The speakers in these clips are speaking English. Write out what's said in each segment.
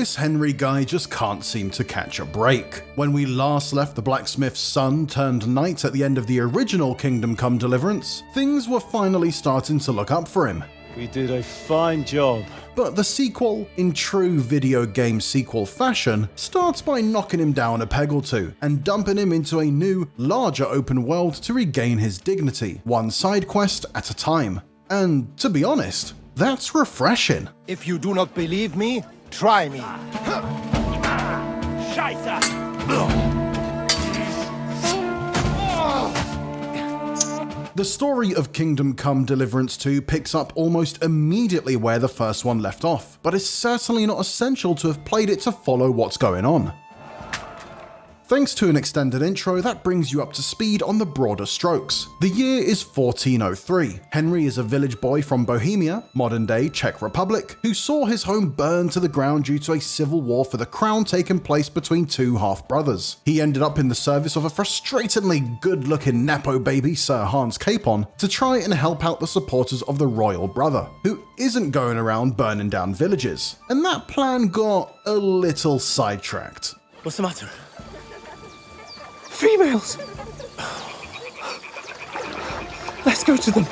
This Henry guy just can't seem to catch a break. When we last left the blacksmith's son turned knight at the end of the original Kingdom Come Deliverance, things were finally starting to look up for him. We did a fine job. But the sequel, in true video game sequel fashion, starts by knocking him down a peg or two and dumping him into a new, larger open world to regain his dignity, one side quest at a time. And to be honest, that's refreshing. If you do not believe me, try me. The story of Kingdom Come Deliverance 2 picks up almost immediately where the first one left off, but it's certainly not essential to have played it to follow what's going on. Thanks to an extended intro, that brings you up to speed on the broader strokes. The year is 1403. Henry is a village boy from Bohemia, modern-day Czech Republic, who saw his home burn to the ground due to a civil war for the crown taking place between two half-brothers. He ended up in the service of a frustratingly good-looking nepo baby, Sir Hans Capon, to try and help out the supporters of the royal brother, who isn't going around burning down villages. And that plan got a little sidetracked. What's the matter? Females! Let's go to them.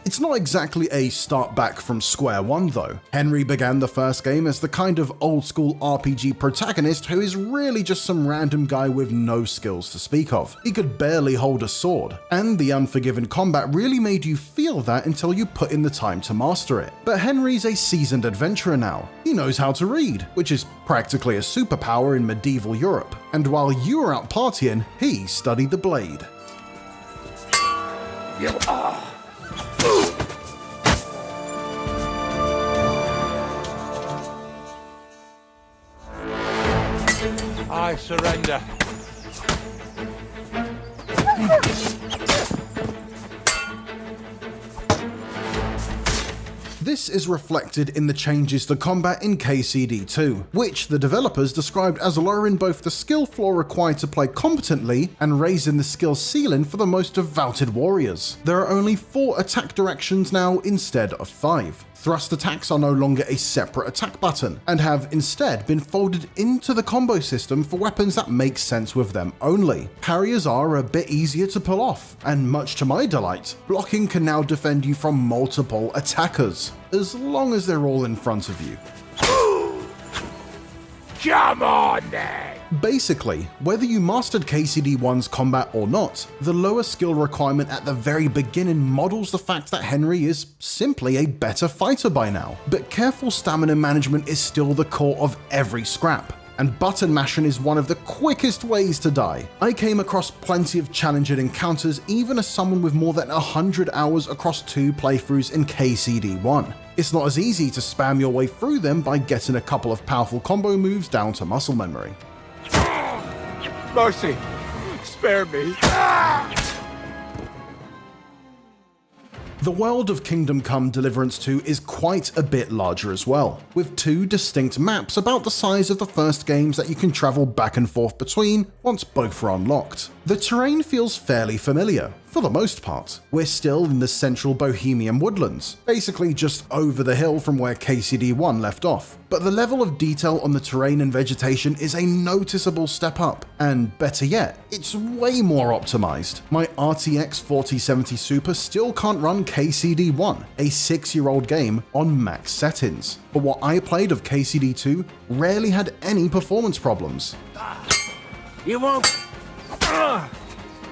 It's not exactly a start back from square one though. Henry began the first game as the kind of old school RPG protagonist who is really just some random guy with no skills to speak of. He could barely hold a sword, and the unforgiving combat really made you feel that until you put in the time to master it. But Henry's a seasoned adventurer now. He knows how to read, which is practically a superpower in medieval Europe. And while you were out partying, he studied the blade. I surrender. This is reflected in the changes to combat in KCD2, which the developers described as lowering both the skill floor required to play competently and raising the skill ceiling for the most devoted warriors. There are only 4 attack directions now instead of 5. Thrust attacks are no longer a separate attack button, and have instead been folded into the combo system for weapons that make sense with them only. Parriers are a bit easier to pull off, and much to my delight, blocking can now defend you from multiple attackers, as long as they're all in front of you. Come on then! Basically, whether you mastered KCD1's combat or not, the lower skill requirement at the very beginning models the fact that Henry is simply a better fighter by now. But careful stamina management is still the core of every scrap, and button mashing is one of the quickest ways to die. I came across plenty of challenging encounters even as someone with more than 100 hours across 2 playthroughs in KCD1. It's not as easy to spam your way through them by getting a couple of powerful combo moves down to muscle memory. Mercy, spare me. The world of Kingdom Come Deliverance 2 is quite a bit larger as well, with 2 distinct maps about the size of the first games that you can travel back and forth between once both are unlocked. The terrain feels fairly familiar, for the most part. We're still in the central Bohemian woodlands, basically just over the hill from where KCD1 left off. But the level of detail on the terrain and vegetation is a noticeable step up, and better yet, it's way more optimized. My RTX 4070 Super still can't run KCD1, a 6-year-old game, on max settings. But what I played of KCD2 rarely had any performance problems. You won't.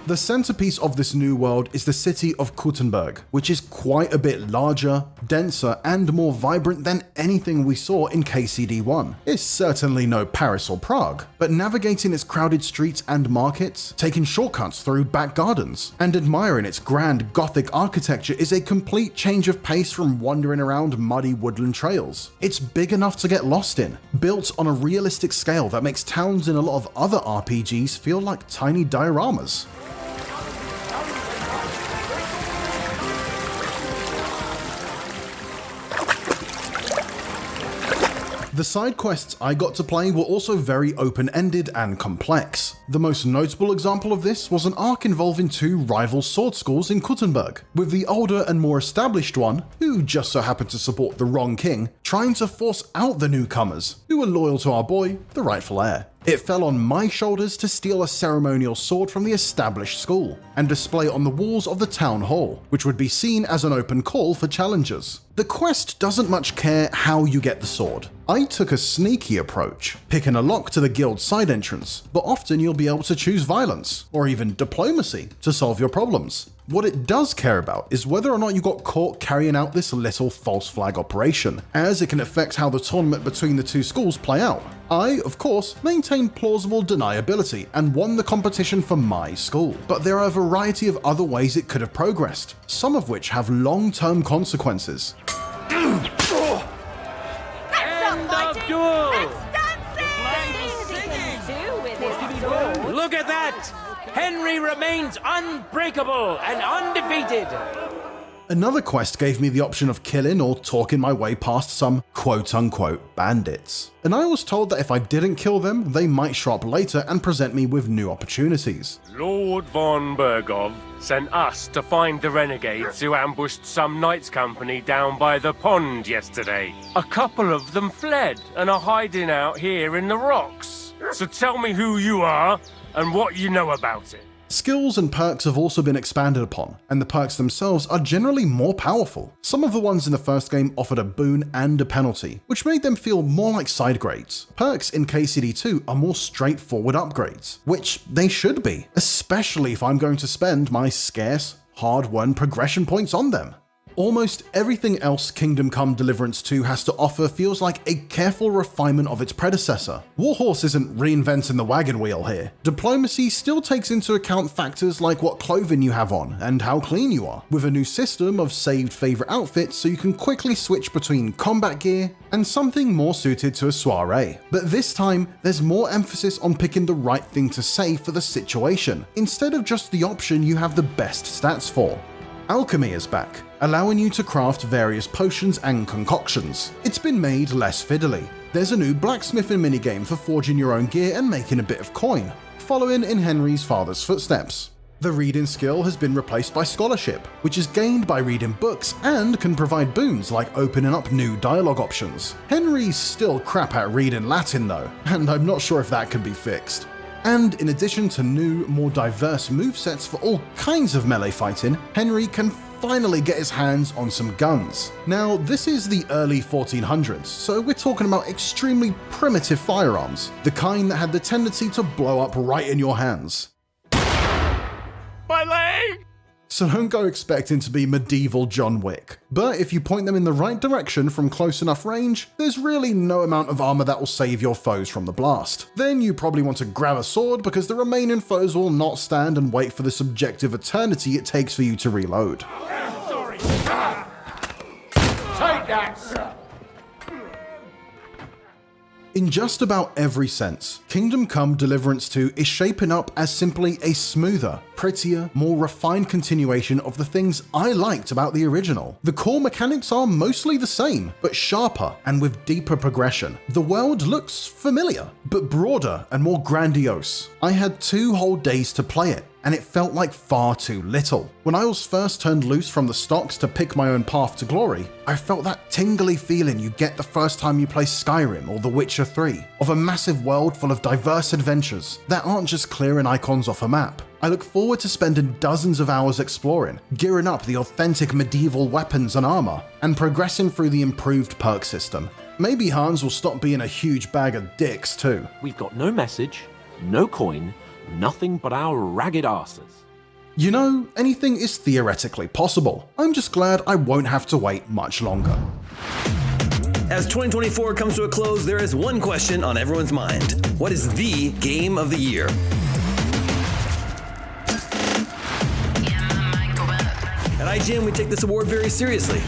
The centerpiece of this new world is the city of Kuttenberg, which is quite a bit larger, denser, and more vibrant than anything we saw in KCD1. It's certainly no Paris or Prague, but navigating its crowded streets and markets, taking shortcuts through back gardens, and admiring its grand Gothic architecture is a complete change of pace from wandering around muddy woodland trails. It's big enough to get lost in, built on a realistic scale that makes towns in a lot of other RPGs feel like tiny dioramas. The side quests I got to play were also very open-ended and complex. The most notable example of this was an arc involving two rival sword schools in Kuttenberg, with the older and more established one, who just so happened to support the wrong king, trying to force out the newcomers, who were loyal to our boy, the rightful heir. It fell on my shoulders to steal a ceremonial sword from the established school and display it on the walls of the town hall, which would be seen as an open call for challengers. The quest doesn't much care how you get the sword. I took a sneaky approach, picking a lock to the guild's side entrance, but often you'll be able to choose violence, or even diplomacy, to solve your problems. What it does care about is whether or not you got caught carrying out this little false flag operation, as it can affect how the tournament between the two schools play out. I, of course, maintained plausible deniability and won the competition for my school, but there are a variety of other ways it could have progressed, some of which have long-term consequences. Look at that! Henry remains unbreakable and undefeated! Another quest gave me the option of killing or talking my way past some quote-unquote bandits. And I was told that if I didn't kill them, they might show up later and present me with new opportunities. Lord von Bergov sent us to find the renegades who ambushed some knights' company down by the pond yesterday. A couple of them fled and are hiding out here in the rocks. So tell me who you are and what you know about it. Skills and perks have also been expanded upon, and the perks themselves are generally more powerful. Some of the ones in the first game offered a boon and a penalty, which made them feel more like side grades. Perks in KCD2 are more straightforward upgrades, which they should be, especially if I'm going to spend my scarce, hard-won progression points on them. Almost everything else Kingdom Come Deliverance 2 has to offer feels like a careful refinement of its predecessor. Warhorse isn't reinventing the wagon wheel here. Diplomacy still takes into account factors like what clothing you have on and how clean you are, with a new system of saved favorite outfits so you can quickly switch between combat gear and something more suited to a soiree. But this time, there's more emphasis on picking the right thing to say for the situation, instead of just the option you have the best stats for. Alchemy is back, allowing you to craft various potions and concoctions. It's been made less fiddly. There's a new blacksmithing minigame for forging your own gear and making a bit of coin, following in Henry's father's footsteps. The reading skill has been replaced by scholarship, which is gained by reading books and can provide boons like opening up new dialogue options. Henry's still crap at reading Latin though, and I'm not sure if that can be fixed. And in addition to new, more diverse movesets for all kinds of melee fighting, Henry can finally get his hands on some guns. Now, this is the early 1400s, so we're talking about extremely primitive firearms, the kind that had the tendency to blow up right in your hands. My leg! So don't go expecting to be medieval John Wick. But if you point them in the right direction from close enough range, there's really no amount of armor that will save your foes from the blast. Then you probably want to grab a sword because the remaining foes will not stand and wait for the subjective eternity it takes for you to reload. Take that! In just about every sense, Kingdom Come Deliverance 2 is shaping up as simply a smoother, prettier, more refined continuation of the things I liked about the original. The core mechanics are mostly the same, but sharper and with deeper progression. The world looks familiar, but broader and more grandiose. I had 2 whole days to play it, and it felt like far too little. When I was first turned loose from the stocks to pick my own path to glory, I felt that tingly feeling you get the first time you play Skyrim or The Witcher 3, of a massive world full of diverse adventures that aren't just clearing icons off a map. I look forward to spending dozens of hours exploring, gearing up the authentic medieval weapons and armor, and progressing through the improved perk system. Maybe Hans will stop being a huge bag of dicks too. We've got no message, no coin, nothing but our ragged arses. You know, anything is theoretically possible. I'm just glad I won't have to wait much longer. As 2024 comes to a close, there is one question on everyone's mind. What is the game of the year? At IGN, we take this award very seriously.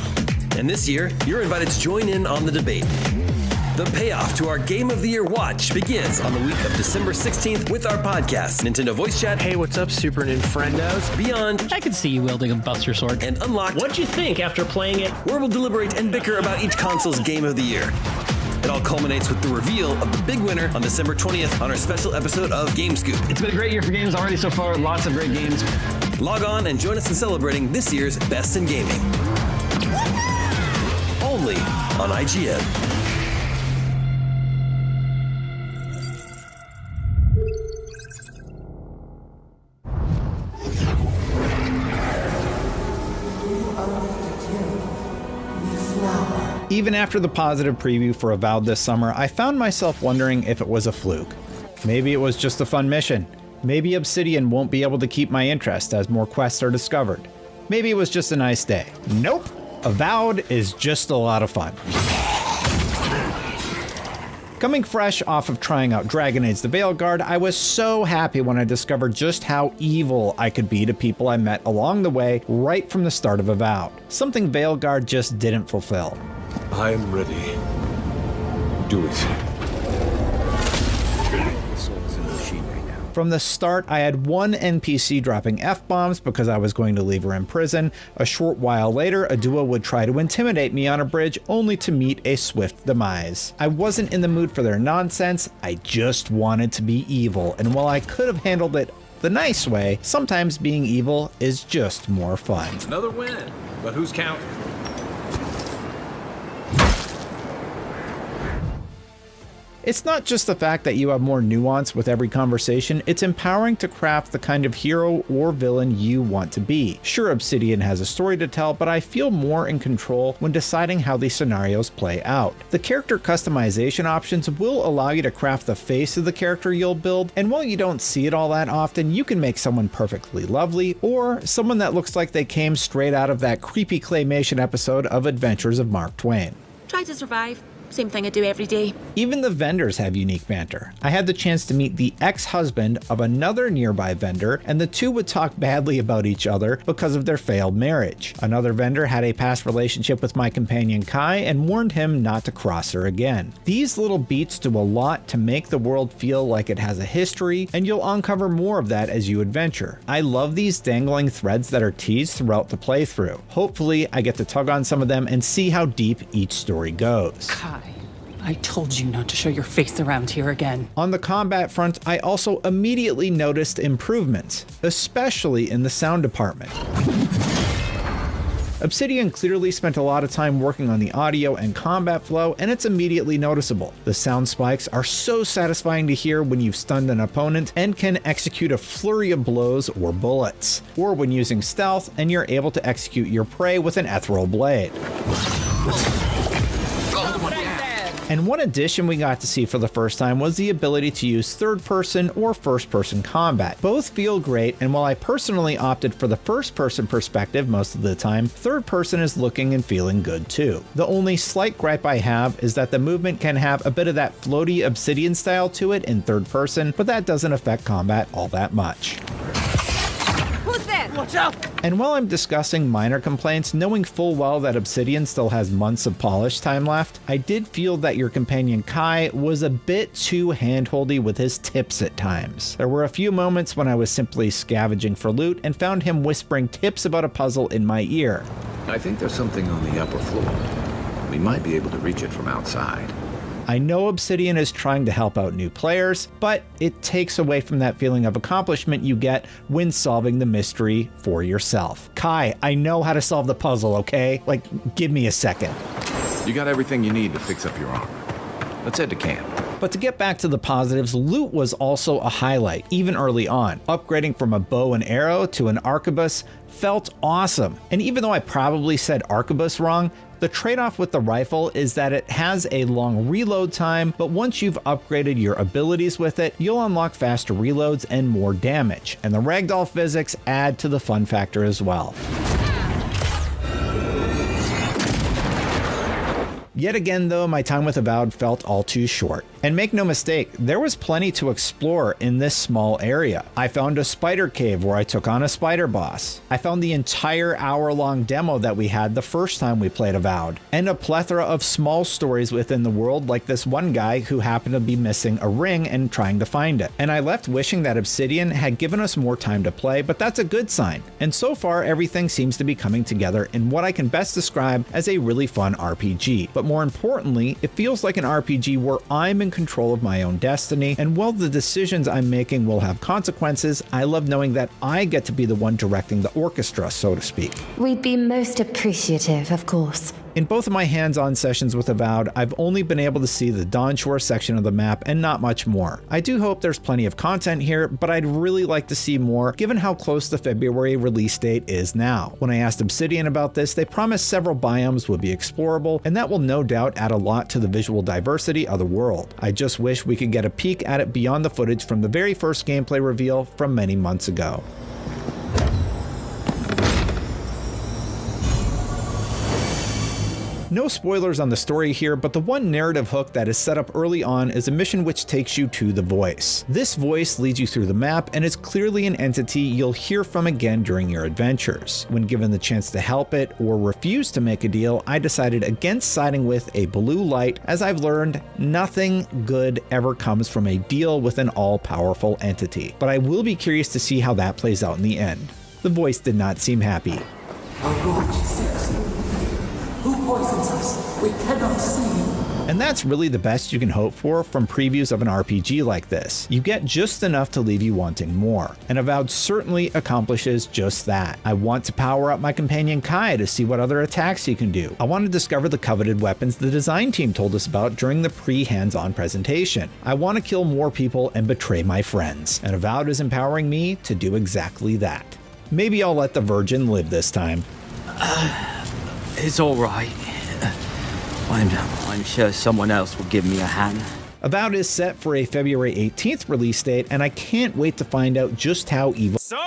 And this year, you're invited to join in on the debate. The payoff to our Game of the Year watch begins on the week of December 16th with our podcast, Nintendo Voice Chat. Hey, what's up, Super Ninfrendos? Beyond. I could see you wielding a Buster Sword. And Unlocked. What'd you think after playing it? Where we'll deliberate and bicker about each console's Game of the Year. It all culminates with the reveal of the big winner on December 20th on our special episode of Game Scoop. It's been a great year for games already so far. Lots of great games. Log on and join us in celebrating this year's Best in Gaming. Only on IGN. Even after the positive preview for Avowed this summer, I found myself wondering if it was a fluke. Maybe it was just a fun mission. Maybe Obsidian won't be able to keep my interest as more quests are discovered. Maybe it was just a nice day. Nope! Avowed is just a lot of fun. Coming fresh off of trying out Dragon Age the Veilguard, I was so happy when I discovered just how evil I could be to people I met along the way right from the start of Avowed. Something Veilguard just didn't fulfill. I am ready. Do it. From the start, I had one NPC dropping F-bombs because I was going to leave her in prison. A short while later, a duo would try to intimidate me on a bridge only to meet a swift demise. I wasn't in the mood for their nonsense, I just wanted to be evil, and while I could have handled it the nice way, sometimes being evil is just more fun. Another win, but who's counting? It's not just the fact that you have more nuance with every conversation, it's empowering to craft the kind of hero or villain you want to be. Sure, Obsidian has a story to tell, but I feel more in control when deciding how these scenarios play out. The character customization options will allow you to craft the face of the character you'll build, and while you don't see it all that often, you can make someone perfectly lovely, or someone that looks like they came straight out of that creepy claymation episode of Adventures of Mark Twain. Try to survive. Same thing I do every day. Even the vendors have unique banter. I had the chance to meet the ex-husband of another nearby vendor, and the two would talk badly about each other because of their failed marriage. Another vendor had a past relationship with my companion Kai and warned him not to cross her again. These little beats do a lot to make the world feel like it has a history, and you'll uncover more of that as you adventure. I love these dangling threads that are teased throughout the playthrough. Hopefully, I get to tug on some of them and see how deep each story goes. I told you not to show your face around here again. On the combat front, I also immediately noticed improvements, especially in the sound department. Obsidian clearly spent a lot of time working on the audio and combat flow, and it's immediately noticeable. The sound spikes are so satisfying to hear when you've stunned an opponent and can execute a flurry of blows or bullets, or when using stealth and you're able to execute your prey with an ethereal blade. And one addition we got to see for the first time was the ability to use third-person or first-person combat. Both feel great, and while I personally opted for the first-person perspective most of the time, third-person is looking and feeling good too. The only slight gripe I have is that the movement can have a bit of that floaty Obsidian style to it in third-person, but that doesn't affect combat all that much. Who's there? Watch out! And while I'm discussing minor complaints, knowing full well that Obsidian still has months of polish time left, I did feel that your companion Kai was a bit too handholdy with his tips at times. There were a few moments when I was simply scavenging for loot and found him whispering tips about a puzzle in my ear. I think there's something on the upper floor. We might be able to reach it from outside. I know Obsidian is trying to help out new players, but it takes away from that feeling of accomplishment you get when solving the mystery for yourself. Kai, I know how to solve the puzzle, okay? Like, give me a second. You got everything you need to fix up your armor. Let's head to camp. But to get back to the positives, loot was also a highlight, even early on. Upgrading from a bow and arrow to an arquebus felt awesome. And even though I probably said arquebus wrong, the trade-off with the rifle is that it has a long reload time, but once you've upgraded your abilities with it, you'll unlock faster reloads and more damage, and the ragdoll physics add to the fun factor as well. Yet again though, my time with Avowed felt all too short. And make no mistake, there was plenty to explore in this small area. I found a spider cave where I took on a spider boss. I found the entire hour-long demo that we had the first time we played Avowed, and a plethora of small stories within the world, like this one guy who happened to be missing a ring and trying to find it. And I left wishing that Obsidian had given us more time to play, but that's a good sign. And so far, everything seems to be coming together in what I can best describe as a really fun RPG. But more importantly, it feels like an RPG where I'm in control of my own destiny, and while the decisions I'm making will have consequences, I love knowing that I get to be the one directing the orchestra, so to speak. We'd be most appreciative, of course. In both of my hands-on sessions with Avowed, I've only been able to see the Dawnshore section of the map and not much more. I do hope there's plenty of content here, but I'd really like to see more given how close the February release date is now. When I asked Obsidian about this, they promised several biomes would be explorable, and that will no doubt add a lot to the visual diversity of the world. I just wish we could get a peek at it beyond the footage from the very first gameplay reveal from many months ago. No spoilers on the story here, but the one narrative hook that is set up early on is a mission which takes you to the Voice. This voice leads you through the map and is clearly an entity you'll hear from again during your adventures. When given the chance to help it or refuse to make a deal, I decided against siding with a blue light, as I've learned nothing good ever comes from a deal with an all-powerful entity. But I will be curious to see how that plays out in the end. The Voice did not seem happy. Who poisons us? We cannot see. And that's really the best you can hope for from previews of an RPG like this. You get just enough to leave you wanting more, and Avowed certainly accomplishes just that. I want to power up my companion Kai to see what other attacks he can do. I want to discover the coveted weapons the design team told us about during the pre-hands-on presentation. I want to kill more people and betray my friends, and Avowed is empowering me to do exactly that. Maybe I'll let the Virgin live this time. It's all right. I'm sure someone else will give me a hand. Avowed is set for a February 18th release date, and I can't wait to find out just how evil. So,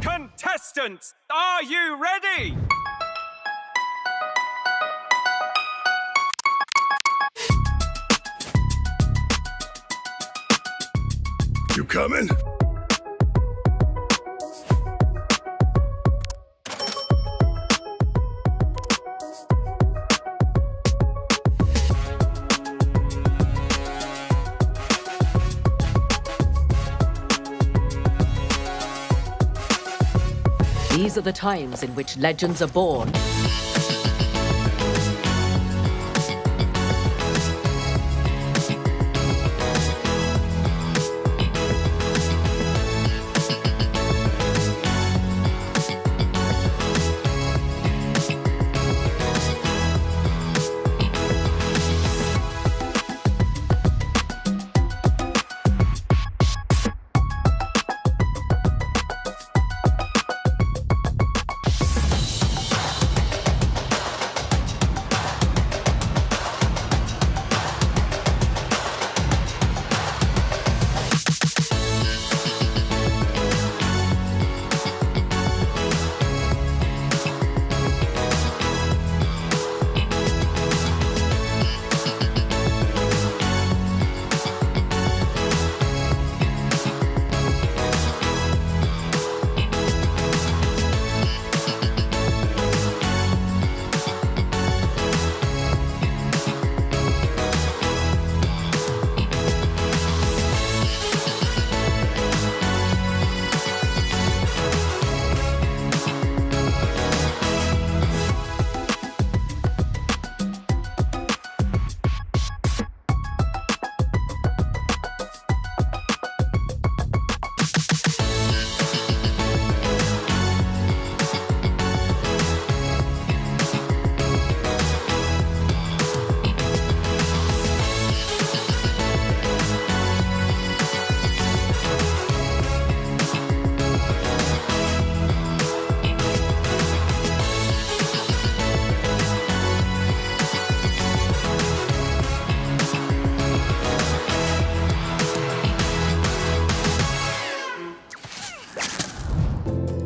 contestants, are you ready? You coming? These are the times in which legends are born.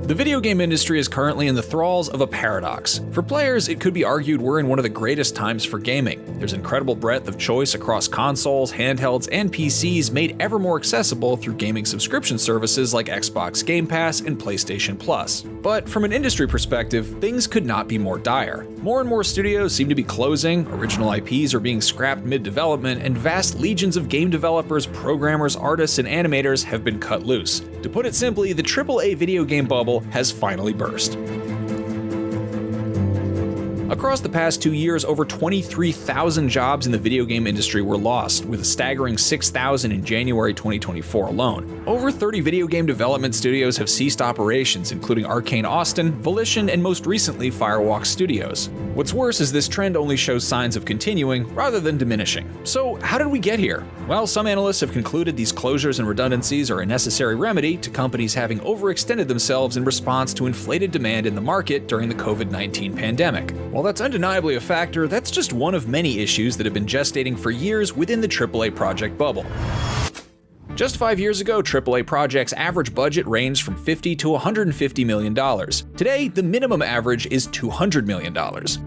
The video game industry is currently in the thralls of a paradox. For players, it could be argued we're in one of the greatest times for gaming. There's incredible breadth of choice across consoles, handhelds, and PCs made ever more accessible through gaming subscription services like Xbox Game Pass and PlayStation Plus. But from an industry perspective, things could not be more dire. More and more studios seem to be closing, original IPs are being scrapped mid-development, and vast legions of game developers, programmers, artists, and animators have been cut loose. To put it simply, the AAA video game bubble has finally burst. Across the past 2 years, over 23,000 jobs in the video game industry were lost, with a staggering 6,000 in January 2024 alone. Over 30 video game development studios have ceased operations, including Arcane Austin, Volition, and most recently Firewalk Studios. What's worse is this trend only shows signs of continuing rather than diminishing. So how did we get here? Well, some analysts have concluded these closures and redundancies are a necessary remedy to companies having overextended themselves in response to inflated demand in the market during the COVID-19 pandemic. While that's undeniably a factor, that's just one of many issues that have been gestating for years within the AAA project bubble. Just 5 years ago, AAA projects' average budget ranged from $50 to $150 million. Today, the minimum average is $200 million.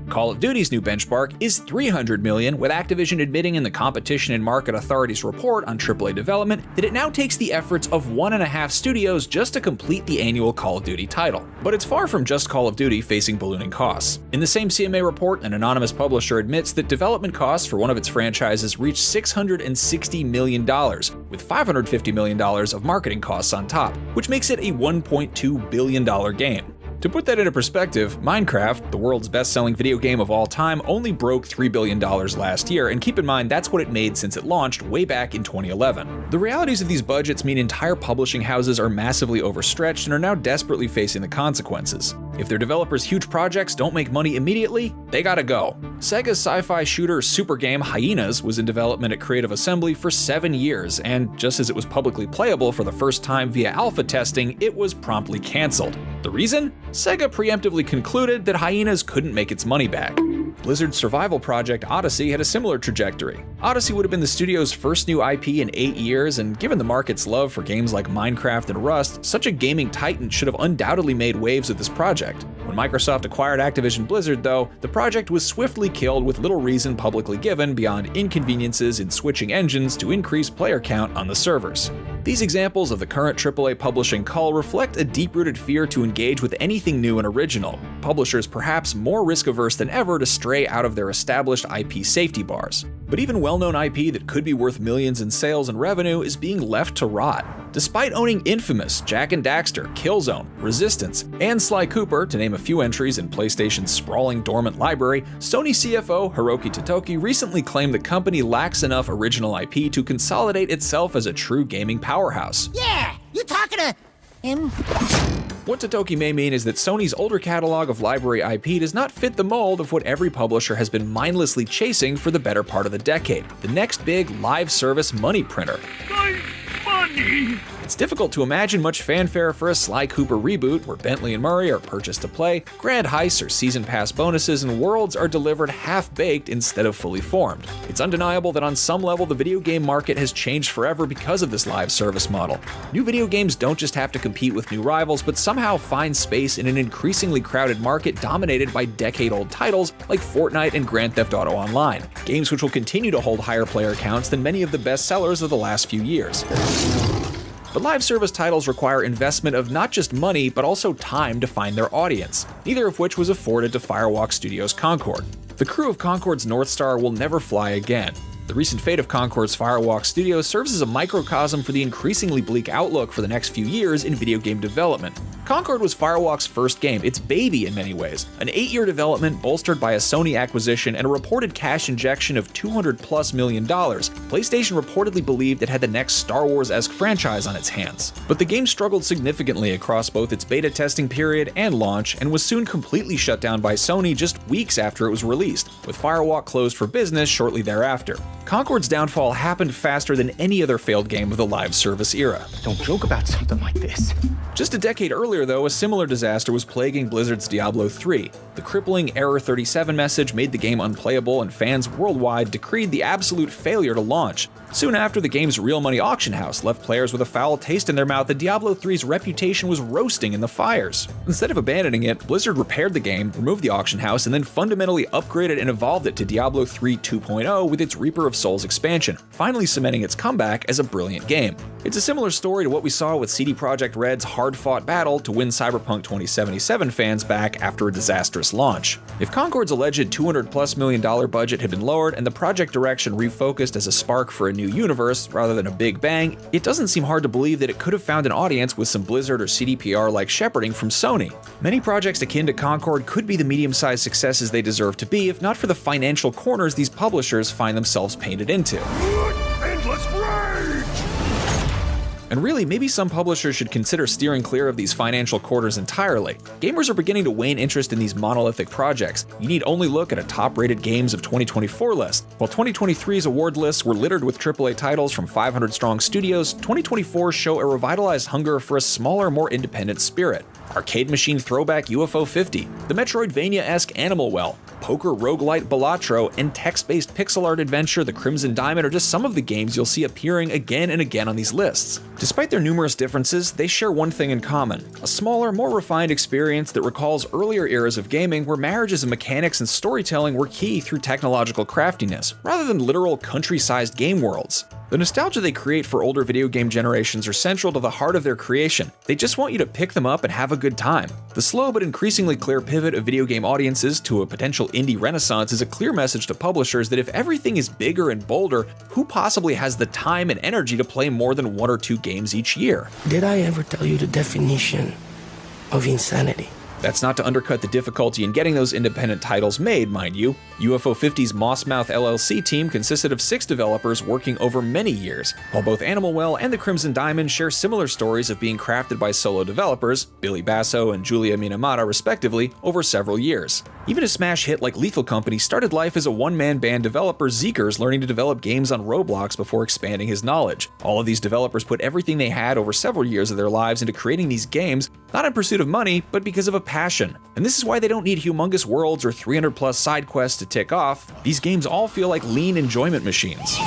Call of Duty's new benchmark is $300 million, with Activision admitting in the Competition and Market Authority's report on AAA development that it now takes the efforts of 1.5 studios just to complete the annual Call of Duty title. But it's far from just Call of Duty facing ballooning costs. In the same CMA report, an anonymous publisher admits that development costs for one of its franchises reached $660 million, with $550 million of marketing costs on top, which makes it a $1.2 billion game. To put that into perspective, Minecraft, the world's best-selling video game of all time, only broke $3 billion last year, and keep in mind that's what it made since it launched way back in 2011. The realities of these budgets mean entire publishing houses are massively overstretched and are now desperately facing the consequences. If their developers' huge projects don't make money immediately, they gotta go. Sega's sci-fi shooter super game Hyenas was in development at Creative Assembly for 7 years, and just as it was publicly playable for the first time via alpha testing, it was promptly cancelled. The reason? Sega preemptively concluded that Hyenas couldn't make its money back. Blizzard's survival project Odyssey had a similar trajectory. Odyssey would have been the studio's first new IP in 8 years, and given the market's love for games like Minecraft and Rust, such a gaming titan should have undoubtedly made waves with this project. When Microsoft acquired Activision Blizzard, though, the project was swiftly killed with little reason publicly given beyond inconveniences in switching engines to increase player count on the servers. These examples of the current AAA publishing cull reflect a deep-rooted fear to engage with anything new and original, publishers perhaps more risk-averse than ever to stray out of their established IP safety bars. But even well-known IP that could be worth millions in sales and revenue is being left to rot. Despite owning Infamous, Jak and Daxter, Killzone, Resistance, and Sly Cooper, to name a few entries in PlayStation's sprawling dormant library, Sony CFO Hiroki Totoki recently claimed the company lacks enough original IP to consolidate itself as a true gaming powerhouse. Yeah, you talking to him? What Totoki may mean is that Sony's older catalog of library IP does not fit the mold of what every publisher has been mindlessly chasing for the better part of the decade, the next big live service money printer. Money! It's difficult to imagine much fanfare for a Sly Cooper reboot where Bentley and Murray are purchased to play, grand heists or season pass bonuses, and worlds are delivered half-baked instead of fully formed. It's undeniable that on some level the video game market has changed forever because of this live service model. New video games don't just have to compete with new rivals, but somehow find space in an increasingly crowded market dominated by decade-old titles like Fortnite and Grand Theft Auto Online, games which will continue to hold higher player counts than many of the best sellers of the last few years. But live service titles require investment of not just money, but also time to find their audience, neither of which was afforded to Firewalk Studios' Concord. The crew of Concord's North Star will never fly again. The recent fate of Concord's Firewalk Studios serves as a microcosm for the increasingly bleak outlook for the next few years in video game development. Concord was Firewalk's first game, its baby in many ways, an 8-year development bolstered by a Sony acquisition and a reported cash injection of $200+ million. PlayStation reportedly believed it had the next Star Wars-esque franchise on its hands. But the game struggled significantly across both its beta testing period and launch, and was soon completely shut down by Sony just weeks after it was released, with Firewalk closed for business shortly thereafter. Concord's downfall happened faster than any other failed game of the live service era. Don't joke about something like this. Just a decade earlier, though, a similar disaster was plaguing Blizzard's Diablo 3. The crippling Error 37 message made the game unplayable, and fans worldwide decreed the absolute failure to launch. Soon after, the game's real money auction house left players with a foul taste in their mouth, and Diablo 3's reputation was roasting in the fires. Instead of abandoning it, Blizzard repaired the game, removed the auction house, and then fundamentally upgraded and evolved it to Diablo 3 2.0 with its Reaper of Souls expansion, finally cementing its comeback as a brilliant game. It's a similar story to what we saw with CD Projekt Red's hard-fought battle to win Cyberpunk 2077 fans back after a disastrous launch. If Concord's alleged $200+ million budget had been lowered and the project direction refocused as a spark for a new universe rather than a big bang, it doesn't seem hard to believe that it could have found an audience with some Blizzard or CDPR-like shepherding from Sony. Many projects akin to Concord could be the medium-sized successes they deserve to be if not for the financial corners these publishers find themselves painted into. Endless rage! And really, maybe some publishers should consider steering clear of these financial quarters entirely. Gamers are beginning to wane interest in these monolithic projects. You need only look at a top-rated games of 2024 list. While 2023's award lists were littered with AAA titles from 500-strong studios, 2024's show a revitalized hunger for a smaller, more independent spirit. Arcade machine throwback UFO 50, the Metroidvania-esque Animal Well, poker roguelite Balatro, and text-based pixel art adventure The Crimson Diamond are just some of the games you'll see appearing again and again on these lists. Despite their numerous differences, they share one thing in common: a smaller, more refined experience that recalls earlier eras of gaming where marriages of mechanics and storytelling were key through technological craftiness, rather than literal country-sized game worlds. The nostalgia they create for older video game generations are central to the heart of their creation. They just want you to pick them up and have a good time. The slow but increasingly clear pivot of video game audiences to a potential indie renaissance is a clear message to publishers that if everything is bigger and bolder, who possibly has the time and energy to play more than 1 or 2 games each year? Did I ever tell you the definition of insanity? That's not to undercut the difficulty in getting those independent titles made, mind you. UFO 50's Mossmouth LLC team consisted of 6 developers working over many years, while both Animal Well and The Crimson Diamond share similar stories of being crafted by solo developers, Billy Basso and Julia Minamata respectively, over several years. Even a smash hit like Lethal Company started life as a one-man band developer Zeekers learning to develop games on Roblox before expanding his knowledge. All of these developers put everything they had over several years of their lives into creating these games, not in pursuit of money, but because of a passion. And this is why they don't need humongous worlds or 300+ side quests to tick off. These games all feel like lean enjoyment machines.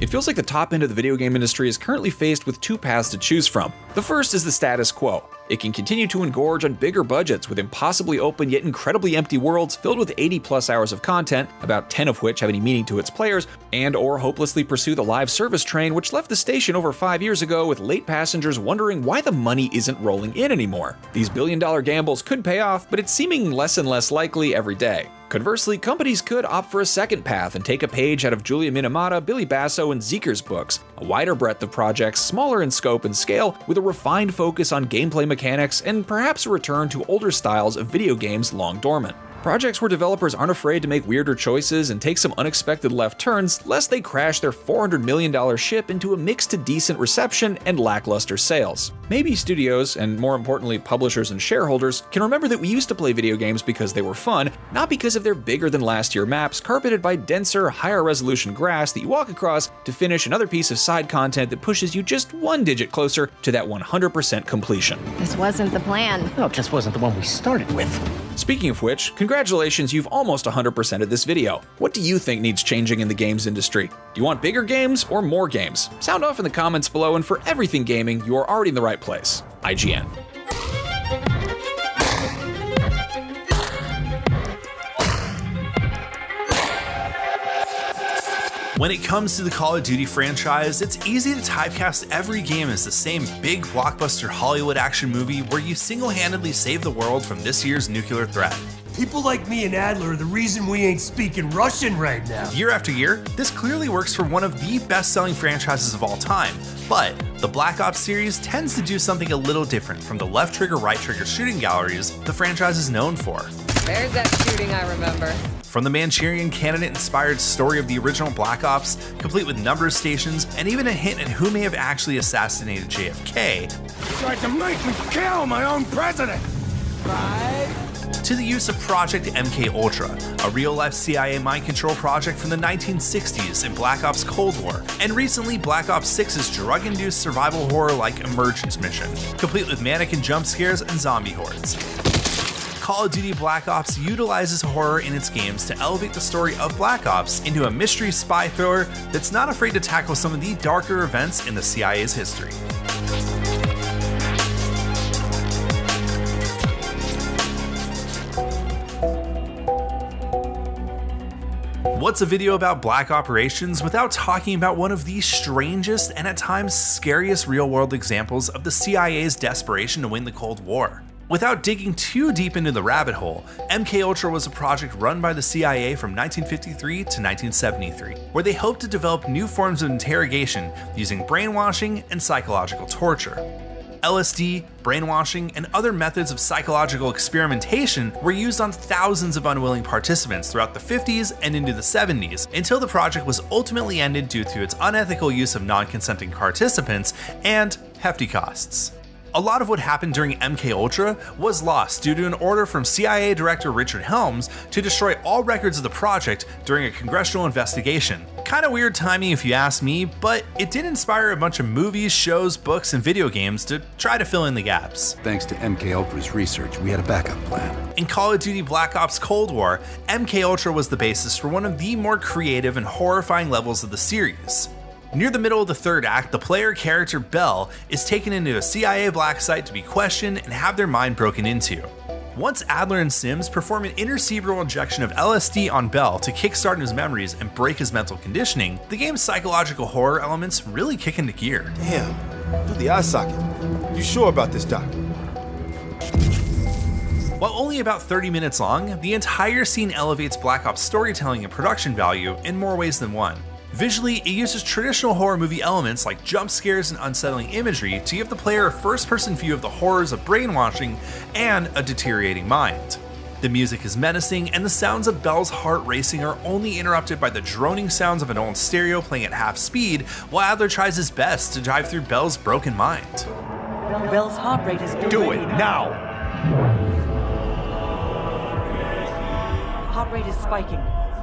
It feels like the top end of the video game industry is currently faced with 2 paths to choose from. The first is the status quo. It can continue to engorge on bigger budgets with impossibly open yet incredibly empty worlds filled with 80+ hours of content, about 10 of which have any meaning to its players, and or hopelessly pursue the live service train which left the station over 5 years ago with late passengers wondering why the money isn't rolling in anymore. These billion-dollar gambles could pay off, but it's seeming less and less likely every day. Conversely, companies could opt for a second path and take a page out of Julia Minamata, Billy Basso, and Zeekers' books, a wider breadth of projects, smaller in scope and scale, with a refined focus on gameplay mechanics and perhaps a return to older styles of video games long dormant. Projects where developers aren't afraid to make weirder choices and take some unexpected left turns, lest they crash their $400 million ship into a mixed to decent reception and lackluster sales. Maybe studios, and more importantly publishers and shareholders, can remember that we used to play video games because they were fun, not because of their bigger than last year maps carpeted by denser, higher resolution grass that you walk across to finish another piece of side content that pushes you just 1 digit closer to that 100% completion. This wasn't the plan. No, it just wasn't the one we started with. Speaking of which, congratulations, you've almost 100%ed this video. What do you think needs changing in the games industry? Do you want bigger games or more games? Sound off in the comments below, and for everything gaming, you are already in the right place. IGN. When it comes to the Call of Duty franchise, it's easy to typecast every game as the same big blockbuster Hollywood action movie where you single-handedly save the world from this year's nuclear threat. People like me and Adler are the reason we ain't speaking Russian right now. Year after year, this clearly works for one of the best-selling franchises of all time, but the Black Ops series tends to do something a little different from the left trigger, right trigger shooting galleries the franchise is known for. There's that shooting I remember. From the Manchurian Candidate-inspired story of the original Black Ops, complete with number of stations, and even a hint at who may have actually assassinated JFK, Tried to make me kill my own president. Right? to the use of Project MK Ultra, a real-life CIA mind control project from the 1960s in Black Ops Cold War, and recently Black Ops 6's drug-induced survival horror like Emergence mission, complete with mannequin jump scares and zombie hordes. Call of Duty Black Ops utilizes horror in its games to elevate the story of Black Ops into a mystery spy thriller that's not afraid to tackle some of the darker events in the CIA's history. What's a video about black operations without talking about one of the strangest and at times scariest real-world examples of the CIA's desperation to win the Cold War? Without digging too deep into the rabbit hole, MKUltra was a project run by the CIA from 1953 to 1973, where they hoped to develop new forms of interrogation using brainwashing and psychological torture. LSD, brainwashing, and other methods of psychological experimentation were used on thousands of unwilling participants throughout the 50s and into the 70s, until the project was ultimately ended due to its unethical use of non-consenting participants and hefty costs. A lot of what happened during MKUltra was lost due to an order from CIA Director Richard Helms to destroy all records of the project during a congressional investigation. Kinda weird timing if you ask me, but it did inspire a bunch of movies, shows, books, and video games to try to fill in the gaps. Thanks to MKUltra's research, we had a backup plan. In Call of Duty Black Ops Cold War, MKUltra was the basis for one of the more creative and horrifying levels of the series. Near the middle of the third act, the player character Bell is taken into a CIA black site to be questioned and have their mind broken into. Once Adler and Sims perform an intercerebral injection of LSD on Bell to kickstart his memories and break his mental conditioning, the game's psychological horror elements really kick into gear. Damn, through the eye socket. You sure about this, Doc? While only about 30 minutes long, the entire scene elevates Black Ops storytelling and production value in more ways than one. Visually, it uses traditional horror movie elements like jump scares and unsettling imagery to give the player a first-person view of the horrors of brainwashing and a deteriorating mind. The music is menacing, and the sounds of Bell's heart racing are only interrupted by the droning sounds of an old stereo playing at half speed, while Adler tries his best to drive through Bell's broken mind. Bell's heart rate is Do it now! Heart rate is spiking.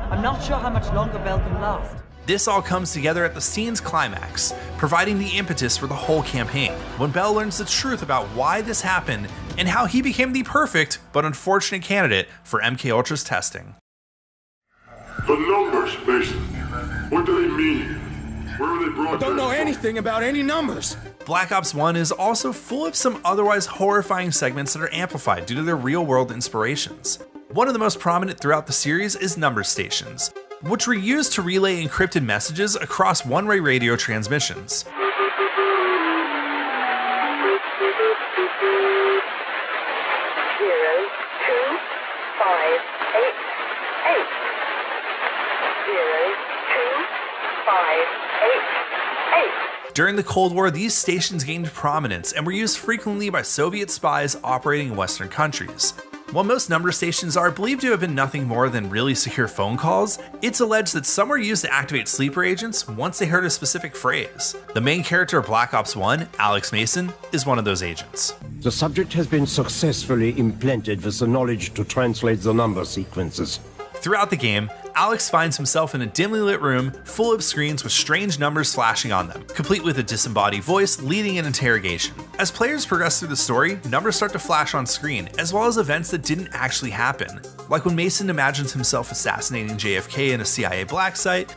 I'm not sure how much longer Bell can last. This all comes together at the scene's climax, providing the impetus for the whole campaign, when Bell learns the truth about why this happened and how he became the perfect but unfortunate candidate for MKUltra's testing. The numbers, Mason. What do they mean? Where are they broadcast? I don't know anything about any numbers. Black Ops 1 is also full of some otherwise horrifying segments that are amplified due to their real-world inspirations. One of the most prominent throughout the series is number stations, which were used to relay encrypted messages across one-way radio transmissions. During the Cold War, these stations gained prominence and were used frequently by Soviet spies operating in Western countries. While most number stations are believed to have been nothing more than really secure phone calls, it's alleged that some were used to activate sleeper agents once they heard a specific phrase. The main character of Black Ops 1, Alex Mason, is one of those agents. The subject has been successfully implanted with the knowledge to translate the number sequences. Throughout the game, Alex finds himself in a dimly lit room full of screens with strange numbers flashing on them, complete with a disembodied voice leading an interrogation. As players progress through the story, numbers start to flash on screen, as well as events that didn't actually happen, like when Mason imagines himself assassinating JFK in a CIA black site,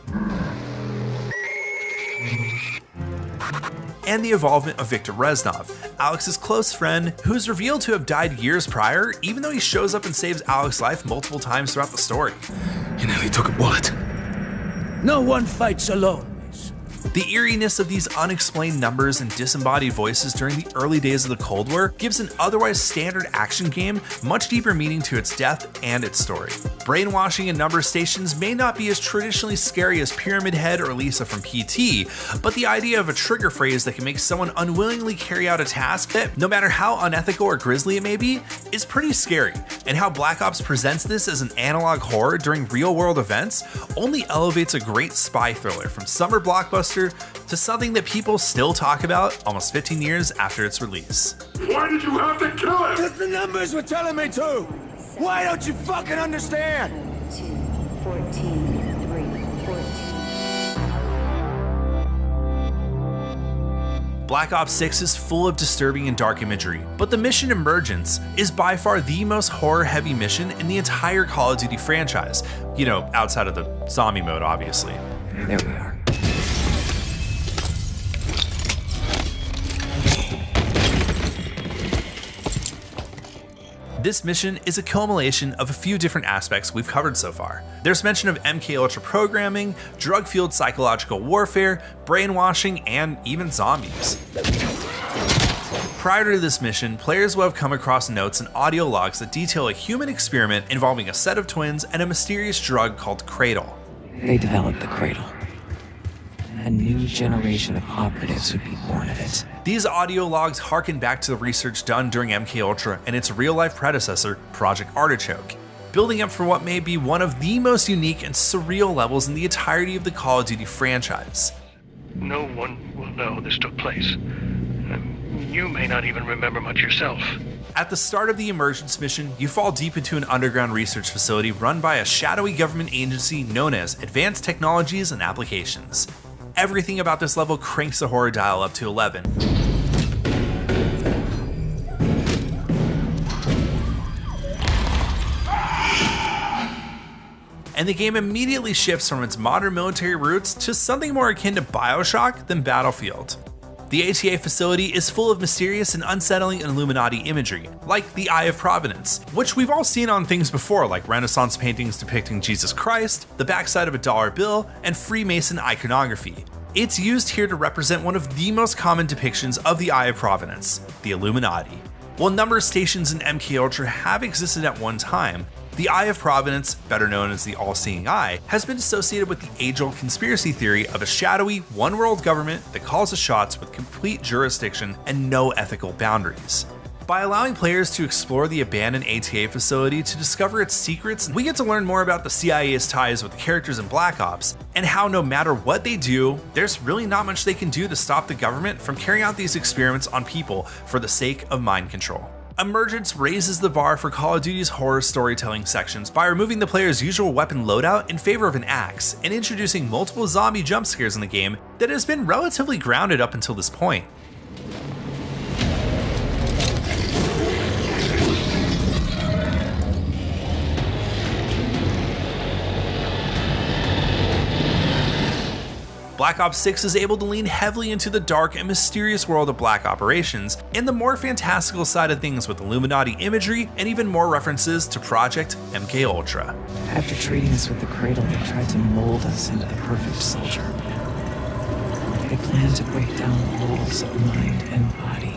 and the involvement of Viktor Reznov, Alex's close friend, who's revealed to have died years prior, even though he shows up and saves Alex's life multiple times throughout the story. You nearly took a bullet. No one fights alone. The eeriness of these unexplained numbers and disembodied voices during the early days of the Cold War gives an otherwise standard action game much deeper meaning to its depth and its story. Brainwashing and number stations may not be as traditionally scary as Pyramid Head or Lisa from PT, but the idea of a trigger phrase that can make someone unwillingly carry out a task that, no matter how unethical or grisly it may be, is pretty scary, and how Black Ops presents this as an analog horror during real-world events only elevates a great spy thriller from summer blockbuster to something that people still talk about almost 15 years after its release. Why did you have to kill him? Because the numbers were telling me to. Why don't you fucking understand? 2, 14, 3, 14. Black Ops 6 is full of disturbing and dark imagery, but the mission Emergence is by far the most horror-heavy mission in the entire Call of Duty franchise. You know, outside of the zombie mode, obviously. There we are. This mission is a culmination of a few different aspects we've covered so far. There's mention of MKUltra programming, drug-fueled psychological warfare, brainwashing, and even zombies. Prior to this mission, players will have come across notes and audio logs that detail a human experiment involving a set of twins and a mysterious drug called Cradle. They developed the Cradle. A new generation of operatives would be born of it. These audio logs harken back to the research done during MKUltra and its real-life predecessor, Project Artichoke, building up for what may be one of the most unique and surreal levels in the entirety of the Call of Duty franchise. No one will know this took place. You may not even remember much yourself. At the start of the Emergence mission, you fall deep into an underground research facility run by a shadowy government agency known as Advanced Technologies and Applications. Everything about this level cranks the horror dial up to 11. And the game immediately shifts from its modern military roots to something more akin to BioShock than Battlefield. The ATA facility is full of mysterious and unsettling Illuminati imagery, like the Eye of Providence, which we've all seen on things before, like Renaissance paintings depicting Jesus Christ, the backside of a dollar bill, and Freemason iconography. It's used here to represent one of the most common depictions of the Eye of Providence, the Illuminati. While a number of stations in MKUltra have existed at one time, the Eye of Providence, better known as the All-Seeing Eye, has been associated with the age-old conspiracy theory of a shadowy, one-world government that calls the shots with complete jurisdiction and no ethical boundaries. By allowing players to explore the abandoned ATA facility to discover its secrets, we get to learn more about the CIA's ties with the characters in Black Ops, and how no matter what they do, there's really not much they can do to stop the government from carrying out these experiments on people for the sake of mind control. Emergence raises the bar for Call of Duty's horror storytelling sections by removing the player's usual weapon loadout in favor of an axe, and introducing multiple zombie jump scares in the game that has been relatively grounded up until this point. Black Ops 6 is able to lean heavily into the dark and mysterious world of Black Operations and the more fantastical side of things with Illuminati imagery and even more references to Project MKUltra. After treating us with the Cradle, they tried to mold us into the perfect soldier. They planned to break down the walls of mind and body.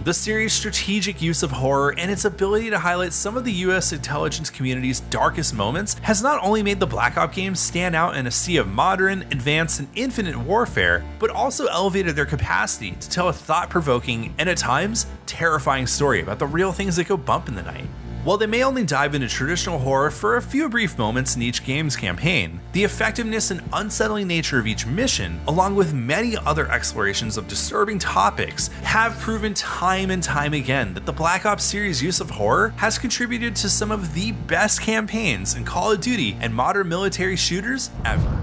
The series' strategic use of horror and its ability to highlight some of the US intelligence community's darkest moments has not only made the Black Ops games stand out in a sea of modern, advanced, and infinite warfare, but also elevated their capacity to tell a thought-provoking and at times terrifying story about the real things that go bump in the night. While they may only dive into traditional horror for a few brief moments in each game's campaign, the effectiveness and unsettling nature of each mission, along with many other explorations of disturbing topics, have proven time and time again that the Black Ops series' use of horror has contributed to some of the best campaigns in Call of Duty and modern military shooters ever.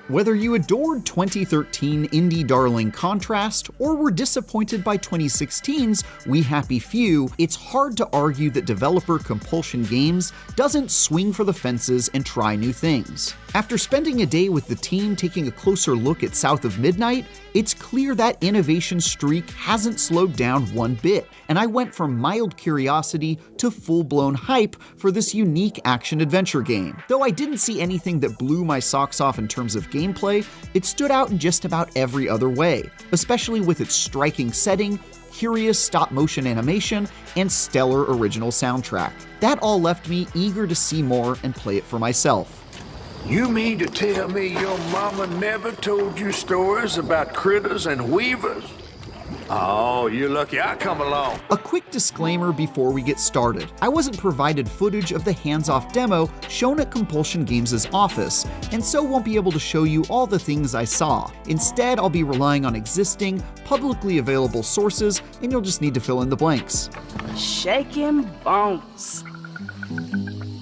Whether you adored 2013 indie darling Contrast or were disappointed by 2016's We Happy Few, it's hard to argue that developer Compulsion Games doesn't swing for the fences and try new things. After spending a day with the team taking a closer look at South of Midnight, it's clear that innovation streak hasn't slowed down one bit, and I went from mild curiosity to full-blown hype for this unique action-adventure game. Though I didn't see anything that blew my socks off in terms of gameplay, it stood out in just about every other way, especially with its striking setting, curious stop-motion animation, and stellar original soundtrack. That all left me eager to see more and play it for myself. You mean to tell me your mama never told you stories about critters and weavers? Oh, you're lucky I come along. A quick disclaimer before we get started. I wasn't provided footage of the hands-off demo shown at Compulsion Games' office, and so won't be able to show you all the things I saw. Instead, I'll be relying on existing, publicly available sources, and you'll just need to fill in the blanks. Shaking bones.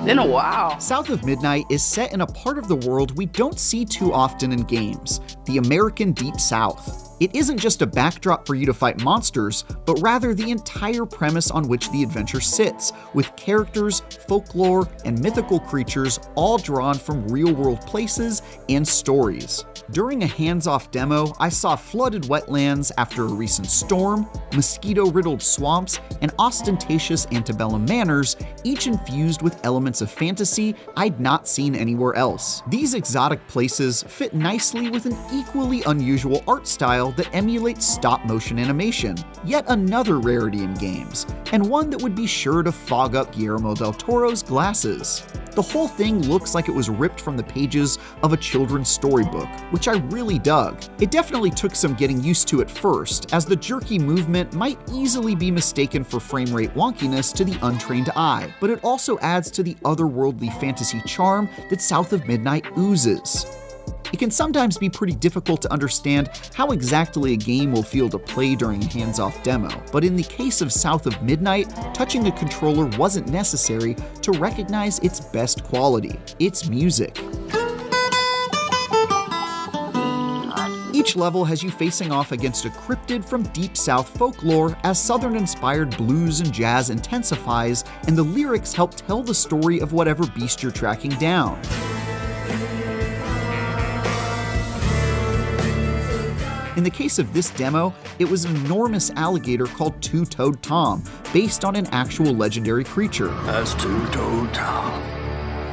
Been a while. South of Midnight is set in a part of the world we don't see too often in games, the American Deep South. It isn't just a backdrop for you to fight monsters, but rather the entire premise on which the adventure sits, with characters, folklore, and mythical creatures all drawn from real-world places and stories. During a hands-off demo, I saw flooded wetlands after a recent storm, mosquito-riddled swamps, and ostentatious antebellum manors, each infused with elements of fantasy I'd not seen anywhere else. These exotic places fit nicely with an equally unusual art style that emulates stop-motion animation, yet another rarity in games, and one that would be sure to fog up Guillermo del Toro's glasses. The whole thing looks like it was ripped from the pages of a children's storybook, which I really dug. It definitely took some getting used to at first, as the jerky movement might easily be mistaken for frame rate wonkiness to the untrained eye, but it also adds to the otherworldly fantasy charm that South of Midnight oozes. It can sometimes be pretty difficult to understand how exactly a game will feel to play during a hands-off demo, but in the case of South of Midnight, touching a controller wasn't necessary to recognize its best quality, its music. Each level has you facing off against a cryptid from Deep South folklore as Southern-inspired blues and jazz intensifies, and the lyrics help tell the story of whatever beast you're tracking down. In the case of this demo, it was an enormous alligator called Two-Toed Tom, based on an actual legendary creature. That's Two-Toed Tom.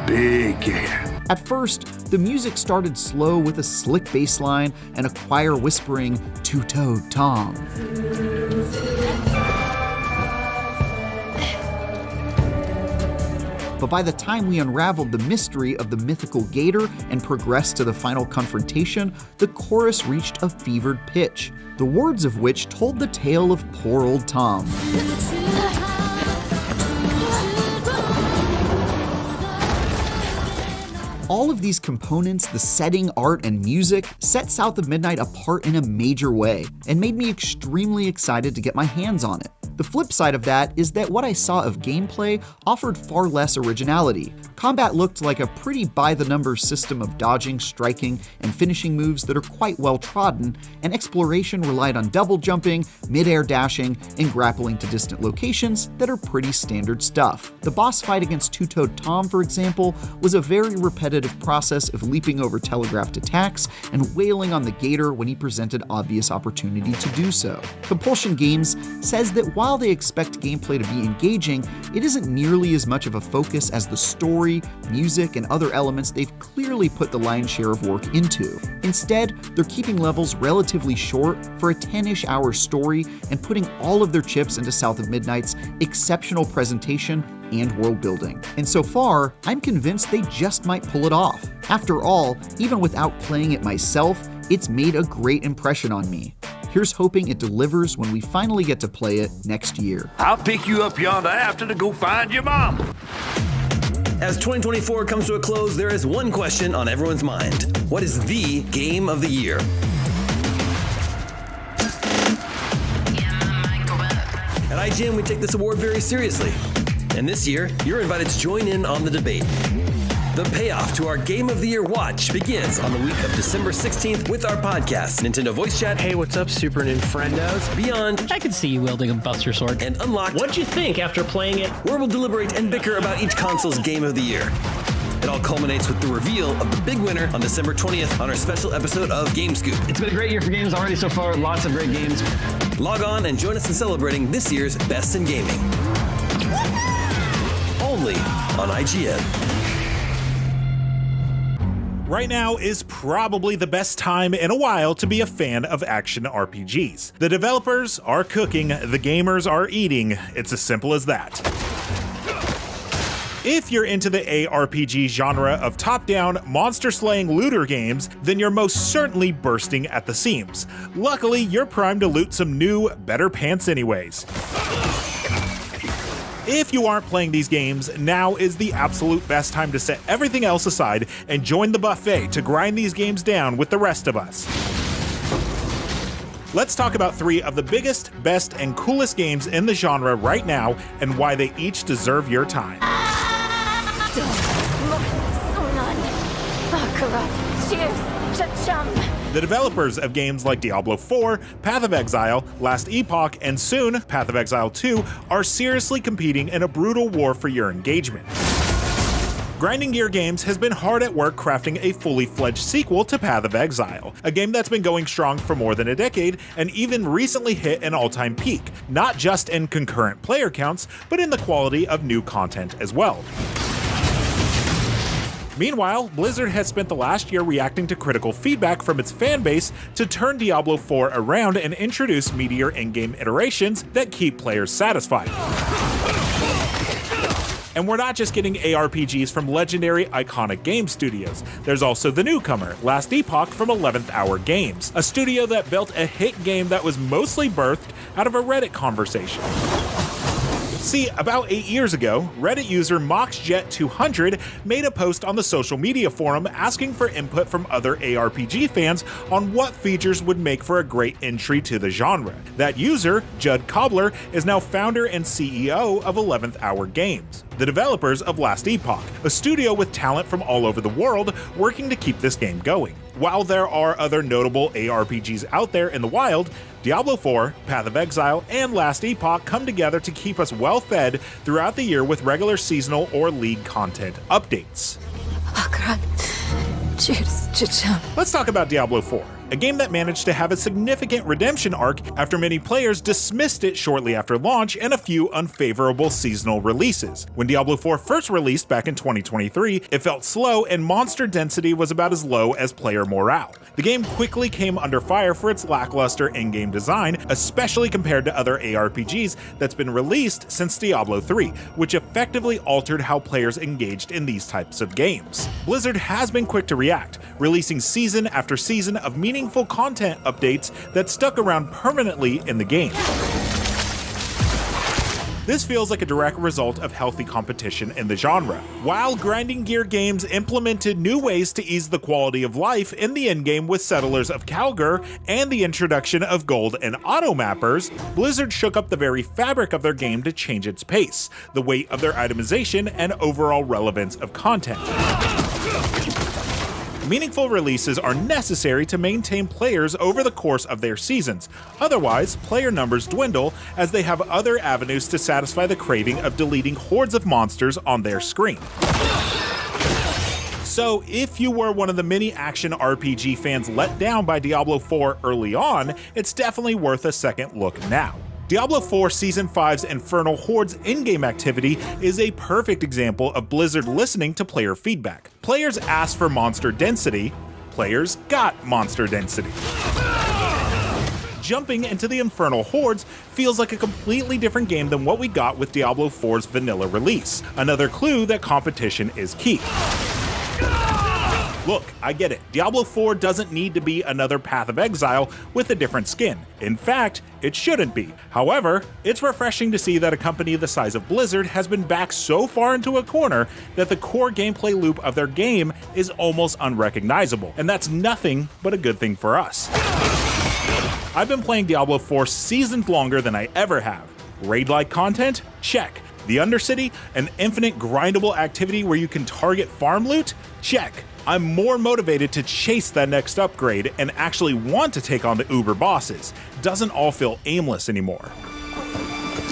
Big gator. At first, the music started slow with a slick bass line and a choir whispering, "Two-Toed Tom." But by the time we unraveled the mystery of the mythical gator and progressed to the final confrontation, the chorus reached a fevered pitch, the words of which told the tale of poor old Tom. All of these components, the setting, art, and music, set South of Midnight apart in a major way, and made me extremely excited to get my hands on it. The flip side of that is that what I saw of gameplay offered far less originality. Combat looked like a pretty by-the-numbers system of dodging, striking, and finishing moves that are quite well trodden, and exploration relied on double jumping, mid-air dashing, and grappling to distant locations that are pretty standard stuff. The boss fight against Two-Toed Tom, for example, was a very repetitive process of leaping over telegraphed attacks and wailing on the gator when he presented obvious opportunity to do so. Compulsion Games says that while they expect gameplay to be engaging, it isn't nearly as much of a focus as the story, music, and other elements they've clearly put the lion's share of work into. Instead, they're keeping levels relatively short for a 10-ish hour story and putting all of their chips into South of Midnight's exceptional presentation and world building. And so far, I'm convinced they just might pull it off. After all, even without playing it myself, it's made a great impression on me. Here's hoping it delivers when we finally get to play it next year. I'll pick you up yonder after to go find your mom. As 2024 comes to a close, there is one question on everyone's mind. What is the game of the year? At IGN, we take this award very seriously. And this year, you're invited to join in on the debate. The payoff to our Game of the Year watch begins on the week of December 16th with our podcast, Nintendo Voice Chat. Hey, what's up, Super Ninfrendos? Beyond. I could see you wielding a Buster Sword. And Unlocked. What'd you think after playing it? Where we'll deliberate and bicker about each console's Game of the Year. It all culminates with the reveal of the big winner on December 20th on our special episode of Game Scoop. It's been a great year for games already so far. Lots of great games. Log on and join us in celebrating this year's Best in Gaming. Only on IGN. Right now is probably the best time in a while to be a fan of action RPGs. The developers are cooking, the gamers are eating. It's as simple as that. If you're into the ARPG genre of top-down, monster-slaying looter games, then you're most certainly bursting at the seams. Luckily, you're primed to loot some new, better pants anyways. If you aren't playing these games, now is the absolute best time to set everything else aside and join the buffet to grind these games down with the rest of us. Let's talk about 3 of the biggest, best, and coolest games in the genre right now and why they each deserve your time. The developers of games like Diablo 4, Path of Exile, Last Epoch, and soon Path of Exile 2 are seriously competing in a brutal war for your engagement. Grinding Gear Games has been hard at work crafting a fully fledged sequel to Path of Exile, a game that's been going strong for more than a decade and even recently hit an all-time peak, not just in concurrent player counts, but in the quality of new content as well. Meanwhile, Blizzard has spent the last year reacting to critical feedback from its fanbase to turn Diablo 4 around and introduce meatier in-game iterations that keep players satisfied. And we're not just getting ARPGs from legendary, iconic game studios. There's also the newcomer, Last Epoch from 11th Hour Games, a studio that built a hit game that was mostly birthed out of a Reddit conversation. See, about 8 years ago, Reddit user MoxJet200 made a post on the social media forum asking for input from other ARPG fans on what features would make for a great entry to the genre. That user, Judd Cobbler, is now founder and CEO of 11th Hour Games, the developers of Last Epoch, a studio with talent from all over the world working to keep this game going. While there are other notable ARPGs out there in the wild, Diablo 4, Path of Exile, and Last Epoch come together to keep us well fed throughout the year with regular seasonal or league content updates. Let's talk about Diablo 4, a game that managed to have a significant redemption arc after many players dismissed it shortly after launch and a few unfavorable seasonal releases. When Diablo 4 first released back in 2023, it felt slow and monster density was about as low as player morale. The game quickly came under fire for its lackluster in-game design, especially compared to other ARPGs that's been released since Diablo 3, which effectively altered how players engaged in these types of games. Blizzard has been quick to react, releasing season after season of meaningful content updates that stuck around permanently in the game. This feels like a direct result of healthy competition in the genre. While Grinding Gear Games implemented new ways to ease the quality of life in the endgame with Settlers of Calgar and the introduction of gold and auto mappers, Blizzard shook up the very fabric of their game to change its pace, the weight of their itemization, and overall relevance of content. Meaningful releases are necessary to maintain players over the course of their seasons. Otherwise, player numbers dwindle as they have other avenues to satisfy the craving of deleting hordes of monsters on their screen. So if you were one of the many action RPG fans let down by Diablo 4 early on, it's definitely worth a second look now. Diablo 4 Season 5's Infernal Horde's in-game activity is a perfect example of Blizzard listening to player feedback. Players asked for monster density, players got monster density. Jumping into the Infernal Hordes feels like a completely different game than what we got with Diablo 4's vanilla release, another clue that competition is key. Look, I get it. Diablo 4 doesn't need to be another Path of Exile with a different skin. In fact, it shouldn't be. However, it's refreshing to see that a company the size of Blizzard has been backed so far into a corner that the core gameplay loop of their game is almost unrecognizable, and that's nothing but a good thing for us. I've been playing Diablo 4 seasons longer than I ever have. Raid-like content? Check. The Undercity, an infinite grindable activity where you can target farm loot? Check. I'm more motivated to chase that next upgrade and actually want to take on the uber bosses. Doesn't all feel aimless anymore.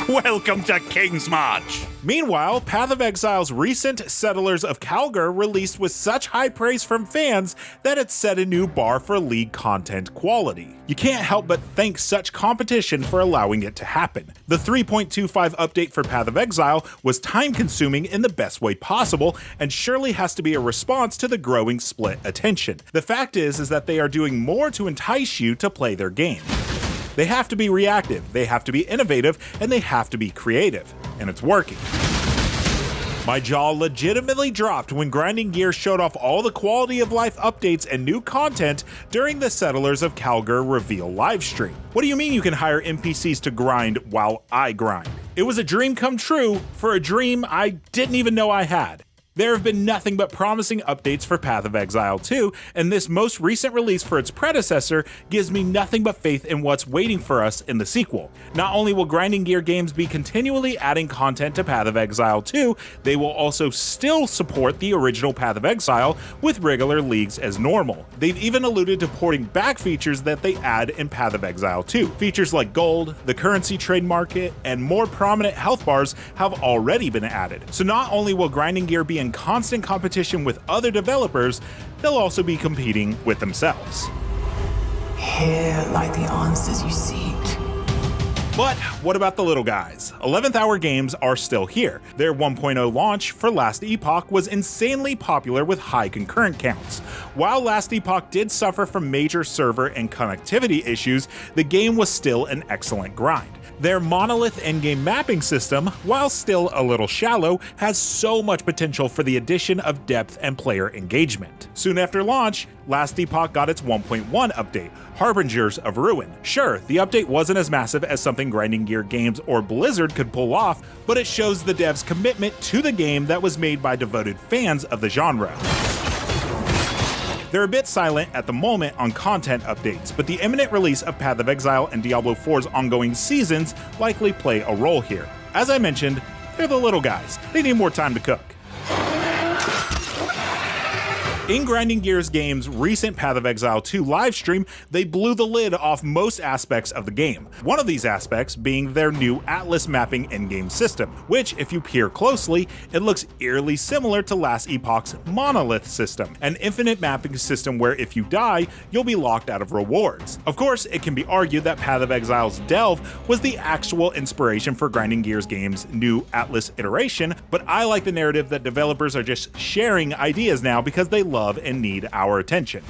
Welcome to King's March! Meanwhile, Path of Exile's recent Settlers of Calgar released with such high praise from fans that it set a new bar for league content quality. You can't help but thank such competition for allowing it to happen. The 3.25 update for Path of Exile was time-consuming in the best way possible and surely has to be a response to the growing split attention. The fact is that they are doing more to entice you to play their game. They have to be reactive, they have to be innovative, and they have to be creative. And it's working. My jaw legitimately dropped when Grinding Gear showed off all the quality of life updates and new content during the Settlers of Calgar reveal livestream. What do you mean you can hire NPCs to grind while I grind? It was a dream come true for a dream I didn't even know I had. There have been nothing but promising updates for Path of Exile 2, and this most recent release for its predecessor gives me nothing but faith in what's waiting for us in the sequel. Not only will Grinding Gear Games be continually adding content to Path of Exile 2, they will also still support the original Path of Exile with regular leagues as normal. They've even alluded to porting back features that they add in Path of Exile 2. Features like gold, the currency trade market, and more prominent health bars have already been added. So not only will Grinding Gear be in constant competition with other developers, they'll also be competing with themselves. Here lie the answers you seek. But what about the little guys? 11th Hour Games are still here. Their 1.0 launch for Last Epoch was insanely popular with high concurrent counts. While Last Epoch did suffer from major server and connectivity issues, the game was still an excellent grind. Their monolith endgame mapping system, while still a little shallow, has so much potential for the addition of depth and player engagement. Soon after launch, Last Epoch got its 1.1 update, Harbingers of Ruin. Sure, the update wasn't as massive as something Grinding Gear Games or Blizzard could pull off, but it shows the devs' commitment to the game that was made by devoted fans of the genre. They're a bit silent at the moment on content updates, but the imminent release of Path of Exile and Diablo 4's ongoing seasons likely play a role here. As I mentioned, they're the little guys. They need more time to cook. In Grinding Gears Games' recent Path of Exile 2 livestream, they blew the lid off most aspects of the game. One of these aspects being their new Atlas mapping in-game system, which, if you peer closely, it looks eerily similar to Last Epoch's Monolith system, an infinite mapping system where if you die, you'll be locked out of rewards. Of course, it can be argued that Path of Exile's Delve was the actual inspiration for Grinding Gears Games' new Atlas iteration, but I like the narrative that developers are just sharing ideas now because they love and need our attention.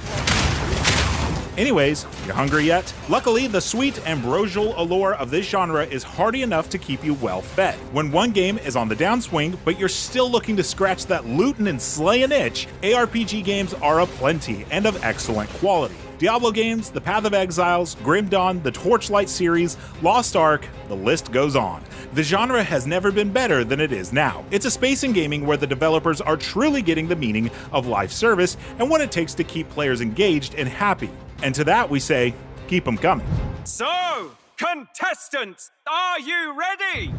Anyways, you hungry yet? Luckily, the sweet ambrosial allure of this genre is hearty enough to keep you well fed. When one game is on the downswing, but you're still looking to scratch that lootin' and slayin' itch, ARPG games are aplenty and of excellent quality. Diablo games, the Path of Exiles, Grim Dawn, the Torchlight series, Lost Ark, the list goes on. The genre has never been better than it is now. It's a space in gaming where the developers are truly getting the meaning of live service and what it takes to keep players engaged and happy. And to that we say, keep them coming. So, contestants, are you ready?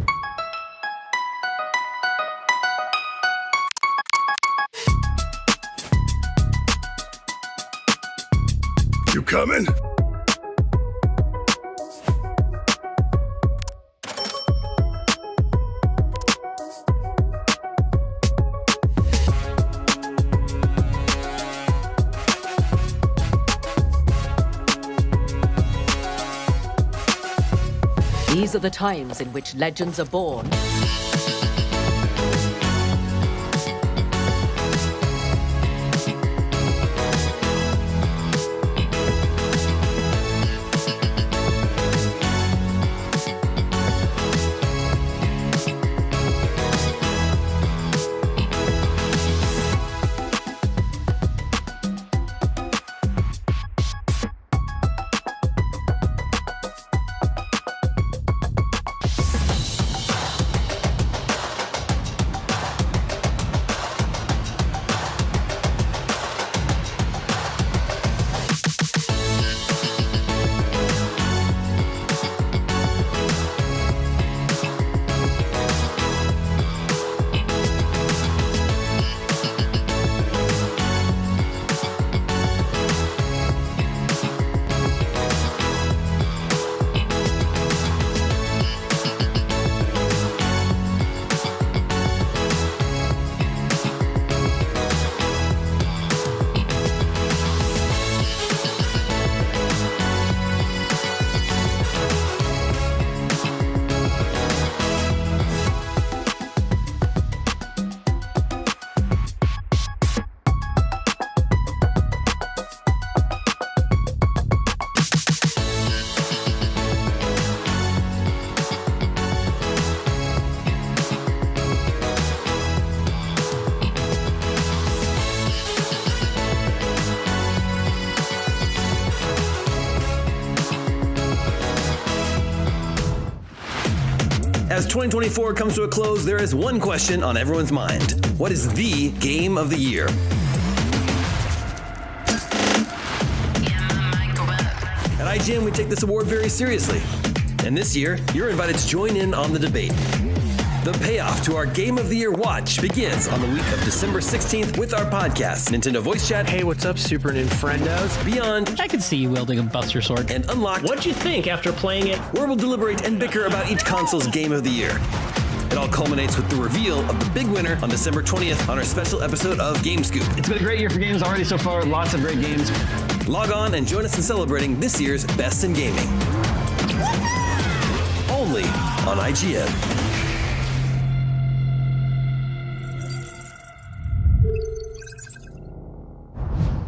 You coming? These are the times in which legends are born. 2024 comes to a close, there is one question on everyone's mind. What is the game of the year? At IGN, we take this award very seriously. And this year, you're invited to join in on the debate. The payoff to our Game of the Year watch begins on the week of December 16th with our podcast, Nintendo Voice Chat. Hey, what's up, Super Ninfrendos? Beyond. I can see you wielding a Buster Sword. And Unlocked. What'd you think after playing it? Where we'll deliberate and bicker about each console's Game of the Year. It all culminates with the reveal of the big winner on December 20th on our special episode of Game Scoop. It's been a great year for games already so far. Lots of great games. Log on and join us in celebrating this year's Best in Gaming. Only on IGN.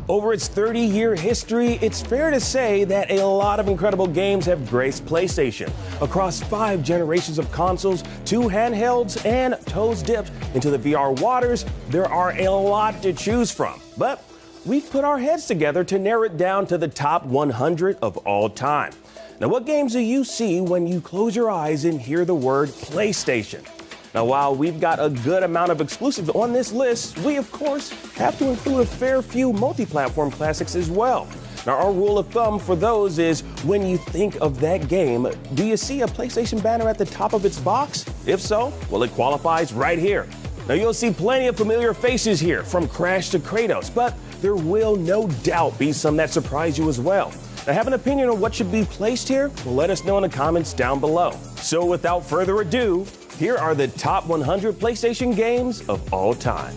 Over its 30-year history, it's fair to say that a lot of incredible games have graced PlayStation. Across 5 generations of consoles, 2 handhelds, and toes dipped into the VR waters, there are a lot to choose from. But we've put our heads together to narrow it down to the top 100 of all time. Now, what games do you see when you close your eyes and hear the word PlayStation? Now, while we've got a good amount of exclusives on this list, we, of course, have to include a fair few multi-platform classics as well. Now, our rule of thumb for those is when you think of that game, do you see a PlayStation banner at the top of its box? If so, well, it qualifies right here. Now, you'll see plenty of familiar faces here, from Crash to Kratos, but there will no doubt be some that surprise you as well. Now, have an opinion on what should be placed here? Well, let us know in the comments down below. So without further ado, here are the top 100 PlayStation games of all time.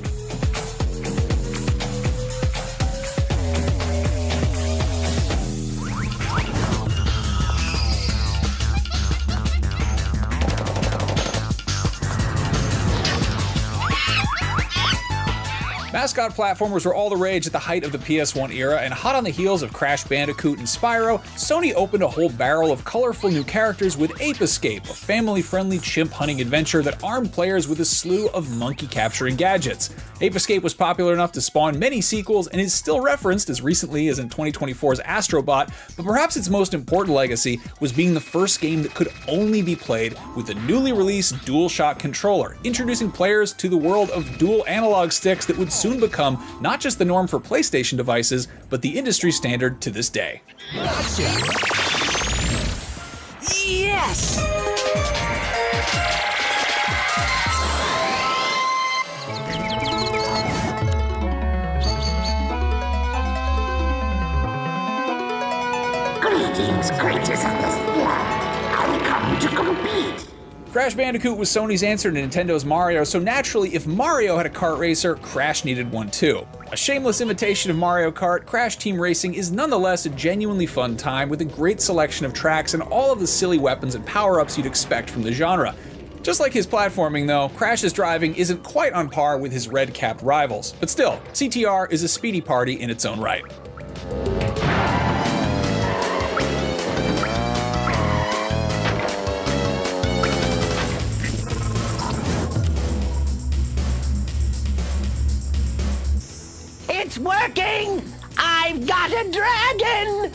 Mascot platformers were all the rage at the height of the PS1 era, and hot on the heels of Crash Bandicoot and Spyro, Sony opened a whole barrel of colorful new characters with Ape Escape, a family-friendly chimp hunting adventure that armed players with a slew of monkey-capturing gadgets. Ape Escape was popular enough to spawn many sequels and is still referenced as recently as in 2024's Astrobot, but perhaps its most important legacy was being the first game that could only be played with the newly released DualShock controller, introducing players to the world of dual analog sticks that would soon become not just the norm for PlayStation devices, but the industry standard to this day. Gotcha! Yes! Greetings, creatures of this blood. I come to compete. Crash Bandicoot was Sony's answer to Nintendo's Mario, so naturally, if Mario had a kart racer, Crash needed one too. A shameless imitation of Mario Kart, Crash Team Racing is nonetheless a genuinely fun time with a great selection of tracks and all of the silly weapons and power-ups you'd expect from the genre. Just like his platforming though, Crash's driving isn't quite on par with his red-capped rivals, but still, CTR is a speedy party in its own right. It's working! I've got a dragon!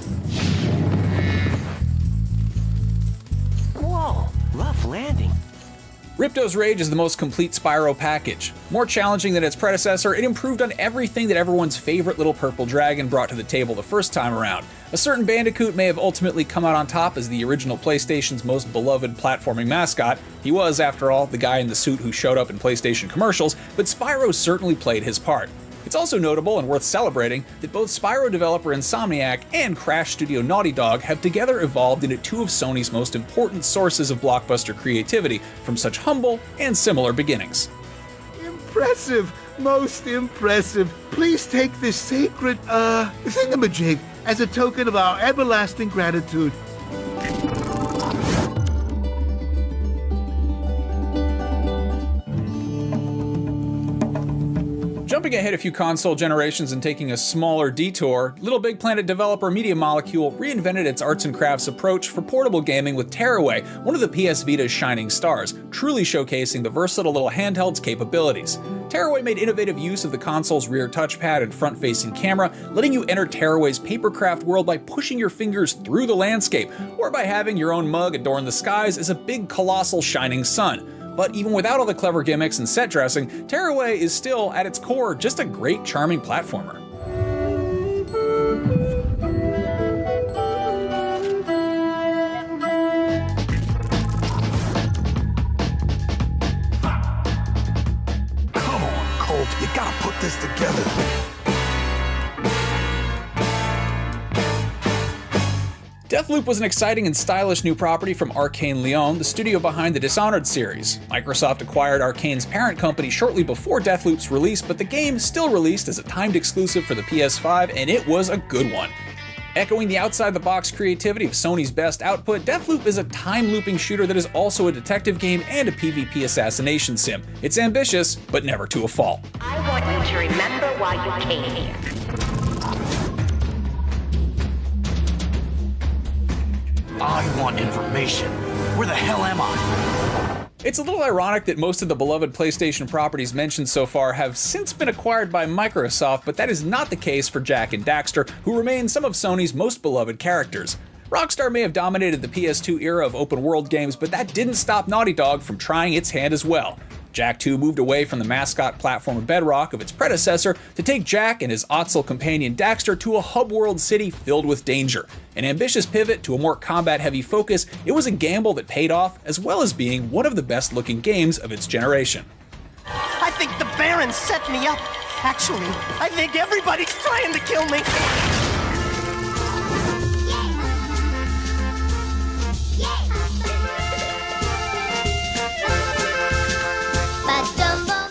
Whoa, rough landing. Ripto's Rage is the most complete Spyro package. More challenging than its predecessor, it improved on everything that everyone's favorite little purple dragon brought to the table the first time around. A certain Bandicoot may have ultimately come out on top as the original PlayStation's most beloved platforming mascot. He was, after all, the guy in the suit who showed up in PlayStation commercials, but Spyro certainly played his part. It's also notable and worth celebrating that both Spyro developer Insomniac and Crash studio Naughty Dog have together evolved into two of Sony's most important sources of blockbuster creativity from such humble and similar beginnings. Impressive, most impressive. Please take this sacred, thingamajig as a token of our everlasting gratitude. Jumping ahead a few console generations and taking a smaller detour, Little Big Planet developer Media Molecule reinvented its arts and crafts approach for portable gaming with Tearaway, one of the PS Vita's shining stars, truly showcasing the versatile little handheld's capabilities. Tearaway made innovative use of the console's rear touchpad and front-facing camera, letting you enter Tearaway's papercraft world by pushing your fingers through the landscape, or by having your own mug adorn the skies as a big colossal shining sun. But even without all the clever gimmicks and set dressing, Tearaway is still, at its core, just a great, charming platformer. Come on, Colt, you gotta put this together. Deathloop was an exciting and stylish new property from Arcane Lyon, the studio behind the Dishonored series. Microsoft acquired Arcane's parent company shortly before Deathloop's release, but the game still released as a timed exclusive for the PS5, and it was a good one. Echoing the outside-the-box creativity of Sony's best output, Deathloop is a time-looping shooter that is also a detective game and a PvP assassination sim. It's ambitious, but never to a fault. I want you to remember why you came here. I want information. Where the hell am I? It's a little ironic that most of the beloved PlayStation properties mentioned so far have since been acquired by Microsoft, but that is not the case for Jak and Daxter, who remain some of Sony's most beloved characters. Rockstar may have dominated the PS2 era of open-world games, but that didn't stop Naughty Dog from trying its hand as well. Jak 2 moved away from the mascot platform Bedrock of its predecessor to take Jak and his Ottsel companion Daxter to a hub-world city filled with danger. An ambitious pivot to a more combat-heavy focus, it was a gamble that paid off, as well as being one of the best-looking games of its generation. I think the Baron set me up. Actually, I think everybody's trying to kill me.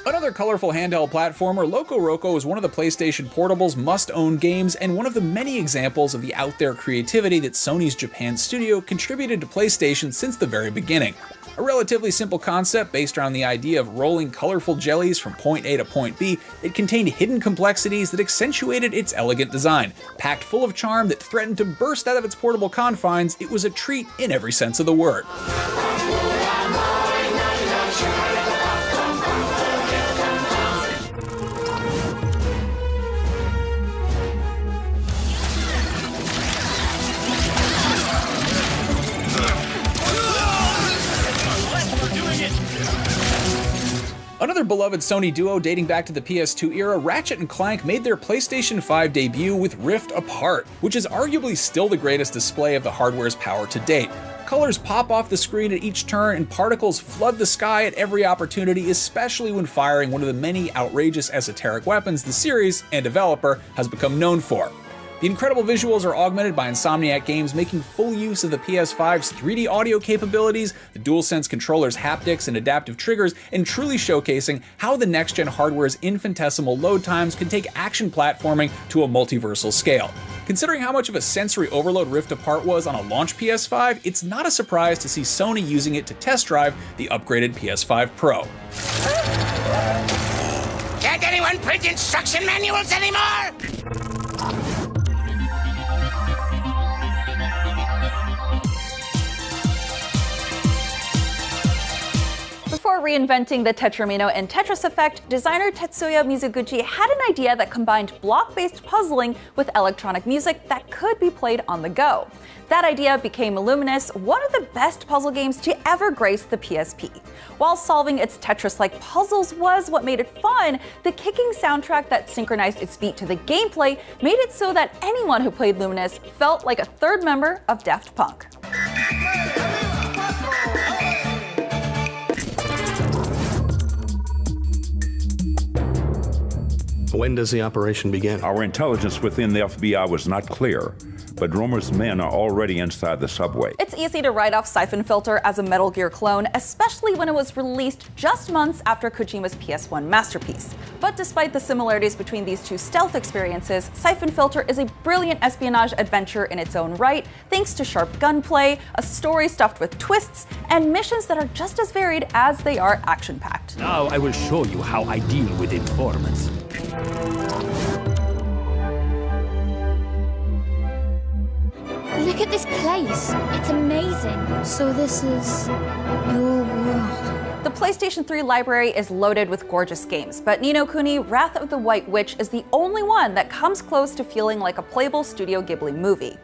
Another colorful handheld platformer, Loco Roco is one of the PlayStation Portable's must-own games and one of the many examples of the out-there creativity that Sony's Japan studio contributed to PlayStation since the very beginning. A relatively simple concept based around the idea of rolling colorful jellies from point A to point B, it contained hidden complexities that accentuated its elegant design. Packed full of charm that threatened to burst out of its portable confines, it was a treat in every sense of the word. Another beloved Sony duo dating back to the PS2 era, Ratchet & Clank made their PlayStation 5 debut with Rift Apart, which is arguably still the greatest display of the hardware's power to date. Colors pop off the screen at each turn and particles flood the sky at every opportunity, especially when firing one of the many outrageous esoteric weapons the series and developer has become known for. The incredible visuals are augmented by Insomniac Games making full use of the PS5's 3D audio capabilities, the DualSense controller's haptics and adaptive triggers, and truly showcasing how the next-gen hardware's infinitesimal load times can take action platforming to a multiversal scale. Considering how much of a sensory overload Rift Apart was on a launch PS5, it's not a surprise to see Sony using it to test drive the upgraded PS5 Pro. Can't anyone print instruction manuals anymore? Before reinventing the Tetramino and Tetris effect, designer Tetsuya Mizuguchi had an idea that combined block-based puzzling with electronic music that could be played on the go. That idea became Illuminous, one of the best puzzle games to ever grace the PSP. While solving its Tetris-like puzzles was what made it fun, the kicking soundtrack that synchronized its beat to the gameplay made it so that anyone who played Luminous felt like a third member of Daft Punk. When does the operation begin? Our intelligence within the FBI was not clear, but but Romer's men are already inside the subway. It's easy to write off Siphon Filter as a Metal Gear clone, especially when it was released just months after Kojima's PS1 masterpiece. But despite the similarities between these two stealth experiences, Siphon Filter is a brilliant espionage adventure in its own right, thanks to sharp gunplay, a story stuffed with twists, and missions that are just as varied as they are action-packed. Now I will show you how I deal with informants. Look at this place. It's amazing. So this is your world. The PlayStation 3 library is loaded with gorgeous games, but Ni no Kuni: Wrath of the White Witch is the only one that comes close to feeling like a playable Studio Ghibli movie.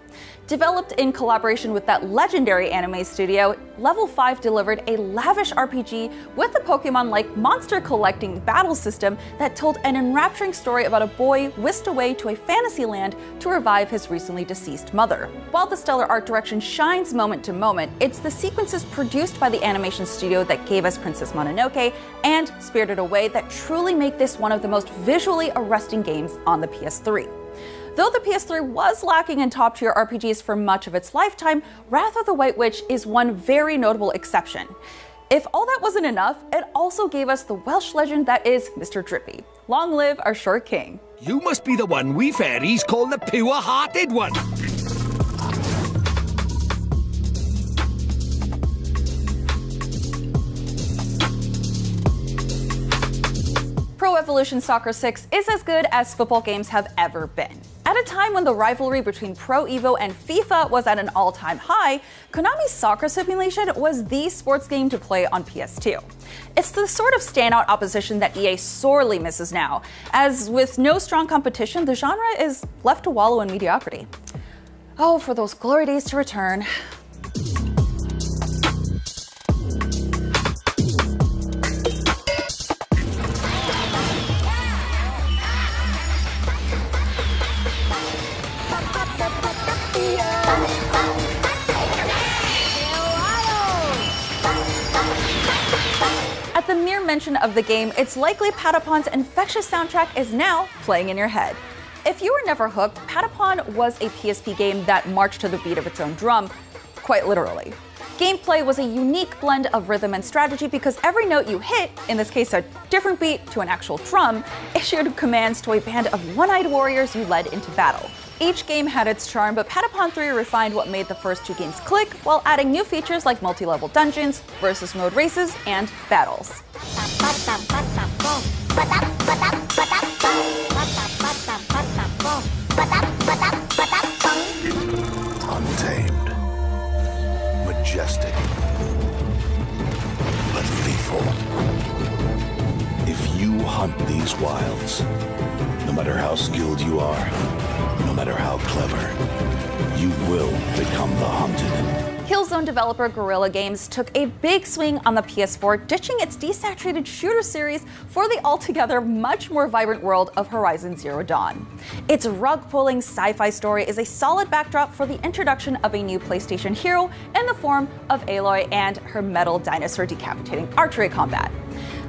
Developed in collaboration with that legendary anime studio, Level 5 delivered a lavish RPG with a Pokemon-like monster collecting battle system that told an enrapturing story about a boy whisked away to a fantasy land to revive his recently deceased mother. While the stellar art direction shines moment to moment, it's the sequences produced by the animation studio that gave us Princess Mononoke and Spirited Away that truly make this one of the most visually arresting games on the PS3. Though the PS3 was lacking in top-tier RPGs for much of its lifetime, Wrath of the White Witch is one very notable exception. If all that wasn't enough, it also gave us the Welsh legend that is Mr. Drippy. Long live our short king. You must be the one we fairies call the pure-hearted one. Pro Evolution Soccer 6 is as good as football games have ever been. At a time when the rivalry between Pro Evo and FIFA was at an all-time high, Konami's soccer simulation was the sports game to play on PS2. It's the sort of standout opposition that EA sorely misses now, as with no strong competition, the genre is left to wallow in mediocrity. Oh, for those glory days to return. At the mere mention of the game, it's likely Patapon's infectious soundtrack is now playing in your head. If you were never hooked, Patapon was a PSP game that marched to the beat of its own drum, quite literally. Gameplay was a unique blend of rhythm and strategy because every note you hit, in this case a different beat to an actual drum, issued commands to a band of one-eyed warriors you led into battle. Each game had its charm, but Patapon 3 refined what made the first two games click while adding new features like multi-level dungeons, versus mode races, and battles. Untamed, majestic, but lethal. If you hunt these wilds, no matter how skilled you are, no matter how clever, you will become the hunted. Killzone developer Guerrilla Games took a big swing on the PS4, ditching its desaturated shooter series for the altogether much more vibrant world of Horizon Zero Dawn. Its rug-pulling sci-fi story is a solid backdrop for the introduction of a new PlayStation hero in the form of Aloy and her metal dinosaur decapitating archery combat.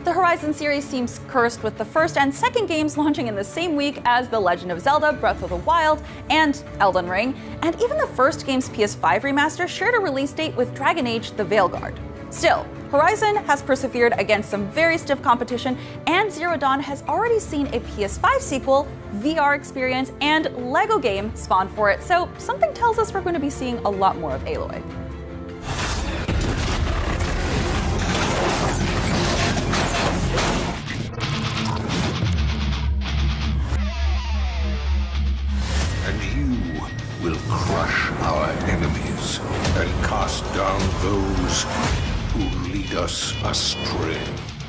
The Horizon series seems cursed with the first and second games launching in the same week as The Legend of Zelda: Breath of the Wild and Elden Ring, and even the first game's PS5 remaster shared a release date with Dragon Age: The Veilguard. Still, Horizon has persevered against some very stiff competition, and Zero Dawn has already seen a PS5 sequel, VR experience, and LEGO game spawn for it, so something tells us we're going to be seeing a lot more of Aloy. And you will crush our enemies and cast down those who lead us astray.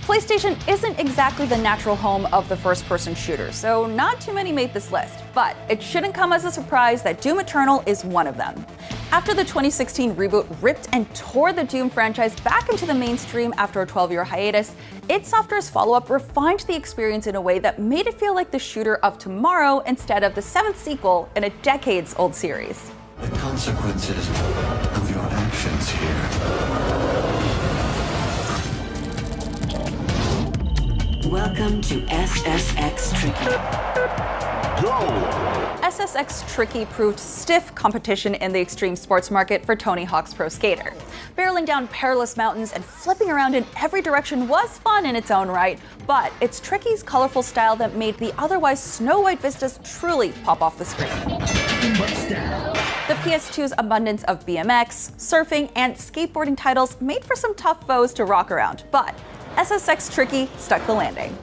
PlayStation isn't exactly the natural home of the first-person shooter, so not too many made this list, but it shouldn't come as a surprise that Doom Eternal is one of them. After the 2016 reboot ripped and tore the Doom franchise back into the mainstream after a 12-year hiatus, id Software's follow-up refined the experience in a way that made it feel like the shooter of tomorrow instead of the 7th sequel in a decades-old series. The consequences of your actions here. Welcome to SSX Tricky. SSX Tricky proved stiff competition in the extreme sports market for Tony Hawk's Pro Skater. Barreling down perilous mountains and flipping around in every direction was fun in its own right, but it's Tricky's colorful style that made the otherwise snow-white vistas truly pop off the screen. The PS2's abundance of BMX, surfing, and skateboarding titles made for some tough foes to rock around, but SSX Tricky stuck the landing.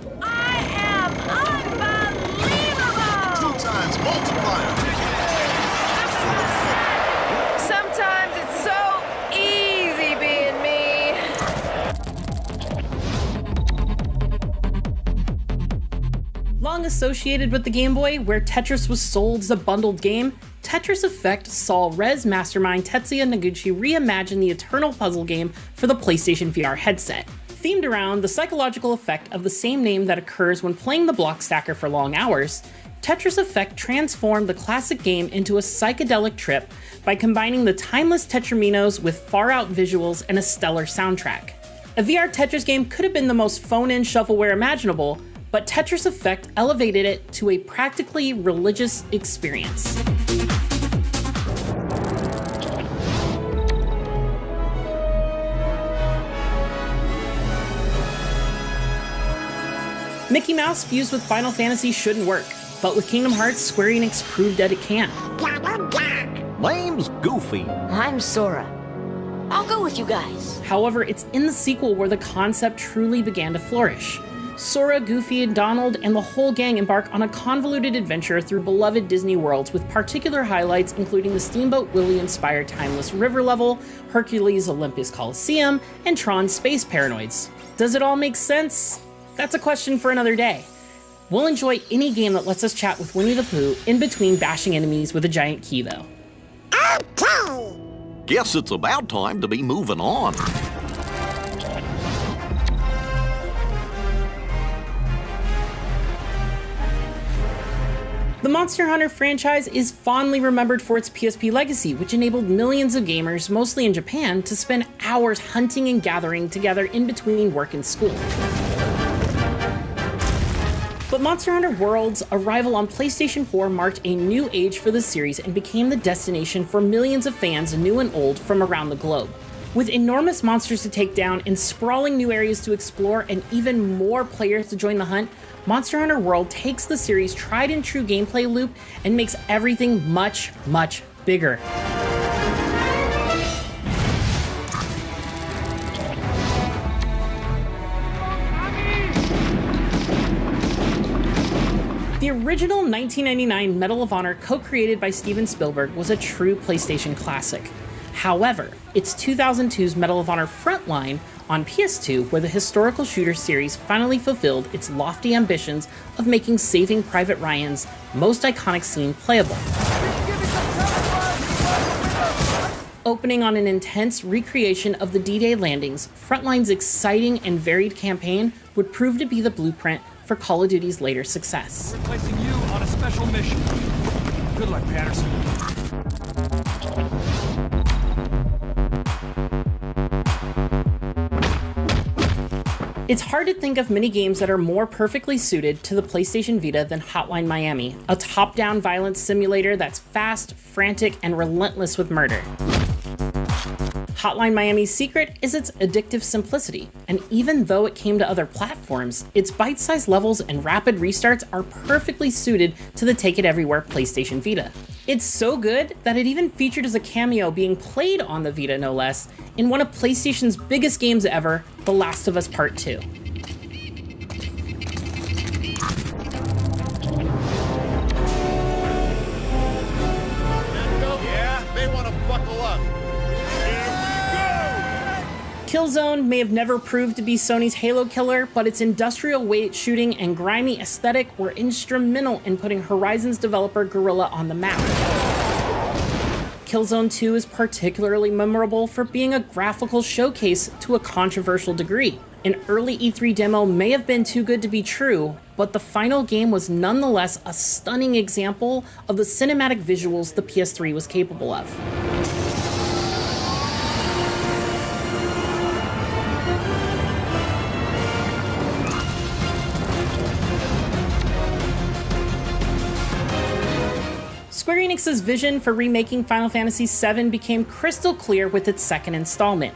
Sometimes it's so easy being me. Long associated with the Game Boy, where Tetris was sold as a bundled game, Tetris Effect saw Rez mastermind Tetsuya Noguchi reimagine the Eternal puzzle game for the PlayStation VR headset. Themed around the psychological effect of the same name that occurs when playing the block stacker for long hours, Tetris Effect transformed the classic game into a psychedelic trip by combining the timeless Tetraminos with far-out visuals and a stellar soundtrack. A VR Tetris game could have been the most phone-in shovelware imaginable, but Tetris Effect elevated it to a practically religious experience. Mickey Mouse fused with Final Fantasy shouldn't work, but with Kingdom Hearts, Square Enix proved that it can. Name's Goofy. I'm Sora. I'll go with you guys. However, it's in the sequel where the concept truly began to flourish. Sora, Goofy, and Donald and the whole gang embark on a convoluted adventure through beloved Disney worlds with particular highlights including the Steamboat Willie-inspired Timeless River level, Hercules Olympus Coliseum, and Tron Space Paranoids. Does it all make sense? That's a question for another day. We'll enjoy any game that lets us chat with Winnie the Pooh in between bashing enemies with a giant key, though. Guess it's about time to be moving on. The Monster Hunter franchise is fondly remembered for its PSP legacy, which enabled millions of gamers, mostly in Japan, to spend hours hunting and gathering together in between work and school. But Monster Hunter World's arrival on PlayStation 4 marked a new age for the series and became the destination for millions of fans, new and old, from around the globe. With enormous monsters to take down and sprawling new areas to explore and even more players to join the hunt, Monster Hunter World takes the series' tried and true gameplay loop and makes everything much, much bigger. The original 1999 Medal of Honor, co-created by Steven Spielberg, was a true PlayStation classic. However, it's 2002's Medal of Honor Frontline on PS2 where the historical shooter series finally fulfilled its lofty ambitions of making Saving Private Ryan's most iconic scene playable. Opening on an intense recreation of the D-Day landings, Frontline's exciting and varied campaign would prove to be the blueprint for Call of Duty's later success. We're placing you on a special mission. Good luck, Patterson. It's hard to think of many games that are more perfectly suited to the PlayStation Vita than Hotline Miami, a top-down violence simulator that's fast, frantic, and relentless with murder. Hotline Miami's secret is its addictive simplicity, and even though it came to other platforms, its bite-sized levels and rapid restarts are perfectly suited to the take-it-everywhere PlayStation Vita. It's so good that it even featured as a cameo being played on the Vita, no less, in one of PlayStation's biggest games ever, The Last of Us Part 2. Yeah, they want to buckle up. Killzone may have never proved to be Sony's Halo killer, but its industrial weight shooting and grimy aesthetic were instrumental in putting Horizon's developer Guerrilla on the map. Killzone 2 is particularly memorable for being a graphical showcase to a controversial degree. An early E3 demo may have been too good to be true, but the final game was nonetheless a stunning example of the cinematic visuals the PS3 was capable of. Square Enix's vision for remaking Final Fantasy VII became crystal clear with its second installment.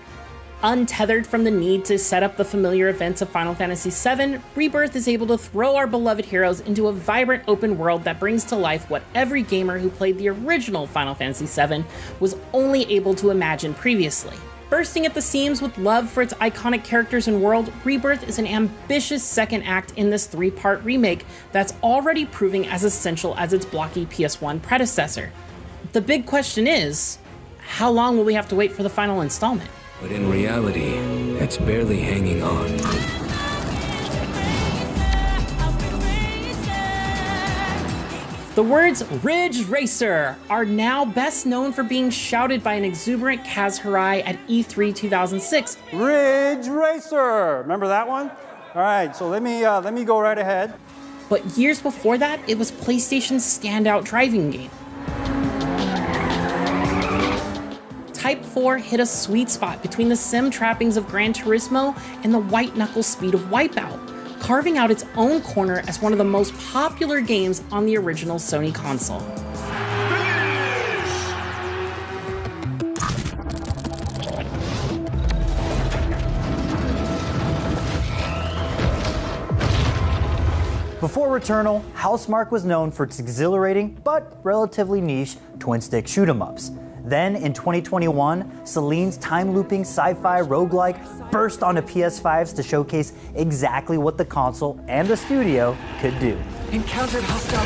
Untethered from the need to set up the familiar events of Final Fantasy VII, Rebirth is able to throw our beloved heroes into a vibrant open world that brings to life what every gamer who played the original Final Fantasy VII was only able to imagine previously. Bursting at the seams with love for its iconic characters and world, Rebirth is an ambitious second act in this three-part remake that's already proving as essential as its blocky PS1 predecessor. The big question is, how long will we have to wait for the final installment? But in reality, it's barely hanging on. The words Ridge Racer are now best known for being shouted by an exuberant Kaz Hirai at E3 2006. Ridge Racer! Remember that one? All right, so let me go right ahead. But years before that, it was PlayStation's standout driving game. Type 4 hit a sweet spot between the sim trappings of Gran Turismo and the white-knuckle speed of Wipeout, carving out its own corner as one of the most popular games on the original Sony console. Before Returnal, Housemarque was known for its exhilarating, but relatively niche, twin-stick shoot-'em-ups. Then, in 2021, Celine's time-looping sci-fi roguelike burst onto PS5s to showcase exactly what the console and the studio could do. Encountered hostile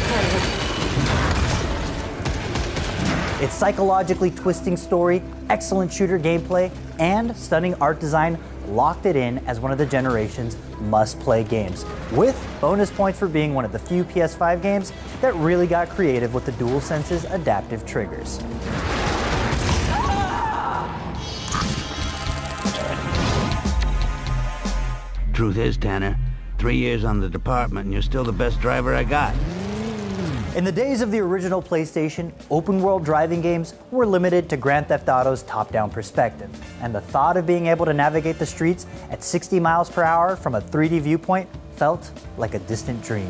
predator. Its psychologically twisting story, excellent shooter gameplay, and stunning art design locked it in as one of the generation's must-play games, with bonus points for being one of the few PS5 games that really got creative with the DualSense's adaptive triggers. Truth is, Tanner, 3 years on the department and you're still the best driver I got. In the days of the original PlayStation, open-world driving games were limited to Grand Theft Auto's top-down perspective, and the thought of being able to navigate the streets at 60 miles per hour from a 3D viewpoint felt like a distant dream.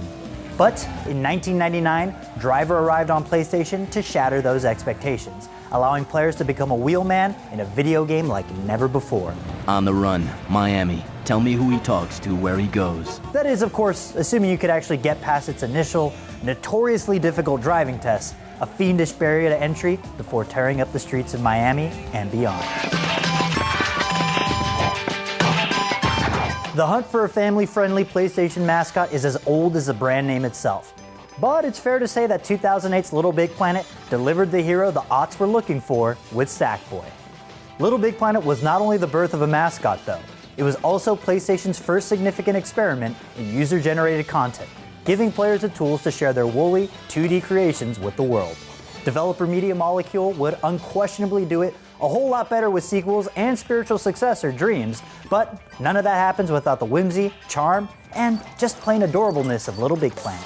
But in 1999, Driver arrived on PlayStation to shatter those expectations, allowing players to become a wheelman in a video game like never before. On the run, Miami. Tell me who he talks to, where he goes. That is, of course, assuming you could actually get past its initial, notoriously difficult driving test, a fiendish barrier to entry before tearing up the streets of Miami and beyond. The hunt for a family-friendly PlayStation mascot is as old as the brand name itself. But it's fair to say that 2008's Little Big Planet delivered the hero the aughts were looking for with Sackboy. Little Big Planet was not only the birth of a mascot, though. It was also PlayStation's first significant experiment in user-generated content, giving players the tools to share their woolly, 2D creations with the world. Developer Media Molecule would unquestionably do it a whole lot better with sequels and spiritual successor, Dreams, but none of that happens without the whimsy, charm, and just plain adorableness of Little Big Planet.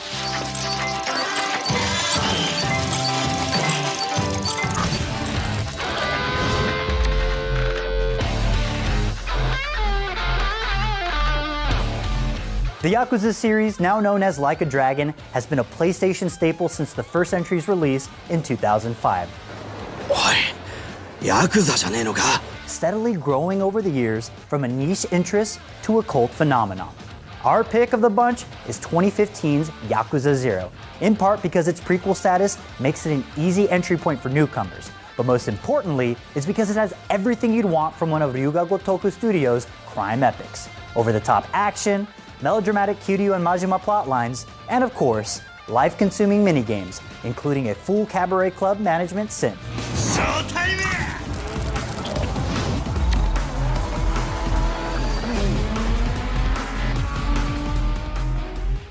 The Yakuza series, now known as Like a Dragon, has been a PlayStation staple since the first entry's release in 2005. Steadily growing over the years from a niche interest to a cult phenomenon. Our pick of the bunch is 2015's Yakuza 0, in part because its prequel status makes it an easy entry point for newcomers, but most importantly, it's because it has everything you'd want from one of Ryuga Gotoku Studios' crime epics. Over-the-top action, melodramatic Kiryu and Majima plotlines, and of course, life-consuming minigames, including a full cabaret club management sim.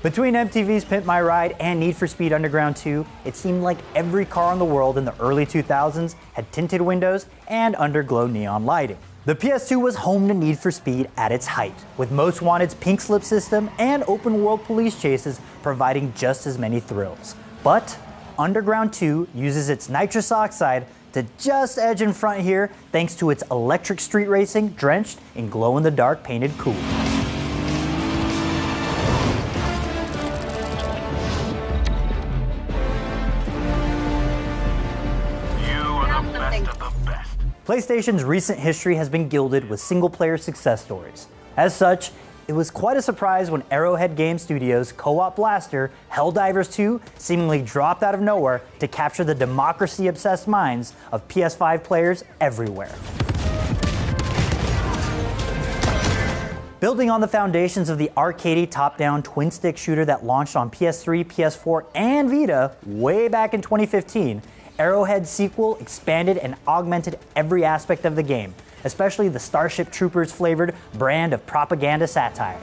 Between MTV's Pimp My Ride and Need for Speed Underground 2, it seemed like every car in the world in the early 2000s had tinted windows and underglow neon lighting. The PS2 was home to Need for Speed at its height, with Most Wanted's pink slip system and open-world police chases providing just as many thrills. But Underground 2 uses its nitrous oxide to just edge in front here thanks to its electric street racing drenched in glow-in-the-dark painted cool. PlayStation's recent history has been gilded with single-player success stories. As such, it was quite a surprise when Arrowhead Game Studios' co-op blaster Helldivers 2 seemingly dropped out of nowhere to capture the democracy-obsessed minds of PS5 players everywhere. Building on the foundations of the arcadey top-down twin-stick shooter that launched on PS3, PS4, and Vita way back in 2015, Arrowhead's sequel expanded and augmented every aspect of the game, especially the Starship Troopers flavored brand of propaganda satire.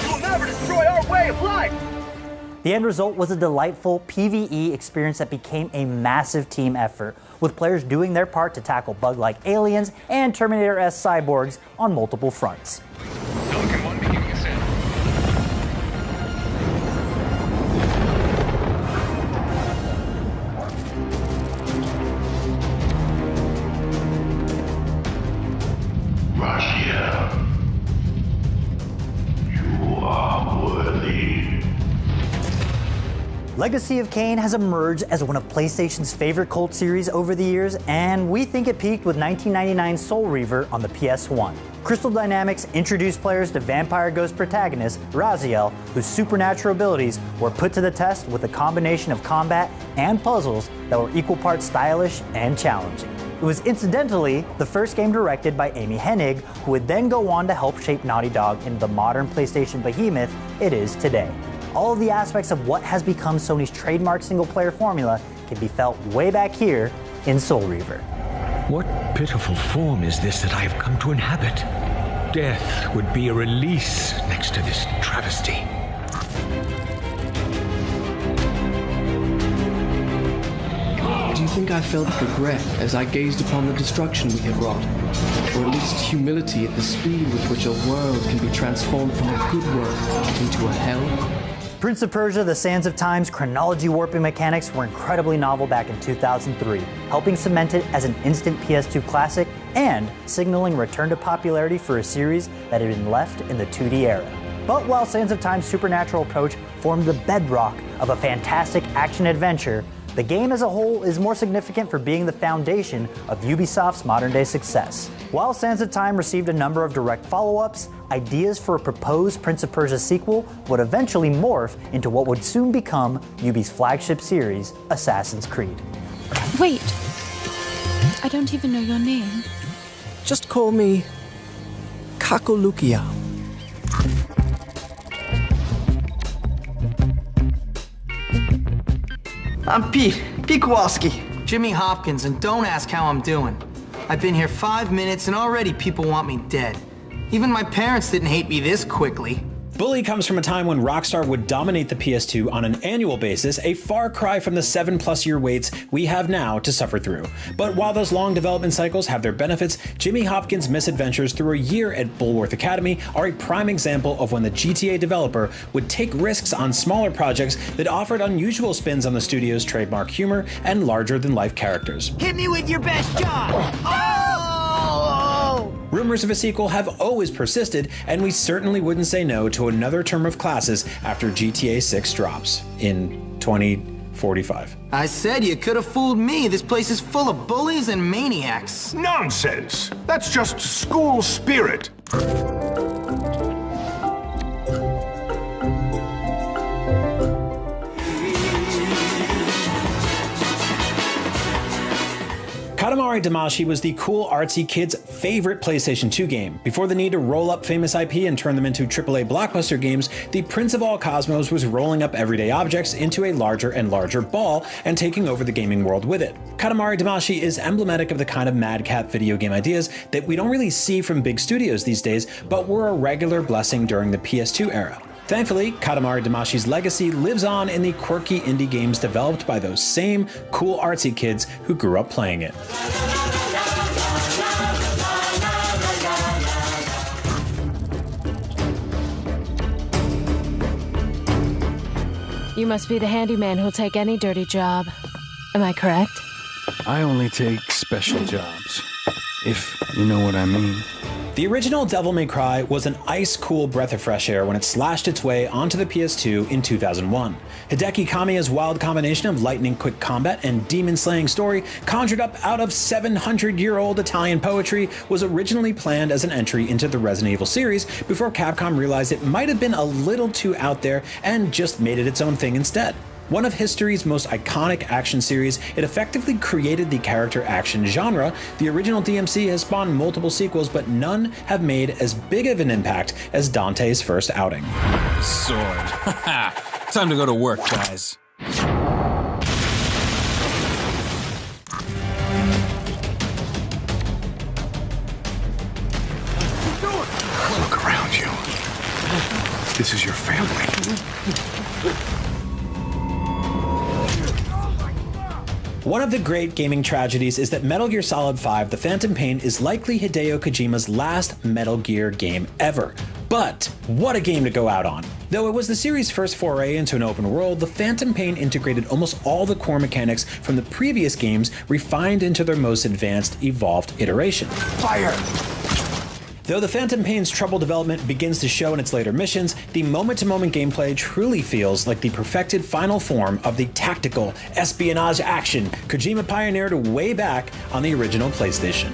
You will never destroy our way of life! The end result was a delightful PvE experience that became a massive team effort, with players doing their part to tackle bug-like aliens and Terminator-esque cyborgs on multiple fronts. Legacy of Kain has emerged as one of PlayStation's favorite cult series over the years, and we think it peaked with 1999's Soul Reaver on the PS1. Crystal Dynamics introduced players to Vampire Ghost protagonist Raziel, whose supernatural abilities were put to the test with a combination of combat and puzzles that were equal parts stylish and challenging. It was incidentally the first game directed by Amy Hennig, who would then go on to help shape Naughty Dog into the modern PlayStation behemoth it is today. All of the aspects of what has become Sony's trademark single-player formula can be felt way back here in Soul Reaver. What pitiful form is this that I have come to inhabit? Death would be a release next to this travesty. Do you think I felt regret as I gazed upon the destruction we had wrought? Or at least humility at the speed with which a world can be transformed from a good world into a hell? Prince of Persia: The Sands of Time's chronology warping mechanics were incredibly novel back in 2003, helping cement it as an instant PS2 classic and signaling return to popularity for a series that had been left in the 2D era. But while Sands of Time's supernatural approach formed the bedrock of a fantastic action-adventure, the game as a whole is more significant for being the foundation of Ubisoft's modern-day success. While Sands of Time received a number of direct follow-ups, ideas for a proposed Prince of Persia sequel would eventually morph into what would soon become Ubi's flagship series, Assassin's Creed. Wait, I don't even know your name. Just call me Kakolukia. I'm Pete Kowalski. Jimmy Hopkins, and don't ask how I'm doing. I've been here 5 minutes and already people want me dead. Even my parents didn't hate me this quickly. Bully comes from a time when Rockstar would dominate the PS2 on an annual basis, a far cry from the 7+ year waits we have now to suffer through. But while those long development cycles have their benefits, Jimmy Hopkins' misadventures through a year at Bulworth Academy are a prime example of when the GTA developer would take risks on smaller projects that offered unusual spins on the studio's trademark humor and larger-than-life characters. Hit me with your best shot! Rumors of a sequel have always persisted, and we certainly wouldn't say no to another term of classes after GTA 6 drops in 2045. I said you could have fooled me. This place is full of bullies and maniacs. Nonsense! That's just school spirit. Katamari Damacy was the cool artsy kids' favorite PlayStation 2 game. Before the need to roll up famous IP and turn them into AAA blockbuster games, the Prince of All Cosmos was rolling up everyday objects into a larger and larger ball and taking over the gaming world with it. Katamari Damacy is emblematic of the kind of madcap video game ideas that we don't really see from big studios these days, but were a regular blessing during the PS2 era. Thankfully, Katamari Damacy's legacy lives on in the quirky indie games developed by those same cool artsy kids who grew up playing it. You must be the handyman who'll take any dirty job. Am I correct? I only take special jobs, if you know what I mean. The original Devil May Cry was an ice-cool breath of fresh air when it slashed its way onto the PS2 in 2001. Hideki Kamiya's wild combination of lightning-quick combat and demon-slaying story, conjured up out of 700-year-old Italian poetry, was originally planned as an entry into the Resident Evil series before Capcom realized it might have been a little too out there and just made it its own thing instead. One of history's most iconic action series, it effectively created the character action genre. The original DMC has spawned multiple sequels, but none have made as big of an impact as Dante's first outing. Sword. Time to go to work, guys. Look around you. This is your family. One of the great gaming tragedies is that Metal Gear Solid 5: The Phantom Pain is likely Hideo Kojima's last Metal Gear game ever. But what a game to go out on. Though it was the series' first foray into an open world, The Phantom Pain integrated almost all the core mechanics from the previous games, refined into their most advanced, evolved iteration. Fire! Though The Phantom Pain's troubled development begins to show in its later missions, the moment-to-moment gameplay truly feels like the perfected final form of the tactical espionage action Kojima pioneered way back on the original PlayStation.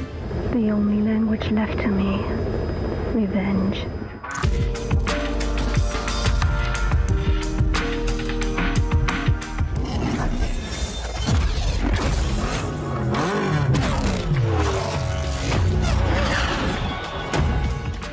The only language left to me, revenge.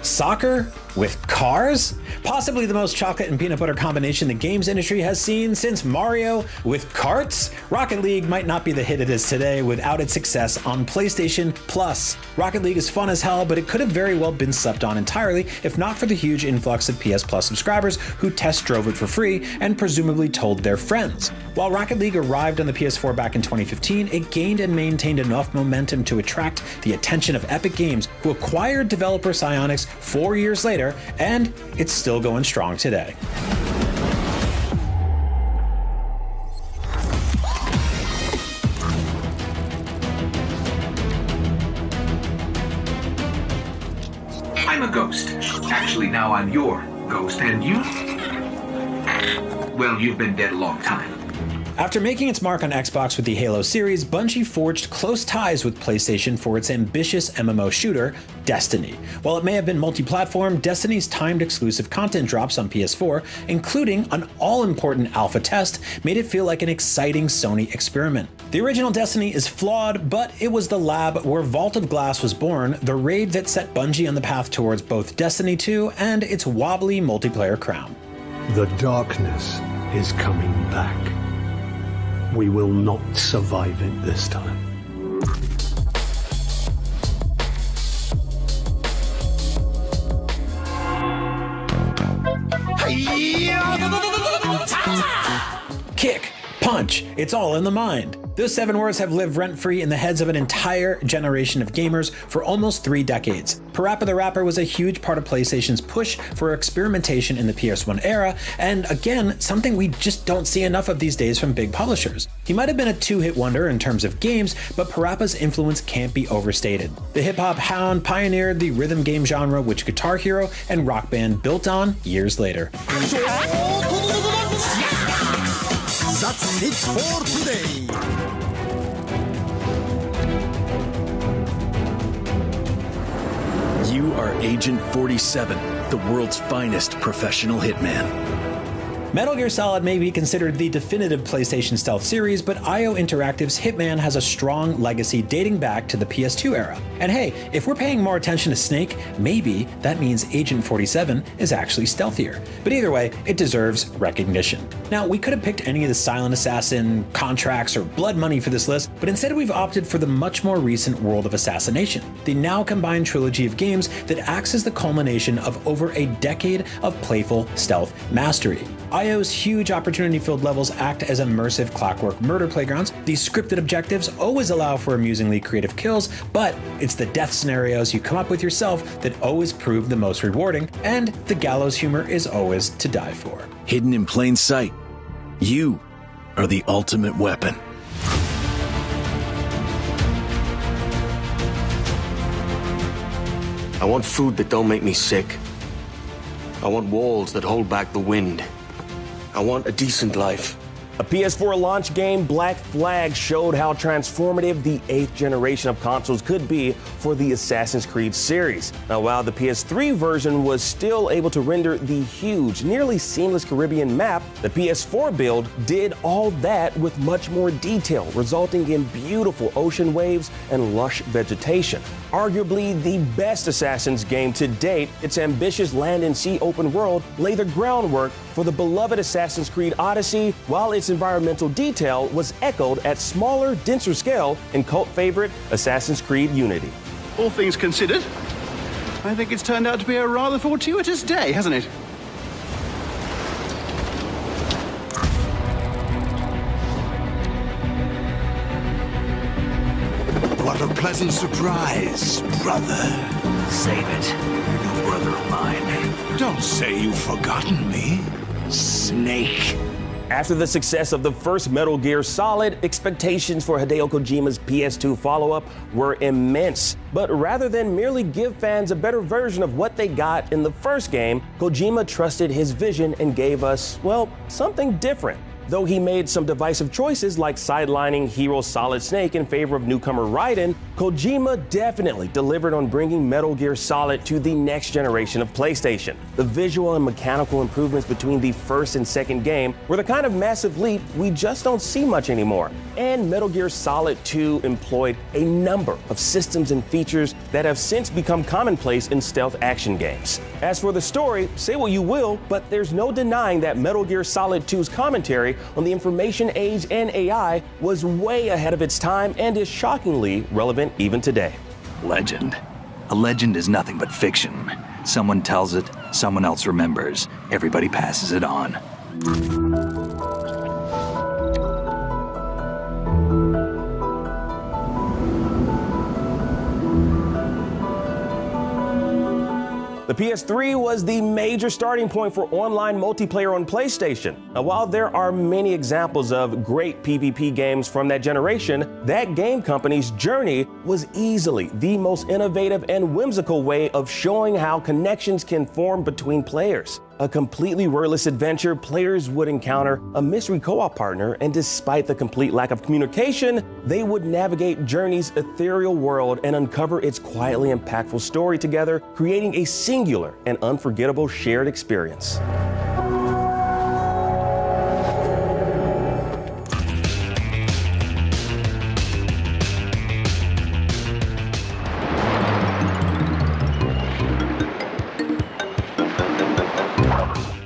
Soccer with cars? Possibly the most chocolate and peanut butter combination the games industry has seen since Mario with carts? Rocket League might not be the hit it is today without its success on PlayStation Plus. Rocket League is fun as hell, but it could have very well been slept on entirely if not for the huge influx of PS Plus subscribers who test drove it for free and presumably told their friends. While Rocket League arrived on the PS4 back in 2015, it gained and maintained enough momentum to attract the attention of Epic Games, who acquired developer Psyonix 4 years later, and it's still going strong today. I'm a ghost. Actually, now I'm your ghost, and you? Well, you've been dead a long time. After making its mark on Xbox with the Halo series, Bungie forged close ties with PlayStation for its ambitious MMO shooter, Destiny. While it may have been multi-platform, Destiny's timed exclusive content drops on PS4, including an all-important alpha test, made it feel like an exciting Sony experiment. The original Destiny is flawed, but it was the lab where Vault of Glass was born, the raid that set Bungie on the path towards both Destiny 2 and its wobbly multiplayer crown. The darkness is coming back. We will not survive it this time. Kick, punch, it's all in the mind. Those 7 words have lived rent-free in the heads of an entire generation of gamers for almost 3 decades. Parappa the Rapper was a huge part of PlayStation's push for experimentation in the PS1 era, and again, something we just don't see enough of these days from big publishers. He might have been a 2-hit wonder in terms of games, but Parappa's influence can't be overstated. The hip-hop hound pioneered the rhythm game genre, which Guitar Hero and Rock Band built on years later. That's it for today. You are Agent 47, the world's finest professional hitman. Metal Gear Solid may be considered the definitive PlayStation stealth series, but IO Interactive's Hitman has a strong legacy dating back to the PS2 era. And hey, if we're paying more attention to Snake, maybe that means Agent 47 is actually stealthier. But either way, it deserves recognition. Now, we could have picked any of the Silent Assassin, Contracts, or Blood Money for this list, but instead we've opted for the much more recent World of Assassination, the now combined trilogy of games that acts as the culmination of over a decade of playful stealth mastery. IO's huge opportunity-filled levels act as immersive clockwork murder playgrounds. These scripted objectives always allow for amusingly creative kills, but it's the death scenarios you come up with yourself that always prove the most rewarding, and the gallows humor is always to die for. Hidden in plain sight, you are the ultimate weapon. I want food that don't make me sick. I want walls that hold back the wind. I want a decent life. A PS4 launch game, Black Flag, showed how transformative the 8th generation of consoles could be for the Assassin's Creed series. Now, while the PS3 version was still able to render the huge, nearly seamless Caribbean map, the PS4 build did all that with much more detail, resulting in beautiful ocean waves and lush vegetation. Arguably the best Assassin's game to date, its ambitious land and sea open world lay the groundwork for the beloved Assassin's Creed Odyssey, while its environmental detail was echoed at smaller, denser scale in cult favorite Assassin's Creed Unity. All things considered, I think it's turned out to be a rather fortuitous day, hasn't it? What a pleasant surprise, brother. Save it, you brother of mine. Don't say you've forgotten me, Snake. After the success of the first Metal Gear Solid, expectations for Hideo Kojima's PS2 follow-up were immense. But rather than merely give fans a better version of what they got in the first game, Kojima trusted his vision and gave us, well, something different. Though he made some divisive choices like sidelining hero Solid Snake in favor of newcomer Raiden, Kojima definitely delivered on bringing Metal Gear Solid to the next generation of PlayStation. The visual and mechanical improvements between the first and second game were the kind of massive leap we just don't see much anymore. And Metal Gear Solid 2 employed a number of systems and features that have since become commonplace in stealth action games. As for the story, say what you will, but there's no denying that Metal Gear Solid 2's commentary on the information age and AI was way ahead of its time and is shockingly relevant even today. Legend. A legend is nothing but fiction. Someone tells it, someone else remembers. Everybody passes it on. The PS3 was the major starting point for online multiplayer on PlayStation. Now, while there are many examples of great PvP games from that generation, that game company's journey was easily the most innovative and whimsical way of showing how connections can form between players. A completely wordless adventure, players would encounter a mystery co-op partner, and despite the complete lack of communication, they would navigate Journey's ethereal world and uncover its quietly impactful story together, creating a singular and unforgettable shared experience.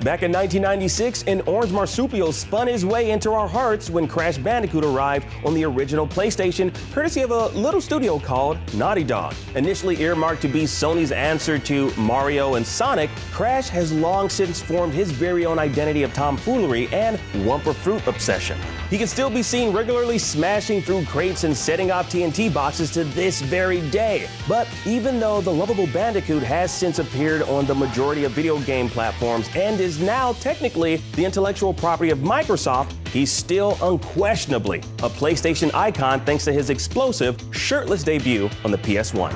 Back in 1996, an orange marsupial spun his way into our hearts when Crash Bandicoot arrived on the original PlayStation, courtesy of a little studio called Naughty Dog. Initially earmarked to be Sony's answer to Mario and Sonic, Crash has long since formed his very own identity of tomfoolery and Wumpa Fruit obsession. He can still be seen regularly smashing through crates and setting off TNT boxes to this very day. But even though the lovable Bandicoot has since appeared on the majority of video game platforms and is now technically the intellectual property of Microsoft, he's still unquestionably a PlayStation icon thanks to his explosive, shirtless debut on the PS1.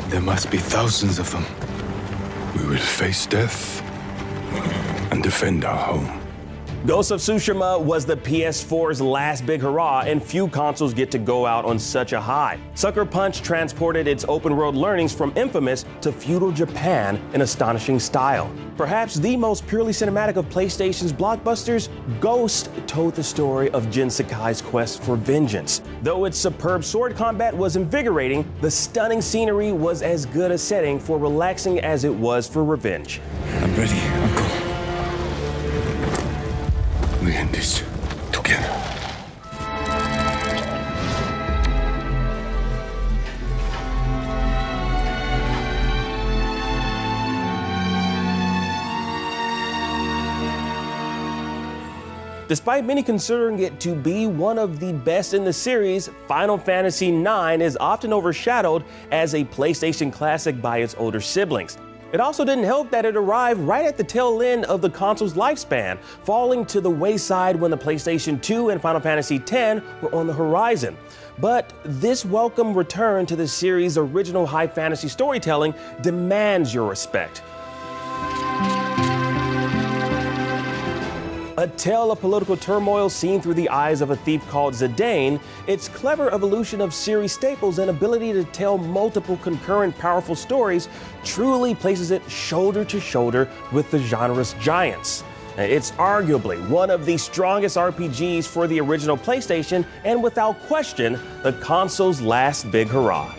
There must be thousands of them. We will face death and defend our home. Ghost of Tsushima was the PS4's last big hurrah, and few consoles get to go out on such a high. Sucker Punch transported its open-world learnings from Infamous to feudal Japan in astonishing style. Perhaps the most purely cinematic of PlayStation's blockbusters, Ghost told the story of Jin Sakai's quest for vengeance. Though its superb sword combat was invigorating, the stunning scenery was as good a setting for relaxing as it was for revenge. I'm ready, Uncle. We end this together. Despite many considering it to be one of the best in the series, Final Fantasy IX is often overshadowed as a PlayStation classic by its older siblings. It also didn't help that it arrived right at the tail end of the console's lifespan, falling to the wayside when the PlayStation 2 and Final Fantasy X were on the horizon. But this welcome return to the series' original high fantasy storytelling demands your respect. A tale of political turmoil seen through the eyes of a thief called Zidane, its clever evolution of series staples and ability to tell multiple concurrent powerful stories truly places it shoulder to shoulder with the genre's giants. It's arguably one of the strongest RPGs for the original PlayStation, and without question, the console's last big hurrah.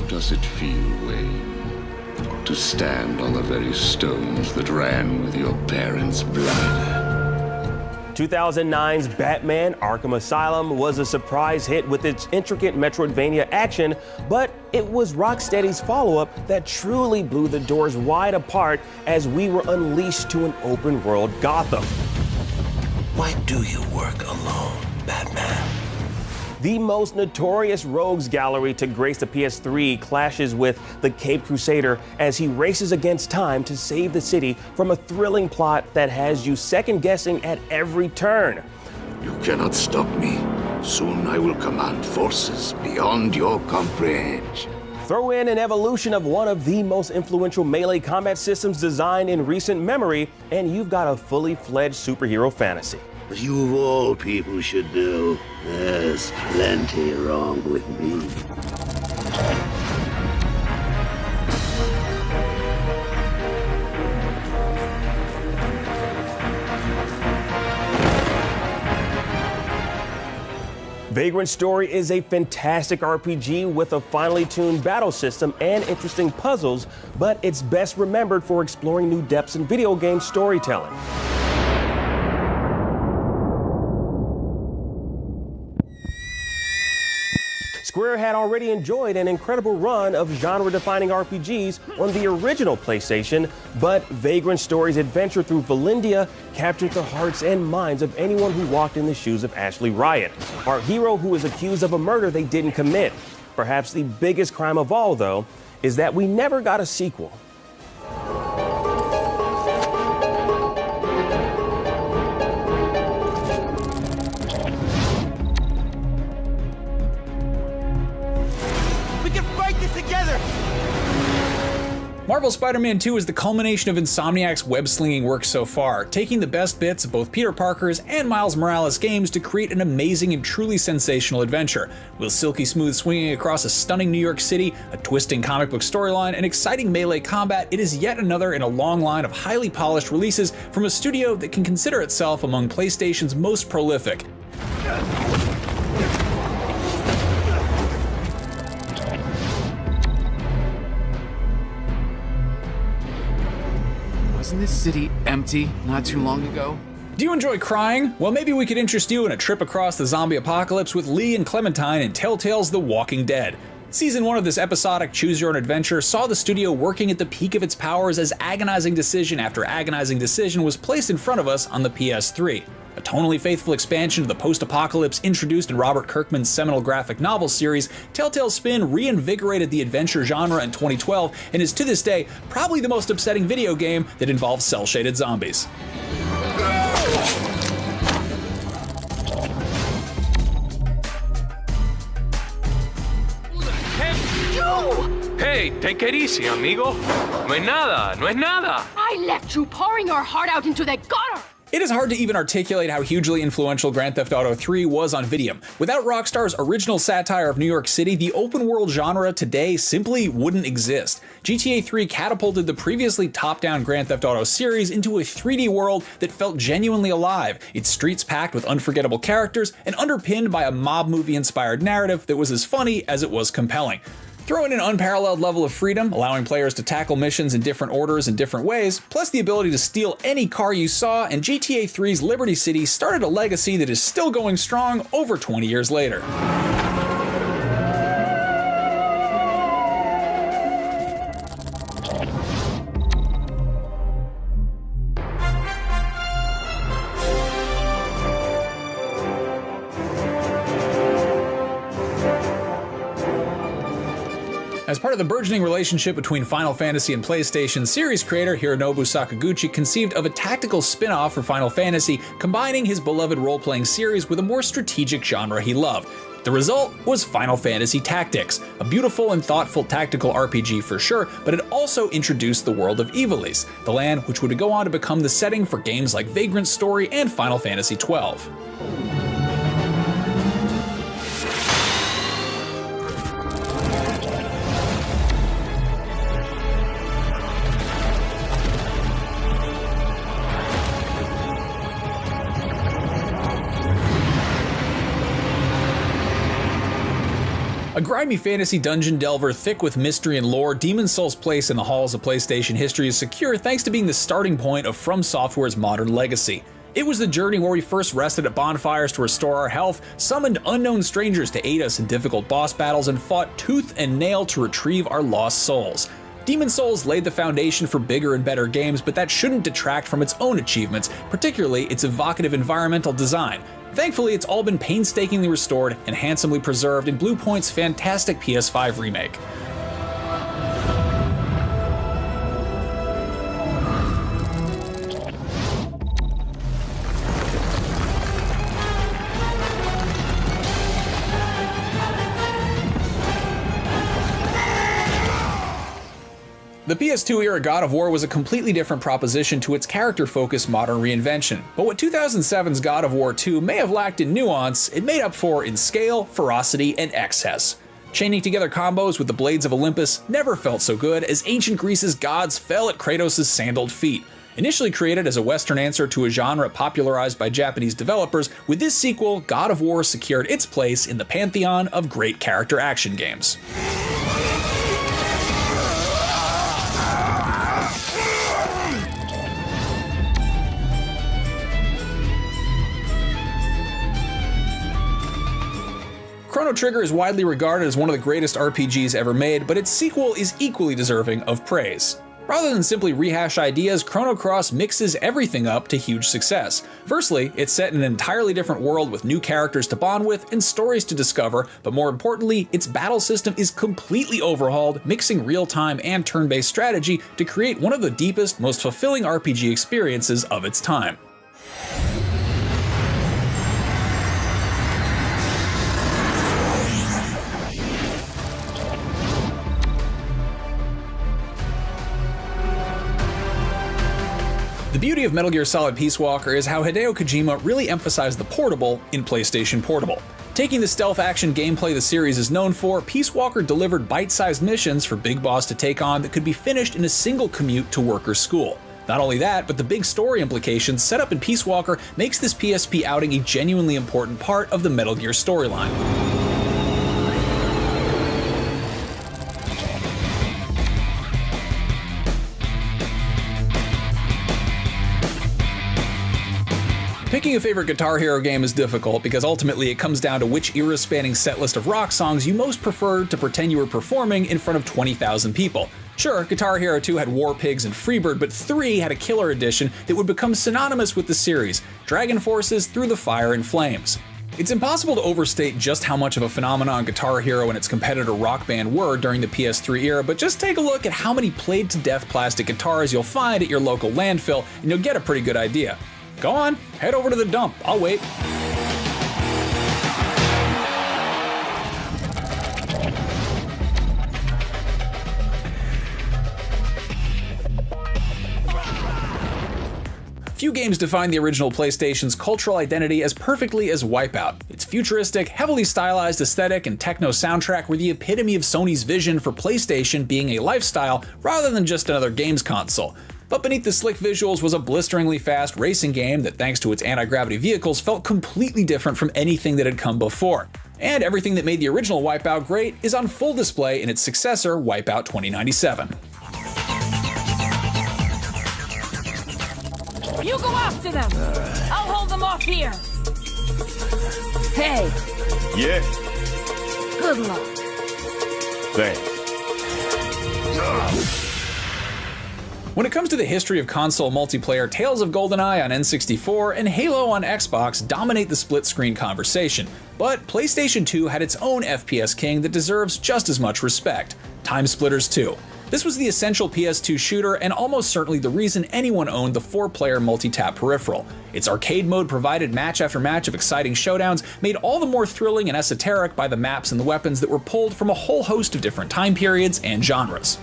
Does it feel, Wayne, to stand on the very stones that ran with your parents' blood? 2009's Batman Arkham Asylum was a surprise hit with its intricate Metroidvania action, but it was Rocksteady's follow-up that truly blew the doors wide apart as we were unleashed to an open-world Gotham. Why do you work alone, Batman? The most notorious rogues gallery to grace the PS3 clashes with the Caped Crusader as he races against time to save the city from a thrilling plot that has you second-guessing at every turn. You cannot stop me. Soon I will command forces beyond your comprehension. Throw in an evolution of one of the most influential melee combat systems designed in recent memory, and you've got a fully fledged superhero fantasy. As you of all people should know, there's plenty wrong with me. Vagrant Story is a fantastic RPG with a finely tuned battle system and interesting puzzles, but it's best remembered for exploring new depths in video game storytelling. Square had already enjoyed an incredible run of genre-defining RPGs on the original PlayStation, but Vagrant Story's adventure through Valindia captured the hearts and minds of anyone who walked in the shoes of Ashley Riot, our hero who is accused of a murder they didn't commit. Perhaps the biggest crime of all, though, is that we never got a sequel. Marvel's Spider-Man 2 is the culmination of Insomniac's web-slinging work so far, taking the best bits of both Peter Parker's and Miles Morales' games to create an amazing and truly sensational adventure. With silky smooth swinging across a stunning New York City, a twisting comic book storyline, and exciting melee combat, it is yet another in a long line of highly polished releases from a studio that can consider itself among PlayStation's most prolific. Wasn't this city empty not too long ago? Do you enjoy crying? Well, maybe we could interest you in a trip across the zombie apocalypse with Lee and Clementine in Telltale's The Walking Dead. Season 1 of this episodic choose-your-own-adventure saw the studio working at the peak of its powers as agonizing decision after agonizing decision was placed in front of us on the PS3. A tonally faithful expansion of the post-apocalypse introduced in Robert Kirkman's seminal graphic novel series, Telltale's Spin reinvigorated the adventure genre in 2012 and is to this day probably the most upsetting video game that involves cel-shaded zombies. Hey, take it easy, amigo. No es nada, no es nada. I left you pouring your heart out into the gutter. It is hard to even articulate how hugely influential Grand Theft Auto 3 was on Vidium. Without Rockstar's original satire of New York City, the open world genre today simply wouldn't exist. GTA 3 catapulted the previously top-down Grand Theft Auto series into a 3D world that felt genuinely alive, its streets packed with unforgettable characters and underpinned by a mob movie-inspired narrative that was as funny as it was compelling. Throw in an unparalleled level of freedom, allowing players to tackle missions in different orders and different ways, plus the ability to steal any car you saw, and GTA 3's Liberty City started a legacy that is still going strong over 20 years later. As part of the burgeoning relationship between Final Fantasy and PlayStation, series creator Hironobu Sakaguchi conceived of a tactical spin-off for Final Fantasy, combining his beloved role-playing series with a more strategic genre he loved. The result was Final Fantasy Tactics, a beautiful and thoughtful tactical RPG for sure, but it also introduced the world of Ivalice, the land which would go on to become the setting for games like Vagrant Story and Final Fantasy XII. A grimy fantasy dungeon delver thick with mystery and lore, Demon's Souls' place in the halls of PlayStation history is secure thanks to being the starting point of From Software's modern legacy. It was the journey where we first rested at bonfires to restore our health, summoned unknown strangers to aid us in difficult boss battles, and fought tooth and nail to retrieve our lost souls. Demon's Souls laid the foundation for bigger and better games, but that shouldn't detract from its own achievements, particularly its evocative environmental design. Thankfully, it's all been painstakingly restored and handsomely preserved in Bluepoint's fantastic PS5 remake. The PS2 era God of War was a completely different proposition to its character-focused modern reinvention, but what 2007's God of War 2 may have lacked in nuance, it made up for in scale, ferocity, and excess. Chaining together combos with the Blades of Olympus never felt so good as ancient Greece's gods fell at Kratos' sandaled feet. Initially created as a Western answer to a genre popularized by Japanese developers, with this sequel, God of War secured its place in the pantheon of great character action games. Chrono Trigger is widely regarded as one of the greatest RPGs ever made, but its sequel is equally deserving of praise. Rather than simply rehash ideas, Chrono Cross mixes everything up to huge success. Firstly, it's set in an entirely different world with new characters to bond with and stories to discover, but more importantly, its battle system is completely overhauled, mixing real-time and turn-based strategy to create one of the deepest, most fulfilling RPG experiences of its time. The beauty of Metal Gear Solid Peace Walker is how Hideo Kojima really emphasized the portable in PlayStation Portable. Taking the stealth action gameplay the series is known for, Peace Walker delivered bite-sized missions for Big Boss to take on that could be finished in a single commute to work or school. Not only that, but the big story implications set up in Peace Walker makes this PSP outing a genuinely important part of the Metal Gear storyline. Picking a favorite Guitar Hero game is difficult because ultimately it comes down to which era-spanning setlist of rock songs you most preferred to pretend you were performing in front of 20,000 people. Sure, Guitar Hero 2 had War Pigs and Freebird, but 3 had a killer edition that would become synonymous with the series, Dragon Force's Through the Fire and Flames. It's impossible to overstate just how much of a phenomenon Guitar Hero and its competitor Rock Band were during the PS3 era, but just take a look at how many played-to-death plastic guitars you'll find at your local landfill, and you'll get a pretty good idea. Go on, head over to the dump, I'll wait. Few games define the original PlayStation's cultural identity as perfectly as Wipeout. Its futuristic, heavily stylized aesthetic and techno soundtrack were the epitome of Sony's vision for PlayStation being a lifestyle rather than just another games console. But beneath the slick visuals was a blisteringly fast racing game that, thanks to its anti-gravity vehicles, felt completely different from anything that had come before. And everything that made the original Wipeout great is on full display in its successor, Wipeout 2097. You go after them! I'll hold them off here! Hey! Yeah. Good luck. Thanks. When it comes to the history of console multiplayer, Tales of GoldenEye on N64 and Halo on Xbox dominate the split-screen conversation, but PlayStation 2 had its own FPS king that deserves just as much respect. Time Splitters 2. This was the essential PS2 shooter and almost certainly the reason anyone owned the 4-player multi-tap peripheral. Its arcade mode provided match after match of exciting showdowns, made all the more thrilling and esoteric by the maps and the weapons that were pulled from a whole host of different time periods and genres.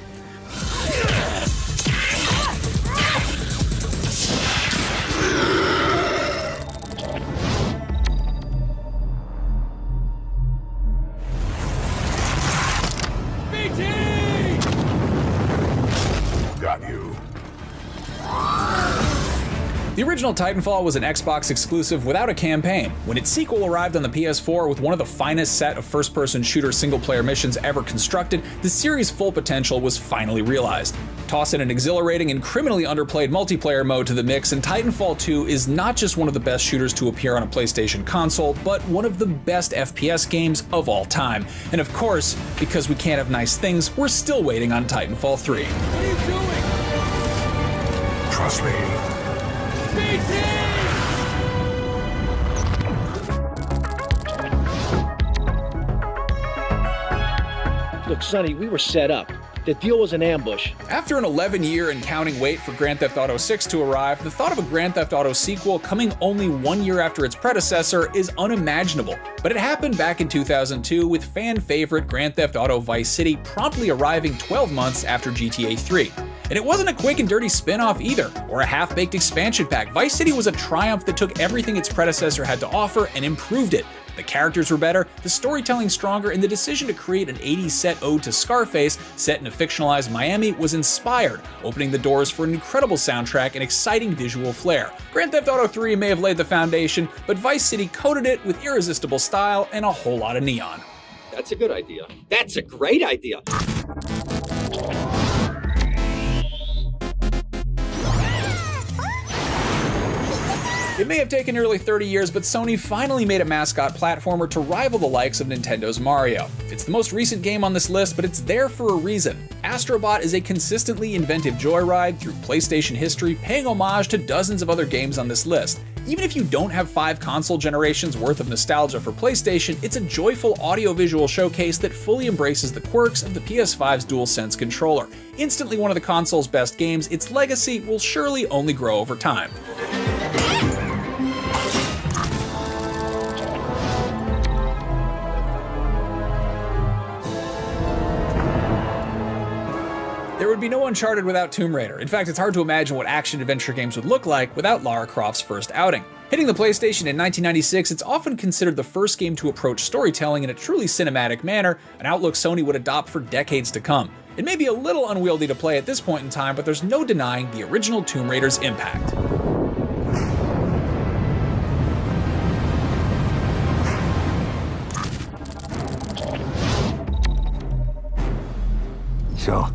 The original Titanfall was an Xbox exclusive without a campaign. When its sequel arrived on the PS4 with one of the finest set of first-person shooter single-player missions ever constructed, the series' full potential was finally realized. Toss in an exhilarating and criminally underplayed multiplayer mode to the mix, and Titanfall 2 is not just one of the best shooters to appear on a PlayStation console, but one of the best FPS games of all time. And of course, because we can't have nice things, we're still waiting on Titanfall 3. What are you doing? Trust me. Look, Sonny, we were set up. The deal was an ambush. After an 11-year and counting wait for Grand Theft Auto 6 to arrive, the thought of a Grand Theft Auto sequel coming only 1 year after its predecessor is unimaginable. But it happened back in 2002 with fan favorite Grand Theft Auto Vice City promptly arriving 12 months after GTA 3. And it wasn't a quick and dirty spin-off either, or a half-baked expansion pack. Vice City was a triumph that took everything its predecessor had to offer and improved it. The characters were better, the storytelling stronger, and the decision to create an 80s set ode to Scarface, set in a fictionalized Miami, was inspired, opening the doors for an incredible soundtrack and exciting visual flair. Grand Theft Auto 3 may have laid the foundation, but Vice City coated it with irresistible style and a whole lot of neon. That's a good idea. That's a great idea. It may have taken nearly 30 years, but Sony finally made a mascot platformer to rival the likes of Nintendo's Mario. It's the most recent game on this list, but it's there for a reason. Astro Bot is a consistently inventive joyride through PlayStation history, paying homage to dozens of other games on this list. Even if you don't have 5 console generations worth of nostalgia for PlayStation, it's a joyful audiovisual showcase that fully embraces the quirks of the PS5's DualSense controller. Instantly one of the console's best games, its legacy will surely only grow over time. There would be no Uncharted without Tomb Raider. In fact, it's hard to imagine what action-adventure games would look like without Lara Croft's first outing. Hitting the PlayStation in 1996, it's often considered the first game to approach storytelling in a truly cinematic manner, an outlook Sony would adopt for decades to come. It may be a little unwieldy to play at this point in time, but there's no denying the original Tomb Raider's impact. So,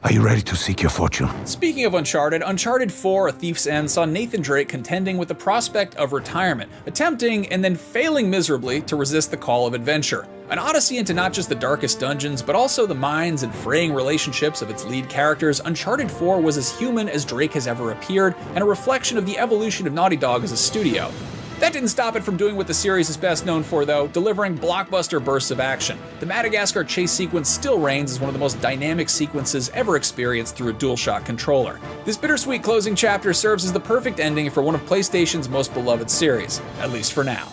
are you ready to seek your fortune? Speaking of Uncharted, Uncharted 4: A Thief's End saw Nathan Drake contending with the prospect of retirement, attempting and then failing miserably to resist the call of adventure. An odyssey into not just the darkest dungeons, but also the minds and fraying relationships of its lead characters, Uncharted 4 was as human as Drake has ever appeared, and a reflection of the evolution of Naughty Dog as a studio. That didn't stop it from doing what the series is best known for, though, delivering blockbuster bursts of action. The Madagascar chase sequence still reigns as one of the most dynamic sequences ever experienced through a DualShock controller. This bittersweet closing chapter serves as the perfect ending for one of PlayStation's most beloved series, at least for now.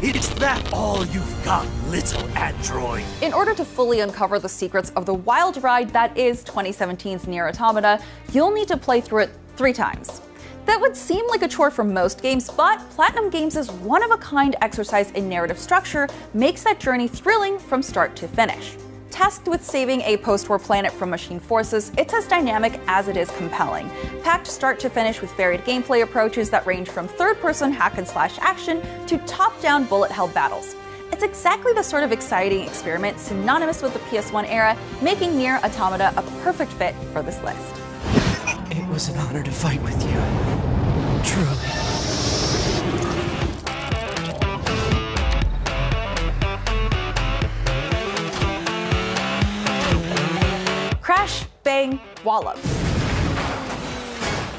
Is that all you've got, little android? In order to fully uncover the secrets of the wild ride that is 2017's Nier Automata, you'll need to play through it 3 times. That would seem like a chore for most games, but Platinum Games' one-of-a-kind exercise in narrative structure makes that journey thrilling from start to finish. Tasked with saving a post-war planet from machine forces, it's as dynamic as it is compelling, packed start to finish with varied gameplay approaches that range from third-person hack-and-slash action to top-down bullet-hell battles. It's exactly the sort of exciting experiment synonymous with the PS1 era, making Nier Automata a perfect fit for this list. It was an honor to fight with you. Truly. Crash, bang, wallops.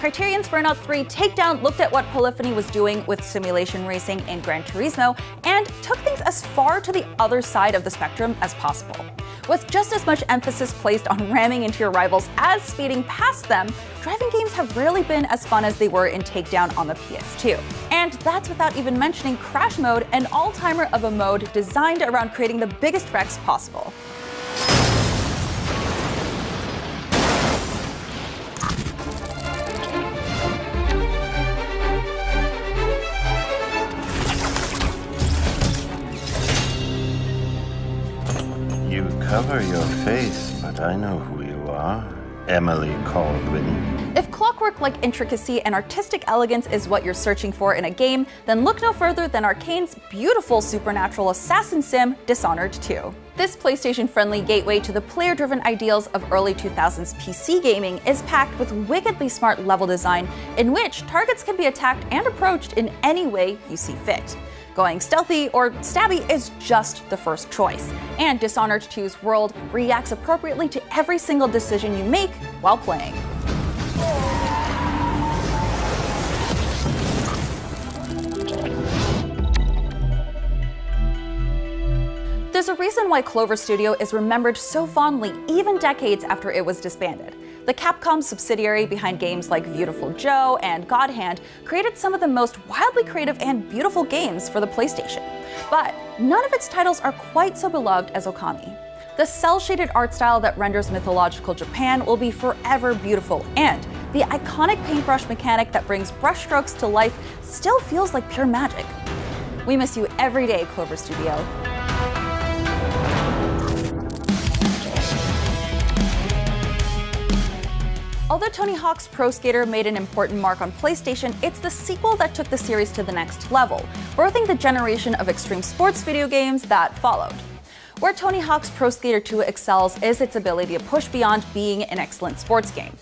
Criterion's Burnout 3 Takedown looked at what Polyphony was doing with simulation racing in Gran Turismo and took things as far to the other side of the spectrum as possible. With just as much emphasis placed on ramming into your rivals as speeding past them, driving games have rarely been as fun as they were in Takedown on the PS2. And that's without even mentioning Crash Mode, an all-timer of a mode designed around creating the biggest wrecks possible. You cover your face, but I know who you are. Emily Caldwin. If clockwork-like intricacy and artistic elegance is what you're searching for in a game, then look no further than Arcane's beautiful supernatural assassin sim, Dishonored 2. This PlayStation-friendly gateway to the player-driven ideals of early 2000s PC gaming is packed with wickedly smart level design in which targets can be attacked and approached in any way you see fit. Going stealthy or stabby is just the first choice, and Dishonored 2's world reacts appropriately to every single decision you make while playing. There's a reason why Clover Studio is remembered so fondly even decades after it was disbanded. The Capcom subsidiary behind games like Beautiful Joe and God Hand created some of the most wildly creative and beautiful games for the PlayStation. But none of its titles are quite so beloved as Okami. The cel-shaded art style that renders mythological Japan will be forever beautiful, and the iconic paintbrush mechanic that brings brushstrokes to life still feels like pure magic. We miss you every day, Clover Studio. Although Tony Hawk's Pro Skater made an important mark on PlayStation, it's the sequel that took the series to the next level, birthing the generation of extreme sports video games that followed. Where Tony Hawk's Pro Skater 2 excels is its ability to push beyond being an excellent sports game.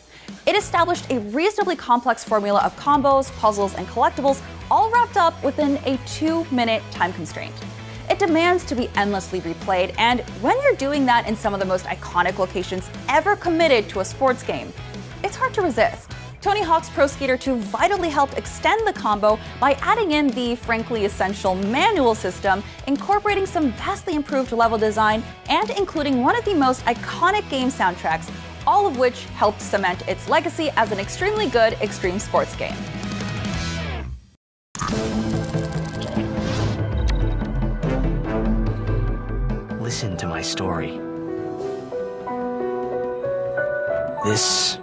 It established a reasonably complex formula of combos, puzzles, and collectibles, all wrapped up within a 2-minute time constraint. It demands to be endlessly replayed, and when you're doing that in some of the most iconic locations ever committed to a sports game, it's hard to resist. Tony Hawk's Pro Skater 2 vitally helped extend the combo by adding in the frankly essential manual system, incorporating some vastly improved level design, and including one of the most iconic game soundtracks, all of which helped cement its legacy as an extremely good extreme sports game. Listen to my story. This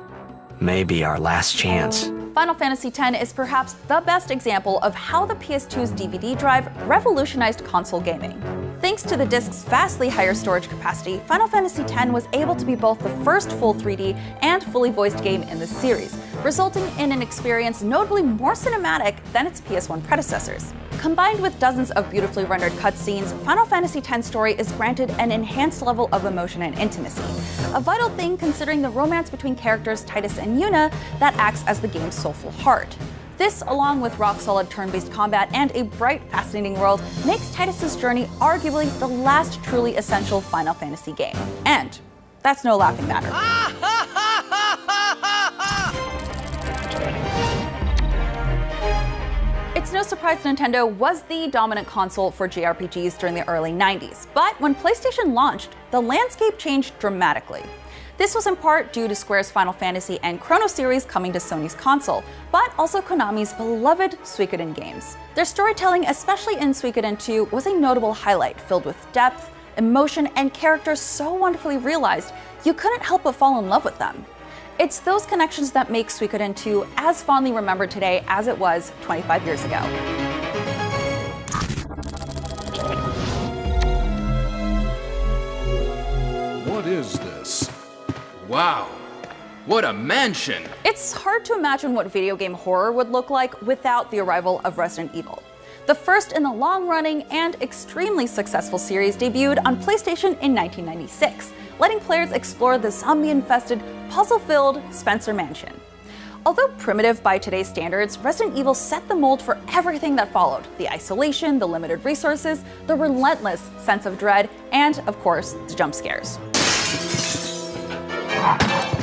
may be our last chance. Final Fantasy X is perhaps the best example of how the PS2's DVD drive revolutionized console gaming. Thanks to the disc's vastly higher storage capacity, Final Fantasy X was able to be both the first full 3D and fully voiced game in the series, resulting in an experience notably more cinematic than its PS1 predecessors. Combined with dozens of beautifully rendered cutscenes, Final Fantasy X's story is granted an enhanced level of emotion and intimacy, a vital thing considering the romance between characters Titus and Yuna that acts as the game's soulful heart. This, along with rock-solid turn-based combat and a bright, fascinating world, makes Titus's journey arguably the last truly essential Final Fantasy game. And that's no laughing matter. It's no surprise Nintendo was the dominant console for JRPGs during the early 90s, but when PlayStation launched, the landscape changed dramatically. This was in part due to Square's Final Fantasy and Chrono series coming to Sony's console, but also Konami's beloved Suikoden games. Their storytelling, especially in Suikoden 2, was a notable highlight, filled with depth, emotion, and characters so wonderfully realized you couldn't help but fall in love with them. It's those connections that make Suikoden 2 as fondly remembered today as it was 25 years ago. What is this? Wow, what a mansion! It's hard to imagine what video game horror would look like without the arrival of Resident Evil. The first in the long-running and extremely successful series debuted on PlayStation in 1996, letting players explore the zombie-infested, puzzle-filled Spencer Mansion. Although primitive by today's standards, Resident Evil set the mold for everything that followed: the isolation, the limited resources, the relentless sense of dread, and, of course, the jump scares.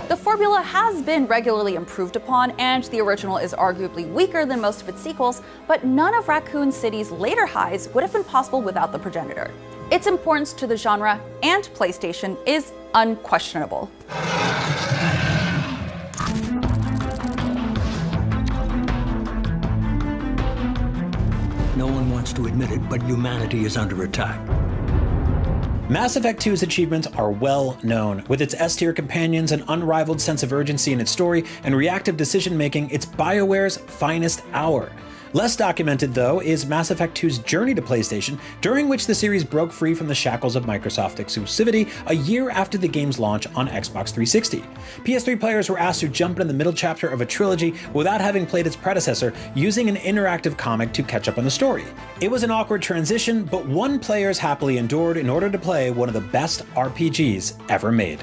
The formula has been regularly improved upon, and the original is arguably weaker than most of its sequels, but none of Raccoon City's later highs would have been possible without the progenitor. Its importance to the genre and PlayStation is unquestionable. No one wants to admit it, but humanity is under attack. Mass Effect 2's achievements are well known. With its S-tier companions, an unrivaled sense of urgency in its story, and reactive decision-making, it's BioWare's finest hour. Less documented, though, is Mass Effect 2's journey to PlayStation, during which the series broke free from the shackles of Microsoft exclusivity a year after the game's launch on Xbox 360. PS3 players were asked to jump into the middle chapter of a trilogy without having played its predecessor, using an interactive comic to catch up on the story. It was an awkward transition, but one players happily endured in order to play one of the best RPGs ever made.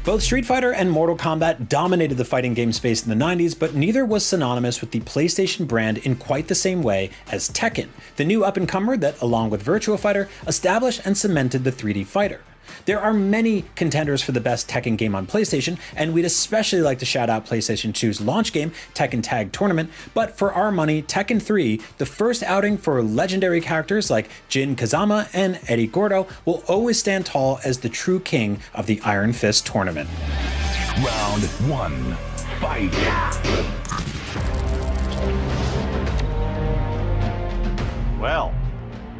Both Street Fighter and Mortal Kombat dominated the fighting game space in the 90s, but neither was synonymous with the PlayStation brand in quite the same way as Tekken, the new up-and-comer that, along with Virtua Fighter, established and cemented the 3D fighter. There are many contenders for the best Tekken game on PlayStation, and we'd especially like to shout out PlayStation 2's launch game, Tekken Tag Tournament, but for our money, Tekken 3, the first outing for legendary characters like Jin Kazama and Eddie Gordo, will always stand tall as the true king of the Iron Fist tournament. Round 1, fight! Well,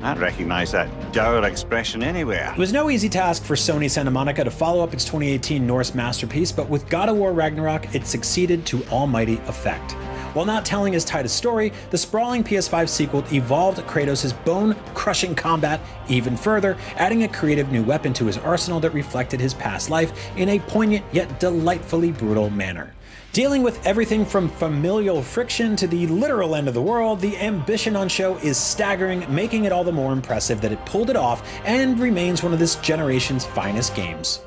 I recognize that dour expression anywhere. It was no easy task for Sony Santa Monica to follow up its 2018 Norse masterpiece, but with God of War Ragnarok, it succeeded to almighty effect. While not telling as tight a story, the sprawling PS5 sequel evolved Kratos' bone-crushing combat even further, adding a creative new weapon to his arsenal that reflected his past life in a poignant yet delightfully brutal manner. Dealing with everything from familial friction to the literal end of the world, the ambition on show is staggering, making it all the more impressive that it pulled it off and remains one of this generation's finest games.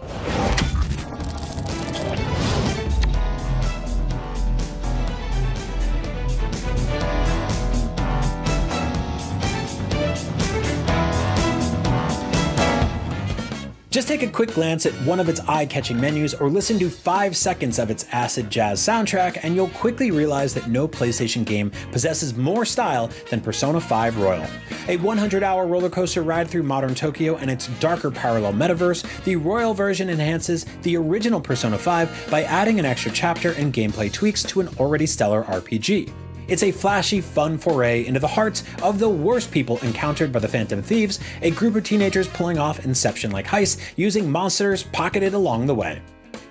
Just take a quick glance at one of its eye-catching menus or listen to 5 seconds of its acid jazz soundtrack and you'll quickly realize that no PlayStation game possesses more style than Persona 5 Royal. A 100-hour roller coaster ride through modern Tokyo and its darker parallel metaverse, the Royal version enhances the original Persona 5 by adding an extra chapter and gameplay tweaks to an already stellar RPG. It's a flashy, fun foray into the hearts of the worst people encountered by the Phantom Thieves, a group of teenagers pulling off Inception-like heists using monsters pocketed along the way.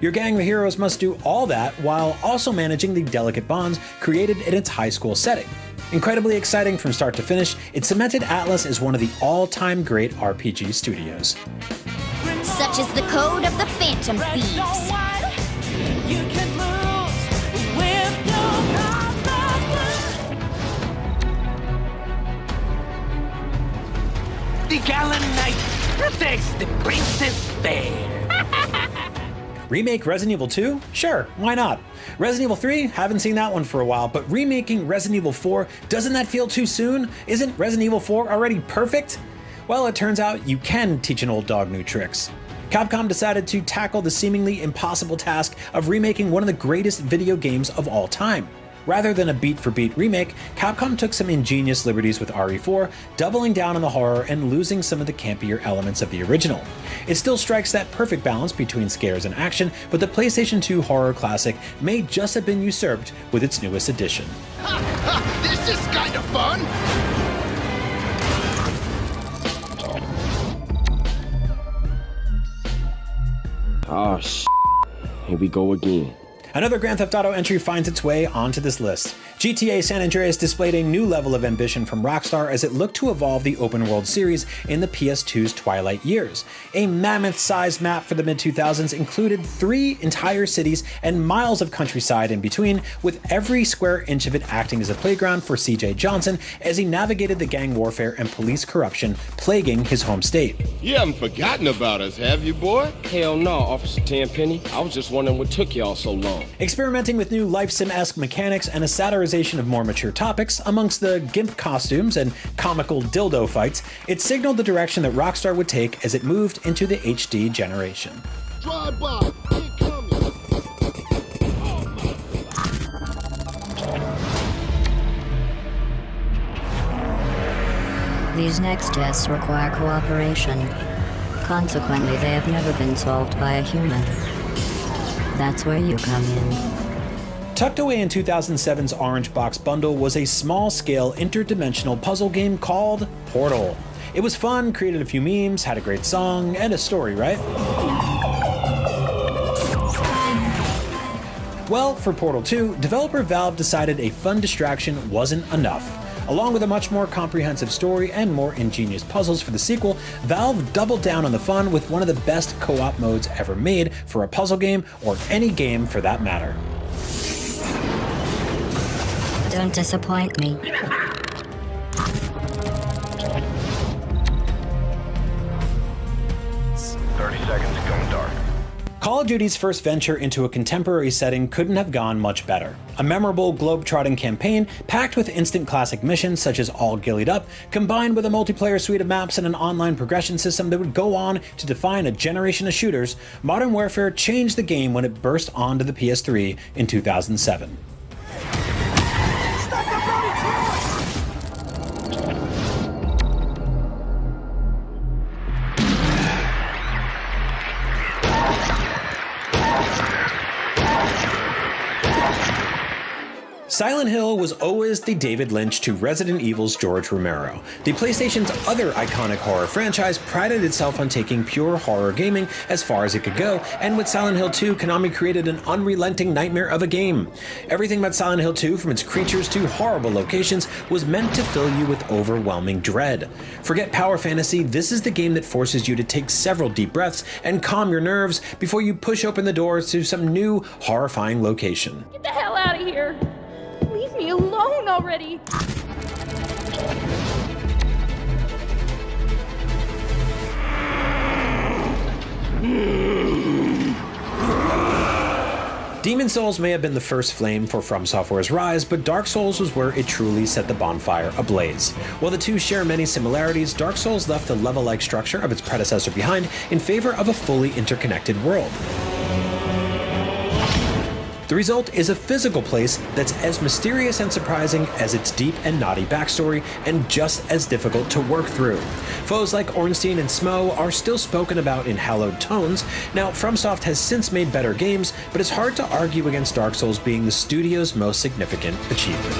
Your gang of heroes must do all that while also managing the delicate bonds created in its high school setting. Incredibly exciting from start to finish, it cemented Atlas as one of the all-time great RPG studios. Such is the code of the Phantom Thieves. The gallant knight protects the princess fair. Remake Resident Evil 2? Sure, why not? Resident Evil 3? Haven't seen that one for a while, but remaking Resident Evil 4, doesn't that feel too soon? Isn't Resident Evil 4 already perfect? Well, it turns out you can teach an old dog new tricks. Capcom decided to tackle the seemingly impossible task of remaking one of the greatest video games of all time. Rather than a beat-for-beat remake, Capcom took some ingenious liberties with RE4, doubling down on the horror and losing some of the campier elements of the original. It still strikes that perfect balance between scares and action, but the PlayStation 2 horror classic may just have been usurped with its newest edition. This is kind of fun! Oh, here we go again. Another Grand Theft Auto entry finds its way onto this list. GTA San Andreas displayed a new level of ambition from Rockstar as it looked to evolve the open world series in the PS2's twilight years. A mammoth-sized map for the mid-2000s included 3 entire cities and miles of countryside in between, with every square inch of it acting as a playground for CJ Johnson as he navigated the gang warfare and police corruption plaguing his home state. You haven't forgotten about us, have you, boy? Hell no, Officer Tenpenny. I was just wondering what took y'all so long. Experimenting with new life sim-esque mechanics and a satirization of more mature topics, amongst the GIMP costumes and comical dildo fights, it signaled the direction that Rockstar would take as it moved into the HD generation. Drive by. Incoming. These next tests require cooperation. Consequently, they have never been solved by a human. That's where you come in. Tucked away in 2007's Orange Box bundle was a small-scale interdimensional puzzle game called Portal. It was fun, created a few memes, had a great song, and a story, right? Well, for Portal 2, developer Valve decided a fun distraction wasn't enough. Along with a much more comprehensive story and more ingenious puzzles for the sequel, Valve doubled down on the fun with one of the best co-op modes ever made for a puzzle game, or any game for that matter. Don't disappoint me. Call of Duty's first venture into a contemporary setting couldn't have gone much better. A memorable globe-trotting campaign packed with instant classic missions such as All Gillied Up, combined with a multiplayer suite of maps and an online progression system that would go on to define a generation of shooters, Modern Warfare changed the game when it burst onto the PS3 in 2007. Silent Hill was always the David Lynch to Resident Evil's George Romero. The PlayStation's other iconic horror franchise prided itself on taking pure horror gaming as far as it could go, and with Silent Hill 2, Konami created an unrelenting nightmare of a game. Everything about Silent Hill 2, from its creatures to horrible locations, was meant to fill you with overwhelming dread. Forget power fantasy, this is the game that forces you to take several deep breaths and calm your nerves before you push open the doors to some new, horrifying location. Get the hell out of here! Leave me alone already! Demon's Souls may have been the first flame for From Software's rise, but Dark Souls was where it truly set the bonfire ablaze. While the two share many similarities, Dark Souls left the level-like structure of its predecessor behind in favor of a fully interconnected world. The result is a physical place that's as mysterious and surprising as its deep and naughty backstory, and just as difficult to work through. Foes like Ornstein and Smo are still spoken about in hallowed tones. Now, FromSoft has since made better games, but it's hard to argue against Dark Souls being the studio's most significant achievement.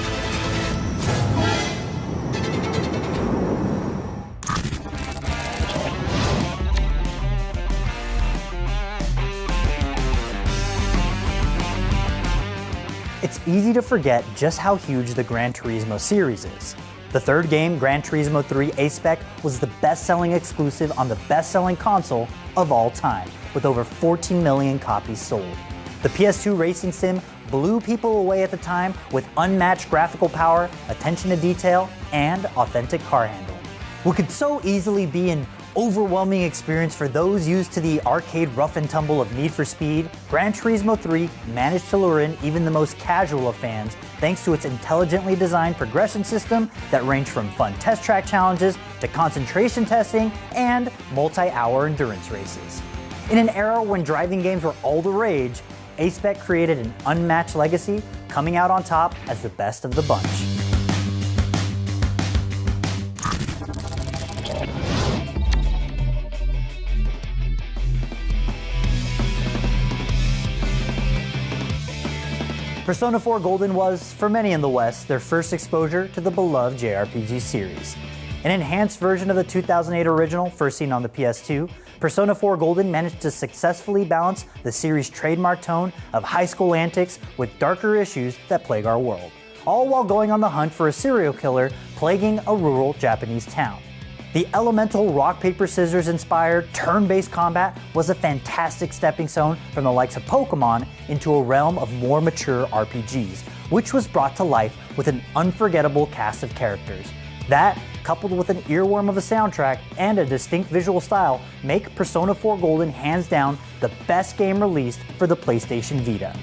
It's easy to forget just how huge the Gran Turismo series is. The third game, Gran Turismo 3 A-Spec, was the best-selling exclusive on the best-selling console of all time, with over 14 million copies sold. The PS2 racing sim blew people away at the time with unmatched graphical power, attention to detail, and authentic car handling. What could so easily be an overwhelming experience for those used to the arcade rough and tumble of Need for Speed, Gran Turismo 3 managed to lure in even the most casual of fans thanks to its intelligently designed progression system that ranged from fun test track challenges to concentration testing and multi-hour endurance races. In an era when driving games were all the rage, A-Spec created an unmatched legacy, coming out on top as the best of the bunch. Persona 4 Golden was, for many in the West, their first exposure to the beloved JRPG series. An enhanced version of the 2008 original, first seen on the PS2, Persona 4 Golden managed to successfully balance the series' trademark tone of high school antics with darker issues that plague our world. all while going on the hunt for a serial killer plaguing a rural Japanese town. The elemental rock, paper, scissors inspired turn-based combat was a fantastic stepping stone from the likes of Pokemon into a realm of more mature RPGs, which was brought to life with an unforgettable cast of characters. That, coupled with an earworm of a soundtrack and a distinct visual style, make Persona 4 Golden hands down the best game released for the PlayStation Vita.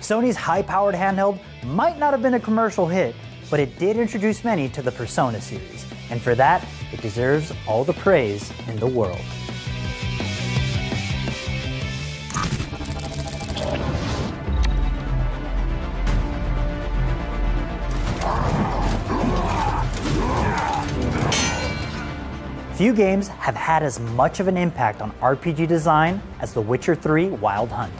Sony's high-powered handheld might not have been a commercial hit, but it did introduce many to the Persona series, and for that, it deserves all the praise in the world. Few games have had as much of an impact on RPG design as The Witcher 3 Wild Hunt.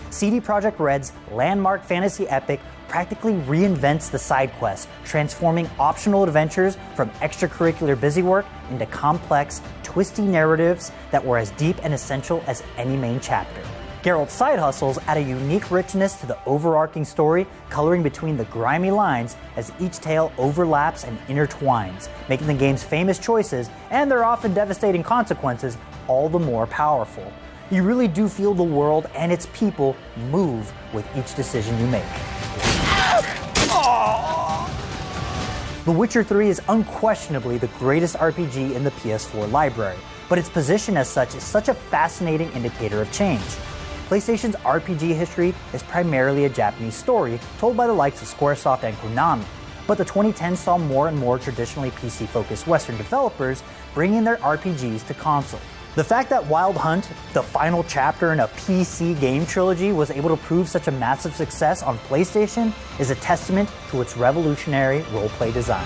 CD Projekt Red's landmark fantasy epic practically reinvents the side quests, transforming optional adventures from extracurricular busywork into complex, twisty narratives that were as deep and essential as any main chapter. Geralt's side hustles add a unique richness to the overarching story, coloring between the grimy lines as each tale overlaps and intertwines, making the game's famous choices and their often devastating consequences all the more powerful. You really do feel the world and its people move with each decision you make. The Witcher 3 is unquestionably the greatest RPG in the PS4 library, but its position as such is such a fascinating indicator of change. PlayStation's RPG history is primarily a Japanese story told by the likes of Squaresoft and Konami, but the 2010s saw more and more traditionally PC-focused Western developers bringing their RPGs to console. The fact that Wild Hunt, the final chapter in a PC game trilogy, was able to prove such a massive success on PlayStation is a testament to its revolutionary roleplay design.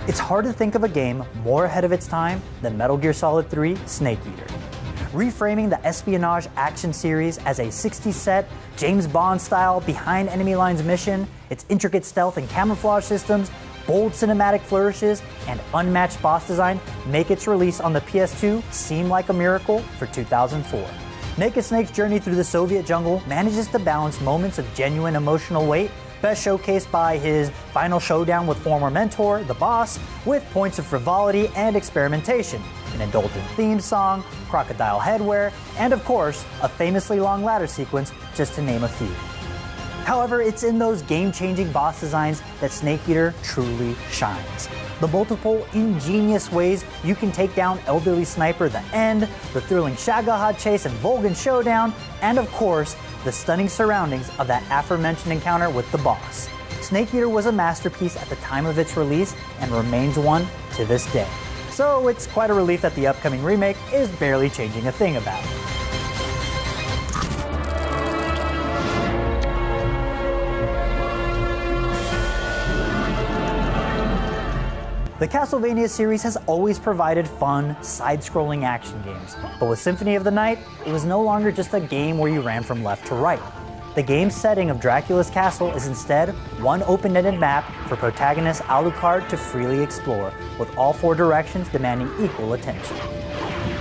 It's hard to think of a game more ahead of its time than Metal Gear Solid 3 Snake Eater. Reframing the espionage action series as a 60s set, James Bond-style behind enemy lines mission, its intricate stealth and camouflage systems, bold cinematic flourishes, and unmatched boss design make its release on the PS2 seem like a miracle for 2004. Naked Snake's journey through the Soviet jungle manages to balance moments of genuine emotional weight, best showcased by his final showdown with former mentor, the boss, with points of frivolity and experimentation, an indulgent theme song, crocodile headwear, and of course, a famously long ladder sequence, just to name a few. However, it's in those game-changing boss designs that Snake Eater truly shines. The multiple ingenious ways you can take down Elderly Sniper the End, the thrilling Shagahad chase and Volgan showdown, and of course, the stunning surroundings of that aforementioned encounter with the boss. Snake Eater was a masterpiece at the time of its release and remains one to this day. So it's quite a relief that the upcoming remake is barely changing a thing about it. The Castlevania series has always provided fun, side-scrolling action games, but with Symphony of the Night, it was no longer just a game where you ran from left to right. The game's setting of Dracula's castle is instead one open-ended map for protagonist Alucard to freely explore, with all four directions demanding equal attention.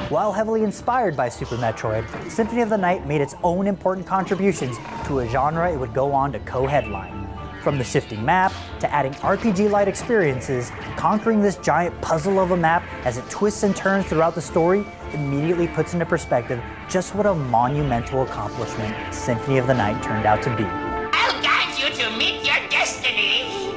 While heavily inspired by Super Metroid, Symphony of the Night made its own important contributions to a genre it would go on to co-headline. From the shifting map to adding RPG-like experiences, conquering this giant puzzle of a map as it twists and turns throughout the story immediately puts into perspective just what a monumental accomplishment Symphony of the Night turned out to be. I'll guide you to meet your destiny!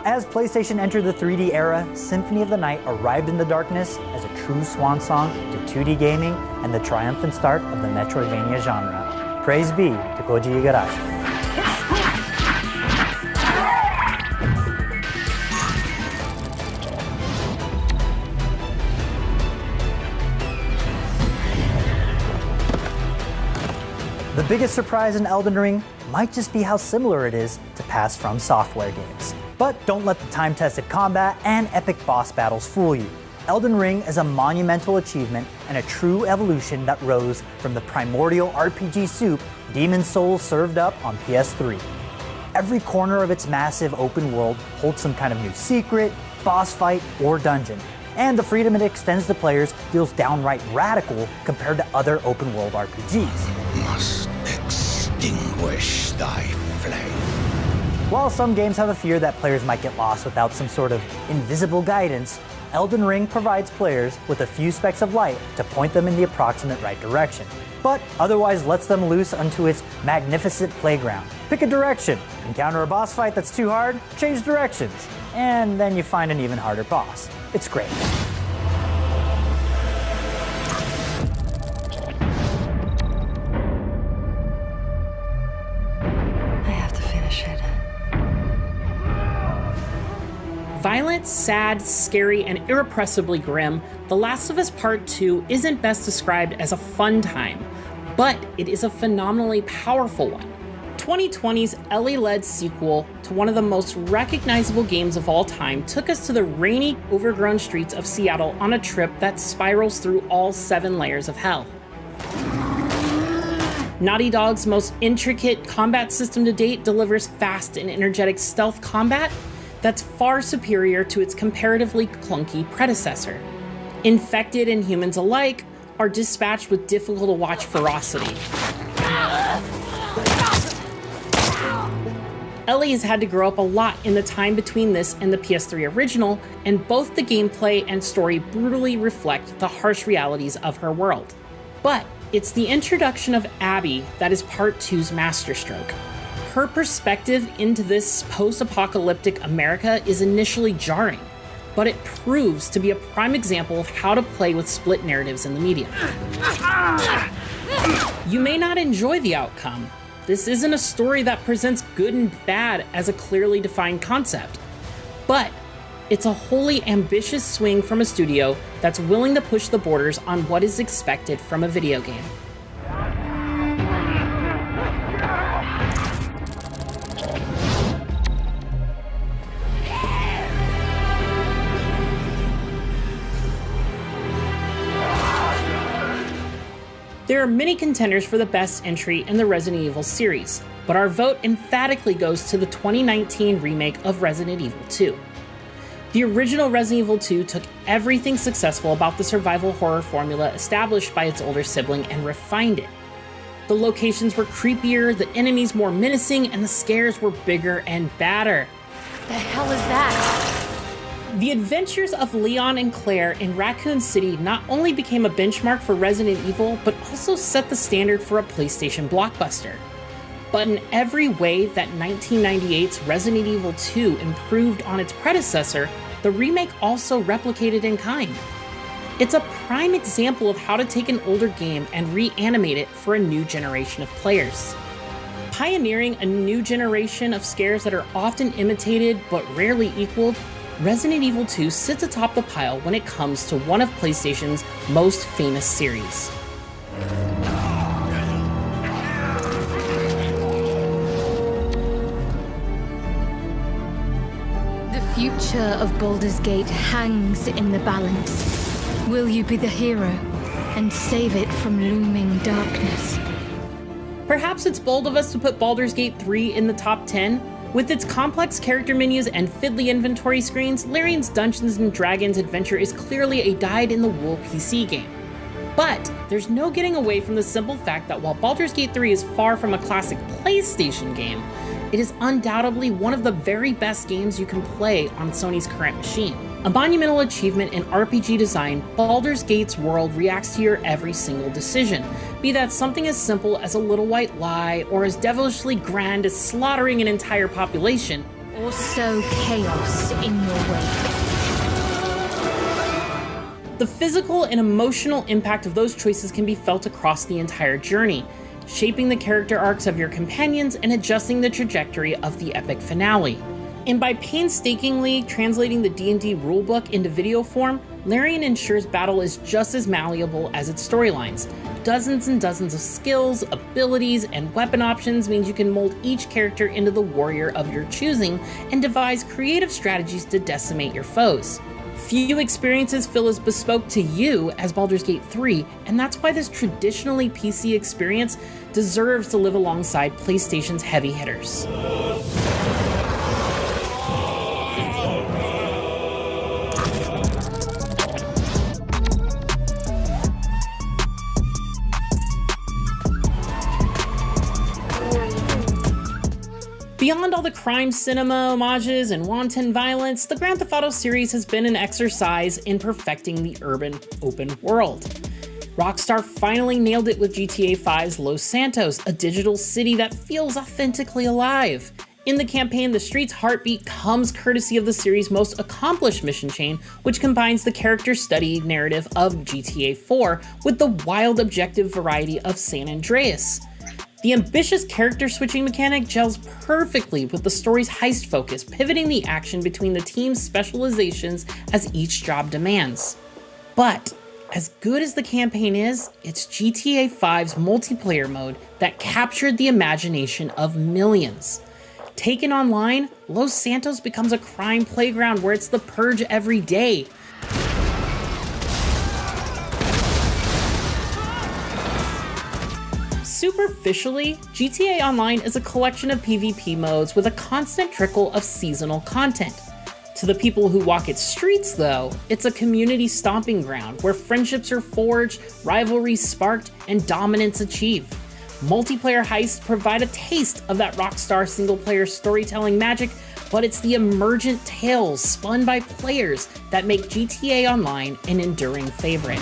As PlayStation entered the 3D era, Symphony of the Night arrived in the darkness as a true swan song to 2D gaming and the triumphant start of the Metroidvania genre. Praise be to Koji Igarashi. The biggest surprise in Elden Ring might just be how similar it is to past From Software games. But don't let the time-tested combat and epic boss battles fool you. Elden Ring is a monumental achievement and a true evolution that rose from the primordial RPG soup Demon's Souls served up on PS3. every corner of its massive open world holds some kind of new secret, boss fight, or dungeon. And the freedom it extends to players feels downright radical compared to other open world RPGs. Must extinguish thy flame. While some games have a fear that players might get lost without some sort of invisible guidance, Elden Ring provides players with a few specks of light to point them in the approximate right direction, but otherwise lets them loose onto its magnificent playground. Pick a direction, encounter a boss fight that's too hard, change directions, and then you find an even harder boss. It's great. I have to finish it. Violent, sad, scary, and irrepressibly grim, The Last of Us Part 2 isn't best described as a fun time, but it is a phenomenally powerful one. 2020's Ellie-led sequel to one of the most recognizable games of all time took us to the rainy, overgrown streets of Seattle on a trip that spirals through all 7 layers of hell. Naughty Dog's most intricate combat system to date delivers fast and energetic stealth combat that's far superior to its comparatively clunky predecessor. Infected and humans alike are dispatched with difficult-to-watch ferocity. Ellie has had to grow up a lot in the time between this and the PS3 original, and both the gameplay and story brutally reflect the harsh realities of her world. But it's the introduction of Abby that is Part 2's masterstroke. Her perspective into this post-apocalyptic America is initially jarring, but it proves to be a prime example of how to play with split narratives in the medium. You may not enjoy the outcome. This isn't a story that presents good and bad as a clearly defined concept, but it's a wholly ambitious swing from a studio that's willing to push the borders on what is expected from a video game. There are many contenders for the best entry in the Resident Evil series, but our vote emphatically goes to the 2019 remake of Resident Evil 2. The original Resident Evil 2 took everything successful about the survival horror formula established by its older sibling and refined it. The locations were creepier, the enemies more menacing, and the scares were bigger and badder. The hell is that? The adventures of Leon and Claire in Raccoon City not only became a benchmark for Resident Evil, but also set the standard for a PlayStation blockbuster. But in every way that 1998's Resident Evil 2 improved on its predecessor, the remake also replicated in kind. It's a prime example of how to take an older game and reanimate it for a new generation of players. Pioneering a new generation of scares that are often imitated but rarely equaled, Resident Evil 2 sits atop the pile when it comes to one of PlayStation's most famous series. The future of Baldur's Gate hangs in the balance. Will you be the hero and save it from looming darkness? Perhaps it's bold of us to put Baldur's Gate 3 in the top 10. With its complex character menus and fiddly inventory screens, Larian's Dungeons & Dragons adventure is clearly a dyed-in-the-wool PC game. But there's no getting away from the simple fact that while Baldur's Gate 3 is far from a classic PlayStation game, it is undoubtedly one of the very best games you can play on Sony's current machine. A monumental achievement in RPG design, Baldur's Gate's world reacts to your every single decision, be that something as simple as a little white lie or as devilishly grand as slaughtering an entire population, or sow chaos in your wake. The physical and emotional impact of those choices can be felt across the entire journey, shaping the character arcs of your companions and adjusting the trajectory of the epic finale. And by painstakingly translating the D&D rulebook into video form, Larian ensures battle is just as malleable as its storylines. Dozens and dozens of skills, abilities, and weapon options means you can mold each character into the warrior of your choosing and devise creative strategies to decimate your foes. Few experiences feel as bespoke to you as Baldur's Gate 3, and that's why this traditionally PC experience deserves to live alongside PlayStation's heavy hitters. Beyond all the crime cinema homages and wanton violence, the Grand Theft Auto series has been an exercise in perfecting the urban open world. Rockstar finally nailed it with GTA 5's Los Santos, a digital city that feels authentically alive. In the campaign, the street's heartbeat comes courtesy of the series' most accomplished mission chain, which combines the character study narrative of GTA 4 with the wild objective variety of San Andreas. The ambitious character switching mechanic gels perfectly with the story's heist focus, pivoting the action between the team's specializations as each job demands. But as good as the campaign is, it's GTA 5's multiplayer mode that captured the imagination of millions. Taken online, Los Santos becomes a crime playground where it's the purge every day. Superficially, GTA Online is a collection of PvP modes with a constant trickle of seasonal content. To the people who walk its streets, though, it's a community stomping ground where friendships are forged, rivalries sparked, and dominance achieved. Multiplayer heists provide a taste of that Rockstar single-player storytelling magic, but it's the emergent tales spun by players that make GTA Online an enduring favorite.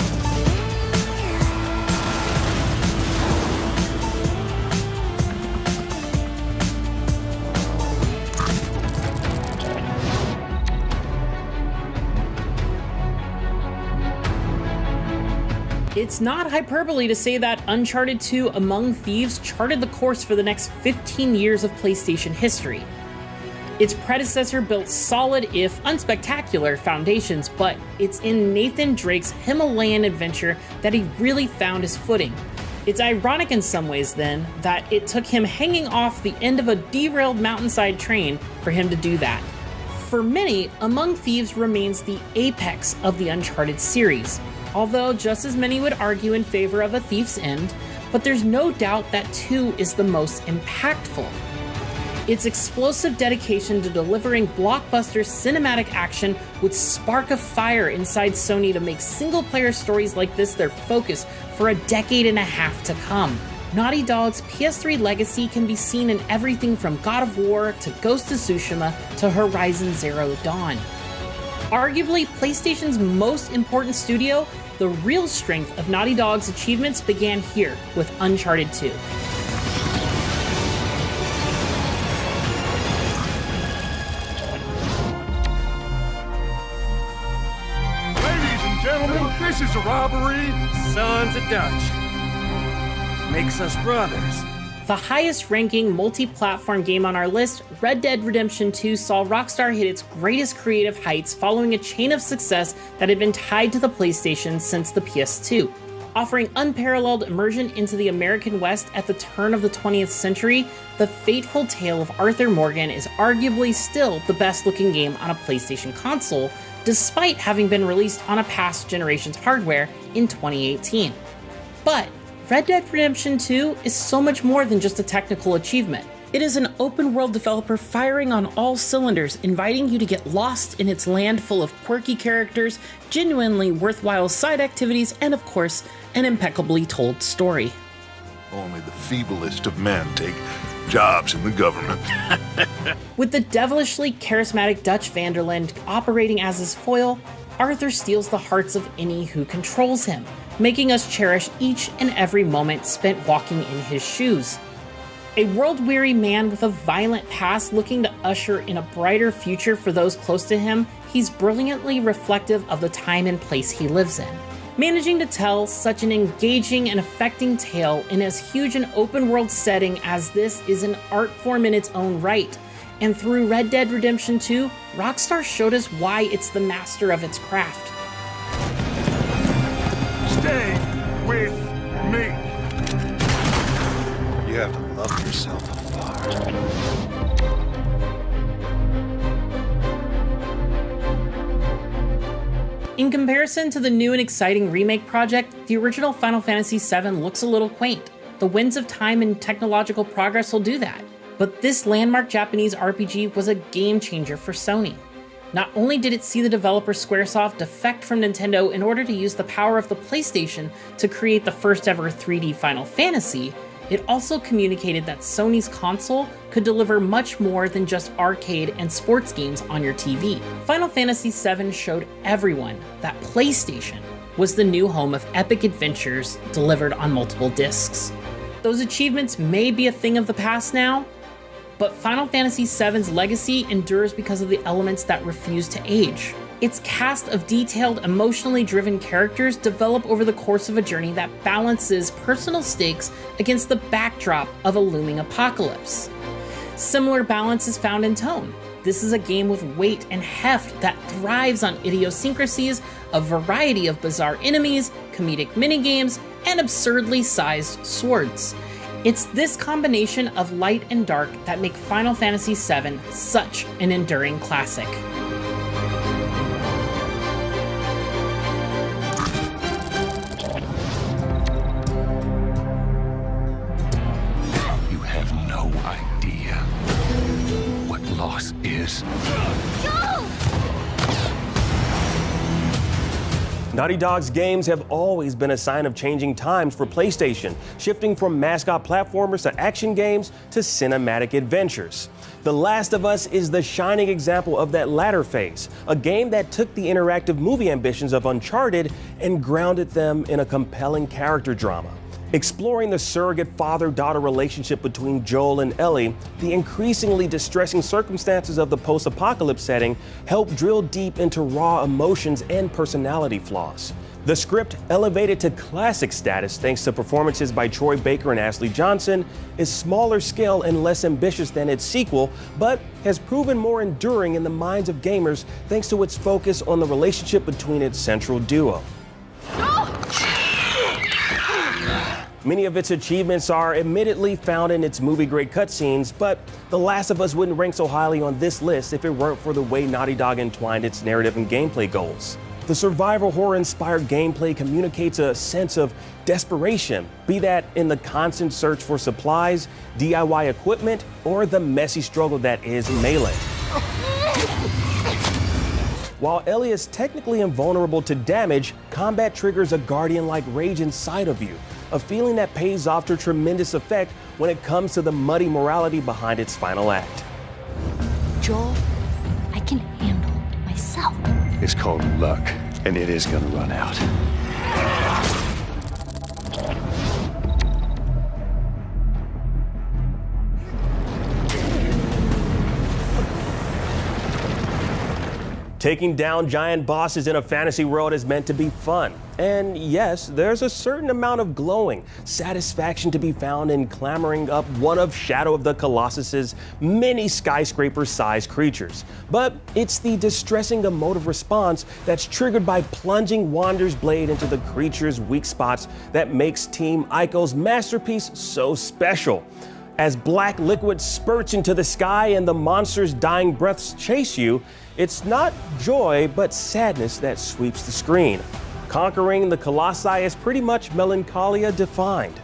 It's not hyperbole to say that Uncharted 2 Among Thieves charted the course for the next 15 years of PlayStation history. Its predecessor built solid, if unspectacular, foundations, but it's in Nathan Drake's Himalayan adventure that he really found his footing. It's ironic in some ways, then, that it took him hanging off the end of a derailed mountainside train for him to do that. For many, Among Thieves remains the apex of the Uncharted series, although just as many would argue in favor of A Thief's End, but there's no doubt that 2 is the most impactful. Its explosive dedication to delivering blockbuster cinematic action would spark a fire inside Sony to make single-player stories like this their focus for a decade and a half to come. Naughty Dog's PS3 legacy can be seen in everything from God of War to Ghost of Tsushima to Horizon Zero Dawn. Arguably PlayStation's most important studio, the real strength of Naughty Dog's achievements began here with Uncharted 2. Ladies and gentlemen, this is a robbery. Sons of Dutch. Makes us brothers. The highest ranking multi-platform game on our list, Red Dead Redemption 2 saw Rockstar hit its greatest creative heights following a chain of success that had been tied to the PlayStation since the PS2. Offering unparalleled immersion into the American West at the turn of the 20th century, the fateful tale of Arthur Morgan is arguably still the best looking game on a PlayStation console, despite having been released on a past generation's hardware in 2018. But Red Dead Redemption 2 is so much more than just a technical achievement. It is an open-world developer firing on all cylinders, inviting you to get lost in its land full of quirky characters, genuinely worthwhile side activities, and of course, an impeccably told story. Only the feeblest of men take jobs in the government. With the devilishly charismatic Dutch van der Linde operating as his foil, Arthur steals the hearts of any who controls him, making us cherish each and every moment spent walking in his shoes. A world-weary man with a violent past looking to usher in a brighter future for those close to him, he's brilliantly reflective of the time and place he lives in. Managing to tell such an engaging and affecting tale in as huge an open-world setting as this is an art form in its own right. And through Red Dead Redemption 2, Rockstar showed us why it's the master of its craft. Stay with me. You have to love yourself apart. In comparison to the new and exciting remake project, the original Final Fantasy VII looks a little quaint. The winds of time and technological progress will do that. But this landmark Japanese RPG was a game changer for Sony. Not only did it see the developer Squaresoft defect from Nintendo in order to use the power of the PlayStation to create the first ever 3D Final Fantasy, it also communicated that Sony's console could deliver much more than just arcade and sports games on your TV. Final Fantasy VII showed everyone that PlayStation was the new home of epic adventures delivered on multiple discs. Those achievements may be a thing of the past now, but Final Fantasy VII's legacy endures because of the elements that refuse to age. Its cast of detailed, emotionally driven characters develop over the course of a journey that balances personal stakes against the backdrop of a looming apocalypse. Similar balance is found in tone. This is a game with weight and heft that thrives on idiosyncrasies, a variety of bizarre enemies, comedic minigames, and absurdly sized swords. It's this combination of light and dark that make Final Fantasy VII such an enduring classic. You have no idea what loss is. Naughty Dog's games have always been a sign of changing times for PlayStation, shifting from mascot platformers to action games to cinematic adventures. The Last of Us is the shining example of that latter phase, a game that took the interactive movie ambitions of Uncharted and grounded them in a compelling character drama. Exploring the surrogate father-daughter relationship between Joel and Ellie, the increasingly distressing circumstances of the post-apocalypse setting help drill deep into raw emotions and personality flaws. The script, elevated to classic status thanks to performances by Troy Baker and Ashley Johnson, is smaller scale and less ambitious than its sequel, but has proven more enduring in the minds of gamers thanks to its focus on the relationship between its central duo. Many of its achievements are admittedly found in its movie-grade cutscenes, but The Last of Us wouldn't rank so highly on this list if it weren't for the way Naughty Dog entwined its narrative and gameplay goals. The survival horror-inspired gameplay communicates a sense of desperation, be that in the constant search for supplies, DIY equipment, or the messy struggle that is Melee. While Ellie is technically invulnerable to damage, combat triggers a guardian-like rage inside of you, a feeling that pays off to tremendous effect when it comes to the muddy morality behind its final act. Joel, I can handle myself. It's called luck, and it is gonna run out. Taking down giant bosses in a fantasy world is meant to be fun. And yes, there's a certain amount of glowing satisfaction to be found in clambering up one of Shadow of the Colossus's many skyscraper-sized creatures. But it's the distressing emotive response that's triggered by plunging Wander's blade into the creature's weak spots that makes Team Ico's masterpiece so special. As black liquid spurts into the sky and the monster's dying breaths chase you, it's not joy but sadness that sweeps the screen. Conquering the Colossi is pretty much melancholia defined.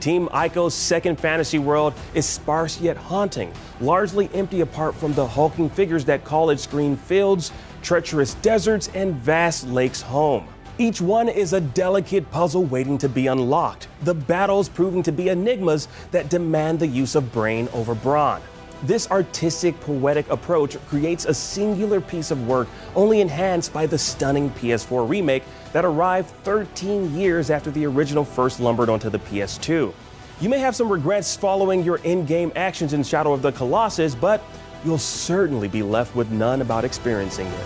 Team Ico's second fantasy world is sparse yet haunting, largely empty apart from the hulking figures that call its green fields, treacherous deserts, and vast lakes home. Each one is a delicate puzzle waiting to be unlocked, the battles proving to be enigmas that demand the use of brain over brawn. This artistic, poetic approach creates a singular piece of work only enhanced by the stunning PS4 remake that arrived 13 years after the original first lumbered onto the PS2. You may have some regrets following your in-game actions in Shadow of the Colossus, but you'll certainly be left with none about experiencing it.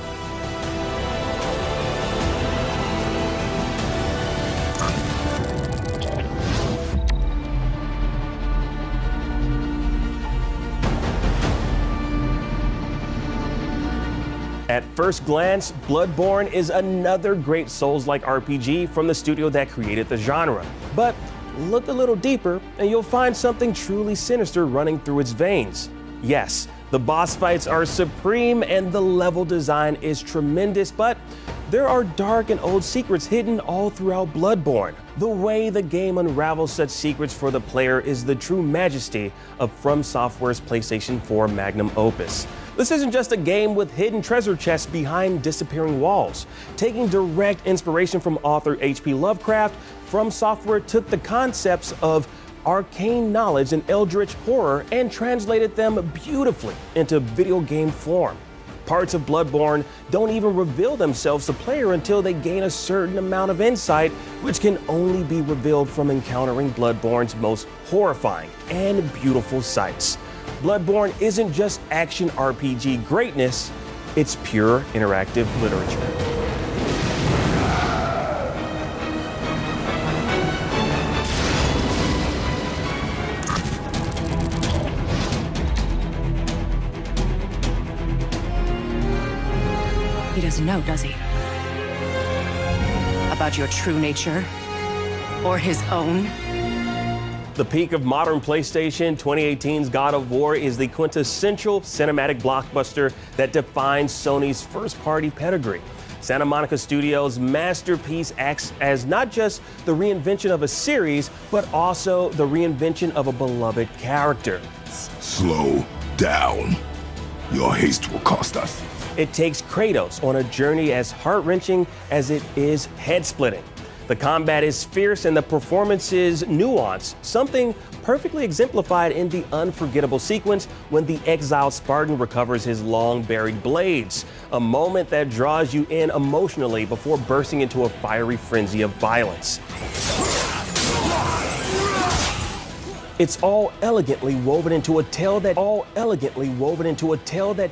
At first glance, Bloodborne is another great Souls-like RPG from the studio that created the genre. But look a little deeper and you'll find something truly sinister running through its veins. Yes, the boss fights are supreme and the level design is tremendous, but There are dark and old secrets hidden all throughout Bloodborne. The way the game unravels such secrets for the player is the true majesty of From Software's PlayStation 4 magnum opus. This isn't just a game with hidden treasure chests behind disappearing walls. Taking direct inspiration from author H.P. Lovecraft, From Software took the concepts of arcane knowledge and eldritch horror and translated them beautifully into video game form. Parts of Bloodborne don't even reveal themselves to the player until they gain a certain amount of insight, which can only be revealed from encountering Bloodborne's most horrifying and beautiful sights. Bloodborne isn't just action RPG greatness, it's pure interactive literature. He doesn't know, does he? About your true nature? Or his own? The peak of modern PlayStation, 2018's God of War is the quintessential cinematic blockbuster that defines Sony's first-party pedigree. Santa Monica Studios' masterpiece acts as not just the reinvention of a series, but also the reinvention of a beloved character. Slow down. Your haste will cost us. It takes Kratos on a journey as heart-wrenching as it is head-splitting. The combat is fierce and the performance is nuanced, something perfectly exemplified in the unforgettable sequence when the exiled Spartan recovers his long-buried blades, a moment that draws you in emotionally before bursting into a fiery frenzy of violence. It's all elegantly woven into a tale that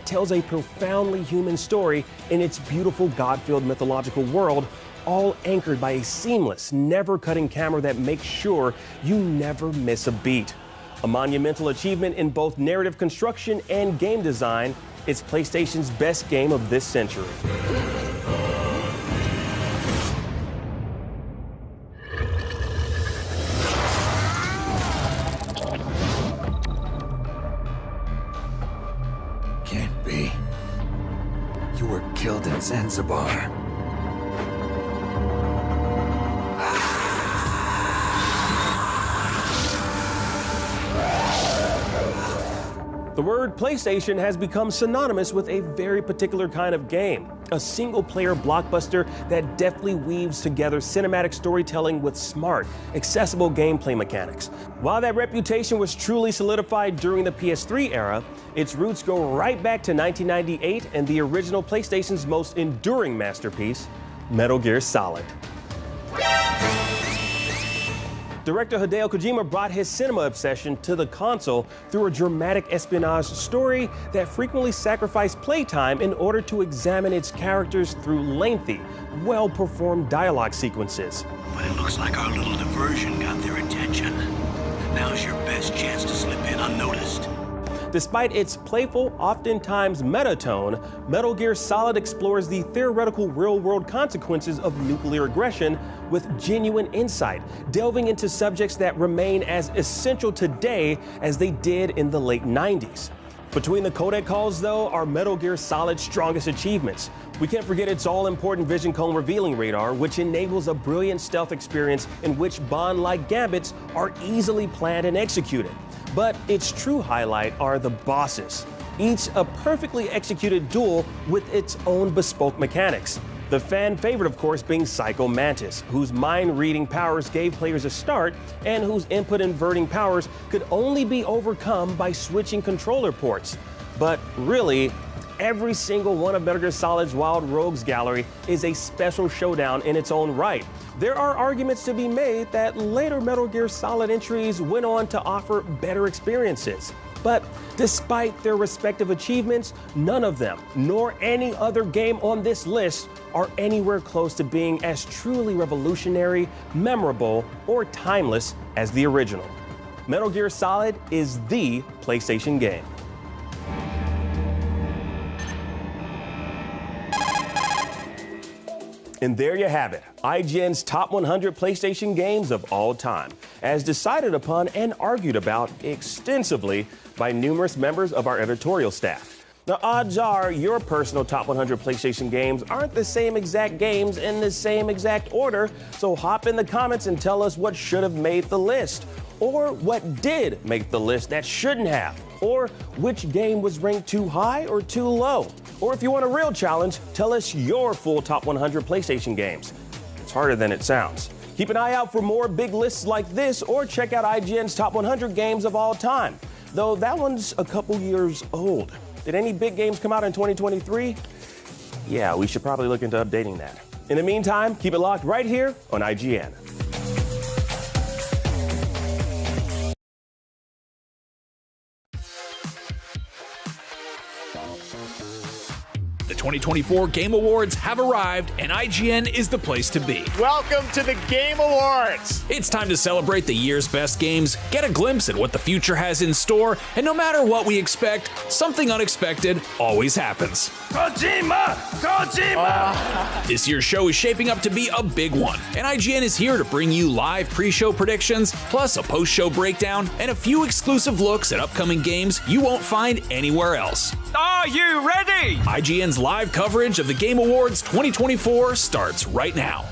tells a profoundly human story in its beautiful God-filled mythological world, all anchored by a seamless, never-cutting camera that makes sure you never miss a beat. A monumental achievement in both narrative construction and game design, it's PlayStation's best game of this century. Can't be. You were killed in Zanzibar. The word PlayStation has become synonymous with a very particular kind of game, a single-player blockbuster that deftly weaves together cinematic storytelling with smart, accessible gameplay mechanics. While that reputation was truly solidified during the PS3 era, its roots go right back to 1998 and the original PlayStation's most enduring masterpiece, Metal Gear Solid. Director Hideo Kojima brought his cinema obsession to the console through a dramatic espionage story that frequently sacrificed playtime in order to examine its characters through lengthy, well-performed dialogue sequences. But it looks like our little diversion got their attention. Now's your best chance to slip in unnoticed. Despite its playful, oftentimes meta tone, Metal Gear Solid explores the theoretical real-world consequences of nuclear aggression with genuine insight, delving into subjects that remain as essential today as they did in the late 90s. Between the codec calls, though, are Metal Gear Solid's strongest achievements. We can't forget its all-important Vision Cone revealing radar, which enables a brilliant stealth experience in which Bond-like gambits are easily planned and executed. But its true highlight are the bosses, each a perfectly executed duel with its own bespoke mechanics. The fan favorite, of course, being Psycho Mantis, whose mind-reading powers gave players a start and whose input-inverting powers could only be overcome by switching controller ports. But really, every single one of Metal Gear Solid's Wild Rogues gallery is a special showdown in its own right. There are arguments to be made that later Metal Gear Solid entries went on to offer better experiences. But despite their respective achievements, none of them, nor any other game on this list, are anywhere close to being as truly revolutionary, memorable, or timeless as the original. Metal Gear Solid is the PlayStation game. And there you have it, IGN's top 100 PlayStation games of all time, as decided upon and argued about extensively by numerous members of our editorial staff. Now, odds are your personal top 100 PlayStation games aren't the same exact games in the same exact order, so hop in the comments and tell us what should have made the list, or what did make the list that shouldn't have, or which game was ranked too high or too low. Or if you want a real challenge, tell us your full top 100 PlayStation games. It's harder than it sounds. Keep an eye out for more big lists like this, or check out IGN's top 100 games of all time, though that one's a couple years old. Did any big games come out in 2023? Yeah, we should probably look into updating that. In the meantime, keep it locked right here on IGN. The 2024 Game Awards have arrived, and IGN is the place to be. Welcome to the Game Awards! It's time to celebrate the year's best games, get a glimpse at what the future has in store, and no matter what we expect, something unexpected always happens. Kojima! Kojima! This year's show is shaping up to be a big one, and IGN is here to bring you live pre-show predictions, plus a post-show breakdown, and a few exclusive looks at upcoming games you won't find anywhere else. Are you ready? IGN's live coverage of the Game Awards 2024 starts right now.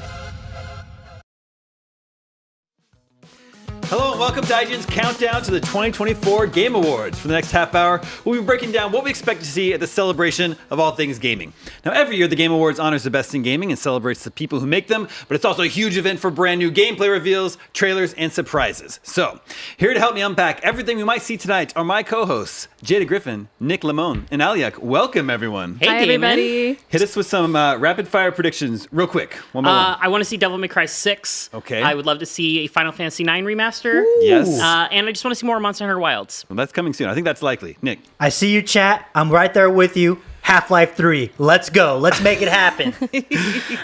Hello and welcome to IGN's countdown to the 2024 Game Awards. For the next half hour, we'll be breaking down what we expect to see at the celebration of all things gaming. Now, every year, the Game Awards honors the best in gaming and celebrates the people who make them, but it's also a huge event for brand new gameplay reveals, trailers, and surprises. So, here to help me unpack everything we might see tonight are my co-hosts, Jada Griffin, Nick Lamone, and Aliak. Welcome, everyone. Hey, everybody. Hit us with some rapid-fire predictions real quick. One by one. I want to see Devil May Cry 6. Okay. I would love to see a Final Fantasy 9 remaster. Ooh. Yes. And I just want to see more Monster Hunter Wilds. Well, that's coming soon. I think that's likely. Nick. I see you, chat. I'm right there with you. Half-Life 3. Let's go. Let's make it happen.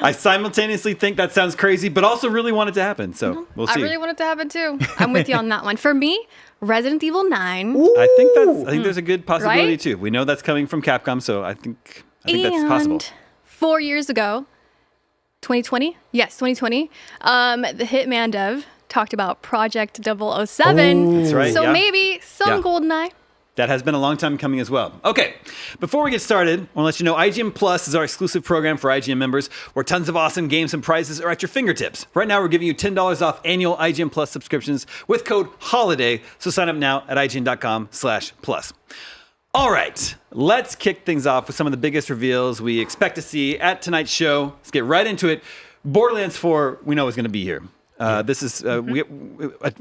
I simultaneously think that sounds crazy, but also really want it to happen. So we'll see. I really want it to happen too. I'm with you on that one. For me, Resident Evil 9. I think there's a good possibility Right? too. We know that's coming from Capcom, so I think that's possible. 4 years ago, 2020? Yes, 2020. The Hitman dev talked about Project 007. That's right, So yeah. maybe some GoldenEye. That has been a long time coming as well. Okay, before we get started, I want to let you know IGN Plus is our exclusive program for IGN members where tons of awesome games and prizes are at your fingertips. Right now, we're giving you $10 off annual IGN Plus subscriptions with code HOLIDAY, so sign up now at IGN.com/plus. All right, let's kick things off with some of the biggest reveals we expect to see at tonight's show. Let's get right into it. Borderlands 4, we know is going to be here. This is we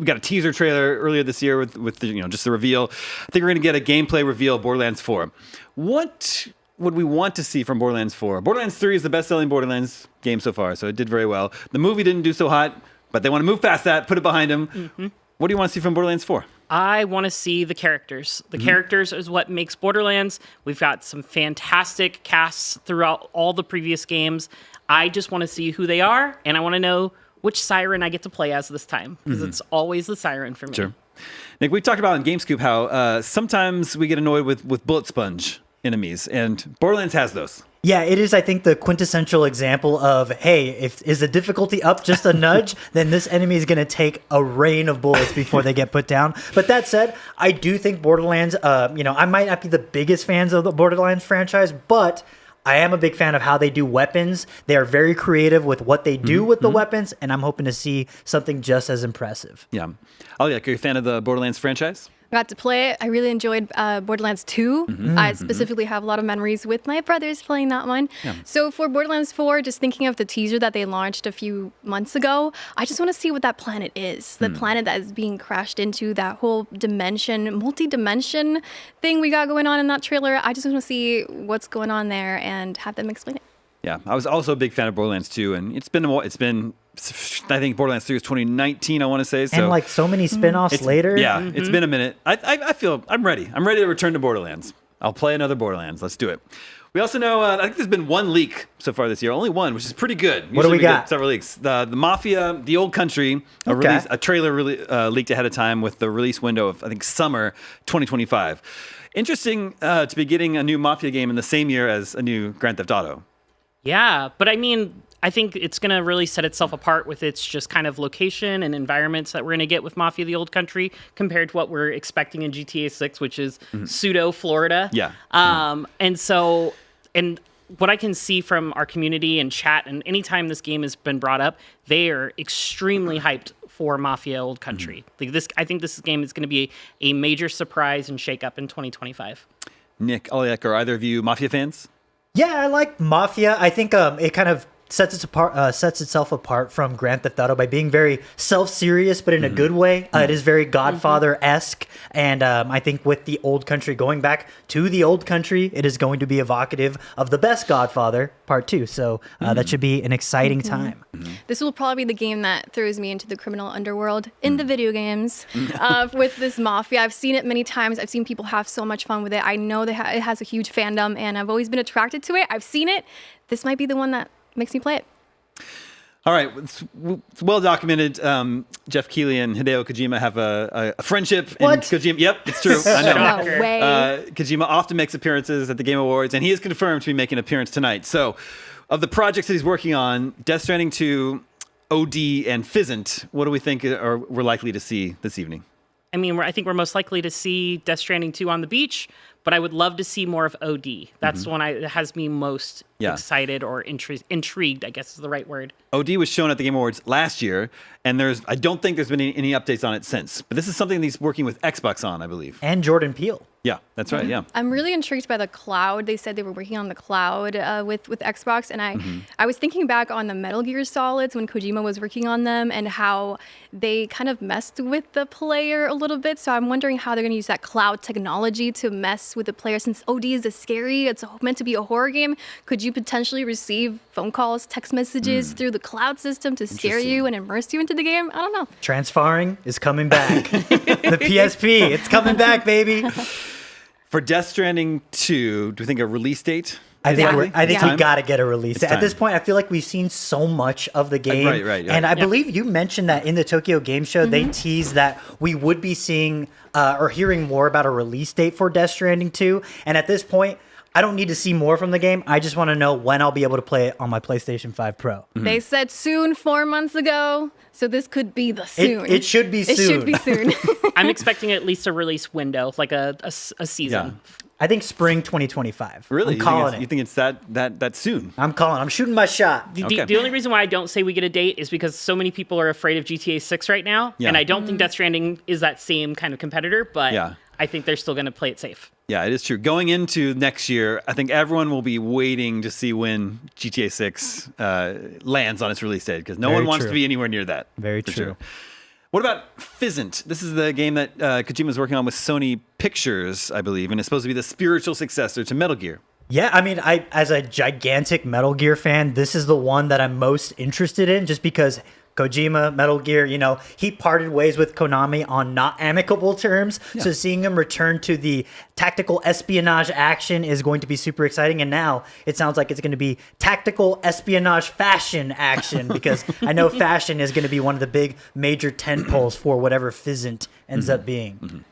got a teaser trailer earlier this year with the, just the reveal. I think we're going to get a gameplay reveal of Borderlands 4. What would we want to see from Borderlands 4? Borderlands 3 is the best-selling Borderlands game so far, so it did very well. The movie didn't do so hot, but they want to move past that, put it behind them. Mm-hmm. What do you want to see from Borderlands 4? I want to see the characters. The characters is what makes Borderlands. We've got some fantastic casts throughout all the previous games. I just want to see who they are, and I want to know which Siren I get to play as this time, because it's always the Siren for me. Sure. Nick, we talked about in GameScoop how sometimes we get annoyed with bullet sponge enemies, and Borderlands has those. Yeah, it is, I think, the quintessential example of, hey, is the difficulty up just a nudge, then this enemy is going to take a rain of bullets before they get put down. But that said, I do think Borderlands, I might not be the biggest fans of the Borderlands franchise, but I am a big fan of how they do weapons. They are very creative with what they do with the weapons, and I'm hoping to see something just as impressive. Yeah. Oh, yeah. Are you a fan of the Borderlands franchise? Got to play it. I really enjoyed Borderlands 2. I specifically have a lot of memories with my brothers playing that one. Yeah. So for Borderlands 4, just thinking of the teaser that they launched a few months ago, I just want to see what that planet is. The planet that is being crashed into, that whole multi-dimension thing we got going on in that trailer. I just want to see what's going on there and have them explain it. Yeah, I was also a big fan of Borderlands 2, and it's been I think Borderlands 3 was 2019, I want to say. So and so many spin-offs later. Yeah, it's been a minute. I feel I'm ready. I'm ready to return to Borderlands. I'll play another Borderlands. Let's do it. We also know, I think there's been one leak so far this year, only one, which is pretty good. What do we got? Several leaks. The Mafia, The Old Country, a trailer leaked ahead of time with the release window of, I think, summer 2025. Interesting to be getting a new Mafia game in the same year as a new Grand Theft Auto. Yeah, but I mean, I think it's going to really set itself apart with its just kind of location and environments that we're going to get with Mafia the Old Country compared to what we're expecting in GTA 6, which is pseudo Florida. Yeah. And what I can see from our community and chat, and anytime this game has been brought up, they are extremely hyped for Mafia Old Country. I think this game is going to be a major surprise and shakeup in 2025. Nick, Oliek, are either of you Mafia fans? Yeah, I like Mafia. I think it kind of sets itself apart from Grand Theft Auto by being very self-serious, but in a good way. It is very Godfather-esque, and I think with the Old Country, going back to the Old Country, it is going to be evocative of the best Godfather, Part 2. So that should be an exciting time. This will probably be the game that throws me into the criminal underworld in the video games with this Mafia. I've seen it many times. I've seen people have so much fun with it. I know that it has a huge fandom, and I've always been attracted to it. I've seen it. This might be the one that makes me play it. All right, it's well documented. Jeff Keighley and Hideo Kojima have a friendship. What? And Kojima, yep, it's true. I know. No way. Kojima often makes appearances at the Game Awards, and he is confirmed to be making an appearance tonight. So, of the projects that he's working on, Death Stranding 2, OD, and Fizzant, what do we think we're likely to see this evening? I mean, I think we're most likely to see Death Stranding 2 on the beach, but I would love to see more of OD. That's the one that has me most excited or intrigued, I guess is the right word. OD was shown at the Game Awards last year, and I don't think there's been any updates on it since. But this is something that he's working with Xbox on, I believe. And Jordan Peele. Yeah, that's right, yeah. I'm really intrigued by the cloud. They said they were working on the cloud with Xbox, and I was thinking back on the Metal Gear Solids when Kojima was working on them and how they kind of messed with the player a little bit. So I'm wondering how they're going to use that cloud technology to mess with the player. Since OD is scary, it's meant to be a horror game, could you potentially receive phone calls, text messages through the cloud system to scare you and immerse you into the game? I don't know. Transfarring is coming back. The PSP, it's coming back, baby. For Death Stranding 2, do we think a release date? I think we got to get a release. It's At time. this point, I feel like we've seen so much of the game. Right. And I believe you mentioned that in the Tokyo Game Show, they teased that we would be seeing or hearing more about a release date for Death Stranding 2. And at this point, I don't need to see more from the game. I just want to know when I'll be able to play it on my PlayStation 5 Pro. They said soon 4 months ago, so this could be the soon. It should be soon. It should be soon. I'm expecting at least a release window, like a season. Yeah. I think spring 2025. Really? I'm calling it. You think it's that soon? I'm calling. I'm shooting my shot. The only reason why I don't say we get a date is because so many people are afraid of GTA 6 right now, and I don't think Death Stranding is that same kind of competitor, but I think they're still going to play it safe. Yeah, it is true. Going into next year, I think everyone will be waiting to see when GTA 6 lands on its release date, because no one wants to be anywhere near that. Very true. Sure. What about Fizzant? This is the game that Kojima's working on with Sony Pictures, I believe, and it's supposed to be the spiritual successor to Metal Gear. Yeah, I mean, as a gigantic Metal Gear fan, this is the one that I'm most interested in, just because Kojima, Metal Gear, he parted ways with Konami on not amicable terms. Yeah. So seeing him return to the tactical espionage action is going to be super exciting. And now it sounds like it's going to be tactical espionage fashion action, because I know fashion is going to be one of the big major tentpoles for whatever Fizzant ends up being.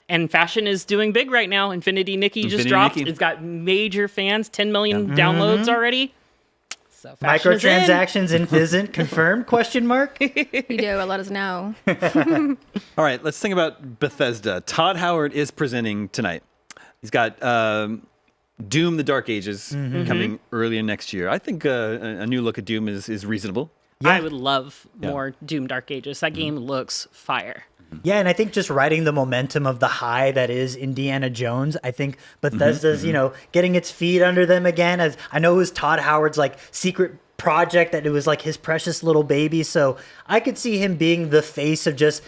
And fashion is doing big right now. Infinity Nikki just dropped. It's got major fans, 10 million downloads already. So microtransactions in Fizzant confirmed? Question mark. You do. Let us know. All right, let's think about Bethesda. Todd Howard is presenting tonight. He's got Doom: The Dark Ages coming earlier next year. I think a new look at Doom is reasonable. Yeah. I would love more Doom: Dark Ages. That game looks fire. Yeah, and I think just riding the momentum of the high that is Indiana Jones, I think Bethesda's, getting its feet under them again. As I know it was Todd Howard's secret project, that it was his precious little baby. So I could see him being the face of just,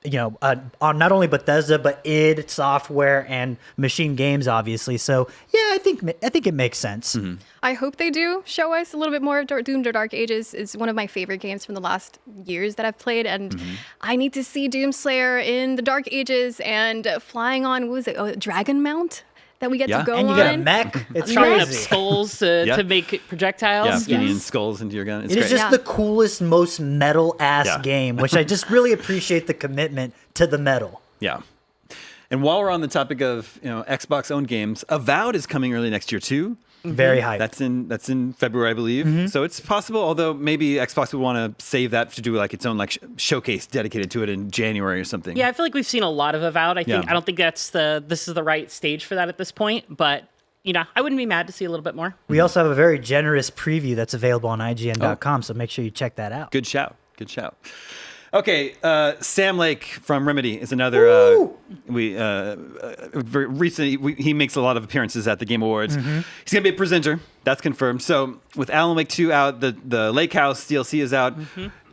on not only Bethesda but id Software and Machine Games, obviously. So yeah, I think it makes sense. I hope they do show us a little bit more of Doom: The Dark Ages. Is one of my favorite games from the last years that I've played, and I need to see Doomslayer in the Dark Ages and flying on, what was it, Dragon Mount? That we get to go on. And you get a mech. It's chopping up skulls to make projectiles. Yeah, feeding skulls into your gun. It is just the coolest, most metal-ass game, which I just really appreciate the commitment to the metal. Yeah. And while we're on the topic of Xbox-owned games, Avowed is coming early next year too. Very hyped. That's in February, I believe. So it's possible, although maybe Xbox would want to save that to do like its own like showcase dedicated to it in January or something. Yeah, I feel like we've seen a lot of Avowed. I Yeah. don't think this is the right stage for that at this point, but I wouldn't be mad to see a little bit more. We also have a very generous preview that's available on IGN.com, so make sure you check that out. Good shout. Okay, Sam Lake from Remedy is another. Very recently, he makes a lot of appearances at the Game Awards. He's gonna be a presenter. That's confirmed. So with Alan Wake 2 out, the Lake House DLC is out.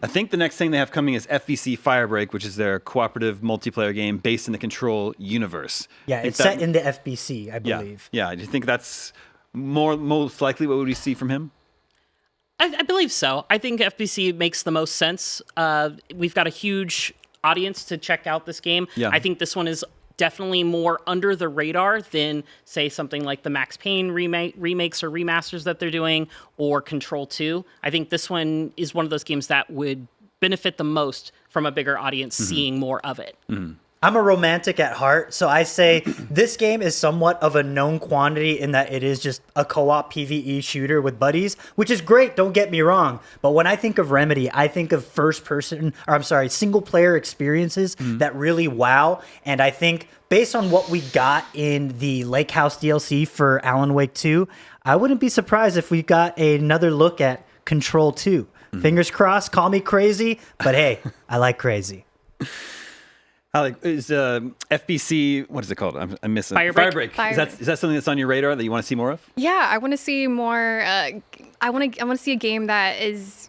I think the next thing they have coming is FBC Firebreak, which is their cooperative multiplayer game based in the Control universe. Yeah, it's set in the FBC, I believe. Yeah. Do you think that's most likely what would we see from him? I believe so. I think FBC makes the most sense. We've got a huge audience to check out this game. Yeah. I think this one is definitely more under the radar than, say, something like the Max Payne remakes or remasters that they're doing, or Control 2. I think this one is one of those games that would benefit the most from a bigger audience seeing more of it. I'm a romantic at heart, so I say this game is somewhat of a known quantity in that it is just a co-op PvE shooter with buddies, which is great, don't get me wrong. But when I think of Remedy, I think of single player experiences that really wow. And I think based on what we got in the Lake House DLC for Alan Wake 2, I wouldn't be surprised if we got another look at Control 2. Fingers crossed, call me crazy, but hey, I like crazy. Is FBC, what is it called? I'm missing. Firebreak. Is that something that's on your radar that you want to see more of? Yeah, I want to see more. I want to see a game that is,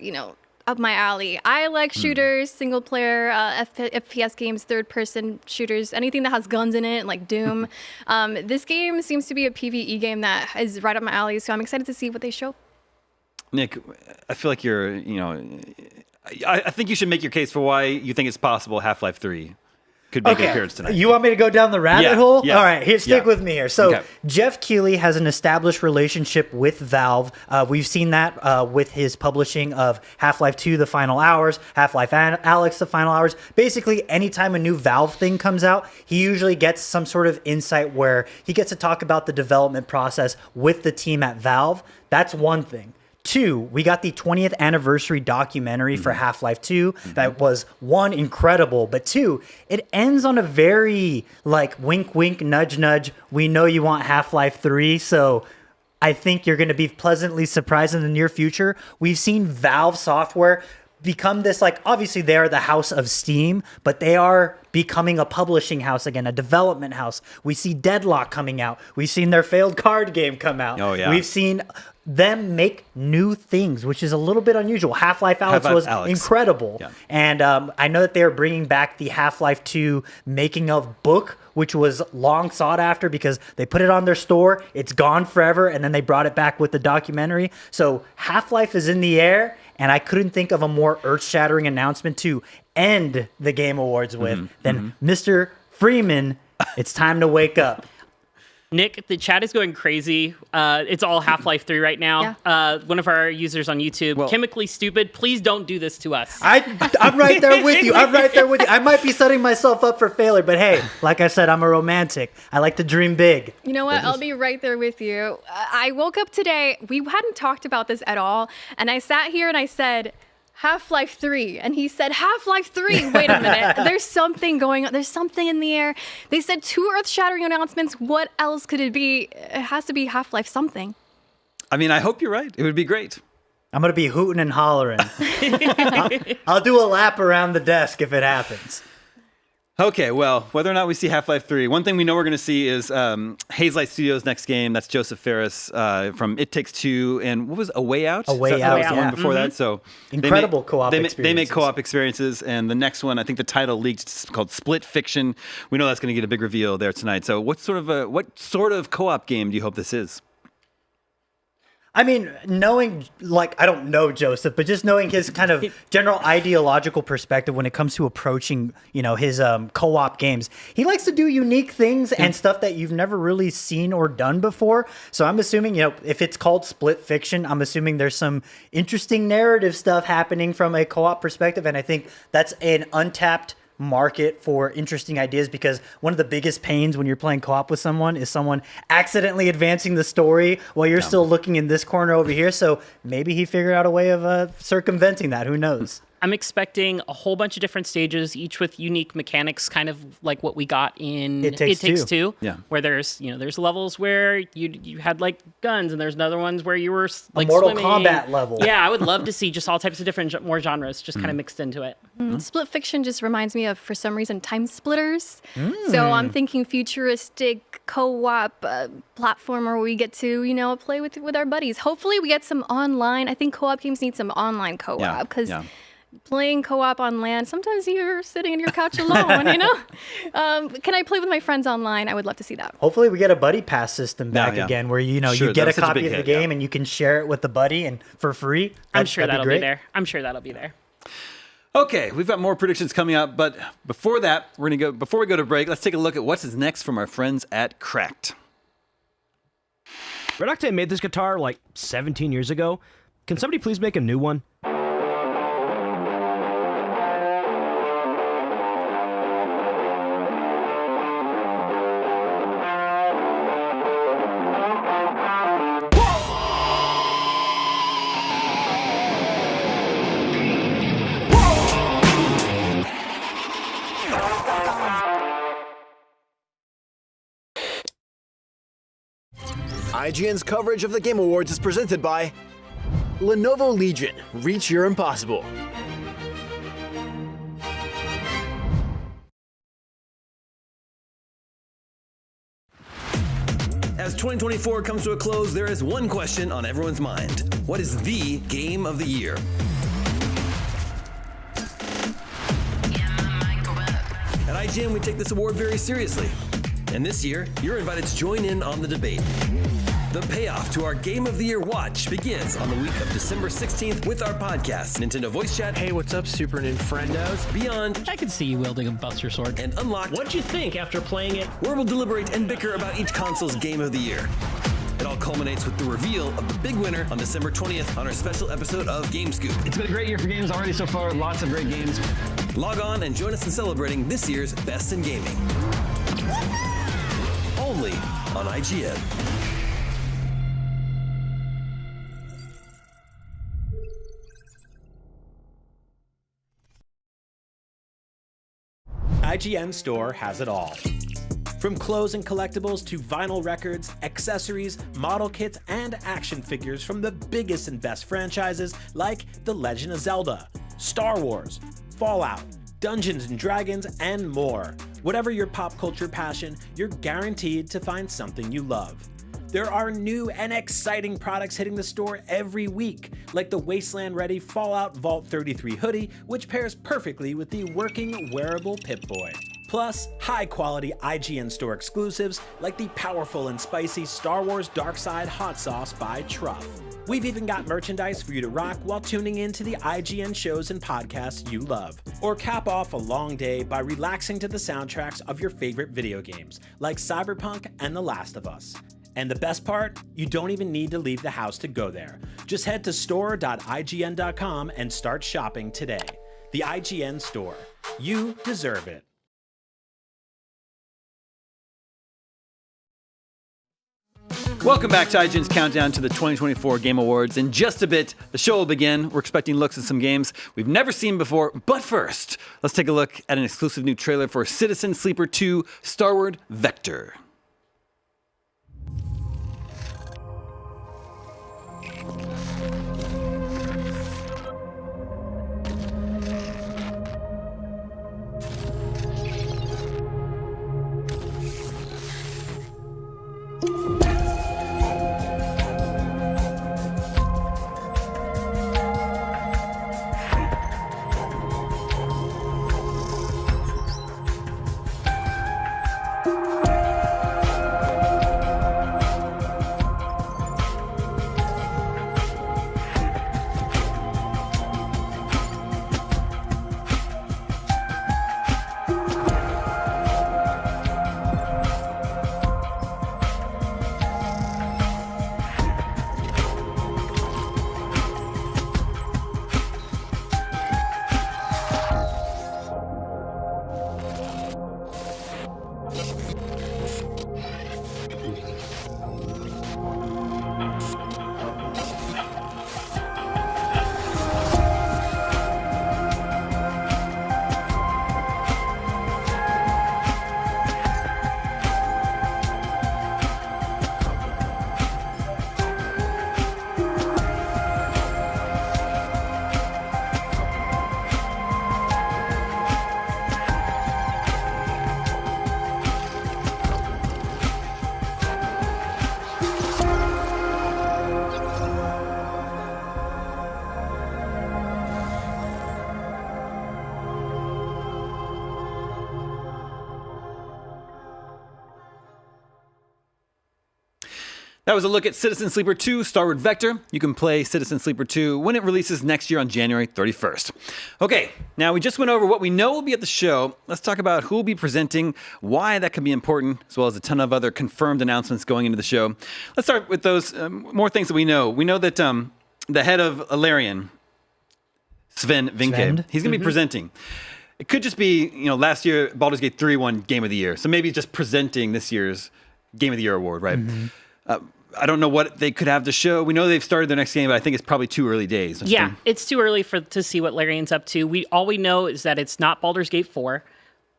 up my alley. I like shooters, single player, FPS games, third person shooters, anything that has guns in it, like Doom. This game seems to be a PvE game that is right up my alley, so I'm excited to see what they show. Nick, I feel like I think you should make your case for why you think it's possible Half-Life 3 could make an appearance tonight. You want me to go down the rabbit hole? Yeah. All right, stick with me here. So Okay. Jeff Keighley has an established relationship with Valve. We've seen that with his publishing of Half-Life 2, The Final Hours, Half-Life Alyx, The Final Hours. Basically, anytime a new Valve thing comes out, he usually gets some sort of insight where he gets to talk about the development process with the team at Valve. That's one thing. 2, we got the 20th anniversary documentary for Half-Life 2 that was, 1, incredible, but 2, it ends on a very wink wink nudge nudge, we know you want Half-Life 3, so I think you're going to be pleasantly surprised in the near future. We've seen Valve Software become this, obviously they are the house of Steam, but they are becoming a publishing house again, a development house. We see Deadlock coming out. We've seen their failed card game come out. Oh, yeah. We've seen them make new things, which is a little bit unusual. Half-Life Alyx was incredible. Yeah. And I know that they are bringing back the Half-Life 2 making of book, which was long sought after because they put it on their store, it's gone forever, and then they brought it back with the documentary. So Half-Life is in the air, and I couldn't think of a more earth-shattering announcement to end the Game Awards with than Mr. Freeman, it's time to wake up. Nick, the chat is going crazy. It's all Half-Life 3 right now. Yeah. One of our users on YouTube, Chemically Stupid, please don't do this to us. I'm right there with you. I might be setting myself up for failure, but hey, like I said, I'm a romantic. I like to dream big. You know what? I'll be right there with you. I woke up today. We hadn't talked about this at all. And I sat here and I said, Half-Life 3. And he said, Half-Life 3. Wait a minute. There's something going on. There's something in the air. They said 2 earth-shattering announcements. What else could it be? It has to be Half-Life something. I mean, I hope you're right. It would be great. I'm going to be hooting and hollering. I'll do a lap around the desk if it happens. Okay, well, whether or not we see Half-Life 3, one thing we know we're going to see is Hazelight Studios' next game. That's Joseph Fares from It Takes Two, and what was A Way Out? A Way That Out, was the one before that. So incredible co-op experiences. They make co-op experiences, and the next one, I think the title leaked, it's called Split Fiction. We know that's going to get a big reveal there tonight. So what sort of co-op game do you hope this is? I mean, knowing, I don't know Joseph, but just knowing his kind of general ideological perspective when it comes to approaching, his co-op games, he likes to do unique things and stuff that you've never really seen or done before. So I'm assuming, if it's called Split Fiction, I'm assuming there's some interesting narrative stuff happening from a co-op perspective. And I think that's an untapped market for interesting ideas, because one of the biggest pains when you're playing co-op with someone is someone accidentally advancing the story while you're still looking in this corner over here. So maybe he figured out a way of circumventing that. Who knows? I'm expecting a whole bunch of different stages, each with unique mechanics, kind of like what we got in It Takes Two. Yeah. Where there's levels where you had like guns, and there's other ones where you were like Mortal swimming. Kombat level. Yeah, I would love to see just all types of different more genres just kind of mixed into it. Split Fiction just reminds me of, for some reason, Time Splitters. So I'm thinking futuristic co-op platformer where we get to, play with our buddies. Hopefully we get some online. I think co-op games need some online co-op, because playing co-op on LAN, sometimes you're sitting in your couch alone, Can I play with my friends online? I would love to see that. Hopefully we get a buddy pass system back again, where you get a copy of the game and you can share it with the buddy and for free. I'm sure that'll be there. I'm sure that'll be there. Okay, we've got more predictions coming up, but before that, before we go to break, let's take a look at what's next from our friends at Cracked. Red Octane made this guitar like 17 years ago. Can somebody please make a new one? IGN's coverage of the Game Awards is presented by Lenovo Legion. Reach your impossible. As 2024 comes to a close, there is one question on everyone's mind. What is the game of the year? At IGN, we take this award very seriously. And this year, you're invited to join in on the debate. The payoff to our Game of the Year watch begins on the week of December 16th with our podcast, Nintendo Voice Chat. Hey, what's up, Super Nintendos? Beyond. I can see you wielding a Buster Sword. And Unlocked. What'd you think after playing it? Where we'll deliberate and bicker about each console's Game of the Year. It all culminates with the reveal of the big winner on December 20th on our special episode of Game Scoop. It's been a great year for games already so far. Lots of great games. Log on and join us in celebrating this year's Best in Gaming. Only on IGN. IGN Store has it all. From clothes and collectibles to vinyl records, accessories, model kits, and action figures from the biggest and best franchises like The Legend of Zelda, Star Wars, Fallout, Dungeons and Dragons, and more. Whatever your pop culture passion, you're guaranteed to find something you love. There are new and exciting products hitting the store every week, like the Wasteland-ready Fallout Vault 33 hoodie, which pairs perfectly with the working wearable Pip-Boy. Plus, high-quality IGN Store exclusives like the powerful and spicy Star Wars Darkside Hot Sauce by Truff. We've even got merchandise for you to rock while tuning in to the IGN shows and podcasts you love. Or cap off a long day by relaxing to the soundtracks of your favorite video games, like Cyberpunk and The Last of Us. And the best part? You don't even need to leave the house to go there. Just head to store.ign.com and start shopping today. The IGN Store. You deserve it. Welcome back to IGN's countdown to the 2024 Game Awards. In just a bit, the show will begin. We're expecting looks at some games we've never seen before. But first, let's take a look at an exclusive new trailer for Citizen Sleeper 2 Starward Vector. That was a look at Citizen Sleeper 2 Starward Vector. You can play Citizen Sleeper 2 when it releases next year on January 31st. Okay, now we just went over what we know will be at the show. Let's talk about who will be presenting, why that can be important, as well as a ton of other confirmed announcements going into the show. Let's start with those more things that we know. We know that the head of Alarian, Sven Vinke, he's going to be presenting. It could just be, last year Baldur's Gate 3 won Game of the Year. So maybe just presenting this year's Game of the Year award, right? I don't know what they could have to show. We know they've started their next game, but I think it's probably too early days. Yeah, it's too early to see what Larian's up to. All we know is that it's not Baldur's Gate 4.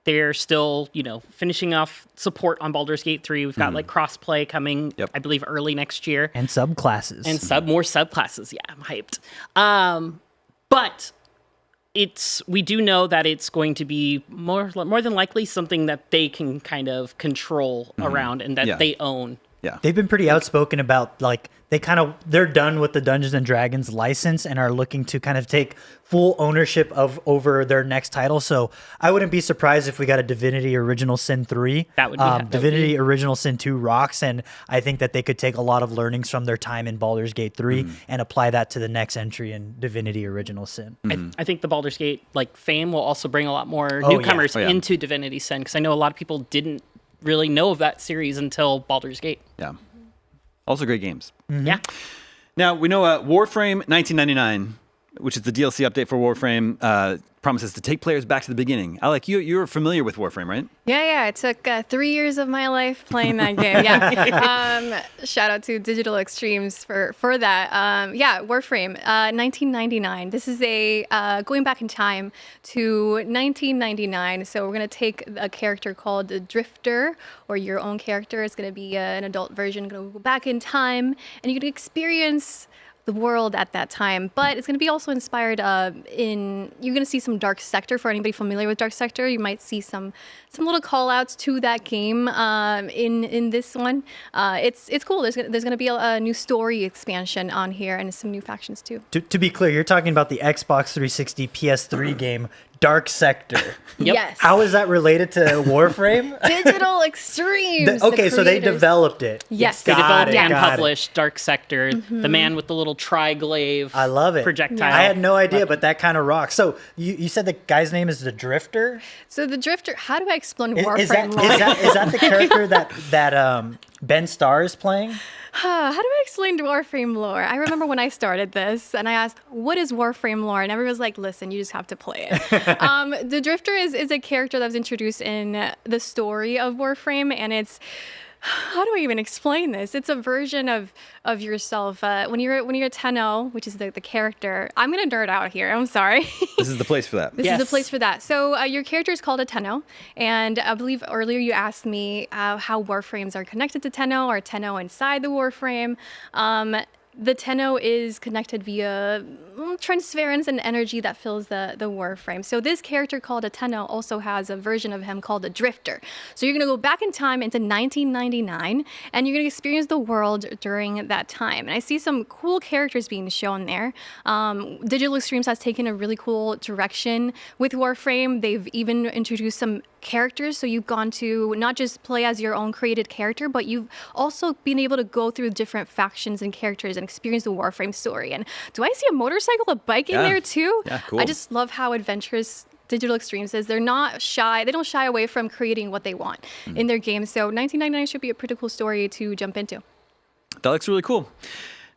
They're still, finishing off support on Baldur's Gate 3. We've got cross-play coming, I believe, early next year. And subclasses. And more subclasses. Yeah, I'm hyped. But we do know that it's going to be more than likely something that they can kind of control around and that they own. Yeah. They've been pretty outspoken about they're done with the Dungeons and Dragons license and are looking to kind of take full ownership over their next title. So I wouldn't be surprised if we got a Divinity Original Sin 3. That would be Divinity Original Sin 2 rocks, and I think that they could take a lot of learnings from their time in Baldur's Gate 3 and apply that to the next entry in Divinity Original Sin. I think the Baldur's Gate fame will also bring a lot more newcomers into Divinity Sin, because I know a lot of people didn't really know of that series until Baldur's Gate. Yeah. Also great games. Yeah. Now, we know Warframe 1999, which is the DLC update for Warframe, promises to take players back to the beginning. Alec, you're familiar with Warframe, right? Yeah. It took 3 years of my life playing that game. Yeah. Shout out to Digital Extremes for that. Warframe 1999. This is going back in time to 1999. So we're going to take a character called the Drifter, or your own character. It's going to be an adult version. Going to go back in time, and you can experience the world at that time, but it's going to be also inspired you're going to see some Dark Sector. For anybody familiar with Dark Sector, you might see some little call outs to that game in this one. It's cool. There's going to be a new story expansion on here and some new factions too. To be clear, you're talking about the Xbox 360 PS3 game Dark Sector. Yes. How is that related to Warframe? Digital Extremes. So they developed it. Yes. They developed and published Dark Sector, the man with the little triglaive I love it. projectile. I had no idea, but that kind of rocks. So you said the guy's name is the Drifter? So the Drifter, how do I explain Warframe? Is that the character that Ben Starr is playing? How do I explain Warframe lore? I remember when I started this and I asked, what is Warframe lore? And everyone was like, listen, you just have to play it. The Drifter is a character that was introduced in the story of Warframe, and it's, how do I even explain this? It's a version of yourself. When you're a 10-0, which is the character. I'm going to nerd out here. I'm sorry. This is the place for that. This is the place for that. So your character is called a 10-0. And I believe earlier you asked me how Warframes are connected to 10-0 or 10-0 inside the Warframe. The 10-0 is connected via transference and energy that fills the Warframe. So this character called a 10-0 also has a version of him called a Drifter. So you're going to go back in time into 1999, and you're going to experience the world during that time. And I see some cool characters being shown there. Digital Extremes has taken a really cool direction with Warframe. They've even introduced some characters, so you've gone to not just play as your own created character, but you've also been able to go through different factions and characters and experience the Warframe story. And do I see a motorcycle, a bike in there too? Yeah, cool. I just love how adventurous Digital Extremes is. They're not shy. They don't shy away from creating what they want in their games. So 1999 should be a pretty cool story to jump into. That looks really cool.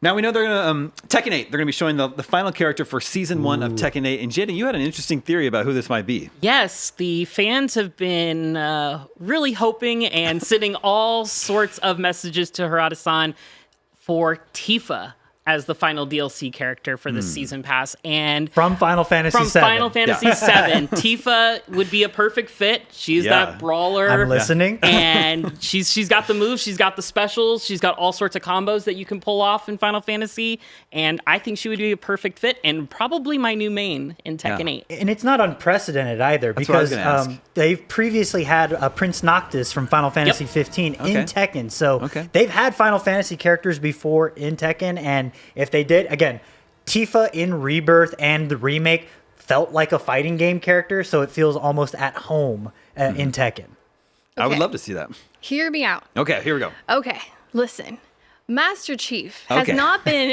Now we know they're going to Tekken 8. They're going to be showing the final character for Season 1 of Tekken 8. And Jaden, you had an interesting theory about who this might be. Yes, the fans have been really hoping and sending all sorts of messages to Harada-san for Tifa as the final DLC character for the season pass. And from Final Fantasy VII. Final Fantasy VII. Tifa would be a perfect fit. She's that brawler. I'm listening. And she's got the moves, she's got the specials, she's got all sorts of combos that you can pull off in Final Fantasy. And I think she would be a perfect fit and probably my new main in Tekken 8. And it's not unprecedented either, because they've previously had Prince Noctis from Final Fantasy 15 in Tekken. So they've had Final Fantasy characters before in Tekken, and if they did, again, Tifa in Rebirth and the remake felt like a fighting game character, so it feels almost at home in Tekken. I would love to see that. Hear me out. Okay, here we go. Okay, listen. Master Chief has Okay. not been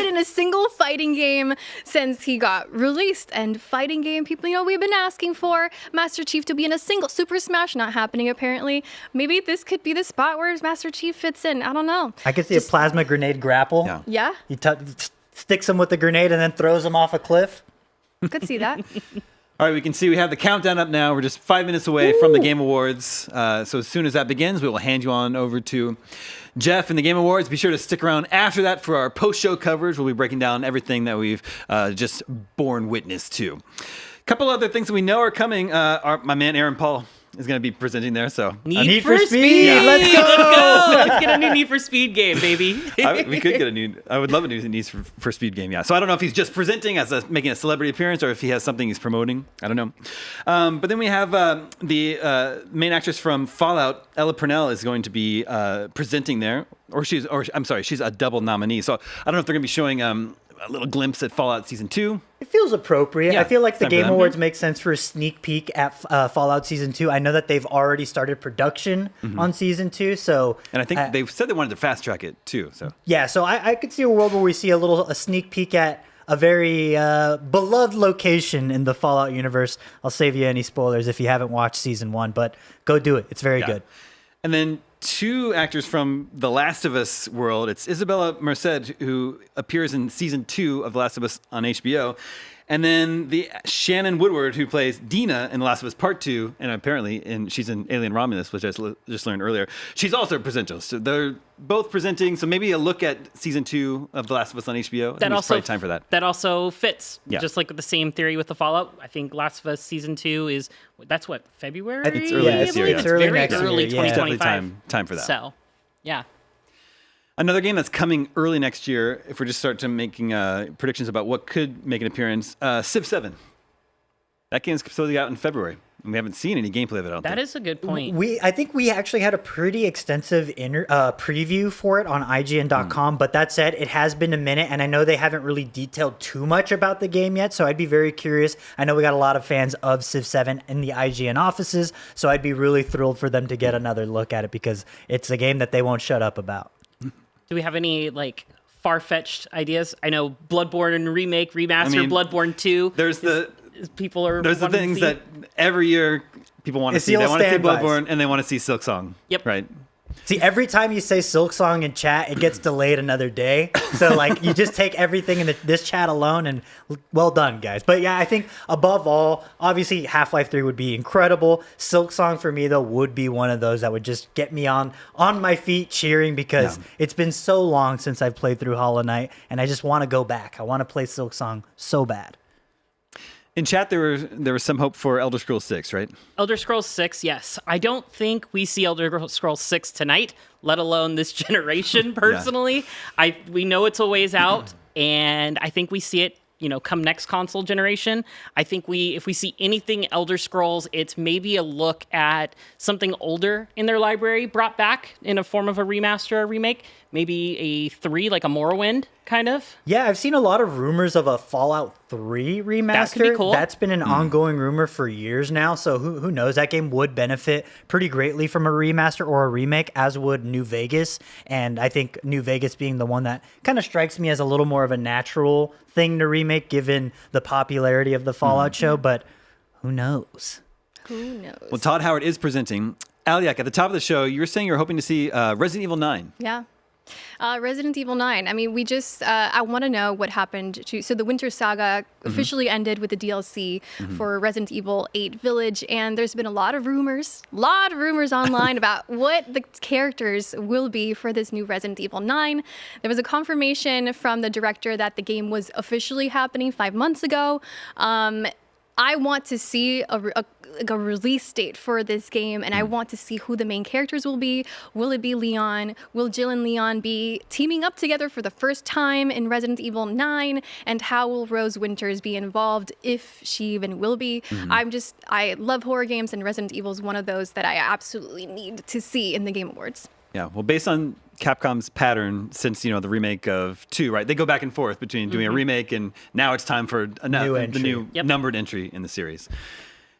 in a single fighting game since he got released. And fighting game people, we've been asking for Master Chief to be in a single. Super Smash not happening apparently. Maybe this could be the spot where Master Chief fits in. I don't know. I could see a plasma grenade grapple. Yeah, He sticks him with the grenade and then throws him off a cliff. could see that. All right, we can see we have the countdown up now. We're just 5 minutes away from the Game Awards. So as soon as that begins, we will hand you on over to Jeff and the Game Awards. Be sure to stick around after that for our post-show coverage. We'll be breaking down everything that we've just borne witness to. A couple other things that we know are coming. My man Aaron Paul is going to be presenting there. So Need for Speed. Yeah. Let's go. Let's get a new Need for Speed game, baby. We could get a new. I would love a new Need for Speed game. Yeah. So I don't know if he's just presenting making a celebrity appearance or if he has something he's promoting. I don't know. But then we have the main actress from Fallout, Ella Purnell, is going to be presenting there, she's a double nominee. So I don't know if they're going to be showing a little glimpse at Fallout Season 2. It feels appropriate. Yeah, I feel like the time for Game them. Awards make sense for a sneak peek at Fallout Season 2. I know that they've already started production on Season 2, so... And I think they've said they wanted to fast track it too. So Yeah, so I could see a world where we see a sneak peek at a very beloved location in the Fallout universe. I'll save you any spoilers if you haven't watched Season 1, but go do it. It's very good. And then 2 actors from The Last of Us world. It's Isabella Merced, who appears in Season 2 of The Last of Us on HBO. And then the Shannon Woodward, who plays Dina in The Last of Us Part 2, and apparently she's in Alien Romulus, which I just learned earlier. She's also a presenter. So they're both presenting. So maybe a look at Season 2 of The Last of Us on HBO. I think it's probably time for that. That also fits. Yeah. Just like with the same theory with the Fallout. I think Last of Us Season 2 is, that's what, February? It's early this year. It's early very next early year, yeah. 2025. Definitely time for that. So, yeah. Another game that's coming early next year, if we're just starting to making predictions about what could make an appearance, Civ 7. That game's supposed to be out in February, and we haven't seen any gameplay of it, I don't think. That is a good point. I think we actually had a pretty extensive preview for it on IGN.com, but that said, it has been a minute, and I know they haven't really detailed too much about the game yet, so I'd be very curious. I know we got a lot of fans of Civ 7 in the IGN offices, so I'd be really thrilled for them to get another look at it, because it's a game that they won't shut up about. Do we have any, far-fetched ideas? I know Bloodborne remake, remaster, Bloodborne 2. There's the things that every year people want to see. They want to see Bloodborne and they want to see Silksong. Yep. Right. See, every time you say Silksong in chat, it gets delayed another day. So, you just take everything in this chat alone, and well done, guys. But yeah, I think above all, obviously Half-Life 3 would be incredible. Silksong for me, though, would be one of those that would just get me on my feet cheering, because it's been so long since I've played through Hollow Knight, and I just want to go back. I want to play Silksong so bad. In chat, there was some hope for Elder Scrolls 6, right? Elder Scrolls 6, yes. I don't think we see Elder Scrolls 6 tonight, let alone this generation, personally. We know it's a ways out, and I think we see it, come next console generation. I think if we see anything Elder Scrolls, it's maybe a look at something older in their library brought back in a form of a remaster or remake. Maybe a 3, like a Morrowind, kind of. Yeah, I've seen a lot of rumors of a Fallout 3 remaster. That could be cool. That's been an ongoing rumor for years now, so who knows? That game would benefit pretty greatly from a remaster or a remake, as would New Vegas. And I think New Vegas being the one that kind of strikes me as a little more of a natural thing to remake, given the popularity of the Fallout show, but who knows? Who knows? Well, Todd Howard is presenting. Aliak, at the top of the show, you were saying you were hoping to see Resident Evil 9. Yeah. Resident Evil 9. I mean, we just, I want to know what happened so the Winter Saga officially ended with the DLC for Resident Evil 8 Village, and there's been a lot of rumors online about what the characters will be for this new Resident Evil 9. There was a confirmation from the director that the game was officially happening 5 months ago. I want to see a release date for this game, and I want to see who the main characters will be. Will it be Leon? Will Jill and Leon be teaming up together for the first time in Resident Evil 9? And how will Rose Winters be involved, if she even will be? I love horror games, and Resident Evil is one of those that I absolutely need to see in the Game Awards. Yeah, well, based on Capcom's pattern since, the remake of 2, right? They go back and forth between doing a remake and now it's time for the new numbered entry in the series.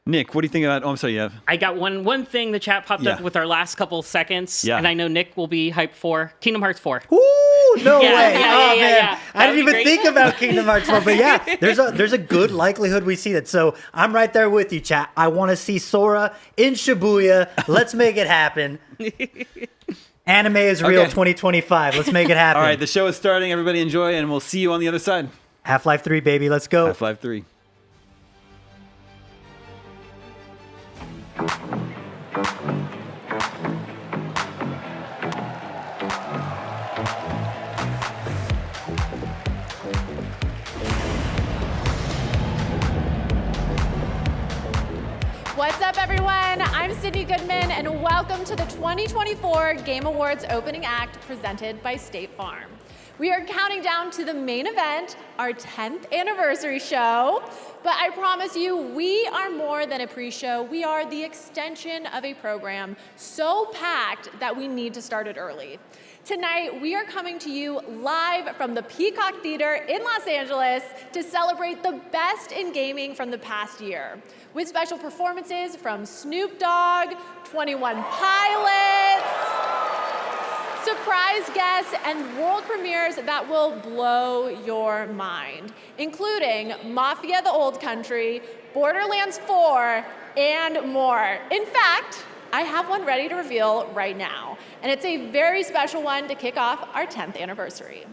Nick, what do you think about? Oh, I'm sorry, you have. I got one thing the chat popped up with our last couple seconds, and I know Nick will be hyped for Kingdom Hearts 4. Ooh, no way! Yeah. I didn't even think about Kingdom Hearts 4, but yeah, there's a good likelihood we see that. So I'm right there with you, chat. I want to see Sora in Shibuya. Let's make it happen. Anime is real 2025. Let's make it happen. All right, the show is starting. Everybody enjoy, and we'll see you on the other side. Half-Life 3, baby. Let's go. Half-Life 3. What's up, everyone? I'm Sydney Goodman, and welcome to the 2024 Game Awards opening act presented by State Farm. We are counting down to the main event, our 10th anniversary show. But I promise you, we are more than a pre-show. We are the extension of a program so packed that we need to start it early. Tonight, we are coming to you live from the Peacock Theater in Los Angeles to celebrate the best in gaming from the past year, with special performances from Snoop Dogg, 21 Pilots, surprise guests, and world premieres that will blow your mind, including Mafia: The Old Country, Borderlands 4, and more. In fact, I have one ready to reveal right now, and it's a very special one to kick off our 10th anniversary.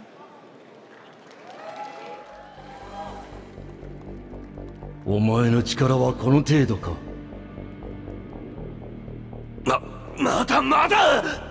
Mata!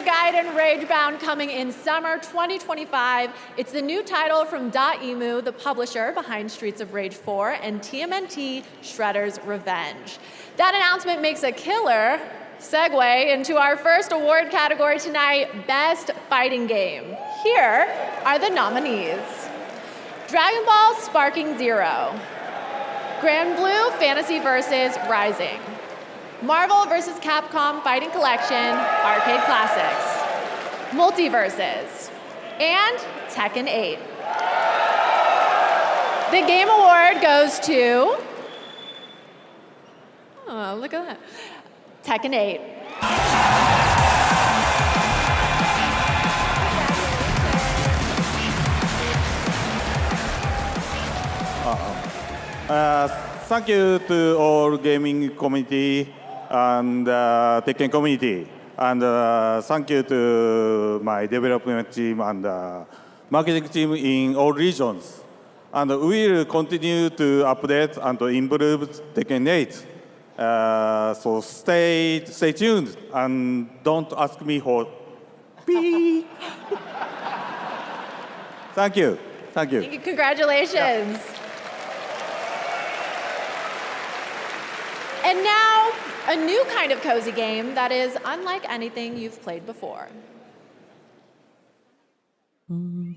'Gaiden Ragebound coming in summer 2025. It's the new title from Dotemu, the publisher behind Streets of Rage 4 and TMNT Shredder's Revenge. That announcement makes a killer segue into our first award category tonight, Best Fighting Game. Here are the nominees. Dragon Ball Sparking Zero, Grand Blue Fantasy vs. Rising, Marvel vs. Capcom Fighting Collection Arcade Classics, Multiverses, and Tekken 8. The Game Award goes to, oh, look at that, Tekken 8. Thank you to all gaming community and Tekken community, and thank you to my development team and marketing team in all regions. And we will continue to update and to improve Tekken 8. So stay tuned and don't ask me for beep. Thank you. Thank you. Congratulations. Yeah. And now, a new kind of cozy game that is unlike anything you've played before. On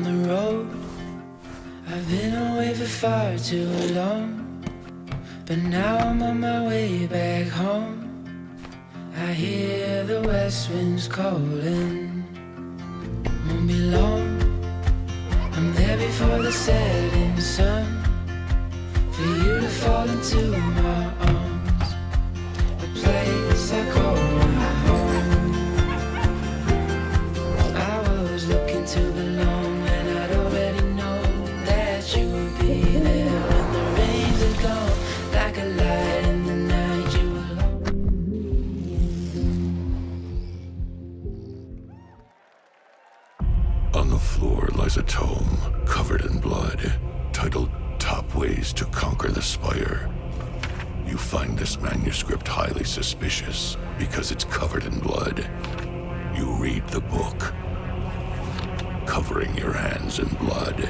the road far too long, but now I'm on my way back home. I hear the west winds calling. Won't be long, I'm there before the setting sun, for you to fall into my arms, a place I call my home. I was looking to belong, and I'd already known that you would be there when the rains are gone, like a light in the night. You will On the floor lies a tome covered in blood, titled Top Ways to Conquer the Spire. You find this manuscript highly suspicious because it's covered in blood. You read the book, covering your hands in blood.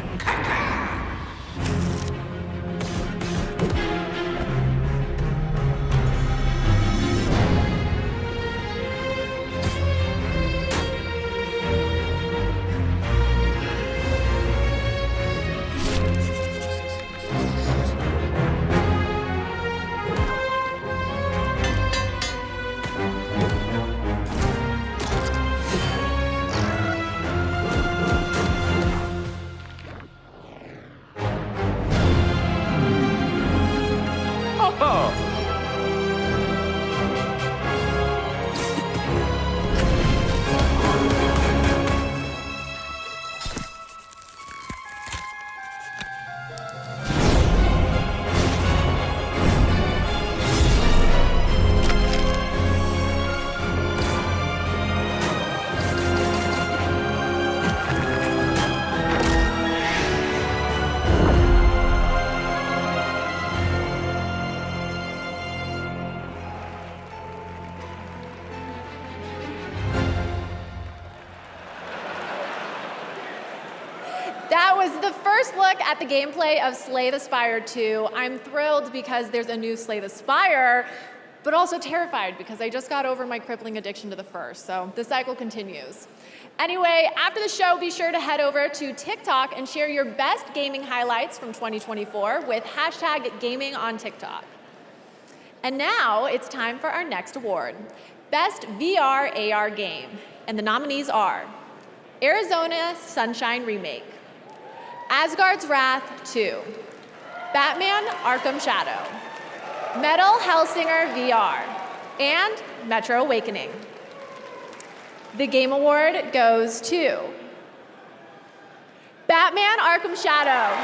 That was the first look at the gameplay of Slay the Spire 2. I'm thrilled because there's a new Slay the Spire, but also terrified because I just got over my crippling addiction to the first, so the cycle continues. Anyway, after the show, be sure to head over to TikTok and share your best gaming highlights from 2024 with #GamingOnTikTok. And now it's time for our next award, Best VR AR Game. And the nominees are Arizona Sunshine Remake, Asgard's Wrath 2, Batman Arkham Shadow, Metal Hellsinger VR, and Metro Awakening. The Game Award goes to Batman Arkham Shadow.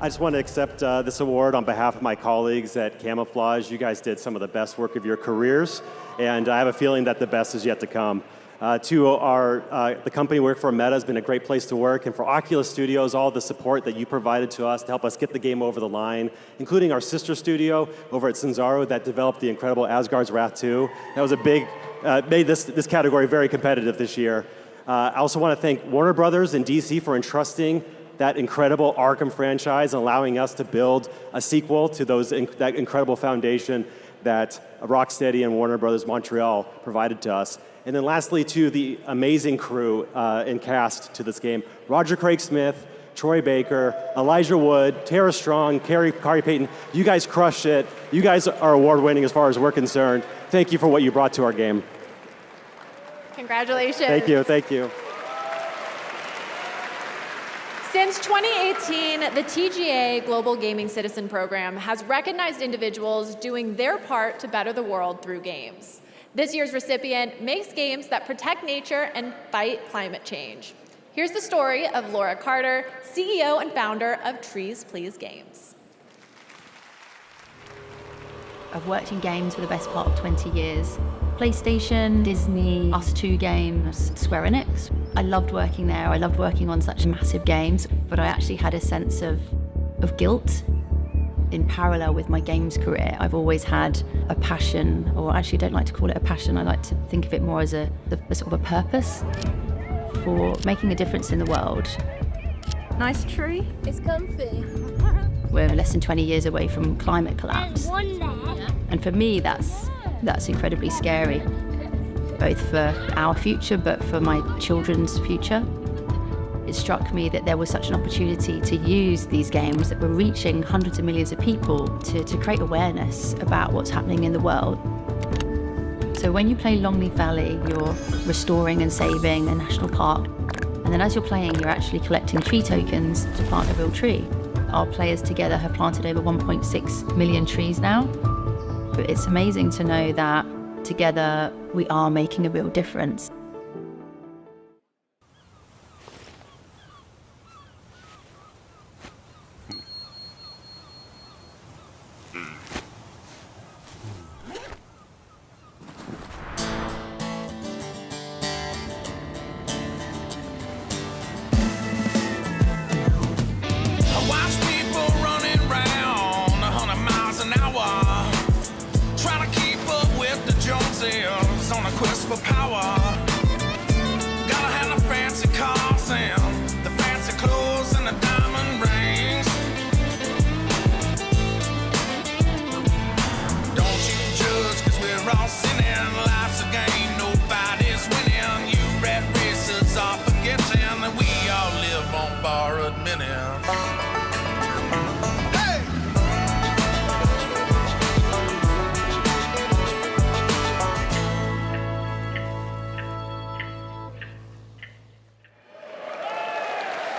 I just want to accept this award on behalf of my colleagues at Camouflage. You guys did some of the best work of your careers, and I have a feeling that the best is yet to come. The company we work for, Meta, has been a great place to work, and for Oculus Studios, all the support that you provided to us to help us get the game over the line, including our sister studio over at Sanzaro that developed the incredible Asgard's Wrath 2. That was a big, made this category very competitive this year. I also want to thank Warner Brothers and DC for entrusting that incredible Arkham franchise and allowing us to build a sequel to that incredible foundation that Rocksteady and Warner Brothers Montreal provided to us. And then lastly, to the amazing crew and cast to this game, Roger Craig Smith, Troy Baker, Elijah Wood, Tara Strong, Kari Payton. You guys crushed it. You guys are award-winning as far as we're concerned. Thank you for what you brought to our game. Congratulations. Thank you, thank you. Since 2018, the TGA Global Gaming Citizen Program has recognized individuals doing their part to better the world through games. This year's recipient makes games that protect nature and fight climate change. Here's the story of Laura Carter, CEO and founder of Trees Please Games. I've worked in games for the best part of 20 years. PlayStation, Disney, Us2 Games, Square Enix. I loved working there. I loved working on such massive games, but I actually had a sense of guilt. In parallel with my games career, I've always had a passion, or actually I don't like to call it a passion, I like to think of it more as a sort of a purpose for making a difference in the world. Nice tree. It's comfy. We're less than 20 years away from climate collapse. There's one there. And for me, that's That's incredibly scary, both for our future, but for my children's future. It struck me that there was such an opportunity to use these games that were reaching hundreds of millions of people to create awareness about what's happening in the world. So when you play Longleaf Valley, you're restoring and saving a national park. And then as you're playing, you're actually collecting tree tokens to plant a real tree. Our players together have planted over 1.6 million trees now. But it's amazing to know that together we are making a real difference.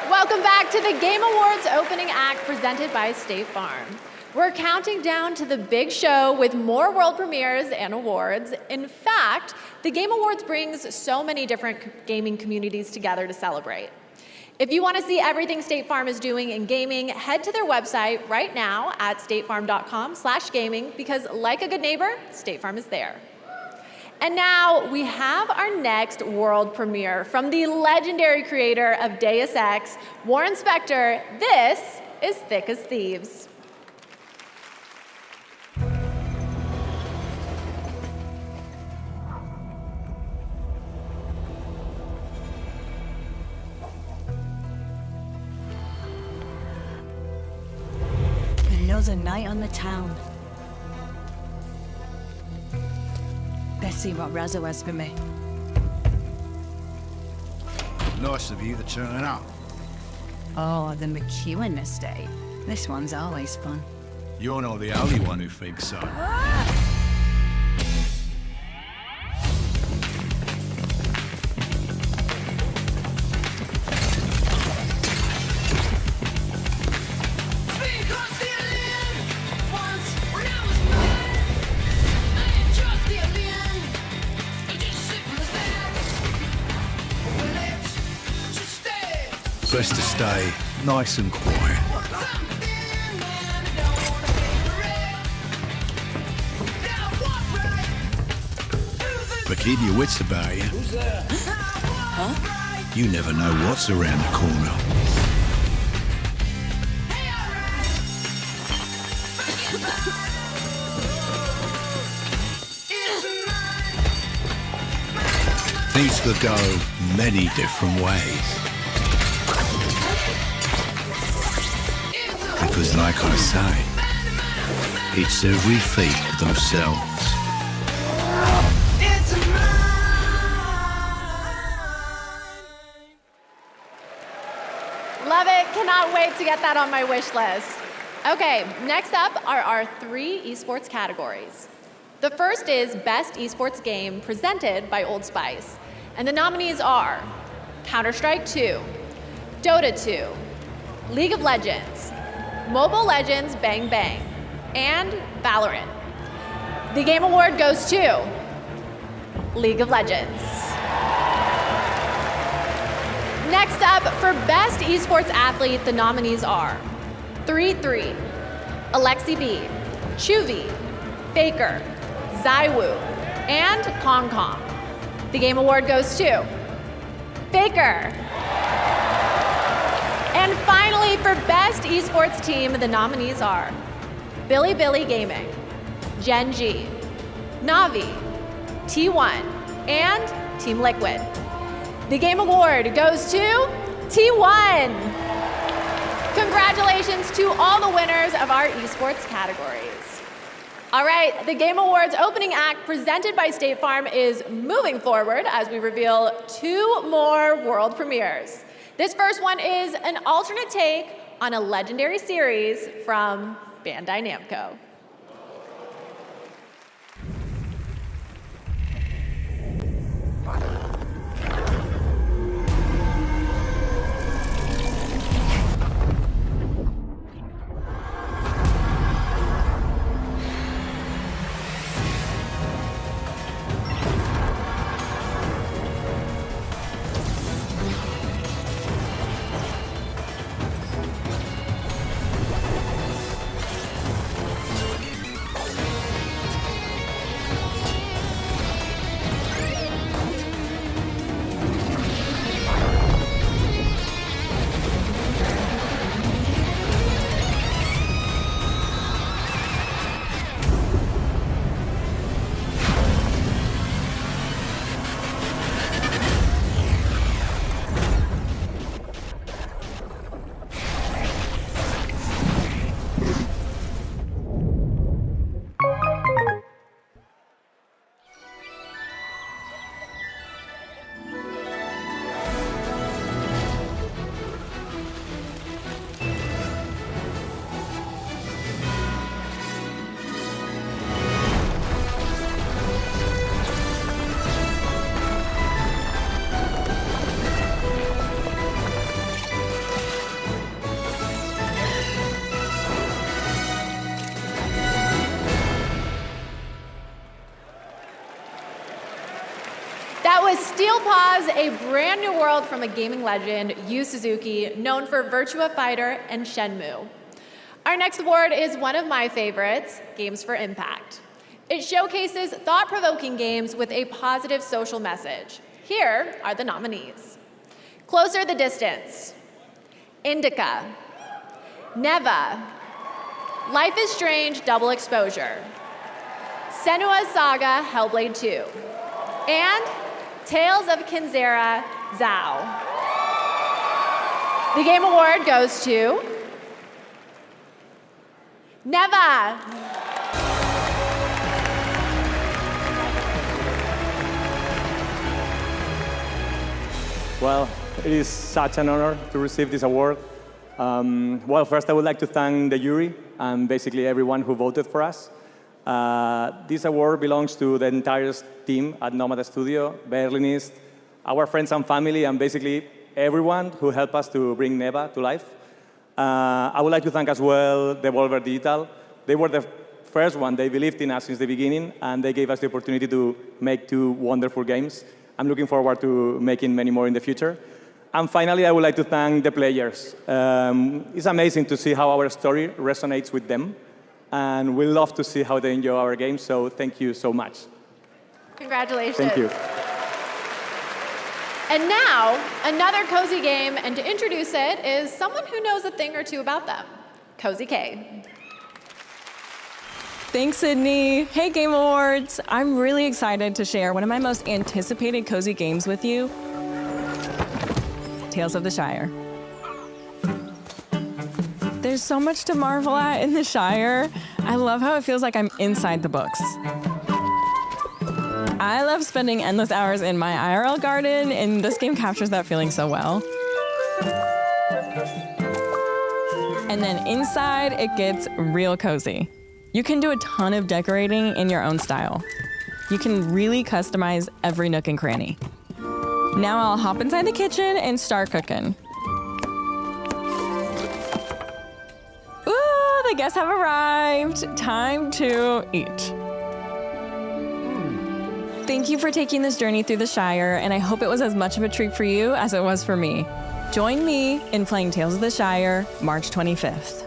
Welcome back to the Game Awards opening act presented by State Farm. We're counting down to the big show with more world premieres and awards. In fact, the Game Awards brings so many different gaming communities together to celebrate. If you want to see everything State Farm is doing in gaming, head to their website right now at statefarm.com/gaming because like a good neighbor, State Farm is there. And now we have our next world premiere from the legendary creator of Deus Ex, Warren Spector. This is Thick as Thieves. Another night on the town. Let's see what Razzo has for me. Nice of you to turn up. Oh, the McEwen estate. This one's always fun. You're not the only one who thinks so. Best to stay nice and quiet. But keep your wits about you. Huh? You never know what's around the corner. Things could go many different ways. Because like I say, it's every fate themselves. Love it, cannot wait to get that on my wish list. Okay, next up are our 3 esports categories. The first is Best Esports Game presented by Old Spice. And the nominees are Counter-Strike 2, Dota 2, League of Legends, Mobile Legends Bang Bang, and Valorant. The Game Award goes to League of Legends. Next up, for Best Esports Athlete, the nominees are 3-3, Alexi B, Chuvy, Faker, Zywoo, and Kong Kong. The Game Award goes to Faker. And finally, for Best Esports Team, the nominees are Billy Gaming, Gen G, Navi, T1, and Team Liquid. The Game Award goes to T1. Congratulations to all the winners of our esports categories. All right, the Game Awards opening act presented by State Farm is moving forward as we reveal 2 more world premieres. This first one is an alternate take on a legendary series from Bandai Namco. That was Steel Paws, a brand new world from a gaming legend, Yu Suzuki, known for Virtua Fighter and Shenmue. Our next award is one of my favorites, Games for Impact. It showcases thought-provoking games with a positive social message. Here are the nominees. Closer the Distance, Indica, Neva, Life is Strange Double Exposure, Senua's Saga Hellblade 2, and Tales of Kinzera Zhao. The Game Award goes to Neva. Well, it is such an honor to receive this award. Well, first I would like to thank the jury and basically everyone who voted for us. This award belongs to the entire team at Nomad Studio, Berlinist, our friends and family, and basically everyone who helped us to bring Neva to life. I would like to thank as well Devolver Digital. They were the first one. They believed in us since the beginning, and they gave us the opportunity to make 2 wonderful games. I'm looking forward to making many more in the future. And finally, I would like to thank the players. It's amazing to see how our story resonates with them. And we love to see how they enjoy our games, so thank you so much. Congratulations. Thank you. And now, another cozy game, and to introduce it is someone who knows a thing or two about them, Cozy K. Thanks, Sydney. Hey, Game Awards. I'm really excited to share one of my most anticipated cozy games with you, Tales of the Shire. There's so much to marvel at in the Shire. I love how it feels like I'm inside the books. I love spending endless hours in my IRL garden, and this game captures that feeling so well. And then inside, it gets real cozy. You can do a ton of decorating in your own style. You can really customize every nook and cranny. Now I'll hop inside the kitchen and start cooking. Ooh, the guests have arrived. Time to eat. Thank you for taking this journey through the Shire, and I hope it was as much of a treat for you as it was for me. Join me in playing Tales of the Shire, March 25th.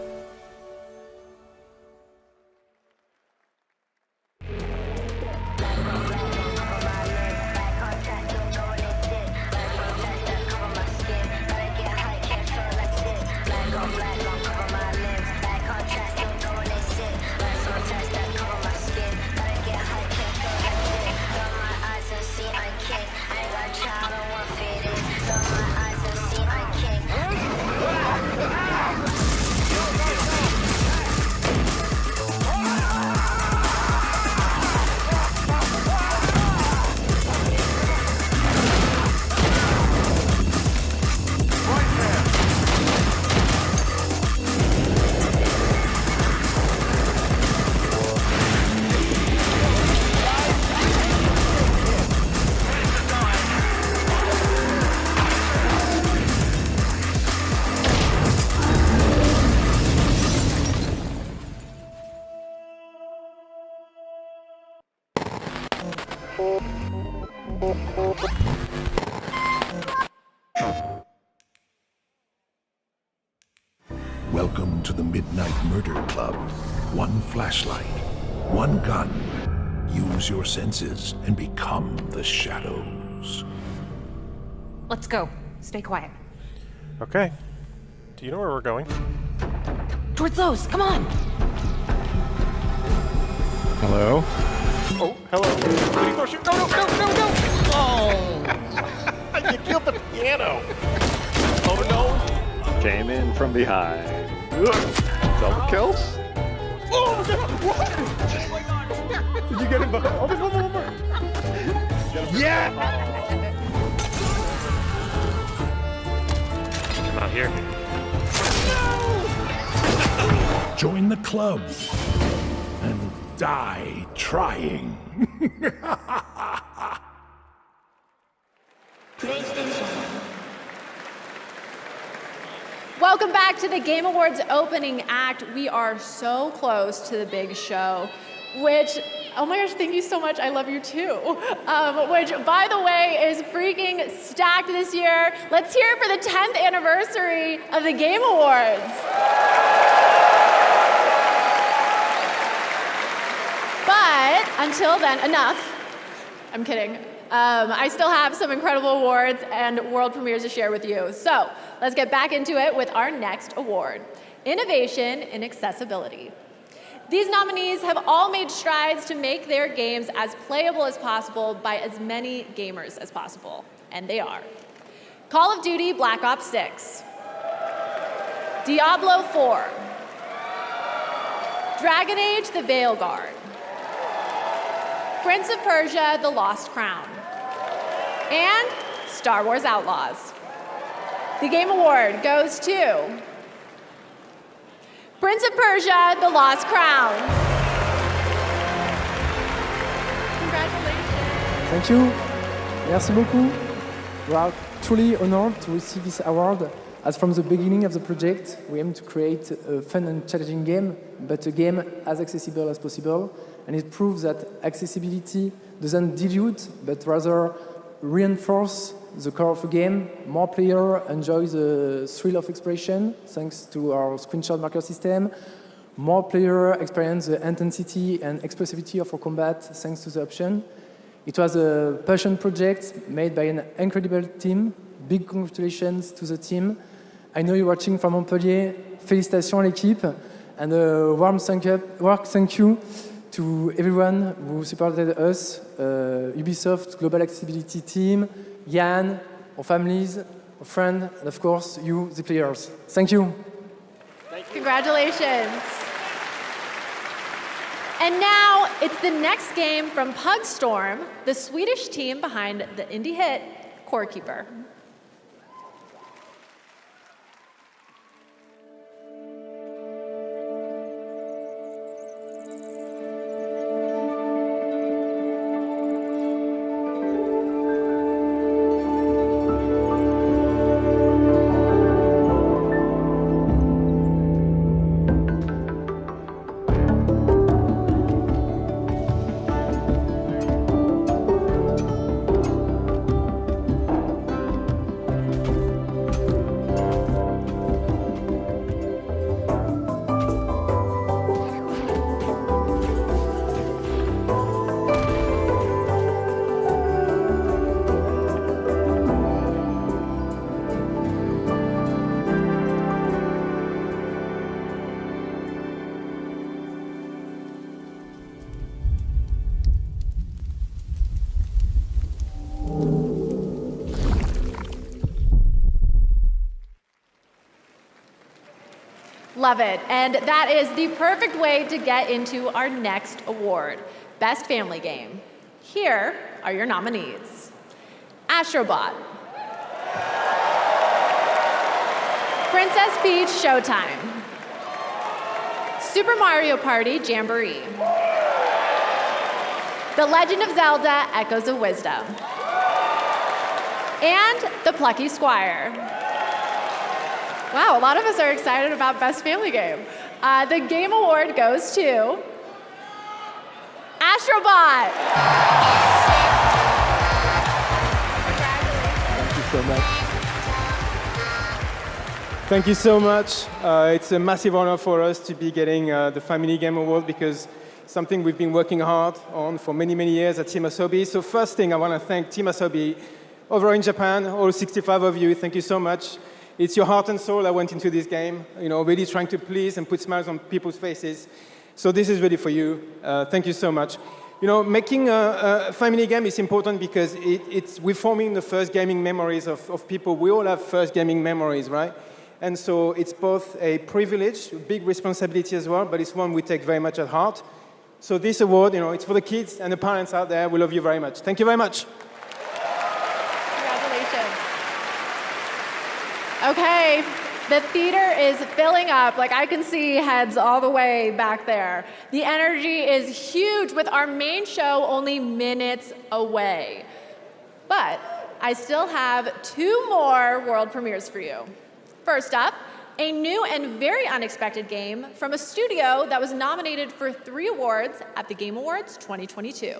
Welcome to the Midnight Murder Club. One flashlight, one gun. Use your senses and become the shadows. Let's go. Stay quiet. Okay. Do you know where we're going? Towards those. Come on. Hello? Oh, hello. Did he throw shit? No, no, no, no, no! Oh! You killed the piano! Oh, no! Came in from behind. Double kills? Oh, what? Did you get him? Oh, there's one more. Yeah! Come out here. Join the club and die trying. Welcome back to the Game Awards opening act. We are so close to the big show, which, oh my gosh, thank you so much. I love you too. Which, by the way, is freaking stacked this year. Let's hear it for the 10th anniversary of the Game Awards. But until then, enough. I'm kidding. I still have some incredible awards and world premieres to share with you. So let's get back into it with our next award, Innovation in Accessibility. These nominees have all made strides to make their games as playable as possible by as many gamers as possible. And they are Call of Duty Black Ops 6, Diablo 4, Dragon Age The Veilguard, Prince of Persia The Lost Crown, and Star Wars Outlaws. The Game Award goes to Prince of Persia The Lost Crown. Congratulations. Thank you. Merci beaucoup. We are truly honored to receive this award. As from the beginning of the project, we aim to create a fun and challenging game, but a game as accessible as possible. And it proves that accessibility doesn't dilute, but rather reinforce the core of a game. More players enjoy the thrill of exploration thanks to our screenshot marker system. More players experience the intensity and expressivity of our combat thanks to the option. It was a passion project made by an incredible team. Big congratulations to the team. I know you're watching from Montpellier. Félicitations l'équipe. And a warm thank you to everyone who supported us, Ubisoft Global Accessibility Team, Jan, our families, our friends, and of course, you, the players. Thank you. Congratulations. And now it's the next game from Pugstorm, the Swedish team behind the indie hit Core Keeper. Love it. And that is the perfect way to get into our next award, Best Family Game. Here are your nominees. Astrobot, Princess Peach Showtime, Super Mario Party Jamboree, The Legend of Zelda Echoes of Wisdom, and The Plucky Squire. Wow, a lot of us are excited about Best Family Game. The Game Award goes to Astrobot. so much. Thank you so much. It's a massive honor for us to be getting the Family Game Award because it's something we've been working hard on for many, many years at Team Asobi. So first thing, I want to thank Team Asobi over in Japan, all 65 of you. Thank you so much. It's your heart and soul that went into this game, really trying to please and put smiles on people's faces. So this is really for you. Thank you so much. Making a family game is important because we're forming the first gaming memories of people. We all have first gaming memories, right? And so it's both a privilege, a big responsibility as well, but it's one we take very much at heart. So this award, it's for the kids and the parents out there. We love you very much. Thank you very much. Congratulations. Okay, the theater is filling up. Like I can see heads all the way back there. The energy is huge with our main show only minutes away. But I still have 2 more world premieres for you. First up, a new and very unexpected game from a studio that was nominated for 3 awards at the Game Awards 2022.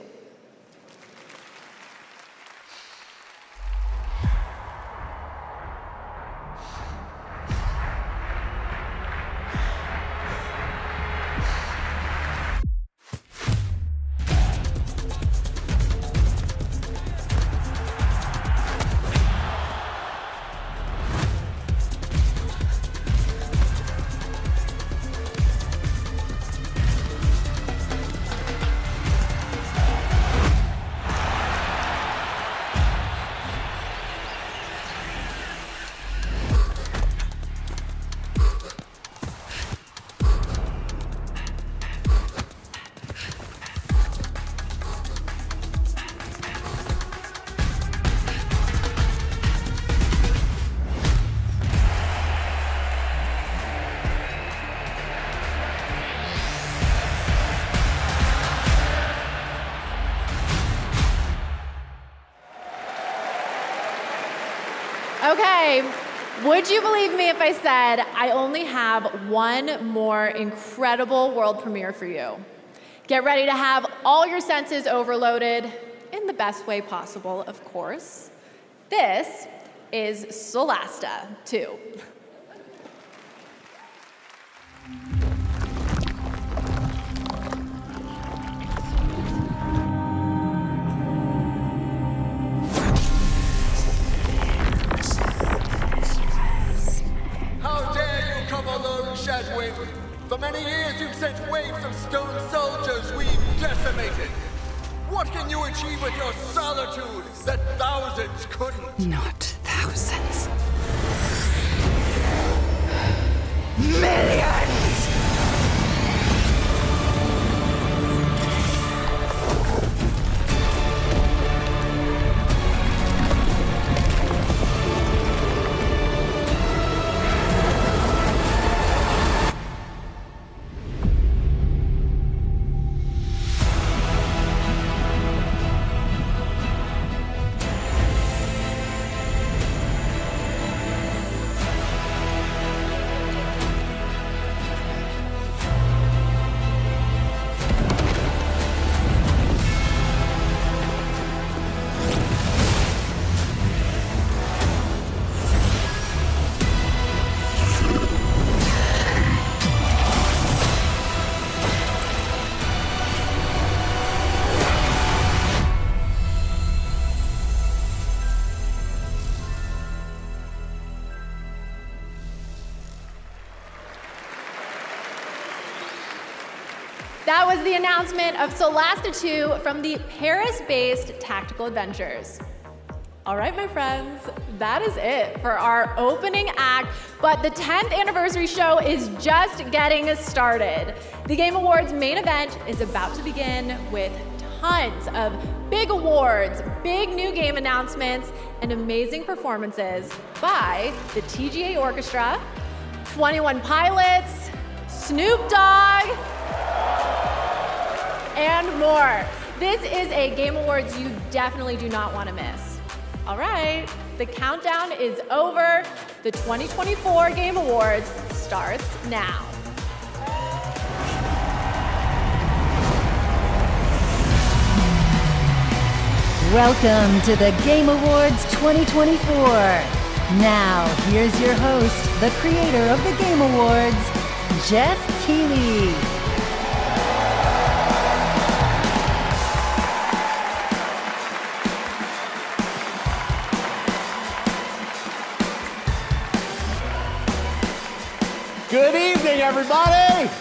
Okay, would you believe me if I said I only have 1 more incredible world premiere for you? Get ready to have all your senses overloaded in the best way possible, of course. This is Solasta 2. For many years you've sent waves of stone soldiers we've decimated. What can you achieve with your solitude that thousands couldn't? Not thousands. Millions! That was the announcement of Solasta 2 from the Paris-based Tactical Adventures. All right, my friends, that is it for our opening act, but the 10th anniversary show is just getting started. The Game Awards main event is about to begin with tons of big awards, big new game announcements, and amazing performances by the TGA Orchestra, 21 Pilots, Snoop Dogg, and more. This is a Game Awards you definitely do not want to miss. All right, the countdown is over. The 2024 Game Awards starts now. Welcome to the Game Awards 2024. Now, here's your host, the creator of the Game Awards, Jeff Keighley. Good evening, everybody!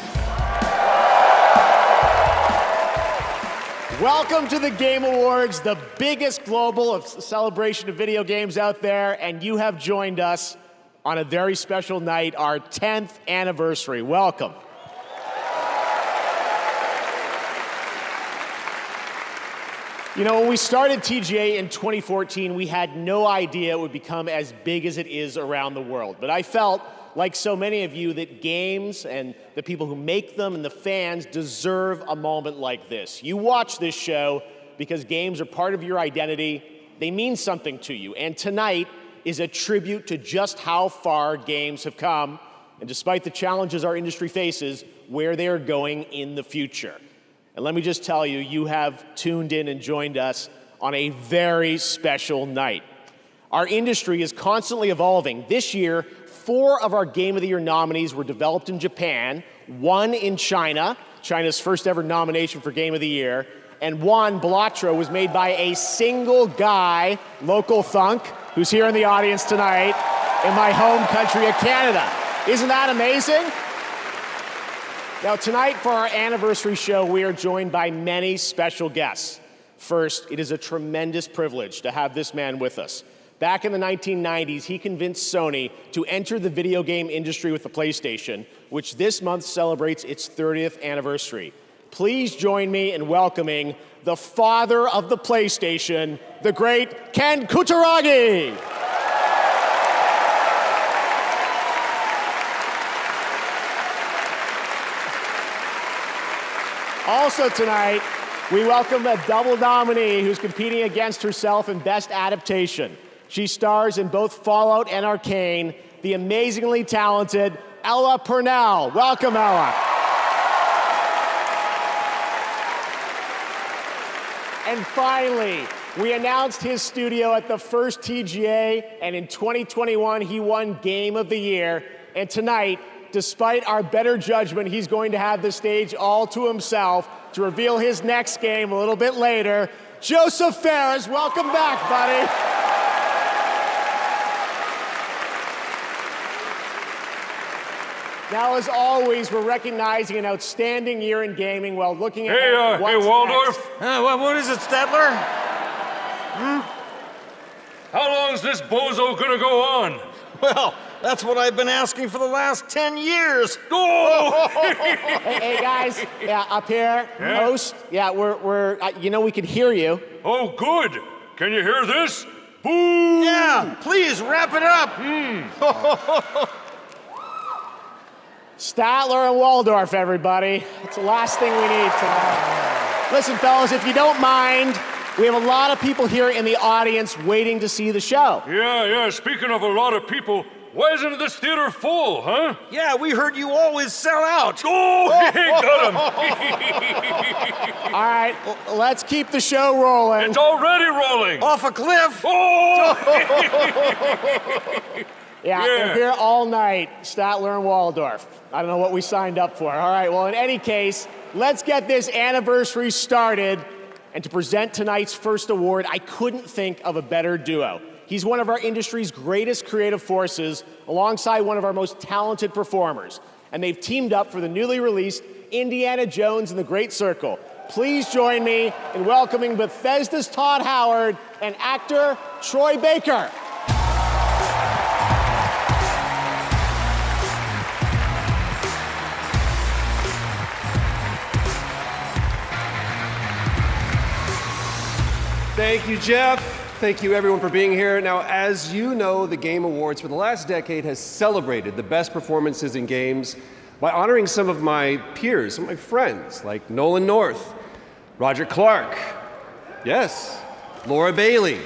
Welcome to the Game Awards, the biggest global celebration of video games out there, and you have joined us on a very special night, our 10th anniversary. Welcome. You know, when we started TGA in 2014, we had no idea it would become as big as it is around the world. But I felt, like so many of you, that games and the people who make them and the fans deserve a moment like this. You watch this show because games are part of your identity. They mean something to you. And tonight is a tribute to just how far games have come, and despite the challenges our industry faces, where they are going in the future. And let me just tell you, you have tuned in and joined us on a very special night. Our industry is constantly evolving. This year, 4 of our Game of the Year nominees were developed in Japan, 1 in China, China's first ever nomination for Game of the Year, and 1, Balatro, was made by a single guy, Local Thunk, who's here in the audience tonight, in my home country of Canada. Isn't that amazing? Now, tonight for our anniversary show, we are joined by many special guests. First, it is a tremendous privilege to have this man with us. Back in the 1990s, he convinced Sony to enter the video game industry with the PlayStation, which this month celebrates its 30th anniversary. Please join me in welcoming the father of the PlayStation, the great Ken Kutaragi. Also tonight, we welcome a double nominee who's competing against herself in Best Adaptation. She stars in both Fallout and Arcane, the amazingly talented Ella Purnell. Welcome, Ella. And finally, we announced his studio at the first TGA, and in 2021, he won Game of the Year. And tonight, despite our better judgment, he's going to have the stage all to himself to reveal his next game a little bit later. Joseph Fares, welcome back, buddy. Now, as always, we're recognizing an outstanding year in gaming while looking at Hey, Waldorf. What is it, Stadler? How long is this bozo gonna go on? Well, that's what I've been asking for the last 10 years. Oh! hey, guys, yeah, up here, host. Yeah, we're you know, we could hear you. Oh, good. Can you hear this? Boom! Yeah, please wrap it up. Statler and Waldorf, everybody. That's the last thing we need tonight. Listen, fellas, if you don't mind, we have a lot of people here in the audience waiting to see the show. Yeah. Speaking of a lot of people, why isn't this theater full, huh? Yeah, we heard you always sell out. Oh, got him. All right, let's keep the show rolling. It's already rolling. Off a cliff. Oh! Yeah, they're here all night, Statler and Waldorf. I don't know what we signed up for. All right, well, in any case, let's get this anniversary started. And to present tonight's first award, I couldn't think of a better duo. He's one of our industry's greatest creative forces, alongside one of our most talented performers. And they've teamed up for the newly released Indiana Jones and the Great Circle. Please join me in welcoming Bethesda's Todd Howard and actor Troy Baker. Thank you, Jeff. Thank you, everyone, for being here. Now, as you know, the Game Awards for the last decade has celebrated the best performances in games by honoring some of my peers, some of my friends, like Nolan North, Roger Clark, yes, Laura Bailey.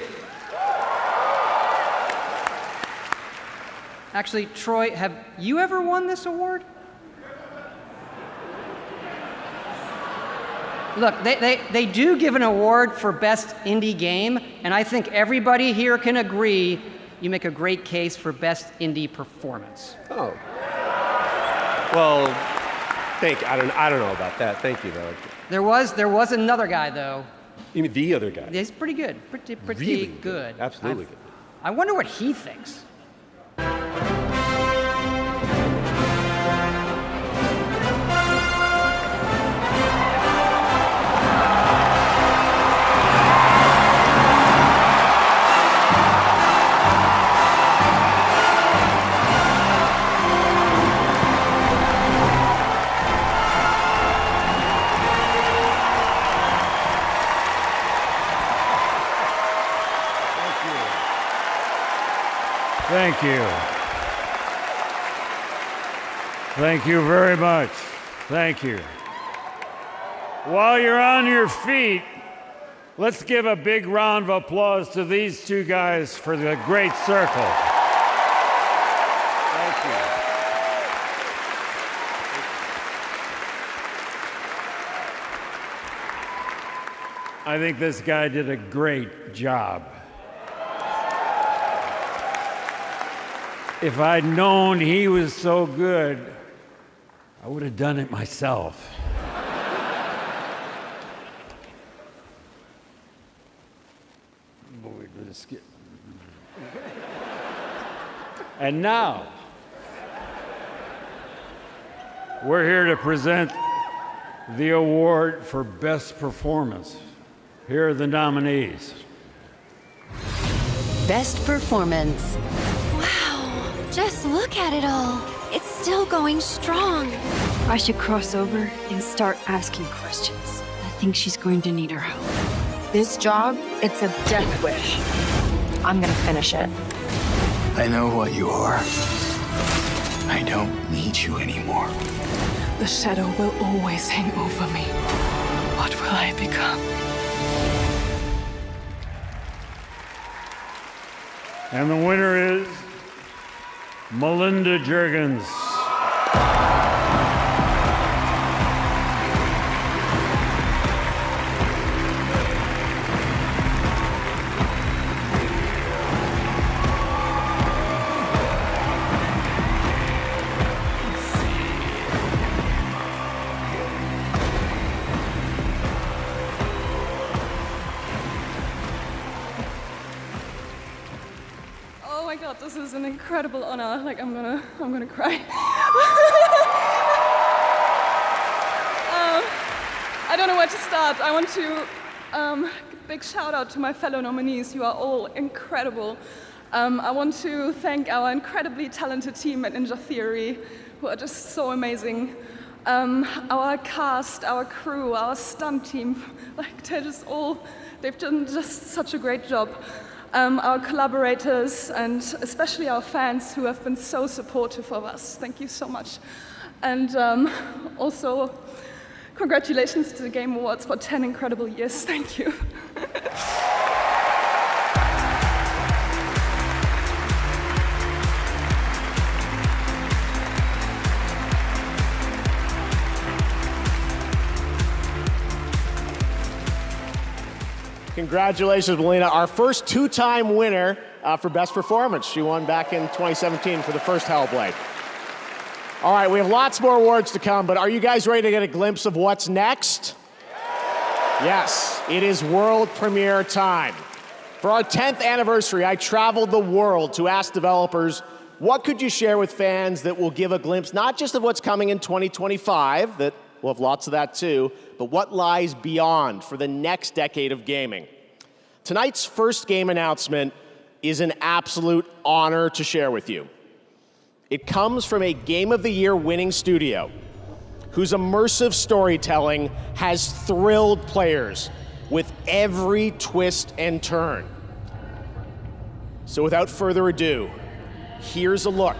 Actually, Troy, have you ever won this award? Look, they do give an award for best indie game, and I think everybody here can agree you make a great case for best indie performance. Oh. Well, I don't know about that. Thank you, though. There was another guy, though. You mean the other guy? He's pretty good. Pretty really good. Absolutely good. I wonder what he thinks. Thank you. Thank you very much. Thank you. While you're on your feet, let's give a big round of applause to these two guys for the great circle. Thank you. I think this guy did a great job. If I'd known he was so good, I would have done it myself. And now, we're here to present the award for Best Performance. Here are the nominees. Best Performance. Just look at it all. It's still going strong. I should cross over and start asking questions. I think she's going to need our help. This job, it's a death wish. I'm gonna finish it. I know what you are. I don't need you anymore. The shadow will always hang over me. What will I become? And the winner is Melinda Juergens. Oh my God, this is an incredible honor. Like, I'm gonna cry. I don't know where to start. I want to big shout out to my fellow nominees. You are all incredible. I want to thank our incredibly talented team at Ninja Theory, who are just so amazing. Our cast, our crew, our stunt team, like they've done just such a great job. Our collaborators, and especially our fans who have been so supportive of us. Thank you so much. And also, congratulations to the Game Awards for 10 incredible years. Thank you. Congratulations, Melina. Our first two-time winner for Best Performance. She won back in 2017 for the first Hellblade. All right, we have lots more awards to come, but are you guys ready to get a glimpse of what's next? Yes, it is world premiere time. For our 10th anniversary, I traveled the world to ask developers, what could you share with fans that will give a glimpse not just of what's coming in 2025, that we'll have lots of that too, but what lies beyond for the next decade of gaming. Tonight's first game announcement is an absolute honor to share with you. It comes from a Game of the Year winning studio whose immersive storytelling has thrilled players with every twist and turn. So without further ado, here's a look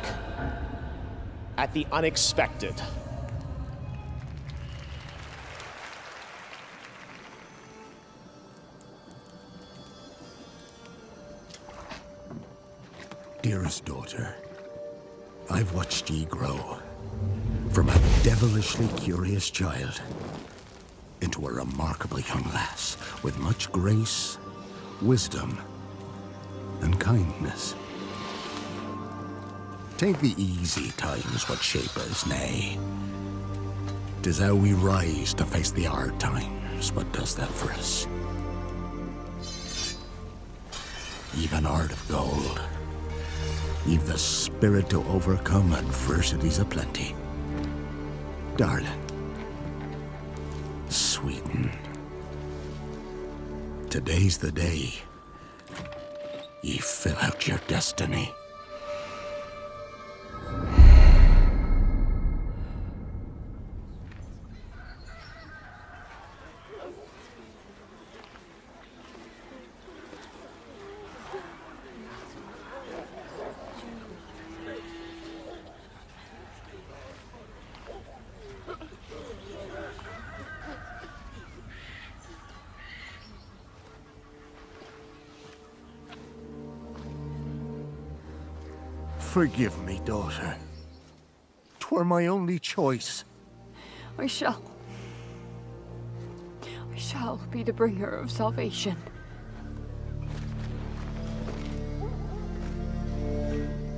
at the unexpected. Dearest daughter, I've watched ye grow from a devilishly curious child into a remarkable young lass with much grace, wisdom, and kindness. 'Tain't the easy times what shape us, nay. 'Tis how we rise to face the hard times what does that for us. Even heart of gold. You've the spirit to overcome adversities aplenty. Darling. Sweeten. Today's the day. Ye fill out your destiny. Forgive me, daughter. 'Twere my only choice. I shall be the bringer of salvation.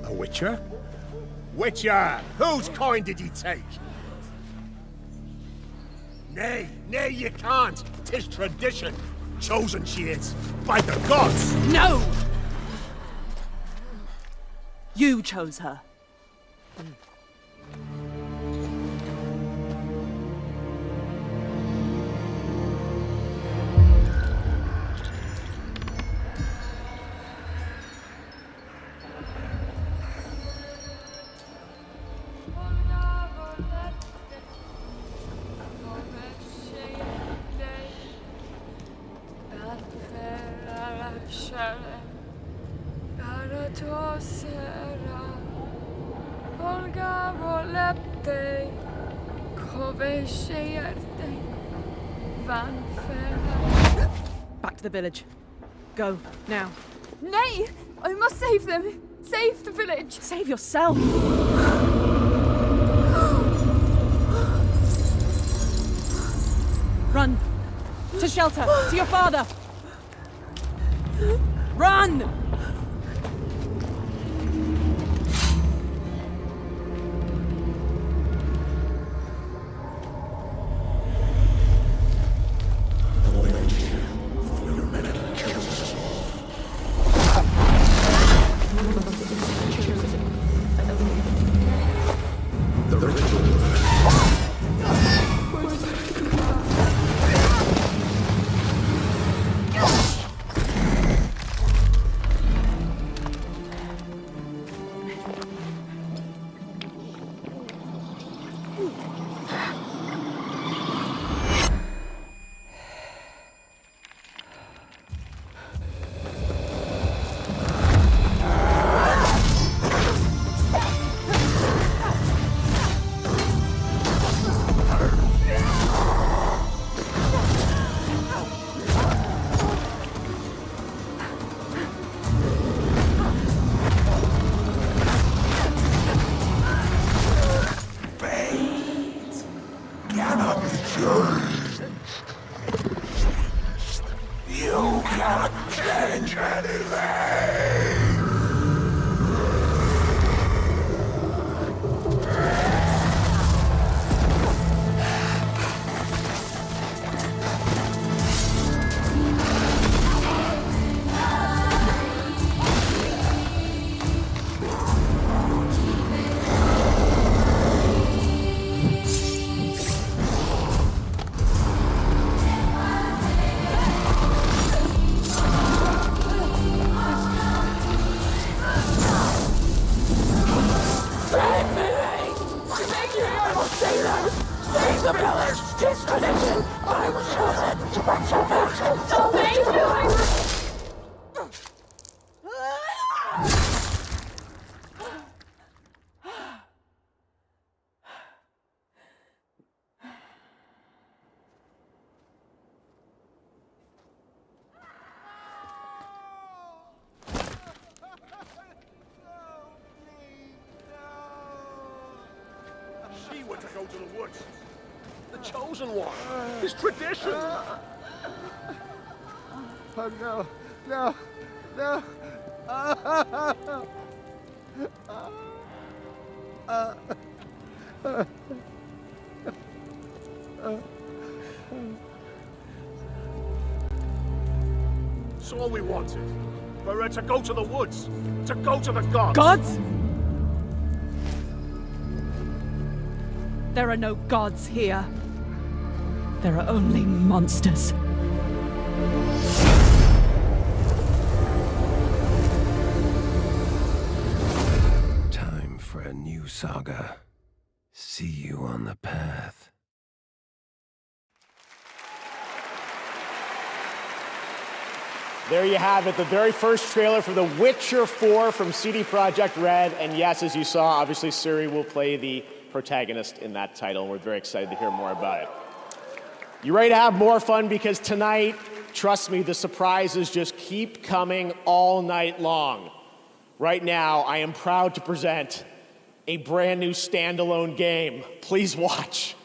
A witcher? Witcher! Whose coin did ye take? Nay, you can't. 'Tis tradition. Chosen she is. By the gods! No! You chose her. Back to the village. Go, now. Nay! I must save them! Save the village! Save yourself! Run! To shelter! To your father! Run! the chosen one. His tradition. Oh no, no, no. It's all we wanted. For her to go to the woods, to go to the gods. Gods? There are no gods here. There are only monsters. Time for a new saga. See you on the path. There you have it, the very first trailer for The Witcher 4 from CD Projekt Red. And yes, as you saw, obviously Ciri will play the protagonist in that title, and we're very excited to hear more about it. You ready to have more fun? Because tonight, trust me, the surprises just keep coming all night long. Right now, I am proud to present a brand new standalone game. Please watch.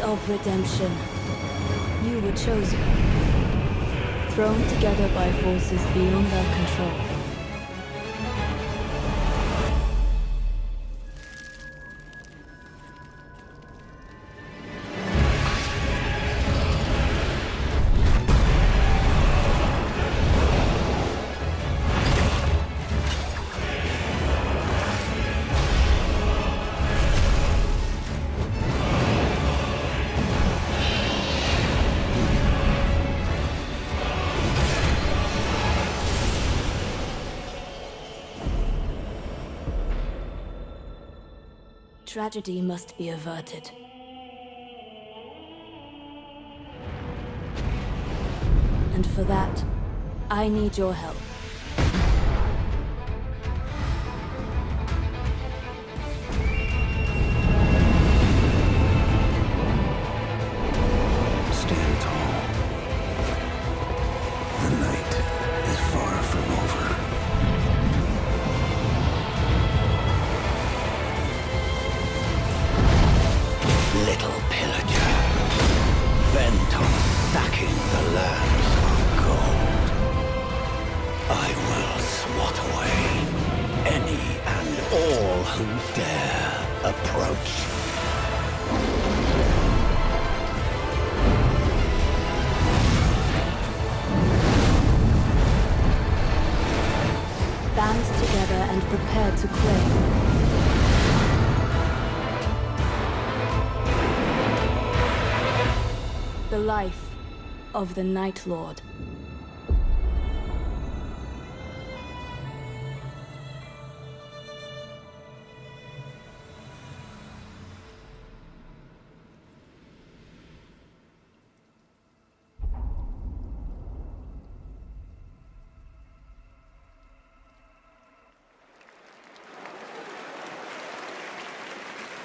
Of redemption. You were chosen. Thrown together by forces beyond our control. Tragedy must be averted. And for that, I need your help. Stand tall. The night is far from over. Little pillager, bent on stacking the lands of gold. I will swat away any and all who dare approach. Band together and prepare to claim. The life of the Night Lord.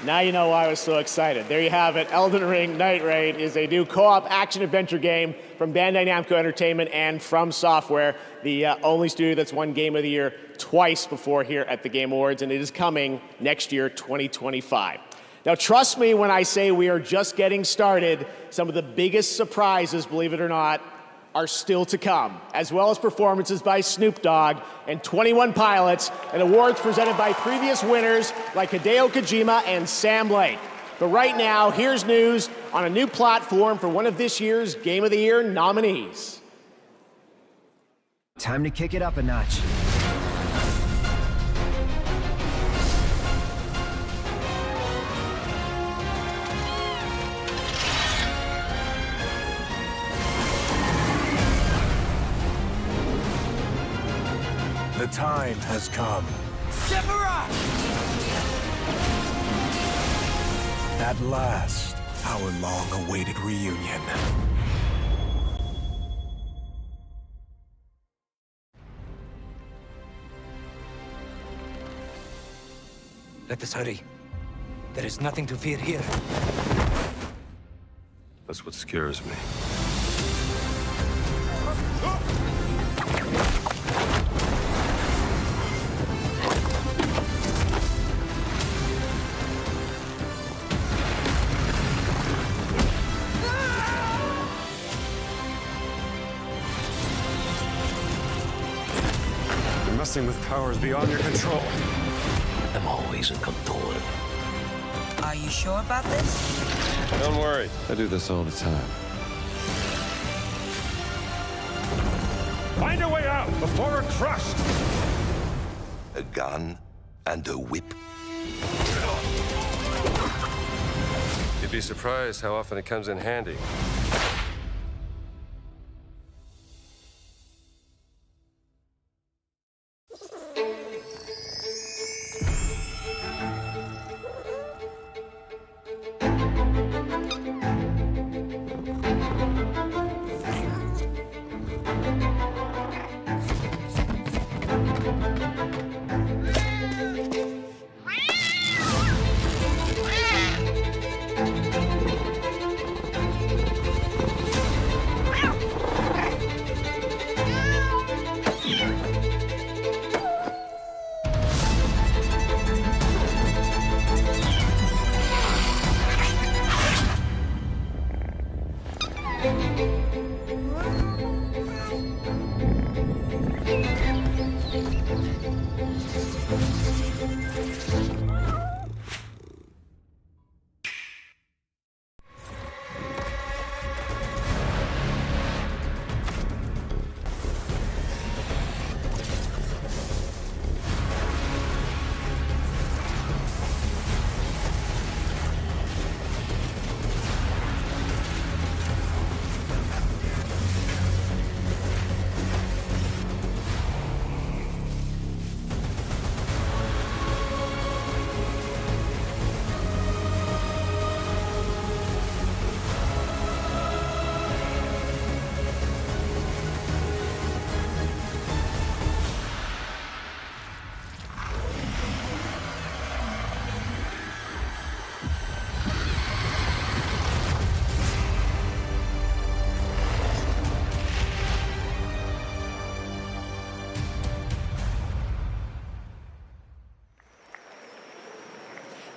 Now you know why I was so excited. There you have it. Elden Ring Night Raid is a new co-op action-adventure game from Bandai Namco Entertainment and From Software, the only studio that's won Game of the Year twice before here at the Game Awards, and it is coming next year, 2025. Now, trust me when I say we are just getting started. Some of the biggest surprises, believe it or not, are still to come, as well as performances by Snoop Dogg and 21 Pilots, and awards presented by previous winners like Hideo Kojima and Sam Lake. But right now, here's news on a new platform for one of this year's Game of the Year nominees. Time to kick it up a notch. The time has come. Sephiroth! At last, our long-awaited reunion. Let us hurry. There is nothing to fear here. That's what scares me. You're messing with powers beyond your control. I'm always in control. Are you sure about this? Don't worry, I do this all the time. Find a way out before we're crushed! A gun and a whip. You'd be surprised how often it comes in handy.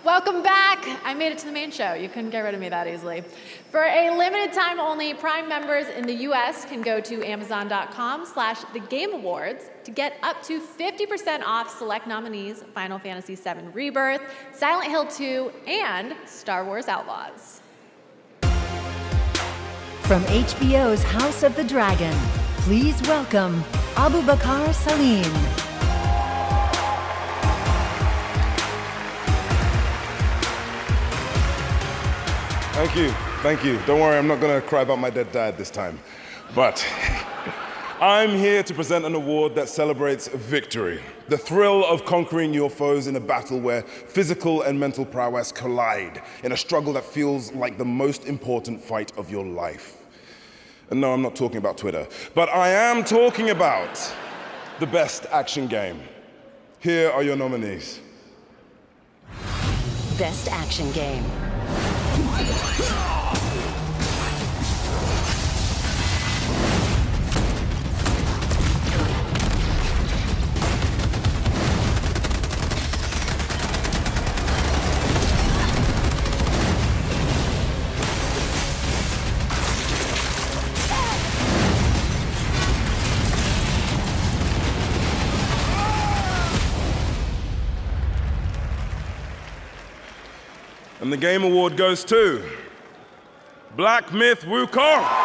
Welcome back. I made it to the main show. You couldn't get rid of me that easily. For a limited time only, Prime members in the US can go to amazon.com/thegameawards to get up to 50% off select nominees: Final Fantasy VII Rebirth, Silent Hill 2, and Star Wars Outlaws. From HBO's House of the Dragon, please welcome Abu Bakr Salim. Thank you. Don't worry, I'm not gonna cry about my dead dad this time. But I'm here to present an award that celebrates victory. The thrill of conquering your foes in a battle where physical and mental prowess collide in a struggle that feels like the most important fight of your life. And no, I'm not talking about Twitter, but I am talking about the best action game. Here are your nominees. Best Action Game. And the Game Award goes to Black Myth Wukong.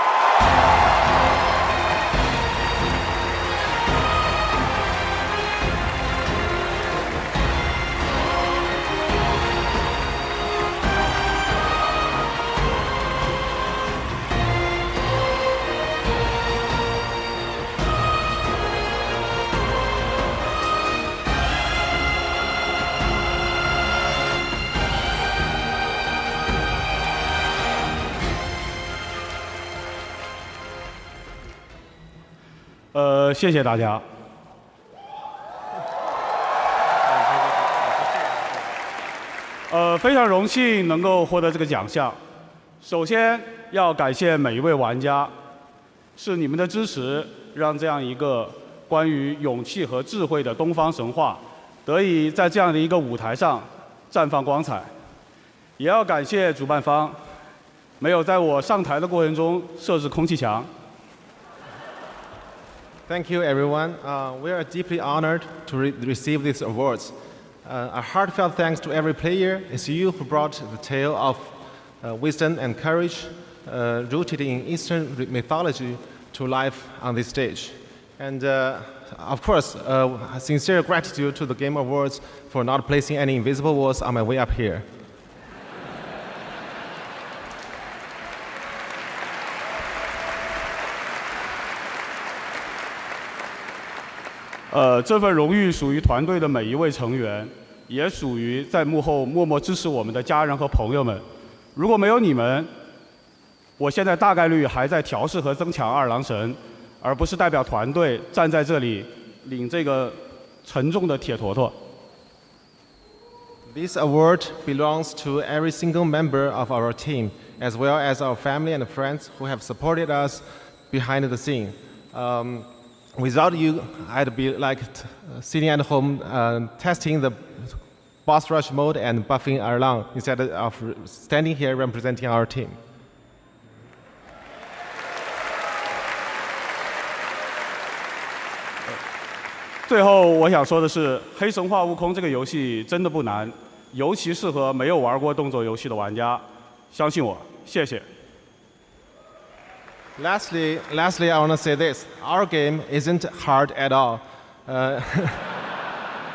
谢谢大家。非常荣幸能够获得这个奖项。首先要感谢每一位玩家，是你们的支持，让这样一个关于勇气和智慧的东方神话，得以在这样的一个舞台上绽放光彩。也要感谢主办方，没有在我上台的过程中设置空气墙。 Thank you, everyone. We are deeply honored to receive these awards. A heartfelt thanks to every player. It's you who brought the tale of wisdom and courage rooted in Eastern mythology to life on this stage. And of course, sincere gratitude to the Game Awards for not placing any invisible walls on my way up here. 这份荣誉属于团队的每一位成员，也属于在幕后默默支持我们的家人和朋友们。如果没有你们，我现在大概率还在调试和增强二郎神，而不是代表团队站在这里领这个沉重的铁坨坨。This award belongs to every single member of our team, as well as our family and friends who have supported us behind the scene. Without you, I'd be like sitting at home testing the boss rush mode and buffing Erlang instead of standing here representing our team. 最后我想说的是，《黑神话：悟空》这个游戏真的不难，尤其适合没有玩过动作游戏的玩家。相信我，谢谢。 Lastly, I want to say this. Our game isn't hard at all.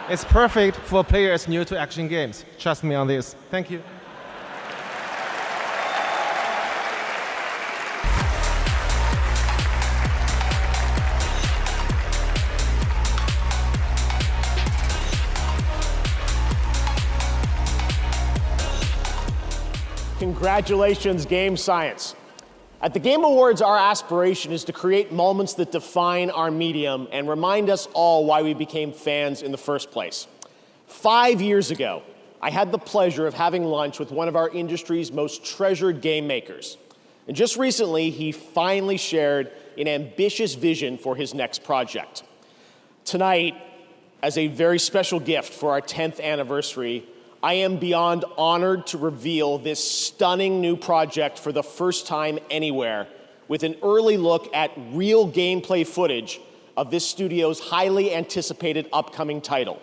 It's perfect for players new to action games. Trust me on this. Thank you. Congratulations, Game Science. At the Game Awards, our aspiration is to create moments that define our medium and remind us all why we became fans in the first place. 5 years ago, I had the pleasure of having lunch with one of our industry's most treasured game makers. And just recently, he finally shared an ambitious vision for his next project. Tonight, as a very special gift for our 10th anniversary, I am beyond honored to reveal this stunning new project for the first time anywhere, with an early look at real gameplay footage of this studio's highly anticipated upcoming title.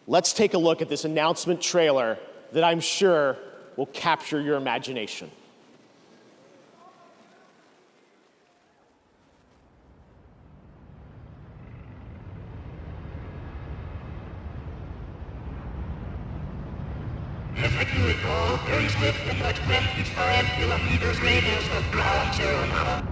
Let's take a look at this announcement trailer that I'm sure will capture your imagination. As you recall, very swift and like 25 kilometers radius of ground zero now.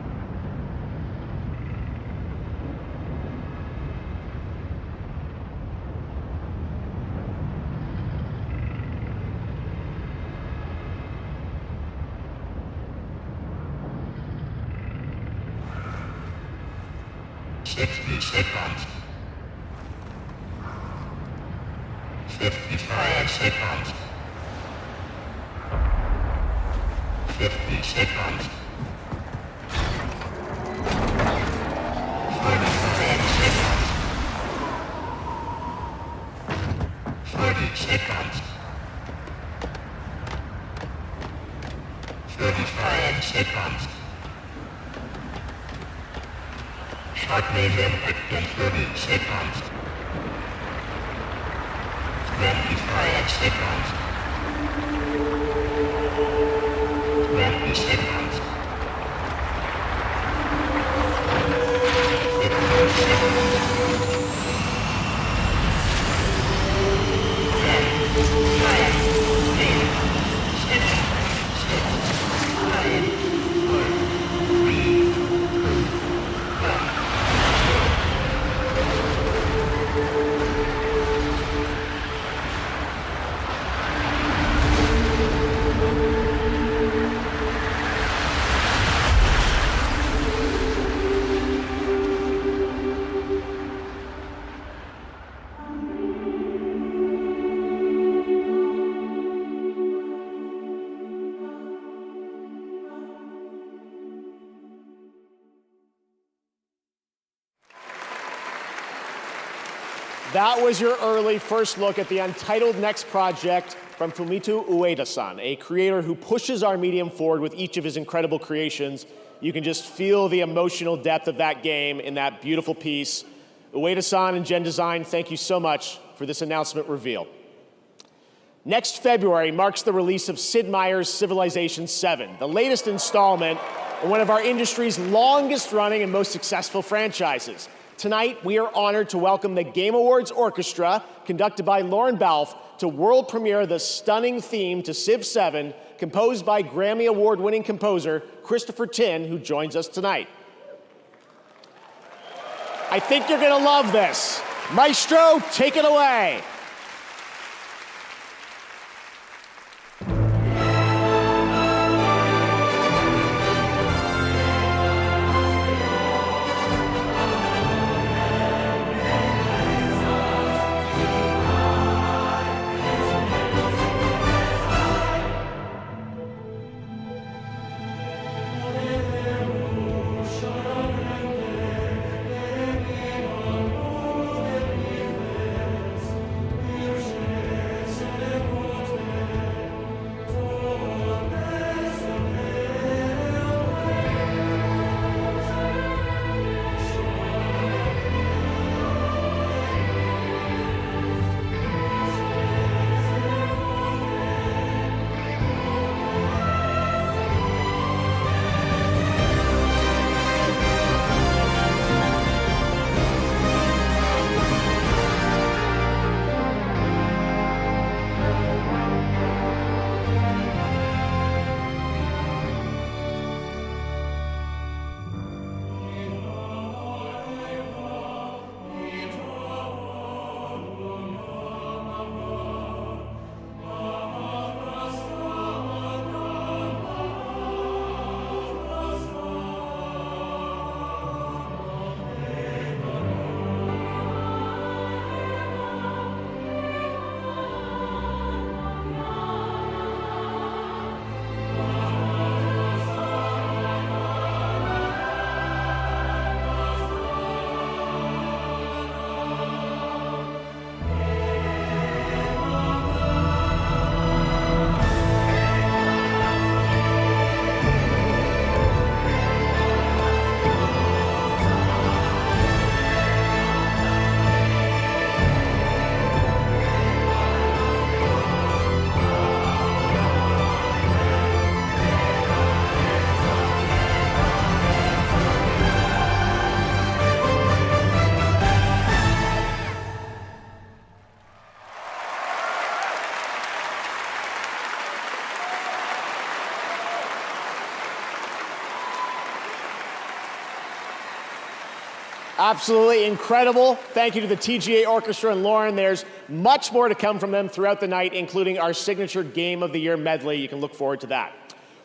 Seconds. 55 seconds. 50 seconds. 45 seconds. 40 seconds. 35 seconds. Shockwave impact in 30 seconds. 25 seconds. That was your early first look at the untitled next project from Fumito Ueda-san, a creator who pushes our medium forward with each of his incredible creations. You can just feel the emotional depth of that game in that beautiful piece. Ueda-san and Gen Design, thank you so much for this announcement reveal. Next February marks the release of Sid Meier's Civilization VII, the latest installment in one of our industry's longest running and most successful franchises. Tonight, we are honored to welcome the Game Awards Orchestra, conducted by Lauren Balfe, to world premiere the stunning theme to Civ 7, composed by Grammy Award-winning composer Christopher Tin, who joins us tonight. I think you're gonna love this. Maestro, take it away. Absolutely incredible. Thank you to the TGA Orchestra and Lauren. There's much more to come from them throughout the night, including our signature Game of the Year medley. You can look forward to that.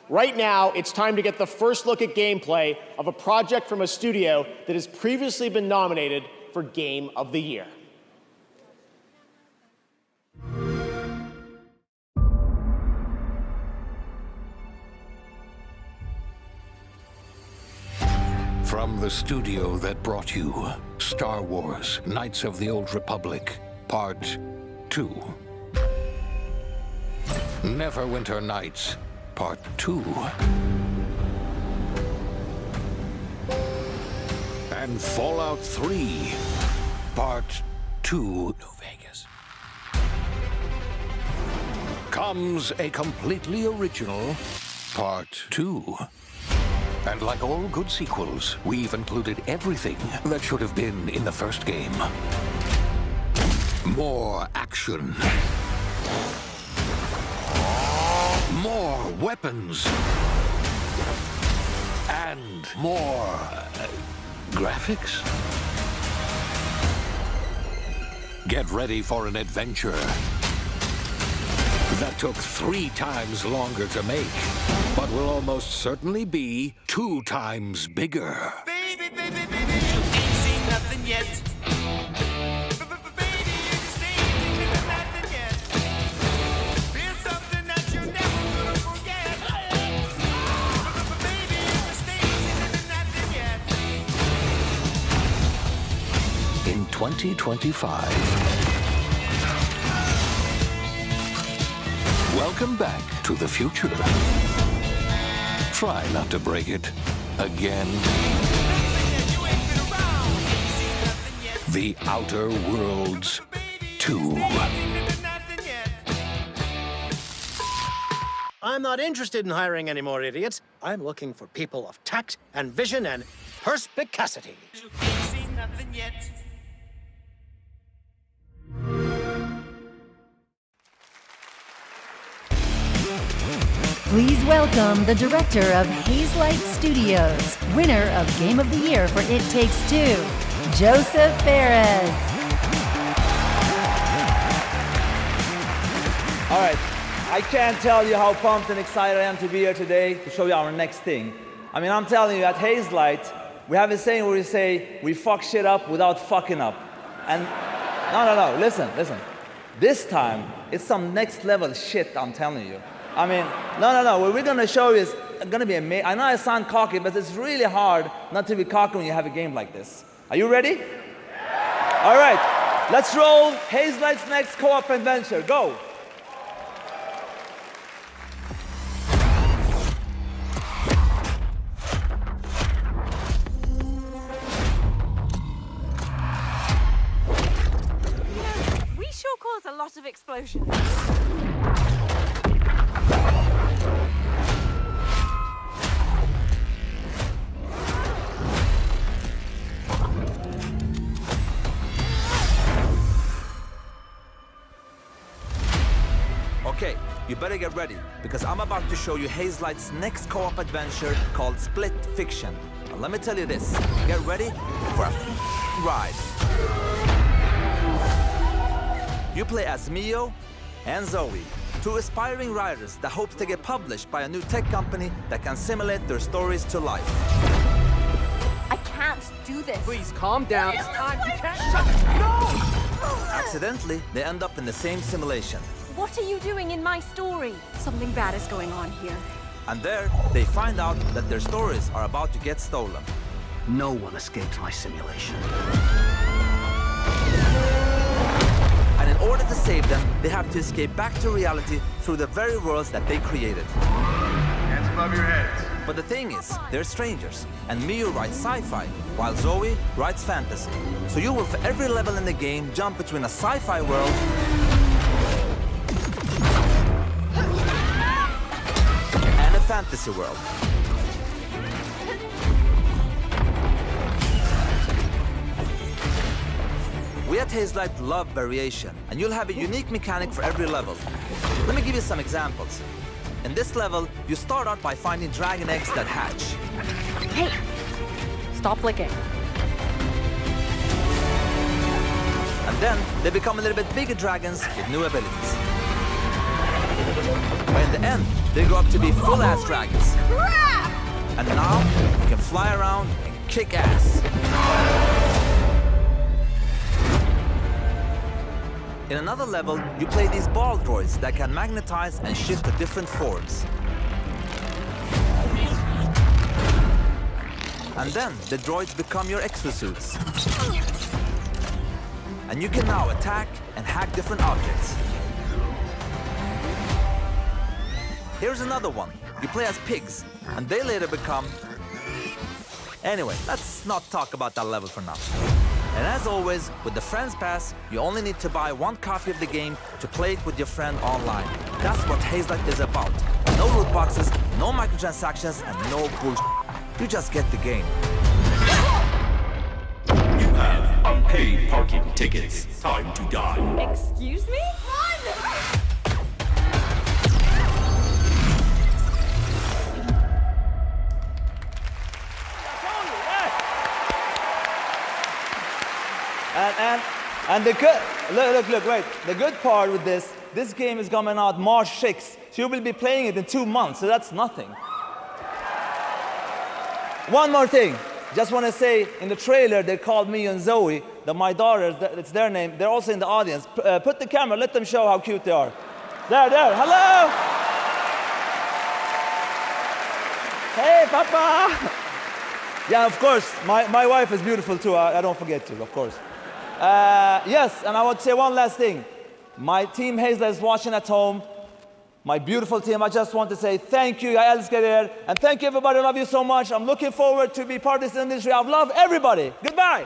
Right now, it's time to get the first look at gameplay of a project from a studio that has previously been nominated for Game of the Year. From the studio that brought you Star Wars: Knights of the Old Republic, Part 2. Neverwinter Nights, Part 2. And Fallout 3, Part 2. New Vegas. Comes a completely original Part 2. And like all good sequels, we've included everything that should have been in the first game. More action. More weapons. And more graphics. Get ready for an adventure that took 3 times longer to make, but will almost certainly be 2 times bigger. Baby, baby, baby, you ain't seen nothing yet. Baby, you just ain't seen nothing yet. There's something that you never gonna forget. Baby, you just ain't seen nothing yet. In 2025. Welcome back to the future. Try not to break it again. The Outer Worlds 2. I'm not interested in hiring any more idiots. I'm looking for people of tact and vision and perspicacity. You ain't seen nothing yet. Please welcome the director of Hazelight Studios, winner of Game of the Year for It Takes Two, Joseph Fares. All right, I can't tell you how pumped and excited I am to be here today to show you our next thing. I mean, I'm telling you, at Hazelight, we have a saying where we say, we fuck shit up without fucking up. And no, listen. This time, it's some next level shit, I'm telling you. I mean, no, what we're gonna show you is gonna be amazing. I know I sound cocky, but it's really hard not to be cocky when you have a game like this. Are you ready? All right, let's roll Hazelight's next co-op adventure. Go. We sure cause a lot of explosions. Okay, you better get ready, because I'm about to show you Hazelight's next co-op adventure called Split Fiction. And let me tell you this, get ready for a ride. You play as Mio and Zoe, 2 aspiring writers that hope to get published by a new tech company that can simulate their stories to life. I can't do this. Please calm down. It's time. You can't Accidentally, they end up in the same simulation. What are you doing in my story? Something bad is going on here. And there, they find out that their stories are about to get stolen. No one escapes my simulation. And in order to save them, they have to escape back to reality through the very worlds that they created. Hands above your heads. But the thing is, they're strangers, and Mio writes sci-fi, while Zoe writes fantasy. So you will, for every level in the game, jump between a sci-fi world and a fantasy world. We at Hazelight love variation, and you'll have a unique mechanic for every level. Let me give you some examples. In this level, you start out by finding dragon eggs that hatch. Hey, stop licking. And then they become a little bit bigger dragons with new abilities. But in the end, they grow up to be full-ass dragons. And now, you can fly around and kick ass. In another level, you play these ball droids that can magnetize and shift to different forms. And then the droids become your exosuits. And you can now attack and hack different objects. Here's another one. You play as pigs, and they later become... Anyway, let's not talk about that level for now. And as always, with the Friends Pass, you only need to buy 1 copy of the game to play it with your friend online. That's what Hazelight is about. No loot boxes, No microtransactions and no bullshit. You just get the game. You have unpaid parking tickets. Time to die. Excuse me? And the good, look, wait. The good part with this game is coming out March 6th. So you will be playing it in 2 months, so that's nothing. One more thing. Just want to say, in the trailer, they called me and Zoe, my daughters, it's their name. They're also in the audience. Put the camera, let them show how cute they are. There, hello! Hey, Papa! Yeah, of course, my wife is beautiful too, I don't forget to, of course. Yes, and I would say one last thing. My team Hazla is watching at home. My beautiful team, I just want to say thank you, jag älskar er. And thank you everybody, I love you so much. I'm looking forward to be part of this industry. I love everybody. Goodbye.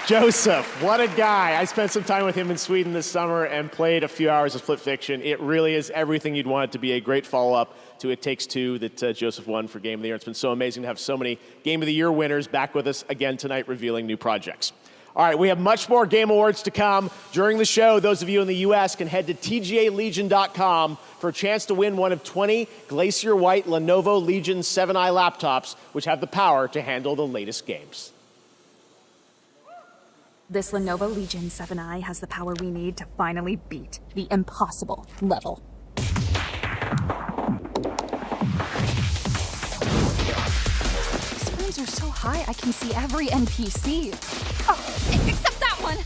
Joseph, what a guy. I spent some time with him in Sweden this summer and played a few hours of Split Fiction. It really is everything you'd want it to be, a great follow-up to It Takes Two that Joseph won for Game of the Year. It's been so amazing to have so many Game of the Year winners back with us again tonight revealing new projects. All right, we have much more Game Awards to come. During the show, those of you in the U.S. can head to tgalegion.com for a chance to win one of 20 Glacier White Lenovo Legion 7i laptops, which have the power to handle the latest games. This Lenovo Legion 7i has the power we need to finally beat the impossible level. These rooms are so high I can see every NPC. Oh, except that one!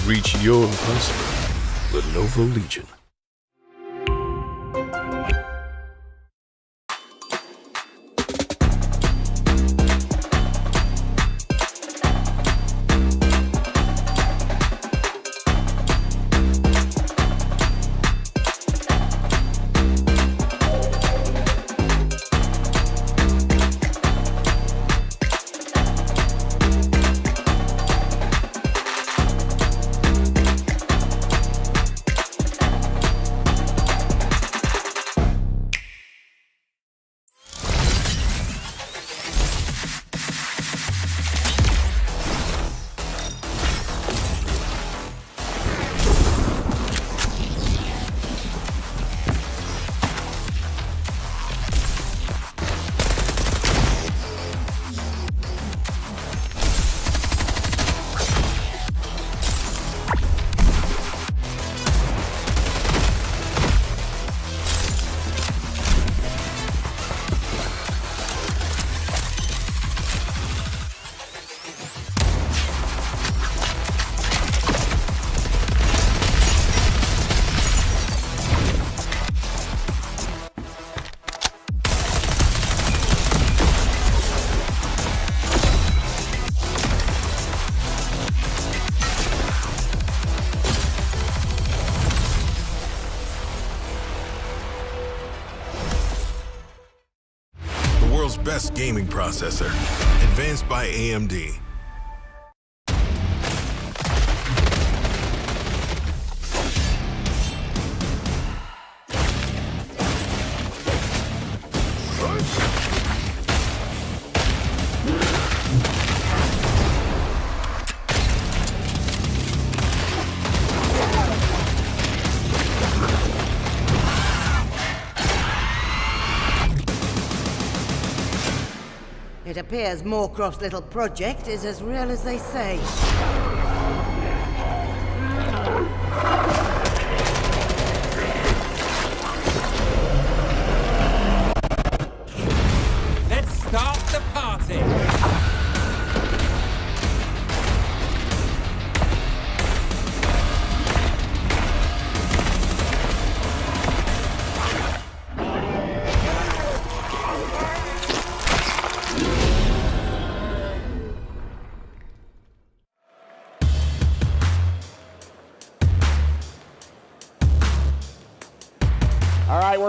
Reach your impossible. Lenovo Legion. Best gaming processor, advanced by AMD. It appears Moorcroft's little project is as real as they say. Let's start the party!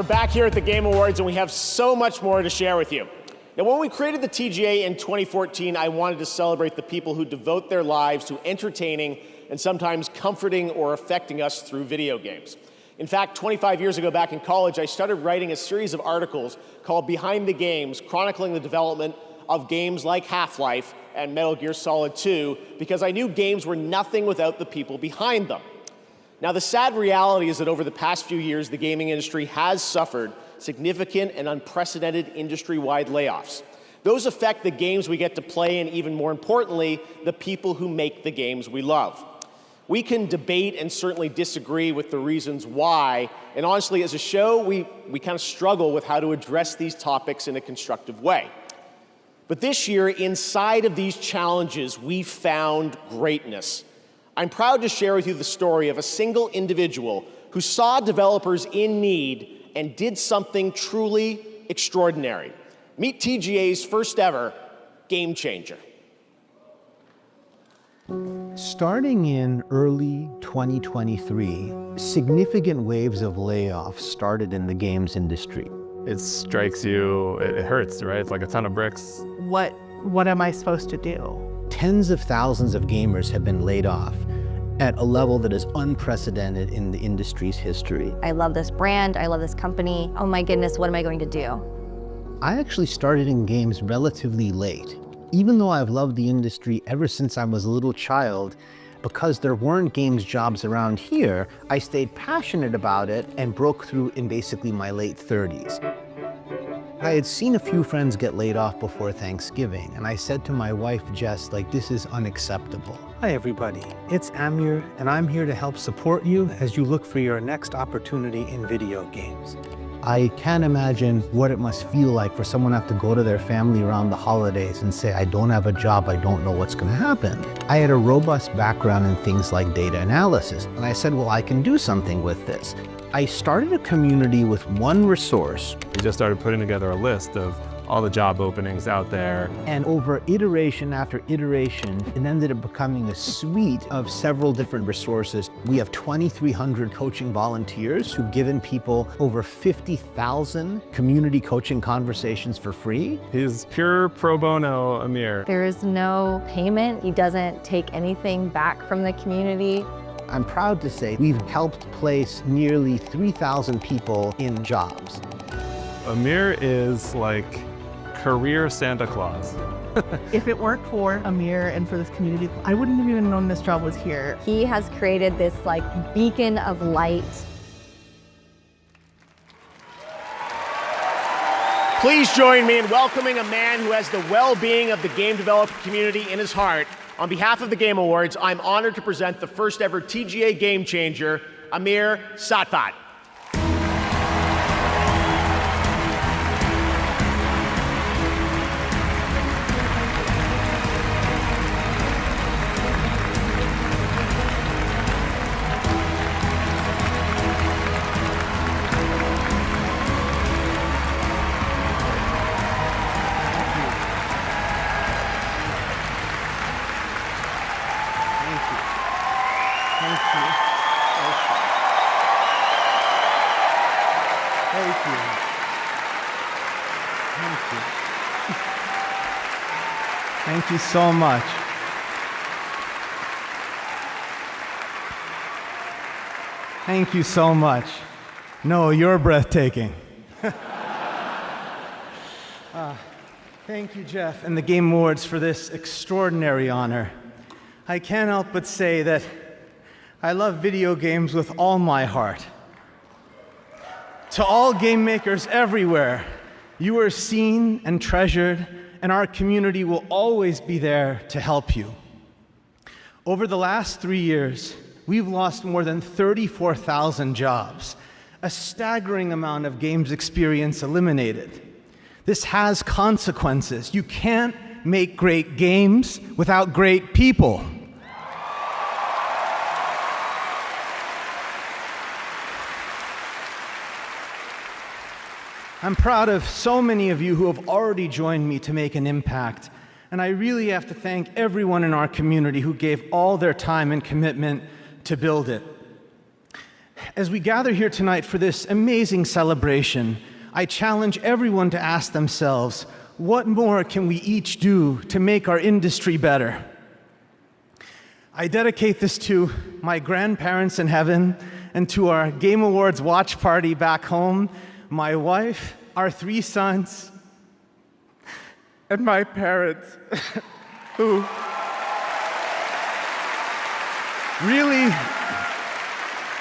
we're back here at the Game Awards, and we have so much more to share with you. Now, when we created the TGA in 2014, I wanted to celebrate the people who devote their lives to entertaining and sometimes comforting or affecting us through video games. In fact, 25 years ago, back in college, I started writing a series of articles called Behind the Games, chronicling the development of games like Half-Life and Metal Gear Solid 2, because I knew games were nothing without the people behind them. Now, the sad reality is that over the past few years, the gaming industry has suffered significant and unprecedented industry-wide layoffs. Those affect the games we get to play and, even more importantly, the people who make the games we love. We can debate and certainly disagree with the reasons why, and honestly, as a show, we kind of struggle with how to address these topics in a constructive way. But this year, inside of these challenges, we found greatness. I'm proud to share with you the story of a single individual who saw developers in need and did something truly extraordinary. Meet TGA's first ever Game Changer. Starting in early 2023, significant waves of layoffs started in the games industry. It strikes you, it hurts, right? It's like a ton of bricks. What am I supposed to do? Tens of thousands of gamers have been laid off at a level that is unprecedented in the industry's history. I love this brand, I love this company. Oh my goodness, what am I going to do? I actually started in games relatively late. Even though I've loved the industry ever since I was a little child, because there weren't games jobs around here, I stayed passionate about it and broke through in basically my late 30s. I had seen a few friends get laid off before Thanksgiving, and I said to my wife, Jess, like, this is unacceptable. Hi everybody, it's Amir, and I'm here to help support you as you look for your next opportunity in video games. I can't imagine what it must feel like for someone to have to go to their family around the holidays and say, I don't have a job, I don't know what's gonna happen. I had a robust background in things like data analysis, and I said, well, I can do something with this. I started a community with one resource. We just started putting together a list of all the job openings out there. And over iteration after iteration, it ended up becoming a suite of several different resources. We have 2,300 coaching volunteers who've given people over 50,000 community coaching conversations for free. He's pure pro bono, Amir. There is no payment. He doesn't take anything back from the community. I'm proud to say we've helped place nearly 3,000 people in jobs. Amir is like career Santa Claus. If it weren't for Amir and for this community, I wouldn't have even known this job was here. He has created this like beacon of light. Please join me in welcoming a man who has the well-being of the game developer community in his heart. On behalf of the Game Awards, I'm honored to present the first ever TGA Game Changer, Amir Satvat. Thank you so much. Thank you so much. No, you're breathtaking. Thank you, Jeff, and the Game Awards for this extraordinary honor. I can't help but say that I love video games with all my heart. To all game makers everywhere, you are seen and treasured, and our community will always be there to help you. Over the last 3 years, we've lost more than 34,000 jobs, a staggering amount of games experience eliminated. This has consequences. You can't make great games without great people. I'm proud of so many of you who have already joined me to make an impact, and I really have to thank everyone in our community who gave all their time and commitment to build it. As we gather here tonight for this amazing celebration, I challenge everyone to ask themselves, what more can we each do to make our industry better? I dedicate this to my grandparents in heaven and to our Game Awards watch party back home, my wife, our 3 sons, and my parents, who really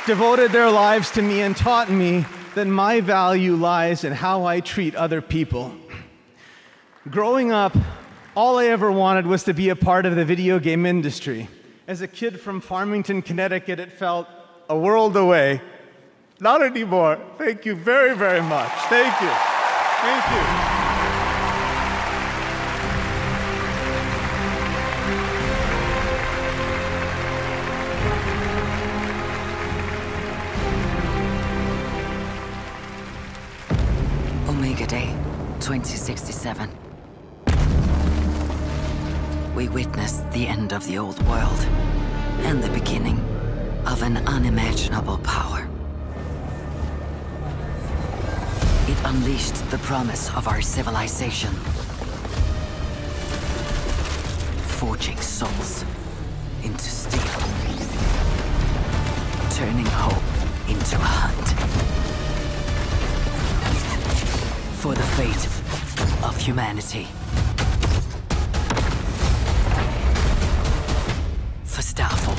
devoted their lives to me and taught me that my value lies in how I treat other people. Growing up, all I ever wanted was to be a part of the video game industry. As a kid from Farmington, Connecticut, it felt a world away. Not anymore. Thank you very, very much. Thank you. Thank you. Omega Day, 2067. We witnessed the end of the old world and the beginning of an unimaginable power. It unleashed the promise of our civilization, forging souls into steel, turning hope into a hunt for the fate of humanity. For Starfall.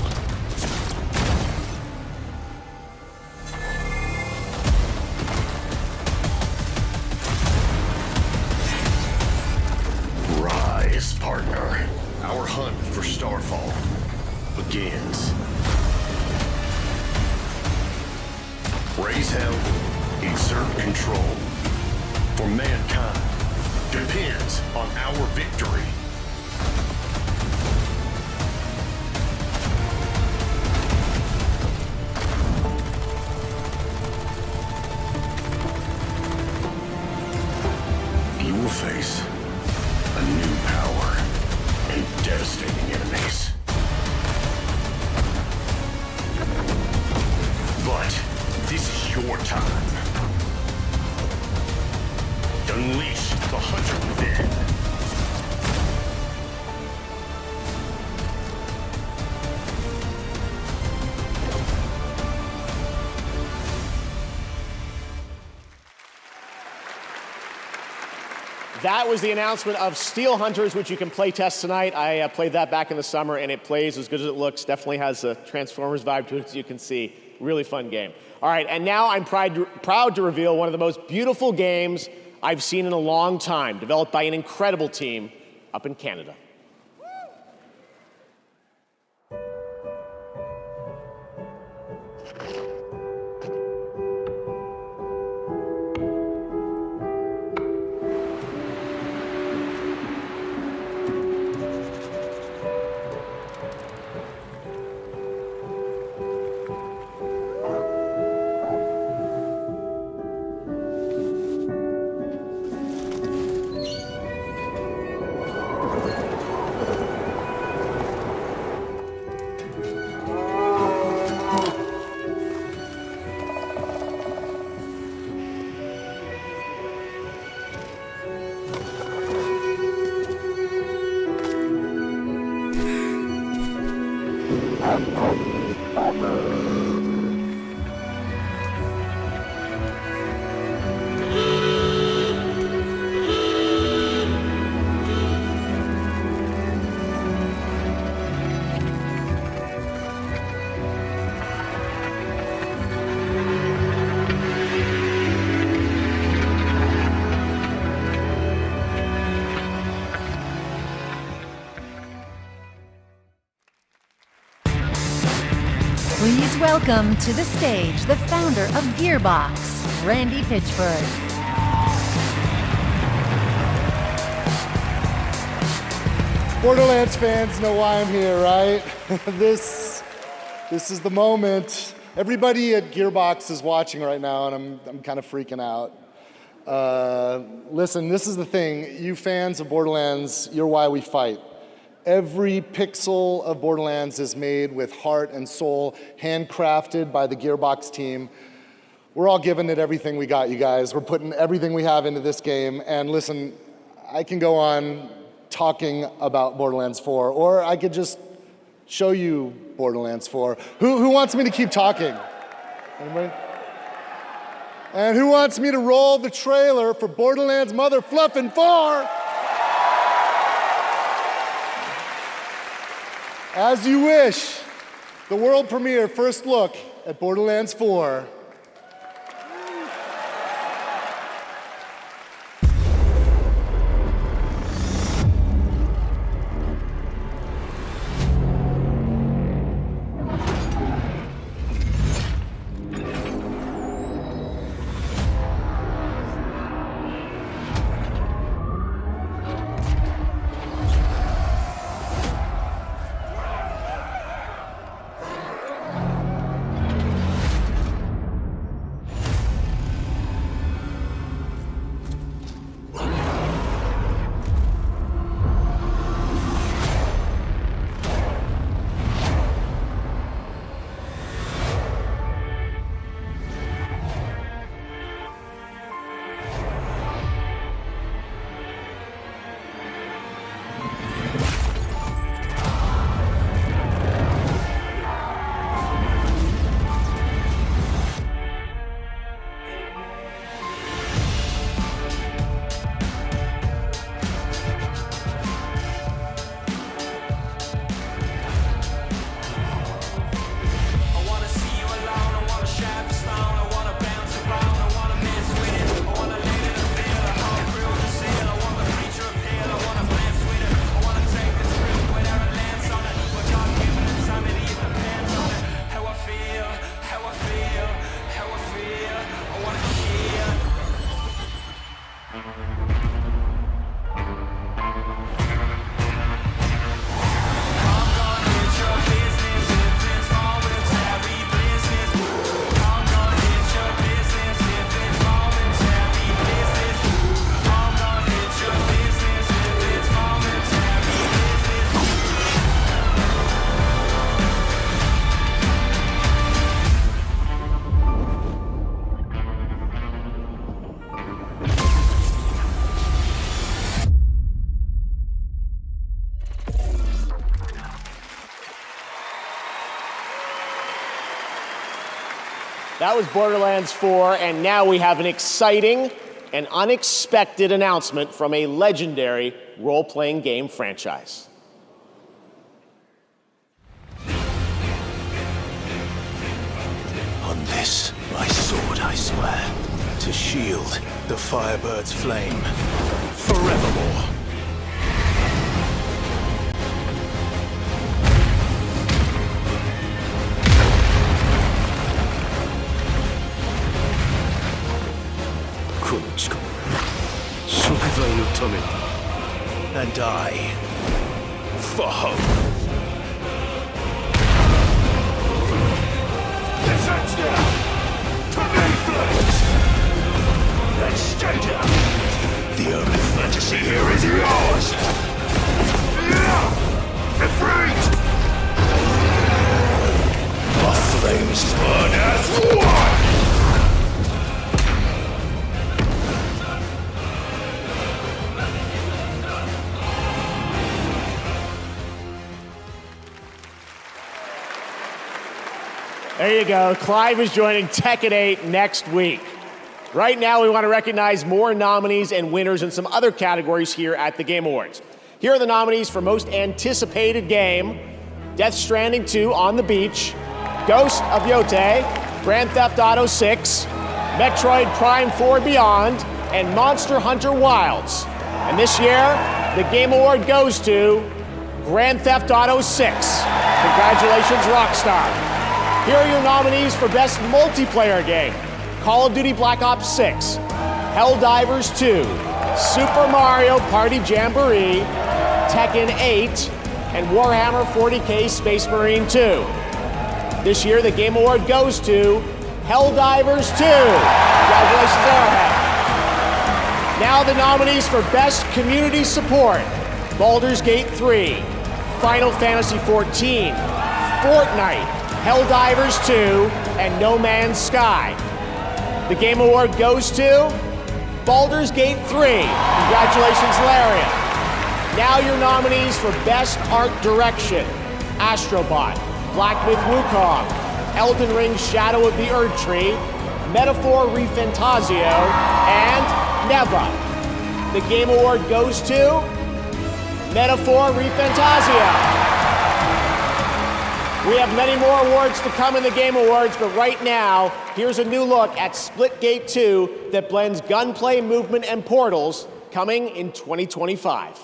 Rise, partner. Our hunt for Starfall begins. Raise hell, exert control. For mankind depends on our victory. You will face a new power and devastating enemies. But this is your time. Unleash the hunter within. That was the announcement of Steel Hunters, which you can play test tonight. I played that back in the summer, and it plays as good as it looks. Definitely has a Transformers vibe to it, as you can see. Really fun game. All right, and now I'm proud to reveal one of the most beautiful games I've seen in a long time, developed by an incredible team up in Canada. Please welcome to the stage the founder of Gearbox, Randy Pitchford. Borderlands fans know why I'm here, right? This is the moment. Everybody at Gearbox is watching right now, and I'm kind of freaking out. Listen, this is the thing. You fans of Borderlands, you're why we fight. Every pixel of Borderlands is made with heart and soul, handcrafted by the Gearbox team. We're all giving it everything we got, you guys. We're putting everything we have into this game. And listen, I can go on talking about Borderlands 4, or I could just show you Borderlands 4. Who wants me to keep talking? Anybody? And who wants me to roll the trailer for Borderlands Mother Fluffin' 4? As you wish, the world premiere first look at Borderlands 4. That was Borderlands 4, and now we have an exciting and unexpected announcement from a legendary role-playing game franchise. On this, my sword, I swear, to shield the Firebird's flame forevermore. And I, for hope. This ends now! To me, flames! Let's stay down! The only fantasy here is yours! Defeat! Our flames burn as one! There you go. Clive is joining Tekken 8 next week. Right now, we want to recognize more nominees and winners in some other categories here at the Game Awards. Here are the nominees for Most Anticipated Game: Death Stranding 2 On the Beach, Ghost of Yotei, Grand Theft Auto 6, Metroid Prime 4 Beyond, and Monster Hunter Wilds. And this year, the Game Award goes to Grand Theft Auto 6. Congratulations, Rockstar. Here are your nominees for Best Multiplayer Game: Call of Duty Black Ops 6, Helldivers 2, Super Mario Party Jamboree, Tekken 8, and Warhammer 40K Space Marine 2. This year, the Game Award goes to Helldivers 2. Congratulations, Arrowhead. Now the nominees for Best Community Support: Baldur's Gate 3, Final Fantasy XIV, Fortnite, Helldivers 2, and No Man's Sky. The Game Award goes to Baldur's Gate 3. Congratulations, Larian. Now your nominees for Best Art Direction: Astrobot, Black Myth Wukong, Elden Ring Shadow of the Erdtree, Metaphor ReFantazio, and Neva. The Game Award goes to Metaphor ReFantazio. We have many more awards to come in the Game Awards, but right now, here's a new look at Splitgate 2 that blends gunplay, movement, and portals, coming in 2025.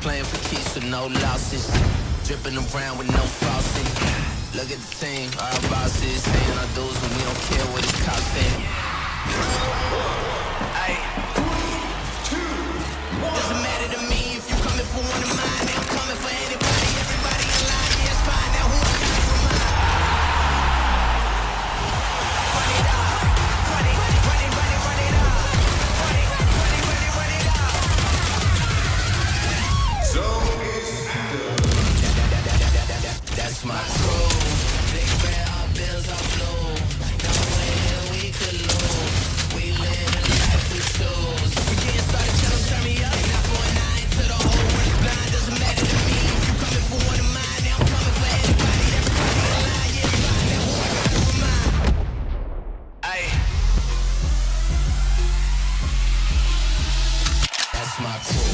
Playing for keeps with no losses, dripping around with no faucet. Look at the thing, our bosses paying our dues and we don't care what it's costing. Doesn't matter to me if you're coming for one of mine. I'm coming for anybody, everybody in line. Yeah, it's fine. Now who I got for mine? Run it up, run it, run it, run it, run it up. Run it, run it, run it, run it up. So is that's my crew. Big red bills are blue. No way we could lose. We live in life we choose. We getting started, tell them turn me up. Not for a nine to the whole world's blind. Doesn't matter to me if you coming for one of mine. Now I'm coming for anybody, everybody in line. Yeah, it's fine. Now who I got for mine? Ay. That's my crew.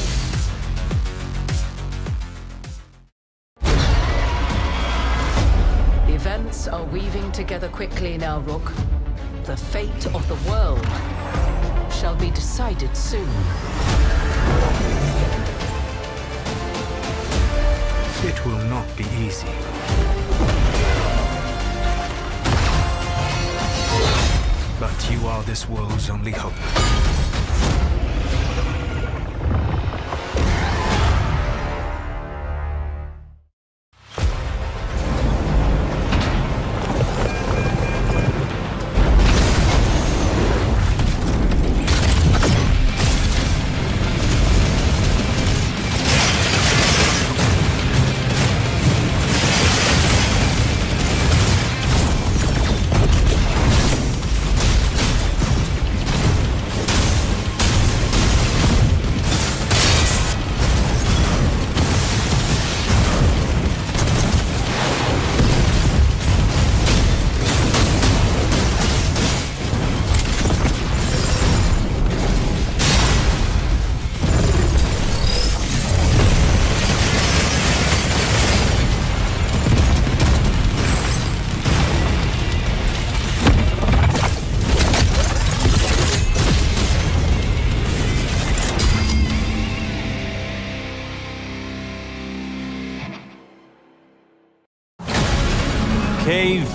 Events are weaving together quickly now, Rook. The fate of the world shall be decided soon. It will not be easy. But you are this world's only hope.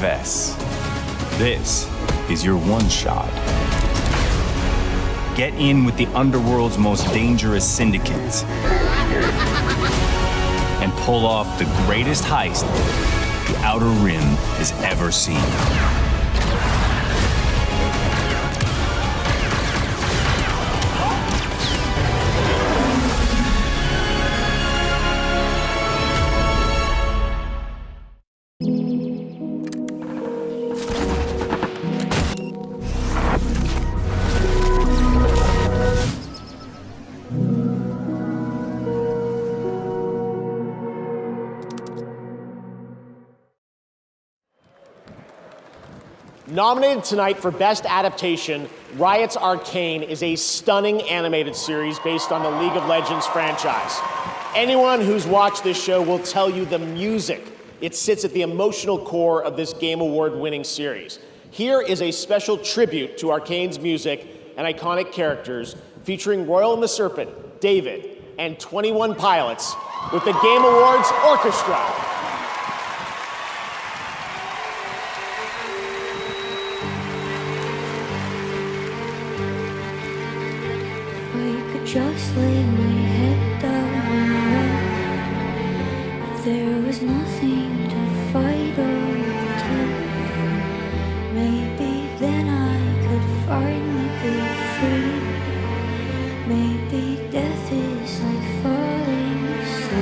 Ves. This is your one shot. Get in with the underworld's most dangerous syndicates and pull off the greatest heist the Outer Rim has ever seen. Nominated tonight for Best Adaptation, Riot's Arcane is a stunning animated series based on the League of Legends franchise. Anyone who's watched this show will tell you the music. It sits at the emotional core of this Game Award-winning series. Here is a special tribute to Arcane's music and iconic characters, featuring Royal and the Serpent, David, and 21 Pilots with the Game Awards Orchestra. Just lay my head down and rest. There was nothing to fight or take. Maybe then I could finally be free. Maybe death is like falling asleep.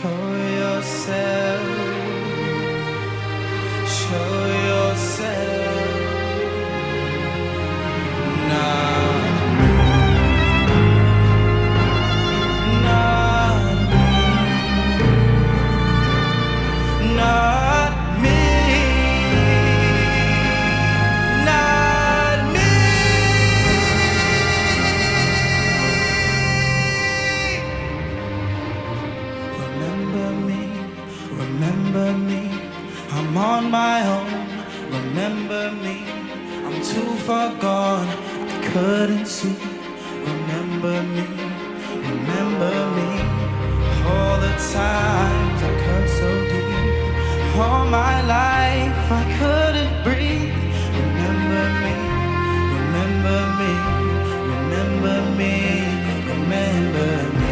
Show yourself. Show yourself. Not me. Not me. Not me. Not me. Remember me, remember me, I'm on my own. Remember me, I'm too far gone, I couldn't see. Remember me, all the times I cut so deep. All my life I couldn't breathe. Remember me, remember me, remember me, remember me.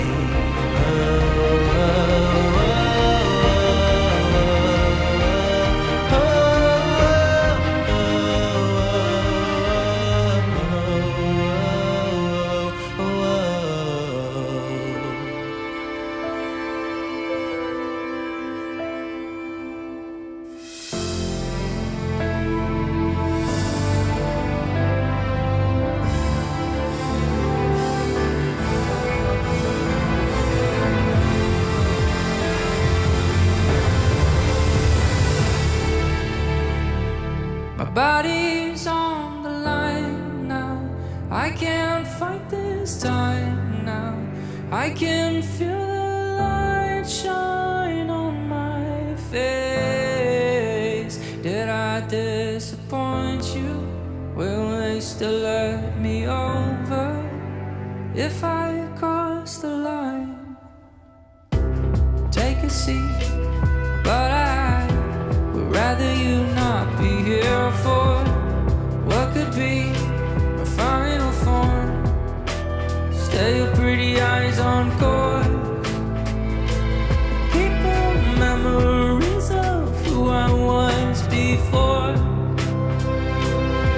My body's on the line now. I can't fight this time now. I can feel the light shine on my face. Did I disappoint you? Will they still let me over if I cross the line? Take a seat, but I would rather you not be here for what could be my final form. Stay your pretty eyes on course. Keep the memories of who I was before.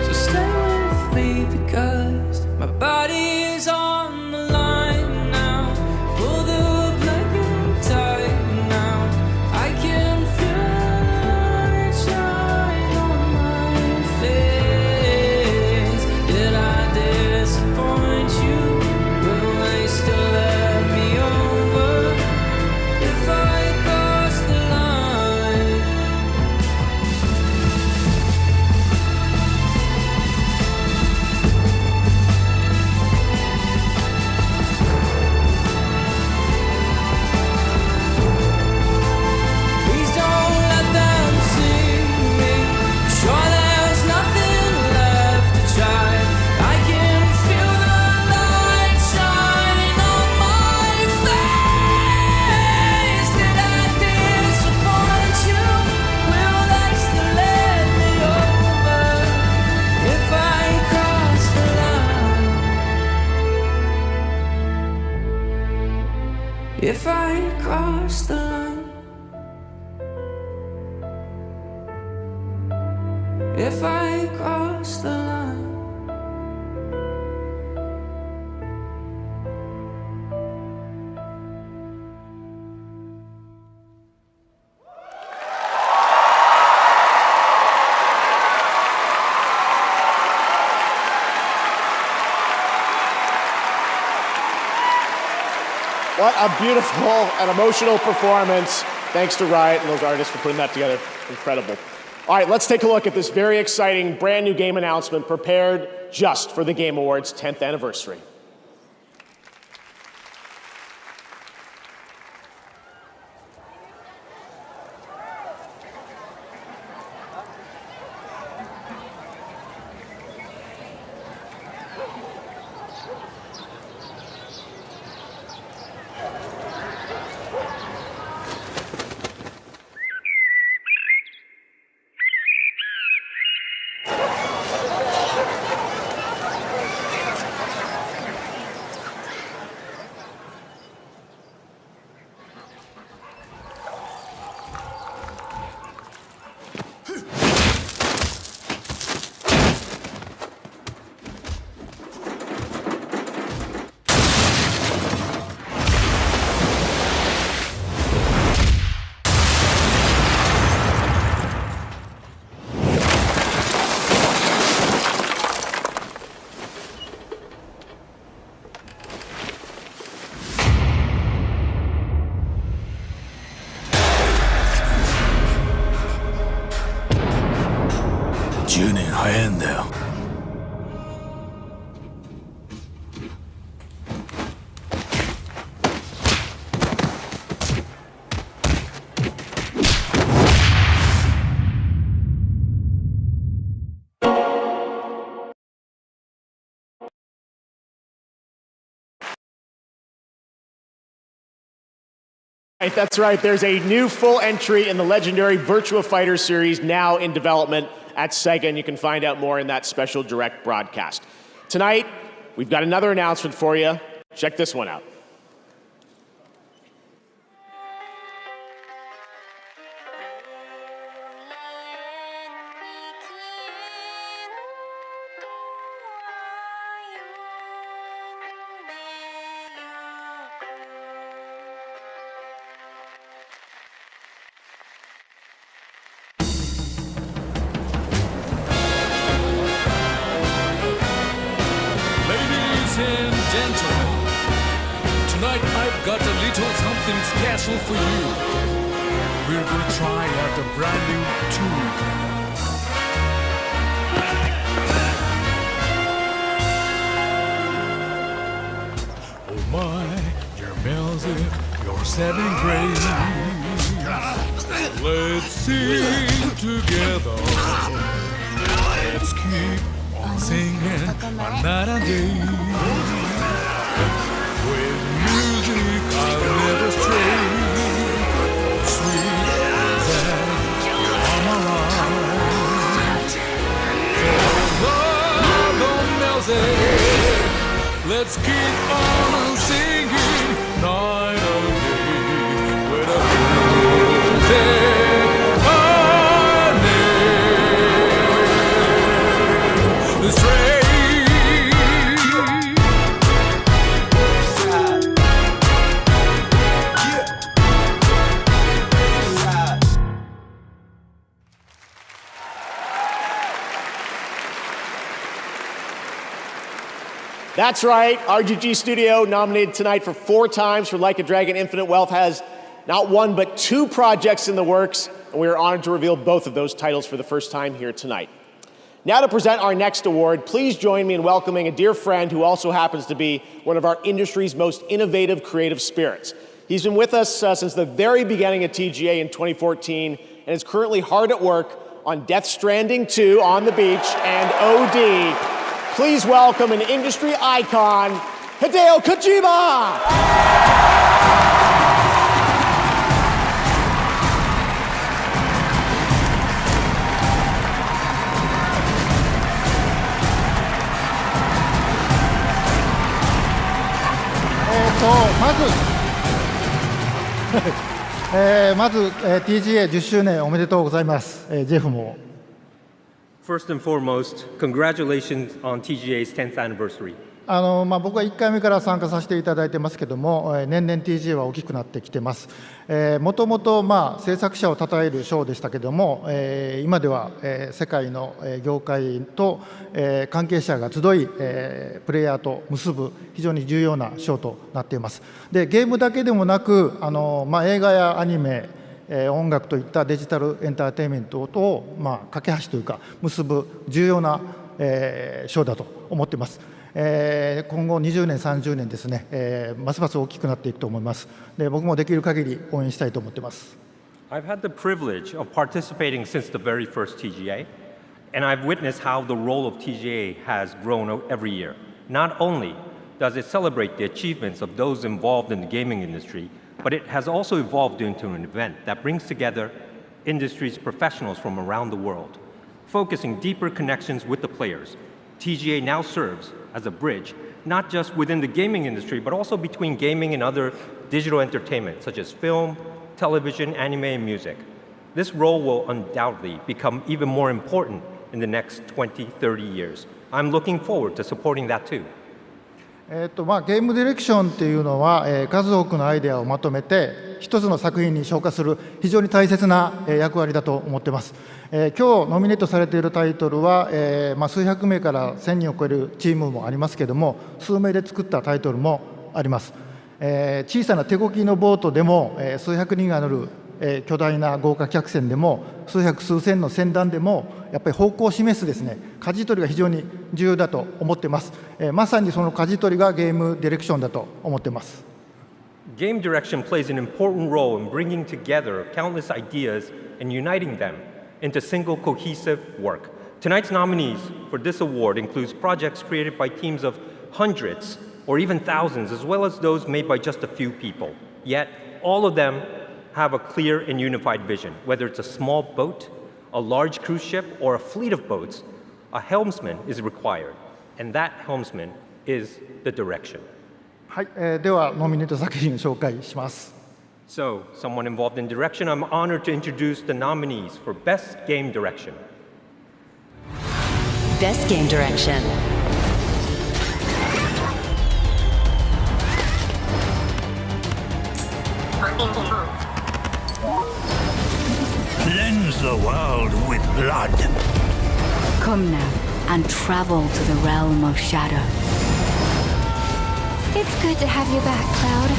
So stay with me because my body is on the line now. Pull the blanket tight now. I can feel the light shine on my face. Did I disappoint you? Will they still let me over if I cross the line? Please don't let them see me. Sure, there's nothing left to try. I can feel the light shine on my face. Did I disappoint you? Will they still let me over if I cross the line? If I cross the line. If I cross the line. What a beautiful and emotional performance. Thanks to Riot and those artists for putting that together. Incredible. All right, let's take a look at this very exciting brand new game announcement prepared just for the Game Awards 10th anniversary. 10年早いんだよ。That's right. There's a new full entry in the legendary Virtua Fighter series now in development at Sega, and you can find out more in that special direct broadcast. Tonight, we've got another announcement for you. Check this one out. Tonight I've got a little something special for you. We're gonna try out a brand new tool. Oh my, your music, your setting praise. Let's sing together. Let's keep on singing another day. With music I'll never stray. Sweet that you're mine. For love of music, let's keep on singing night and day. With a music. That's right, RGG Studio, nominated tonight for 4 times for Like a Dragon Infinite Wealth, has not 1 but 2 projects in the works, and we are honored to reveal both of those titles for the first time here tonight. Now to present our next award, please join me in welcoming a dear friend who also happens to be one of our industry's most innovative creative spirits. He's been with us since the very beginning of TGA in 2014 and is currently hard at work on Death Stranding 2 on the beach and OD. Please welcome an industry icon, Hideo Kojima! まず、TGA10 周年おめでとうございます、ジェフも。First and foremost, congratulations on TGA's 10th anniversary. 僕は1回目から参加させていただいてますけども、年々 TGA は大きくなってきてます。もともと制作者を称える賞でしたけども、今では世界の業界と関係者が集い、プレイヤーと結ぶ非常に重要な賞となっています。で、ゲームだけでもなく映画やアニメ、音楽といったデジタルエンターテインメントと架け橋というか結ぶ重要な賞だと思っています。今後20年30年ですね、ますます大きくなっていくと思います。で、僕もできる限り応援したいと思っています。I've had the privilege of participating since the very first TGA, and I've witnessed how the role of TGA has grown every year. Not only does it celebrate the achievements of those involved in the gaming industry, but it has also evolved into an event that brings together industry's professionals from around the world, focusing deeper connections with the players. TGA now serves as a bridge, not just within the gaming industry, but also between gaming and other digital entertainment, such as film, television, anime, and music. This role will undoubtedly become even more important in the next 20, 30 years. I'm looking forward to supporting that too. ゲームディレクションっていうのは、数多くのアイデアをまとめて一つの作品に昇華する非常に大切な、役割だと思っています。今日ノミネートされているタイトルは、数百名から1000人を超えるチームもありますけども、数名で作ったタイトルもあります。小さな手漕きのボートでも、数百人が乗る、巨大な豪華客船でも数百数千の船団でもやっぱり方向を示すですね、舵取りが非常に重要だと思っています。まさにその舵取りがゲームディレクションだと思っています。Game direction plays an important role in bringing together countless ideas and uniting them into single cohesive work. Tonight's nominees for this award includes projects created by teams of hundreds or even thousands, as well as those made by just a few people. Yet, all of them have a clear and unified vision. Whether it's a small boat, a large cruise ship, or a fleet of boats, a helmsman is required, and that helmsman is the direction. はい、ではノミネート作品を紹介します。So, someone involved in direction, I'm honored to introduce the nominees for Best Game Direction. Best Game Direction. Cleanse the world with blood. Come now and travel to the realm of shadow. It's good to have you back, Cloud.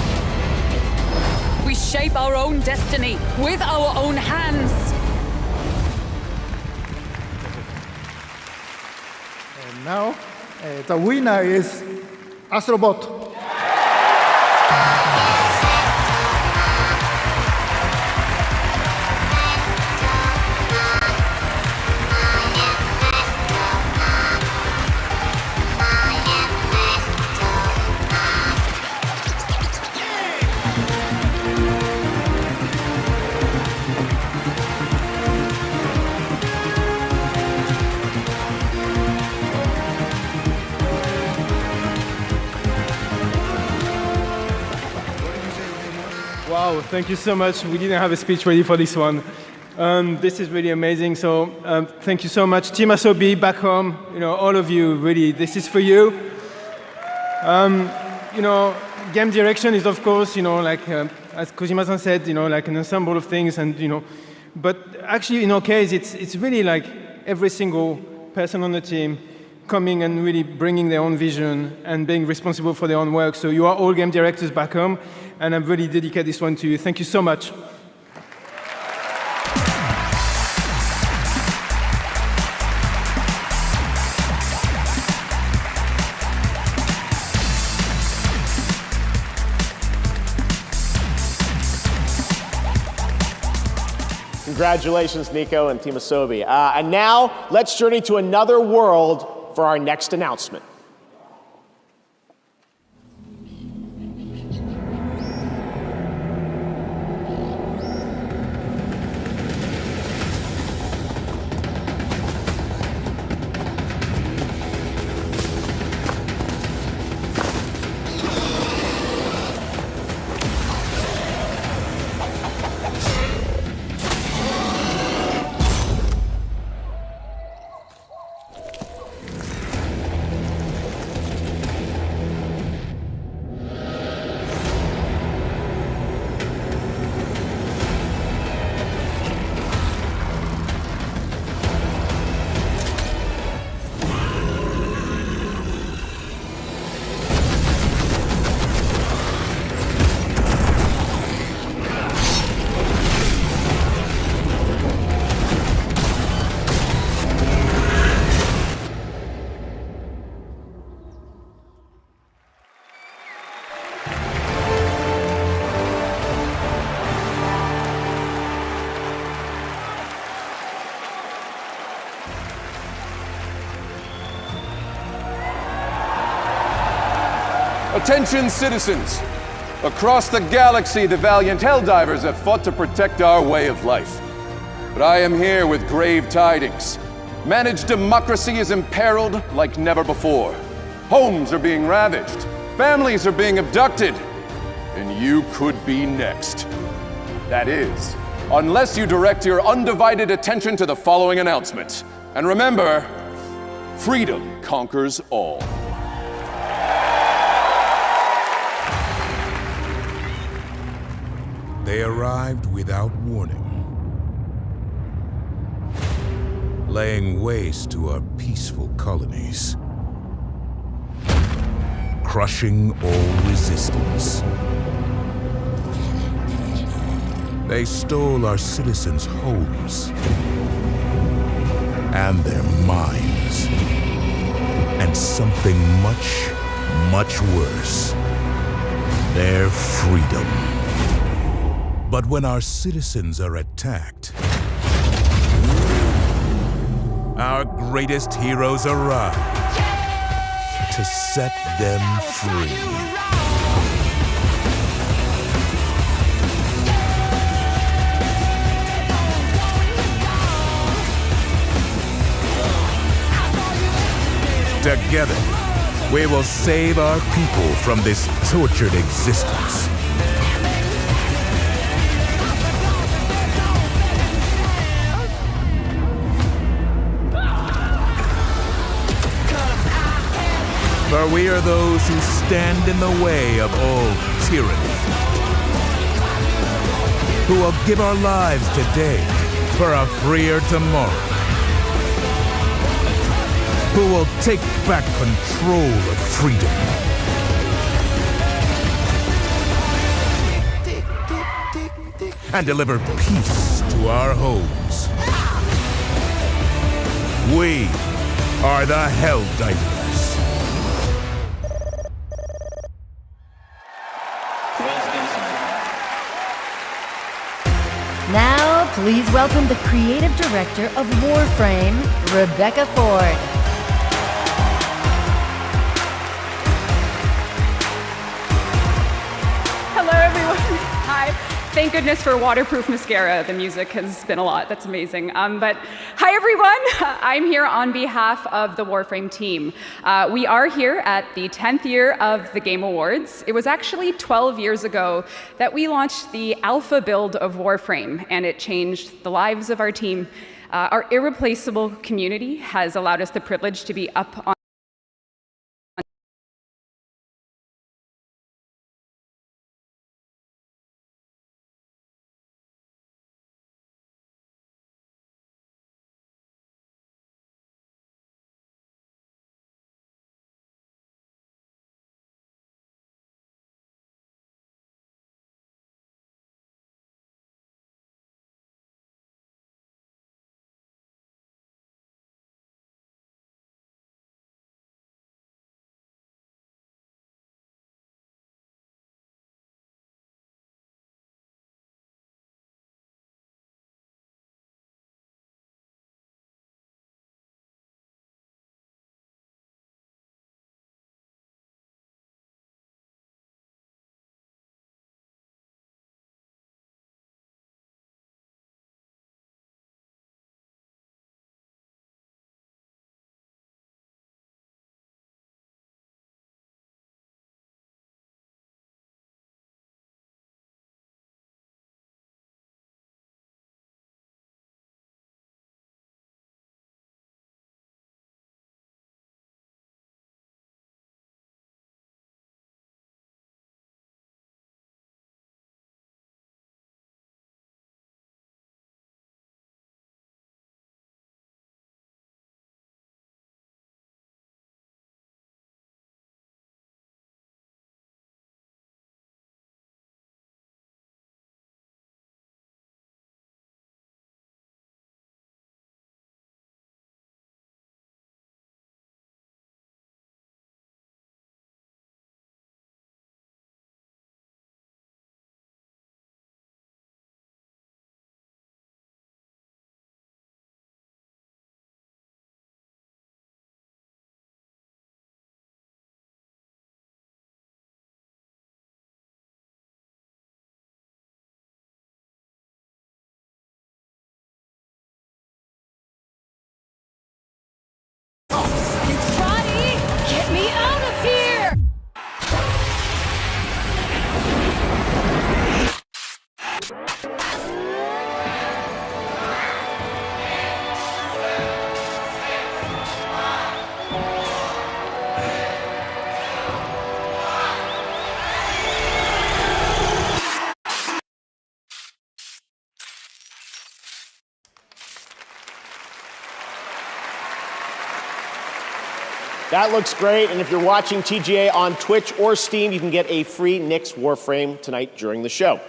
We shape our own destiny with our own hands. And now, the winner is Astrobot. Wow, thank you so much. We didn't have a speech ready for this one. This is really amazing. So thank you so much. Team Asobi, back home, all of you, really, this is for you. Game direction is, of course, like as Kojima-san said, like an ensemble of things, and but actually in our case, it's really like every single person on the team coming and really bringing their own vision and being responsible for their own work. So you are all game directors back home, and I'm really dedicate this one to you. Thank you so much. Congratulations, Nico and Team Asobi. And now, let's journey to another world for our next announcement. Attention, citizens! Across the galaxy, the valiant Helldivers have fought to protect our way of life. But I am here with grave tidings. Managed democracy is imperiled like never before. Homes are being ravaged. Families are being abducted. And you could be next. That is, unless you direct your undivided attention to the following announcement. And remember, freedom conquers all. They arrived without warning, laying waste to our peaceful colonies, crushing all resistance. They stole our citizens' homes and their minds. And something much, much worse, their freedom. But when our citizens are attacked, our greatest heroes arrive to set them free. Together, we will save our people from this tortured existence. For we are those who stand in the way of all tyranny, who will give our lives today for a freer tomorrow, who will take back control of freedom. And deliver peace to our homes. We are the Helldivers. Now, please welcome the creative director of Warframe, Rebecca Ford. Hello, everyone. Hi. Thank goodness for waterproof mascara. The music has been a lot. That's amazing. But hi, everyone. I'm here on behalf of the Warframe team. We are here at the 10th year of the Game Awards. It was actually 12 years ago that we launched the alpha build of Warframe, and it changed the lives of our team. Our irreplaceable community has allowed us the privilege to be up on That looks great, and if you're watching TGA on Twitch or Steam, you can get a free Nyx Warframe tonight during the show.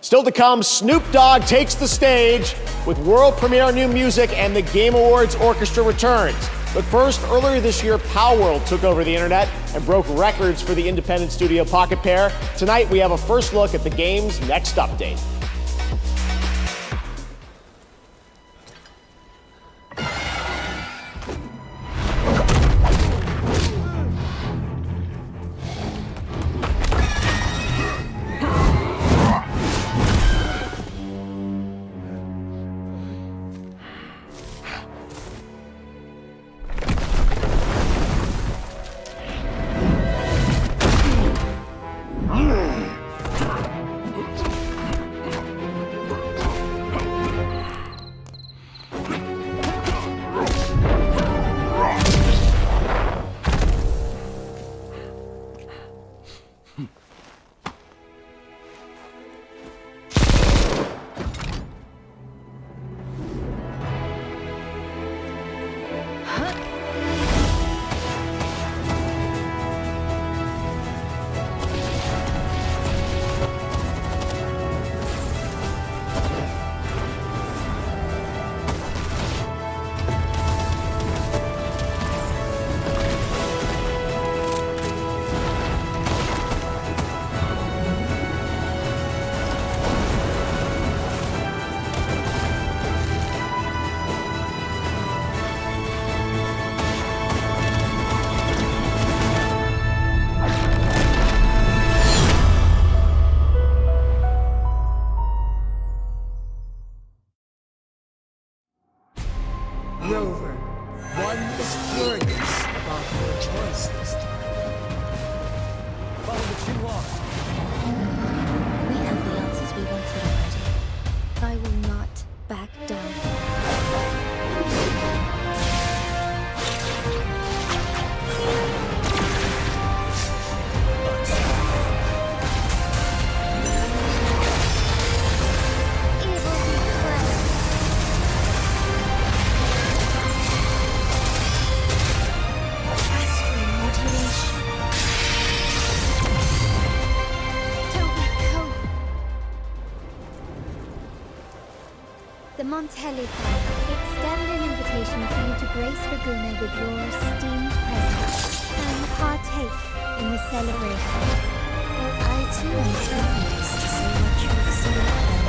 Still to come, Snoop Dogg takes the stage with world premiere new music and the Game Awards Orchestra returns. But first, earlier this year, Palworld took over the internet and broke records for the independent studio Pocket Pair. Tonight, we have a first look at the game's next update. Rover, one is furious about your choice this time. Follow the true law. We have the answers we wanted already. I will not back down. The Montelli family extend an invitation for you to grace Laguna with your esteemed presence and partake in the celebrations. I too am curious to see what truths await them.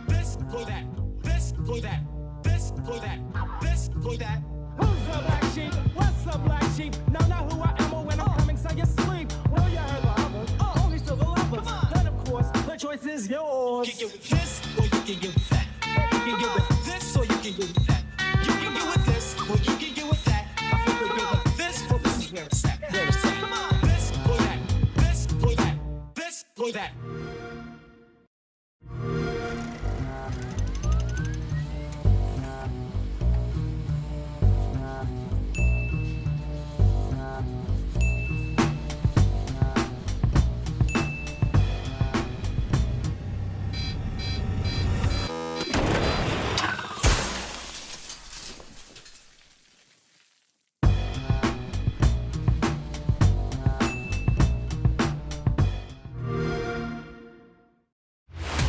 This for that, this for that, this for that, this for that. Who's the black sheep? What's the black sheep? Know not who I am or when I'm coming, so you sleep. Well, you heard the others, only still the lovers. Then of course, the choice is yours. You can get with this, or you can get with that. You can get with this, or you can get with that. You can get with this, or you can get with that. I feel we're good with this, for this is where it's at. Where it's at. Come on. This for that, this for that, this for that.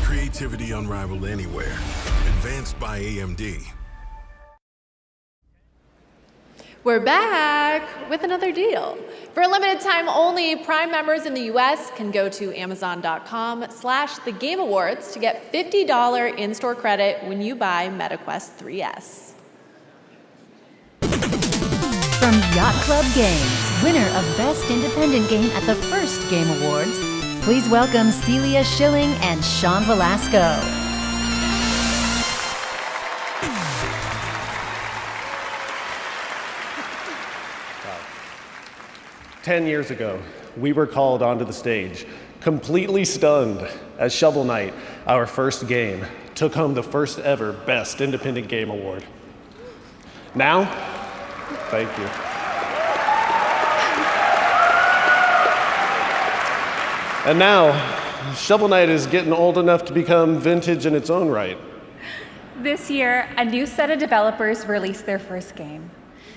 Creativity unrivaled anywhere. Advanced by AMD. We're back with another deal. For a limited time only, Prime members in the US can go to Amazon.com/thegameawards to get $50 in-store credit when you buy MetaQuest 3S. From Yacht Club Games, winner of Best Independent Game at the first Game Awards, please welcome Celia Schilling and Sean Velasco. 10 years ago, we were called onto the stage, completely stunned, as Shovel Knight, our first game, took home the first ever Best Independent Game Award. Now, thank you. And now, Shovel Knight is getting old enough to become vintage in its own right. This year, a new set of developers released their first game.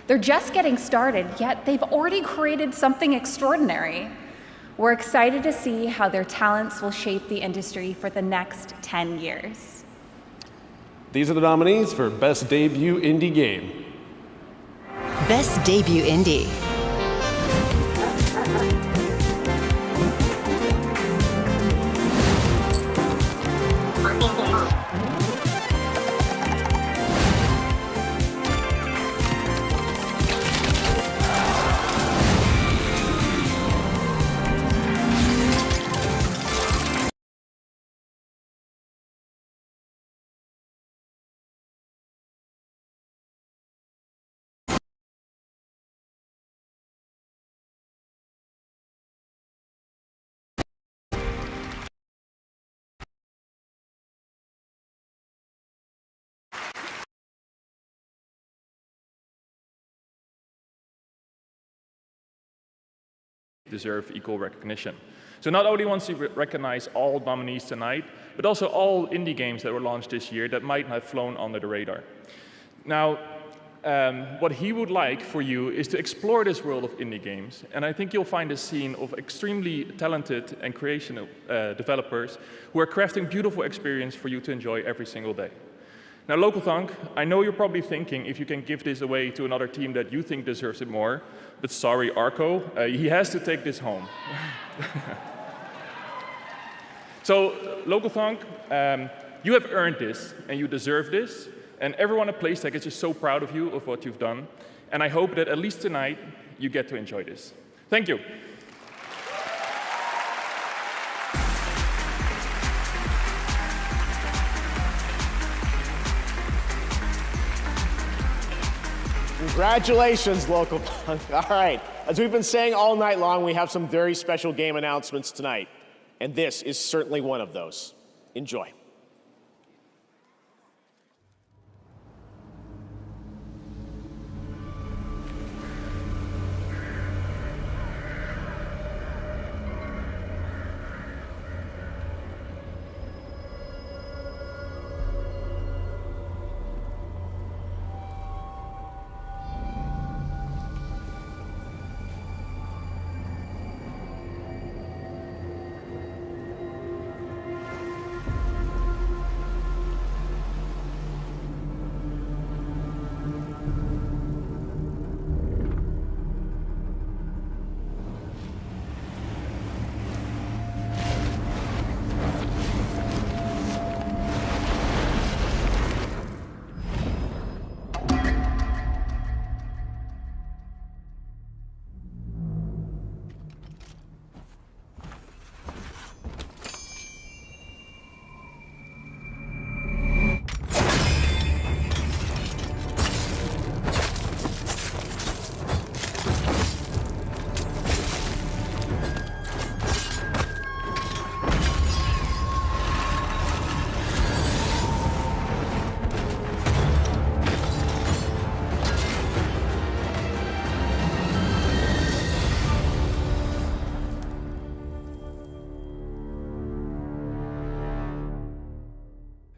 They're just getting started, yet they've already created something extraordinary. We're excited to see how their talents will shape the industry for the next 10 years. These are the nominees for Best Debut Indie Game. Best Debut Indie. Deserve equal recognition. So not only wants to recognize all nominees tonight, but also all indie games that were launched this year that might have flown under the radar. Now, what he would like for you is to explore this world of indie games, and I think you'll find a scene of extremely talented and creative developers who are crafting beautiful experience for you to enjoy every single day. Now, Local Thunk, I know you're probably thinking if you can give this away to another team that you think deserves it more, but sorry, Arco, he has to take this home. So, Local Thunk, you have earned this, and you deserve this, and everyone at PlayStack is just so proud of you, of what you've done, and I hope that at least tonight, you get to enjoy this. Thank you. Congratulations, Local Punk. All right, as we've been saying all night long, we have some very special game announcements tonight, and this is certainly one of those. Enjoy.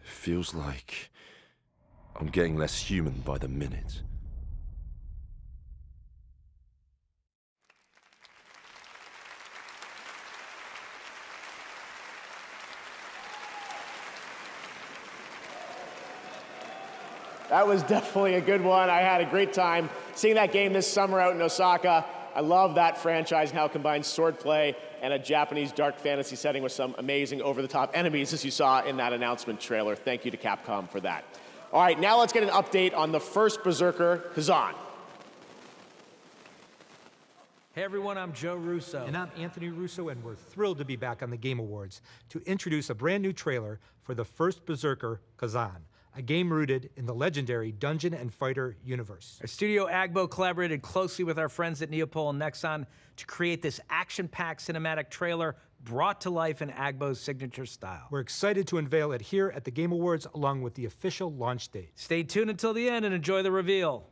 Feels like I'm getting less human by the minute. That was definitely a good one. I had a great time seeing that game this summer out in Osaka. I love that franchise and how it combines swordplay and a Japanese dark fantasy setting with some amazing over-the-top enemies, as you saw in that announcement trailer. Thank you to Capcom for that. All right, now let's get an update on the first Berserker, Kazan. Hey everyone, I'm Joe Russo. And I'm Anthony Russo, and we're thrilled to be back on the Game Awards to introduce a brand new trailer for the first Berserker, Kazan, a game rooted in the legendary Dungeon and Fighter universe. Our studio Agbo collaborated closely with our friends at Neopol and Nexon to create this action-packed cinematic trailer brought to life in Agbo's signature style. We're excited to unveil it here at the Game Awards along with the official launch date. Stay tuned until the end and enjoy the reveal.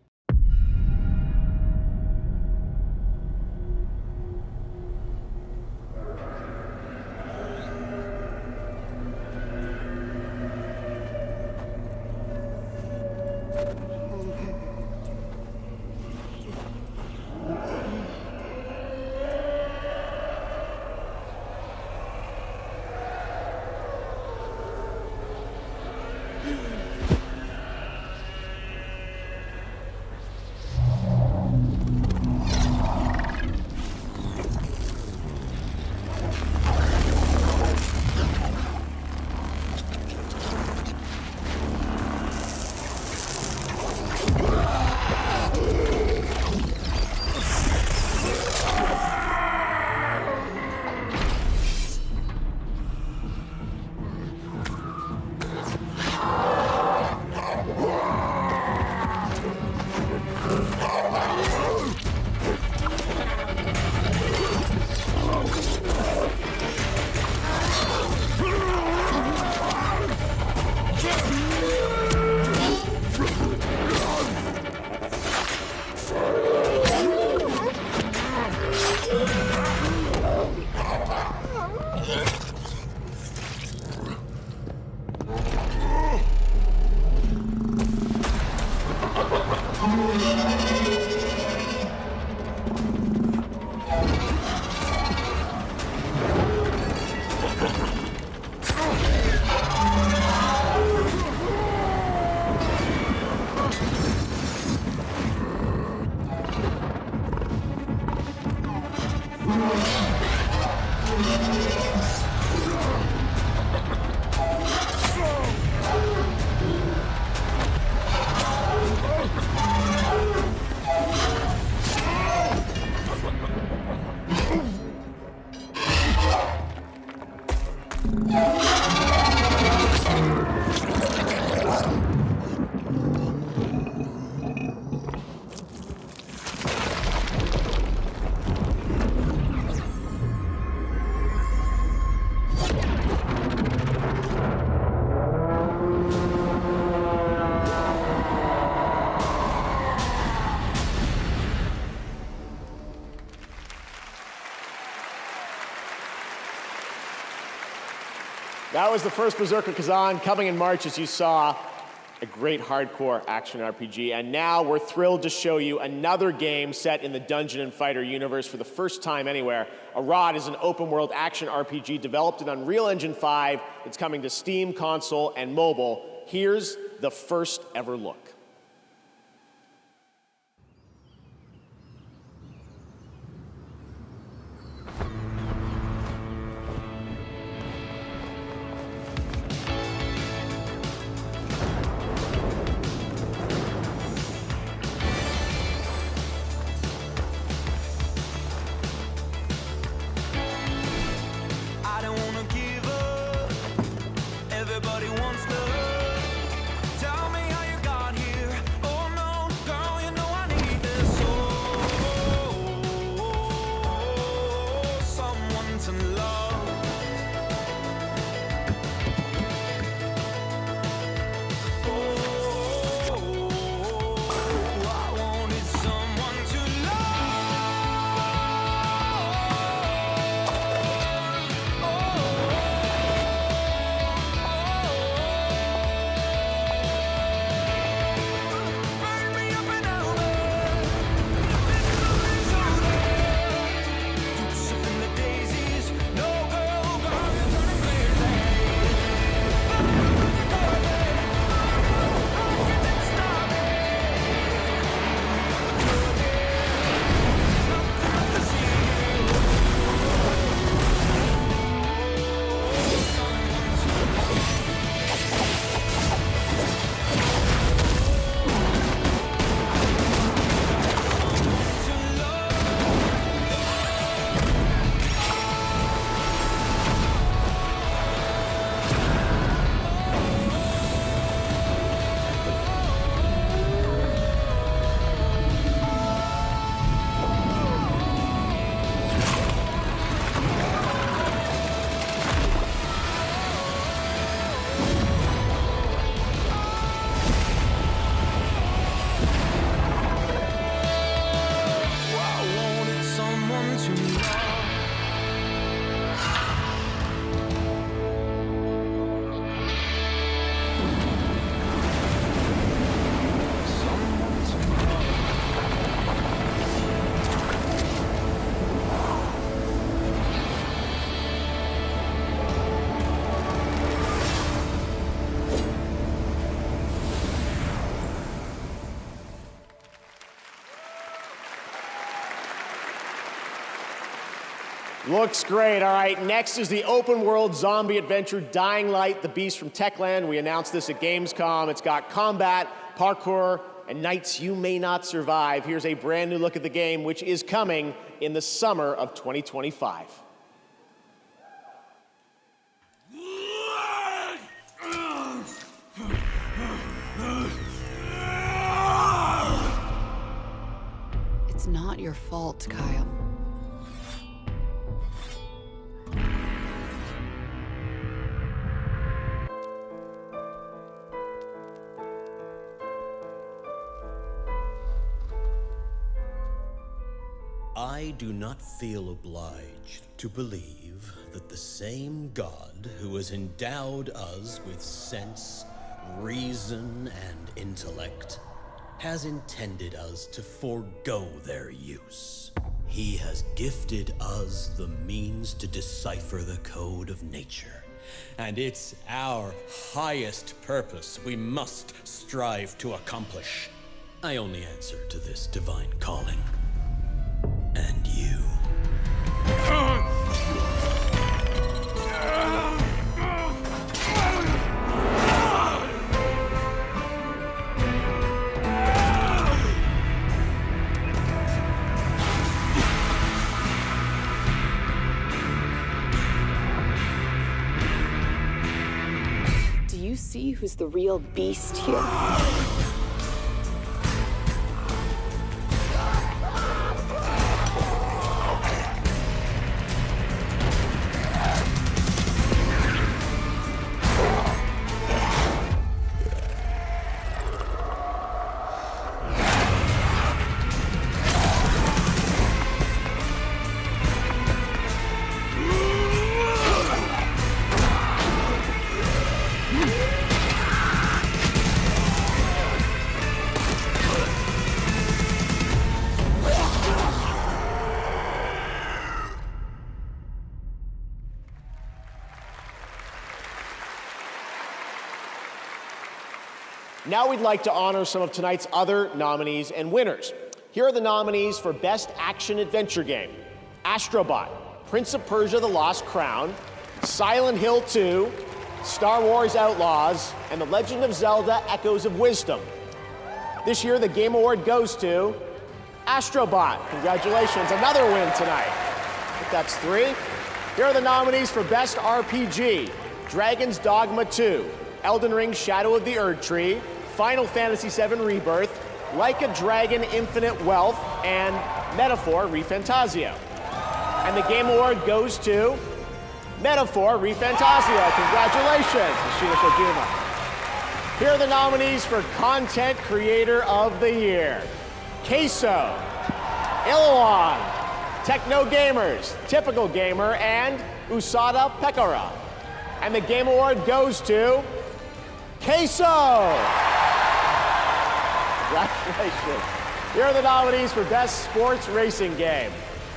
That was the first Berserker Kazan, coming in March, as you saw. A great hardcore action RPG. And now we're thrilled to show you another game set in the Dungeon and Fighter universe for the first time anywhere. Avowed is an open world action RPG developed in Unreal Engine 5. It's coming to Steam, console, and mobile. Here's the first ever look. Looks great. All right, next is the open world zombie adventure Dying Light, the Beast from Techland. We announced this at Gamescom. It's got combat, parkour, and nights you may not survive. Here's a brand new look at the game, which is coming in the summer of 2025. It's not your fault, Kyle. I do not feel obliged to believe that the same God who has endowed us with sense, reason, and intellect has intended us to forego their use. He has gifted us the means to decipher the code of nature, and it's our highest purpose we must strive to accomplish. I only answer to this divine calling. And you. Do you see who's the real beast here? Now we'd like to honor some of tonight's other nominees and winners. Here are the nominees for Best Action Adventure Game: Astrobot, Prince of Persia: The Lost Crown, Silent Hill 2, Star Wars Outlaws, and The Legend of Zelda: Echoes of Wisdom. This year, the Game Award goes to Astrobot. Congratulations, another win tonight. I think that's 3. Here are the nominees for Best RPG: Dragon's Dogma 2, Elden Ring: Shadow of the Erdtree, Final Fantasy VII Rebirth, Like a Dragon: Infinite Wealth, and Metaphor: ReFantazio. And the Game Award goes to Metaphor: ReFantazio. Congratulations, Ashina Shojima. Here are the nominees for Content Creator of the Year: Queso, Illawan, Techno Gamers, Typical Gamer, and Usada Pekara. And the Game Award goes to Queso. Congratulations. Here are the nominees for Best Sports Racing Game: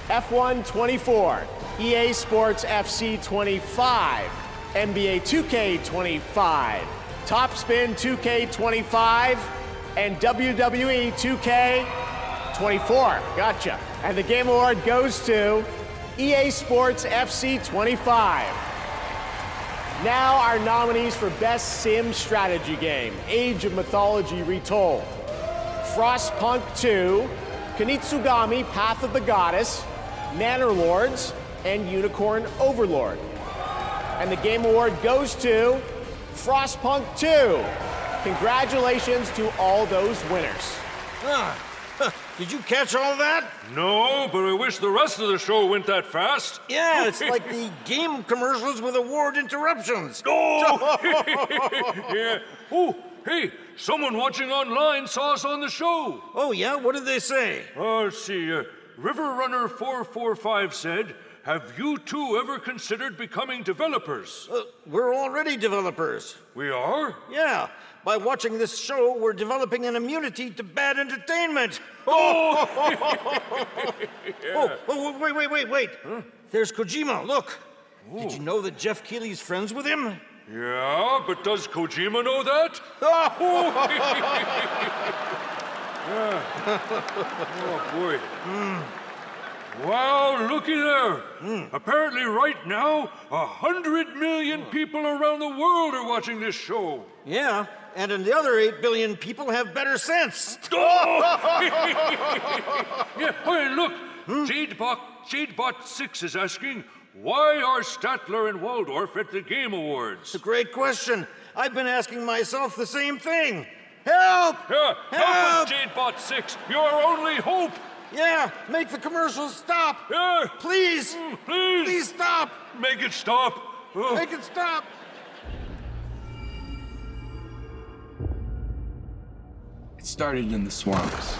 F1 24, EA Sports FC 25, NBA 2K 25, Top Spin 2K 25, and WWE 2K 24. Gotcha. And the Game Award goes to EA Sports FC 25. Now our nominees for Best Sim Strategy Game: Age of Mythology Retold, Frostpunk 2, Kunitsugami: Path of the Goddess, Manor Lords, and Unicorn Overlord. And the Game Award goes to Frostpunk 2. Congratulations to all those winners. Did you catch all that? No, but I wish the rest of the show went that fast. Yeah, it's like the game commercials with award interruptions. Oh! Yeah. Oh, hey, someone watching online saw us on the show. Oh, yeah? What did they say? Let's see. Riverrunner 445 said, "Have you two ever considered becoming developers?" We're already developers. We are? Yeah. By watching this show, we're developing an immunity to bad entertainment. Oh! Yeah. Oh, wait. Huh? There's Kojima, look. Ooh. Did you know that Jeff Keighley's friends with him? Yeah, but does Kojima know that? Yeah. Oh, boy. Wow, looky there. Apparently right now, 100 million people around the world are watching this show. Yeah, and the other 8 billion people have better sense. Oh! Yeah, hey, look. Jadebot 6 is asking, why are Statler and Waldorf at the Game Awards? It's a great question. I've been asking myself the same thing. Help! Yeah, help us, Jadebot 6. You're our only hope. Yeah, make the commercials stop. Yeah. Please. Please stop. Make it stop. Make it stop. It started in the swamps.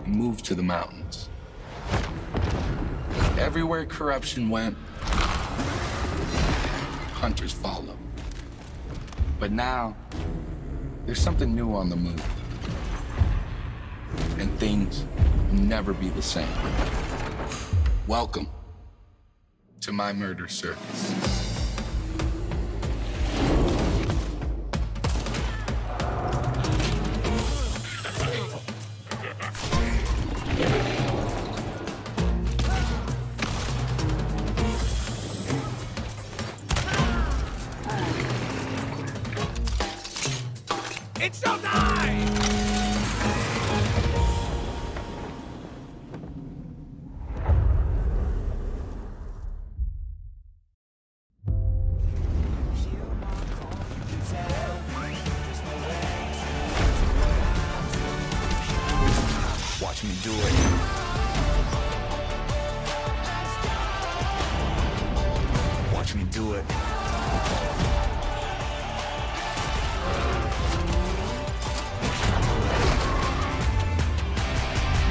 And moved to the mountains. Everywhere corruption went, hunters followed. But now, there's something new on the move. And things will never be the same. Welcome to my murder circus. It's showtime! Watch me do it. Watch me do it.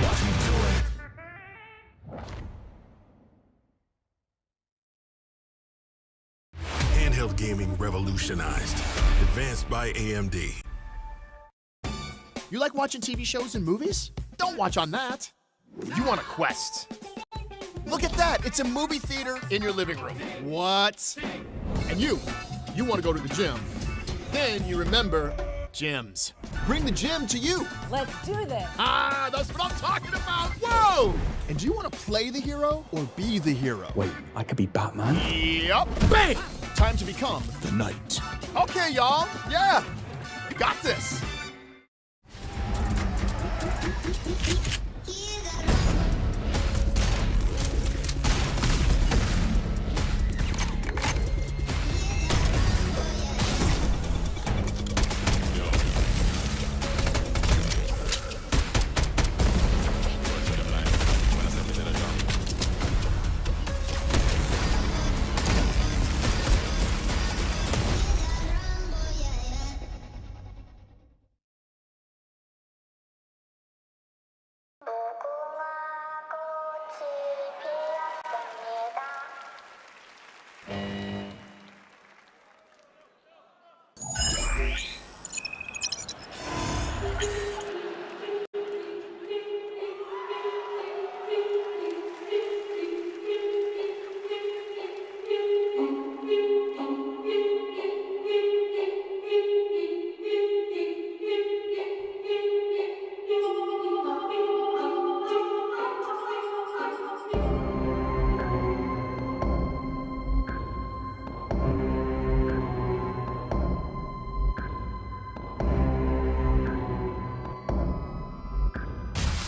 Watch me do it. Handheld gaming revolutionized. Advanced by AMD. You like watching TV shows and movies? Don't watch on that. You want a Quest. Look at that. It's a movie theater in your living room. What? And you want to go to the gym. Then you remember gyms. Bring the gym to you. Let's do this. Ah, that's what I'm talking about. Whoa! And do you want to play the hero or be the hero? Wait, I could be Batman? Yup. Bang! Time to become The knight. Okay, y'all. Yeah. You got this.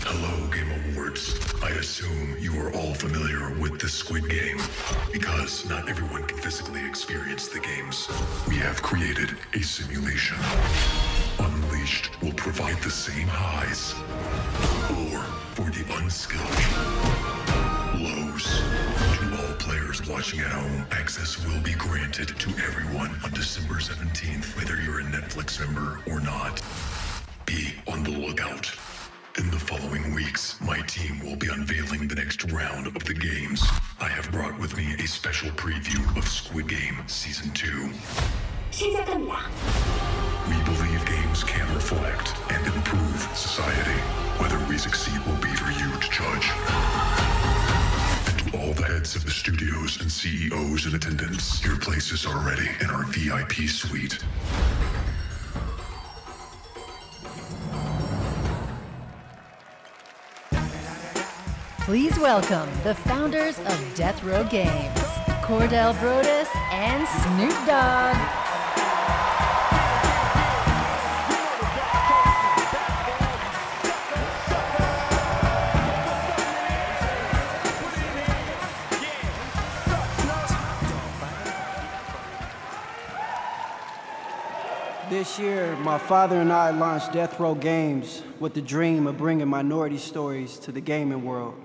Hello, Game Awards. I assume you are all familiar with the Squid Game, because not everyone can physically experience the games. We have created a simulation. Unleashed will provide the same highs, or for the unskilled, lows. To all players watching at home, access will be granted to everyone on December 17th, whether you're a Netflix member or not. Be on the lookout. In the following weeks, my team will be unveiling the next round of the games. I have brought with me a special preview of Squid Game Season 2. We believe games can reflect and improve society. Whether we succeed will be for you to judge. And to all the heads of the studios and CEOs in attendance, your places are ready in our VIP suite. Please welcome the founders of Death Row Games, Cordell Brodus and Snoop Dogg. This year, my father and I launched Death Row Games with the dream of bringing minority stories to the gaming world.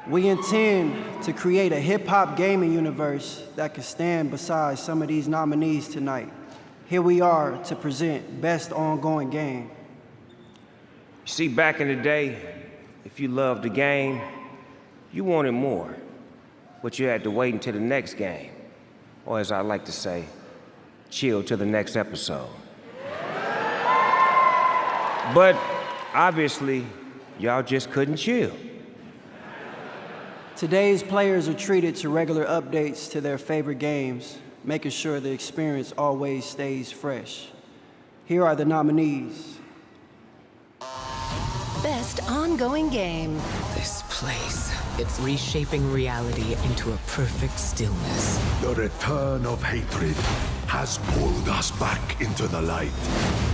We intend to create a hip-hop gaming universe that could stand beside some of these nominees tonight. Here we are to present Best Ongoing Game. You see, back in the day, if you loved the game, you wanted more. But you had to wait until the next game. Or as I like to say, chill till the next episode. But obviously, y'all just couldn't chill. Today's players are treated to regular updates to their favorite games, making sure the experience always stays fresh. Here are the nominees. Best Ongoing Game. This place, it's reshaping reality into a perfect stillness. The return of hatred has pulled us back into the light.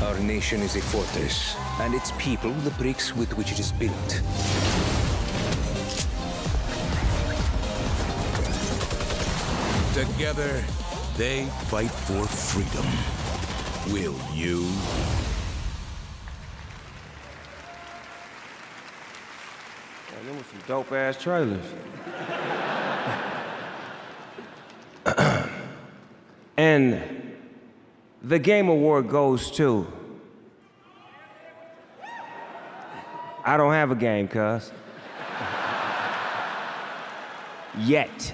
Our nation is a fortress, and its people the bricks with which it is built. Together, they fight for freedom. Will you? Man, them were some dope-ass trailers. And the Game Award goes to... I don't have a game, cuz. Yet.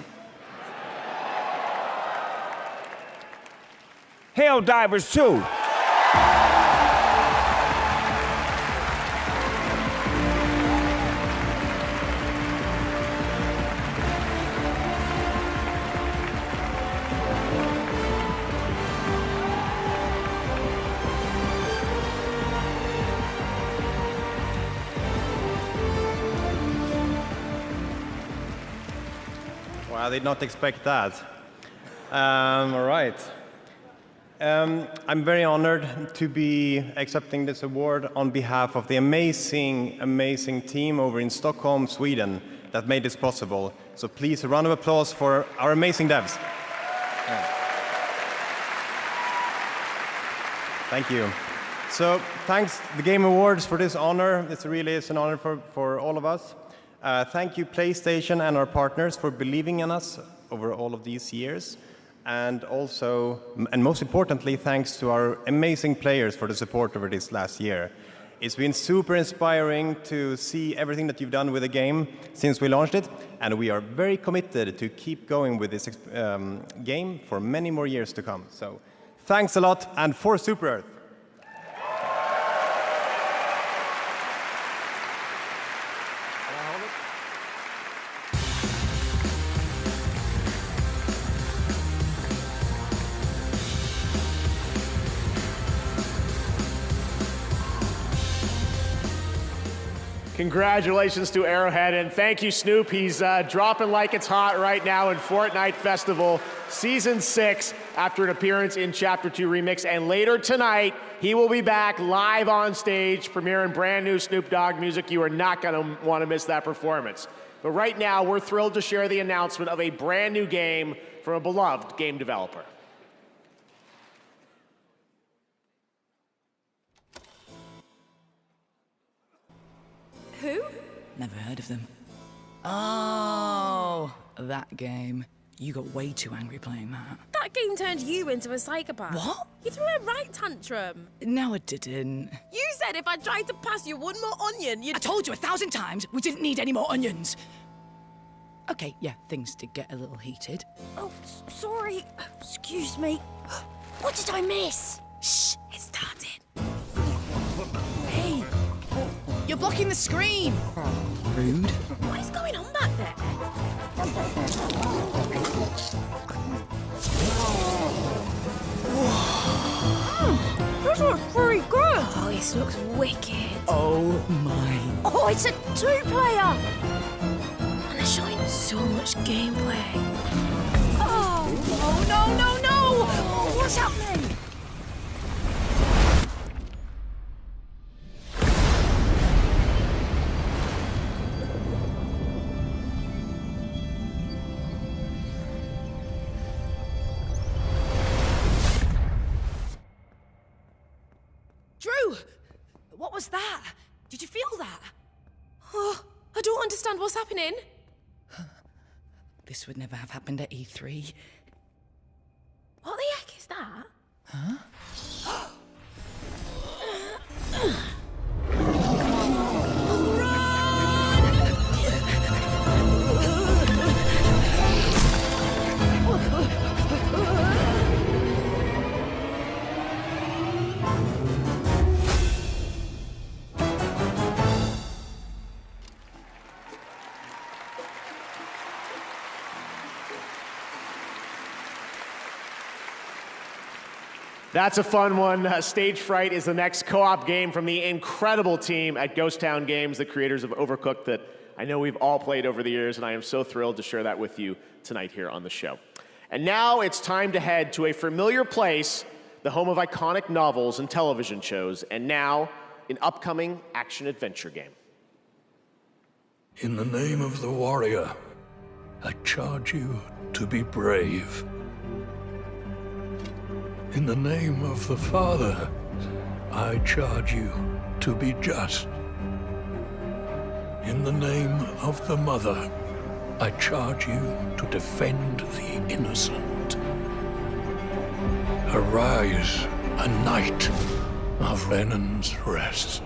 Helldivers 2. I did not expect that. All right. I'm very honored to be accepting this award on behalf of the amazing, amazing team over in Stockholm, Sweden that made this possible. So please, a round of applause for our amazing devs. Thank you. So thanks the Game Awards for this honor. This really is an honor for all of us. Thank you PlayStation and our partners for believing in us over all of these years. And also, and most importantly, thanks to our amazing players for the support over this last year. It's been super inspiring to see everything that you've done with the game since we launched it, and we are very committed to keep going with this game for many more years to come. So thanks a lot, and for Super Earth. Congratulations to Arrowhead, and thank you, Snoop. He's dropping like it's hot right now in Fortnite Festival Season 6 after an appearance in Chapter 2 Remix. And later tonight, he will be back live on stage, premiering brand new Snoop Dogg music. You are not going to want to miss that performance. But right now, we're thrilled to share the announcement of a brand new game from a beloved game developer. Who? Never heard of them. Oh, that game. You got way too angry playing that. That game turned you into a psychopath. What? You threw a right tantrum. No, I didn't. You said if I tried to pass you one more onion, you'd... I told you 1,000 times we didn't need any more onions. Okay, yeah, things did get a little heated. Oh, sorry. Excuse me. What did I miss? Shh, it started. Hey, you're blocking the screen. Rude. What is going on back there? This looks pretty good. Oh, this looks wicked. Oh my. Oh, it's a two-player. And they're showing so much gameplay. Oh, no. What's happening? Drew, what was that? Did you feel that? Oh, I don't understand what's happening. This would never have happened at E3. What the heck is that? Huh? That's a fun one. Stage Fright is the next co-op game from the incredible team at Ghost Town Games, the creators of Overcooked, that I know we've all played over the years, and I am so thrilled to share that with you tonight here on the show. And now it's time to head to a familiar place, the home of iconic novels and television shows, and now an upcoming action-adventure game. In the name of the warrior, I charge you to be brave. In the name of the Father, I charge you to be just. In the name of the Mother, I charge you to defend the innocent. Arise, a knight of Lennon's Rest.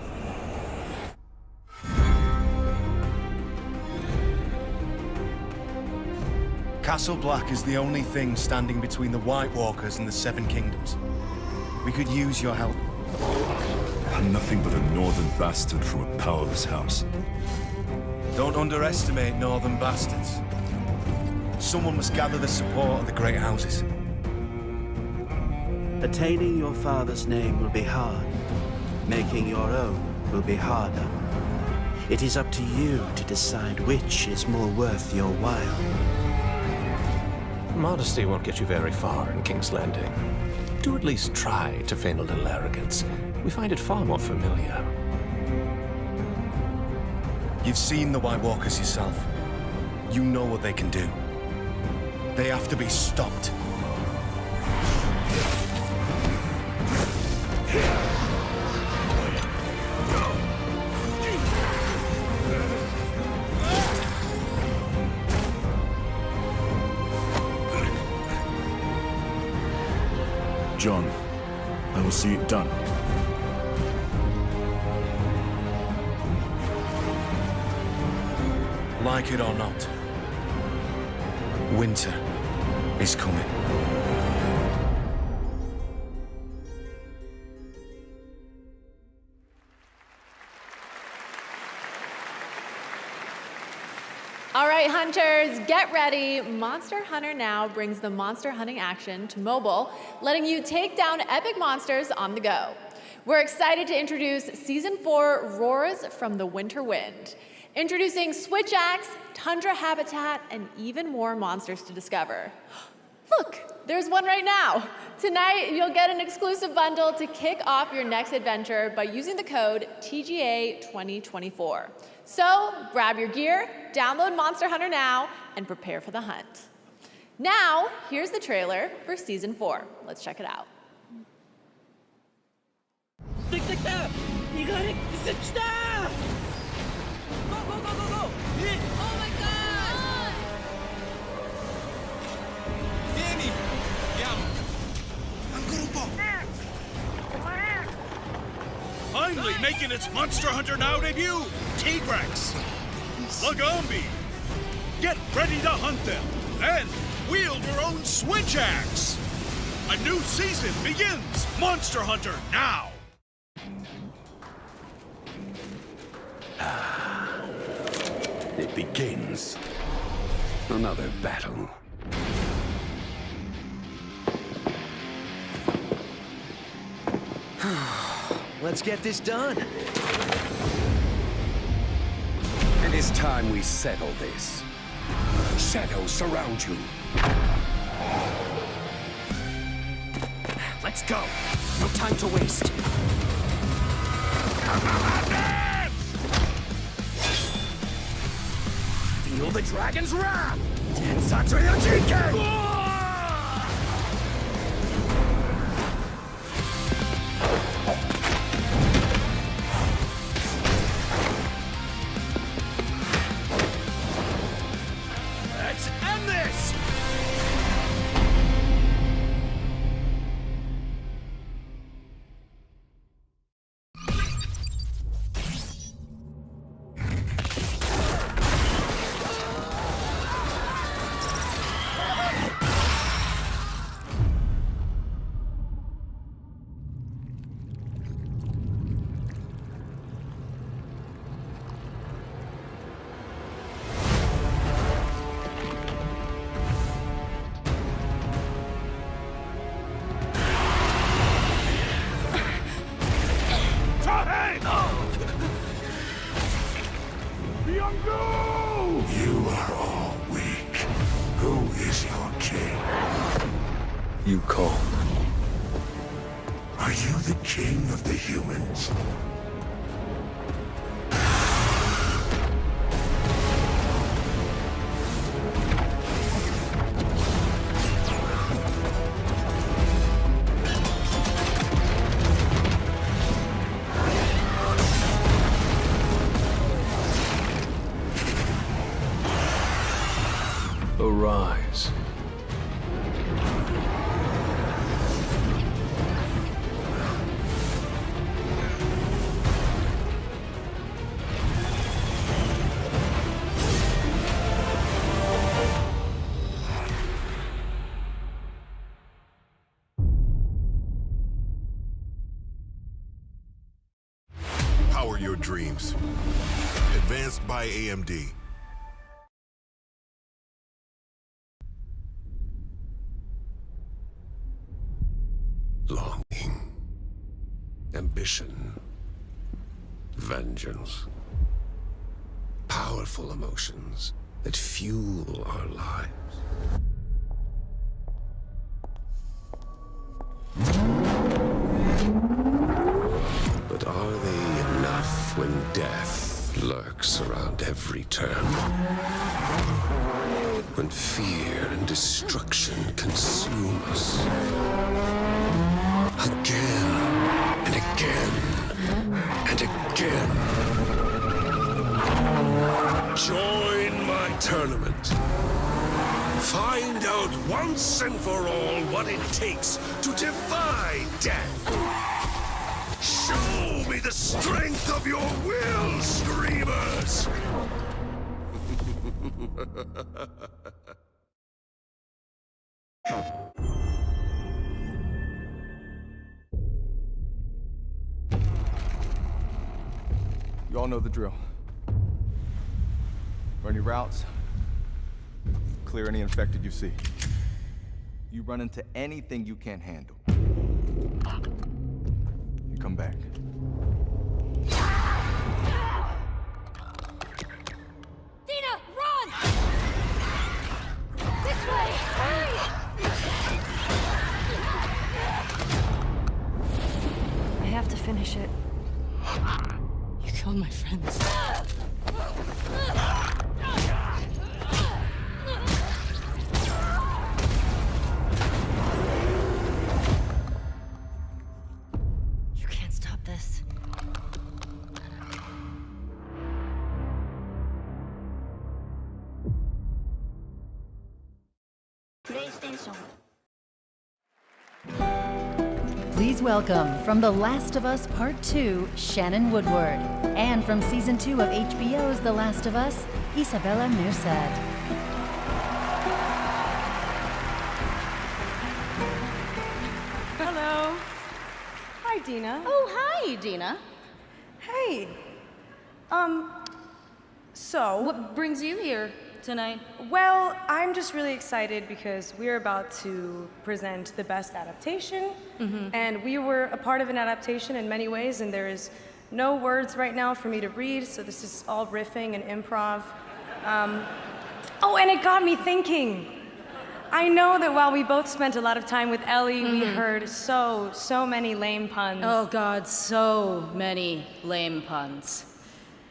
Castle Black is the only thing standing between the White Walkers and the Seven Kingdoms. We could use your help. I'm nothing but a northern bastard from a powerless house. Don't underestimate northern bastards. Someone must gather the support of the great houses. Attaining your father's name will be hard. Making your own will be harder. It is up to you to decide which is more worth your while. Modesty won't get you very far in King's Landing. Do at least try to feign a little arrogance. We find it far more familiar. You've seen the White Walkers yourself. You know what they can do. They have to be stopped. John, I will see it done. Like it or not, winter is coming. All right, hunters, get ready. Monster Hunter Now brings the monster hunting action to mobile, letting you take down epic monsters on the go. We're excited to introduce Season 4 Roars from the Winter Wind. Introducing Switch Axe, Tundra Habitat, and even more monsters to discover. Look, there's one right now. Tonight, you'll get an exclusive bundle to kick off your next adventure by using the code TGA2024. So, grab your gear, download Monster Hunter Now, and prepare for the hunt. Now, here's the trailer for Season 4. Let's check it out. Oh my god! Vieni! Andiamo! Ancora un po'! Finally making its Monster Hunter Now debut, Tigrex! Lagombi! Get ready to hunt them, and wield your own Switch Axe! A new season begins! Monster Hunter Now! It begins. Another battle. Let's get this done. It is time we settle this. Shadows surround you. Let's go. No time to waste. Feel the dragon's wrath! Tensatsu Yojiki! Let's end this! You are all weak. Who is your king? You call. Are you the king of the humans? Arise. Power your dreams. Advanced by AMD. Longing, ambition, vengeance. Powerful emotions that fuel our lives. Death lurks around every turn. When fear and destruction consume us. Again and again and again. Join my tournament. Find out once and for all what it takes to defy death. Show me the strength of your will, Screamers! You all know the drill. Run your routes. Clear any infected you see. You run into anything you can't handle. You come back. Dina, run! This way! Hurry! I have to finish it. You killed my friends. You can't stop this. PlayStation. Please welcome from The Last of Us Part 2, Shannon Woodward, and from Season 2 of HBO's The Last of Us, Isabella Merced. Hello. Hi, Dina. Oh, hi, Dina. Hey. So... What brings you here tonight? Well, I'm just really excited because we're about to present the best adaptation. And we were a part of an adaptation in many ways, and there is no words right now for me to read, so this is all riffing and improv. Oh, and it got me thinking. I know that while we both spent a lot of time with Ellie, we heard so many lame puns. Oh, God, so many lame puns.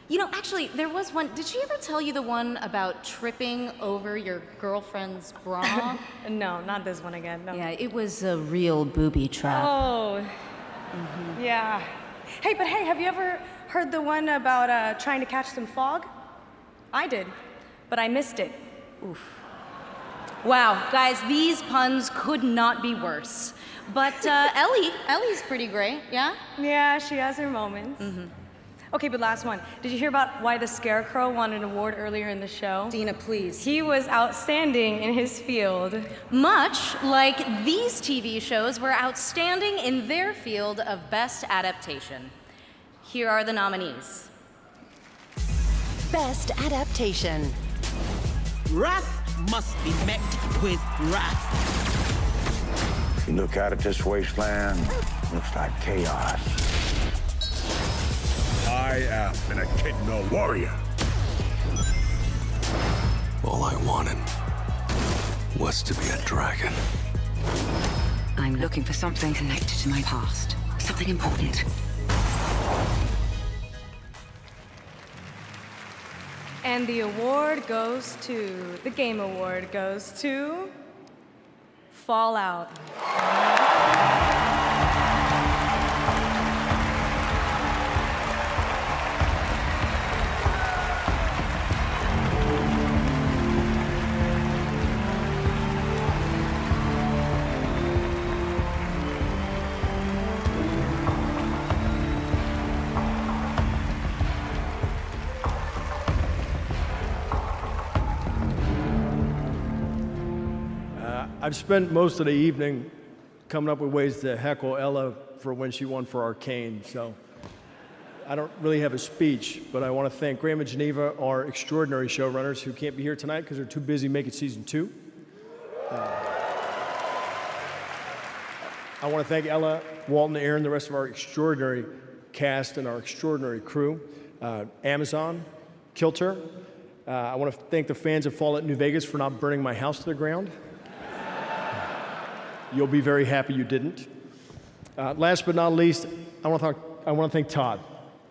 You know, actually, there was one. Did she ever tell you the one about tripping over your girlfriend's bra? No, not this one again. No. Yeah, it was a real booby trap. Oh, yeah. Hey, but hey, have you ever heard the one about trying to catch some fog? I did, but I missed it. Oof. Wow, guys, these puns could not be worse. But Ellie's pretty great, yeah? Yeah, she has her moments. Okay, but last one. Did you hear about why the Scarecrow won an award earlier in the show? Dina, please. He was outstanding in his field. Much like these TV shows were outstanding in their field of best adaptation. Here are the nominees. Best Adaptation. Wrath must be met with wrath. You look out at this wasteland, looks like chaos. I am an echidna warrior. All I wanted was to be a dragon. I'm looking for something connected to my past. Something important. And the award goes to, the Game Award goes to Fallout. I've spent most of the evening coming up with ways to heckle Ella for when she won for Arcane, so I don't really have a speech, but I want to thank Graham and Geneva, our extraordinary showrunners who can't be here tonight because they're too busy making season 2. I want to thank Ella, Walton, Aaron, the rest of our extraordinary cast and our extraordinary crew. Amazon, Kilter. I want to thank the fans of Fallout New Vegas for not burning my house to the ground. You'll be very happy you didn't. Last but not least, I want to thank Todd.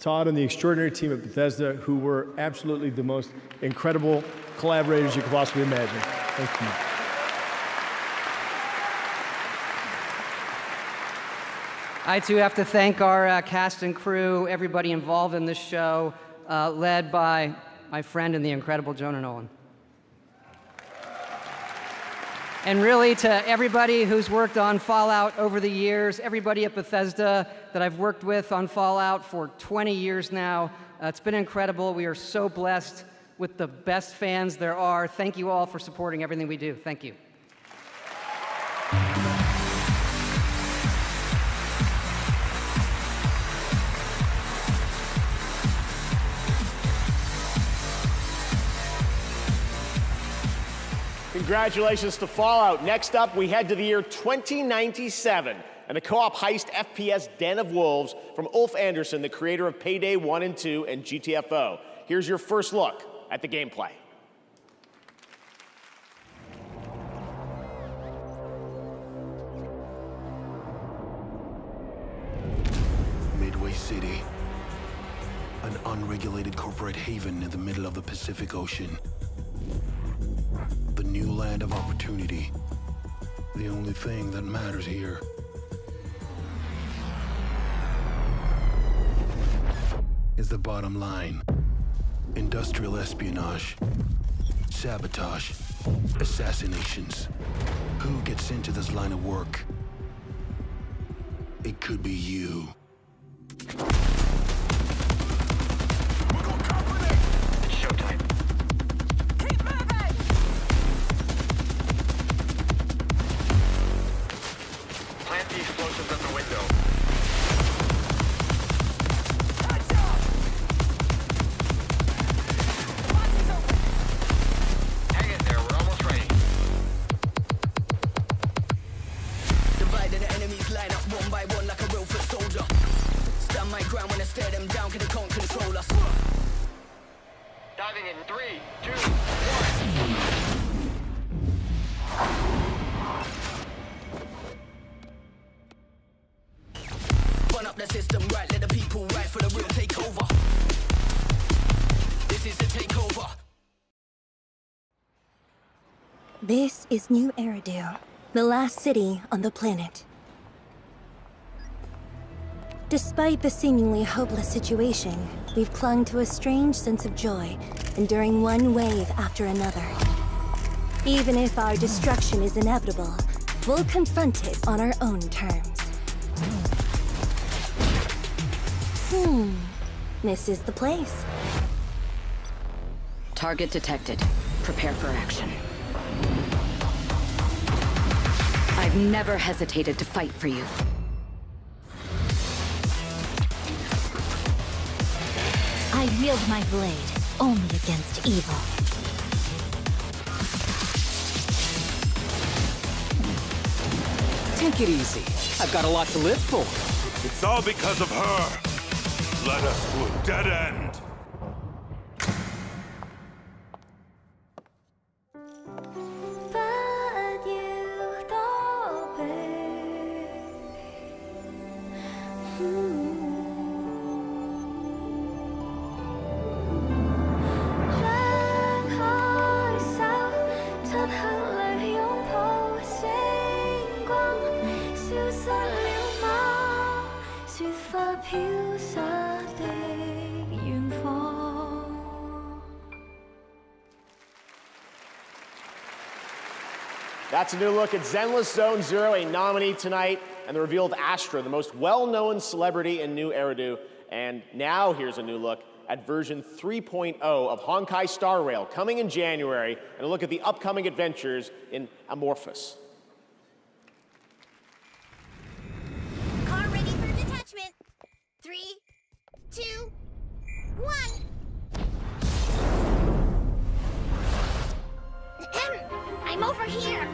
Todd and the extraordinary team at Bethesda, who were absolutely the most incredible collaborators you could possibly imagine. Thank you. I too have to thank our cast and crew, everybody involved in this show, led by my friend and the incredible Jonah Nolan. And really to everybody who's worked on Fallout over the years, everybody at Bethesda that I've worked with on Fallout for 20 years now, it's been incredible. We are so blessed with the best fans there are. Thank you all for supporting everything we do. Thank you. Congratulations to Fallout. Next up, we head to the year 2097 and a co-op heist FPS Den of Wolves from Ulf Andersson, the creator of Payday 1 and 2 and GTFO. Here's your first look at the gameplay. Midway City, an unregulated corporate haven in the middle of the Pacific Ocean. The new land of opportunity. The only thing that matters here. Is the bottom line. Industrial espionage. Sabotage. Assassinations. Who gets into this line of work? It could be you. This is New Eridu, the last city on the planet. Despite the seemingly hopeless situation, we've clung to a strange sense of joy, enduring one wave after another. Even if our destruction is inevitable, we'll confront it on our own terms. This is the place. Target detected. Prepare for action. I've never hesitated to fight for you. I wield my blade only against evil. Take it easy. I've got a lot to live for. It's all because of her. Led us to a dead end. That's a new look at Zenless Zone Zero, a nominee tonight, and the reveal of Astra, the most well-known celebrity in New Eridu. And now here's a new look at version 3.0 of Honkai Star Rail, coming in January, and a look at the upcoming adventures in Amorphous. Car ready for detachment. 3, 2, 1. I'm over here.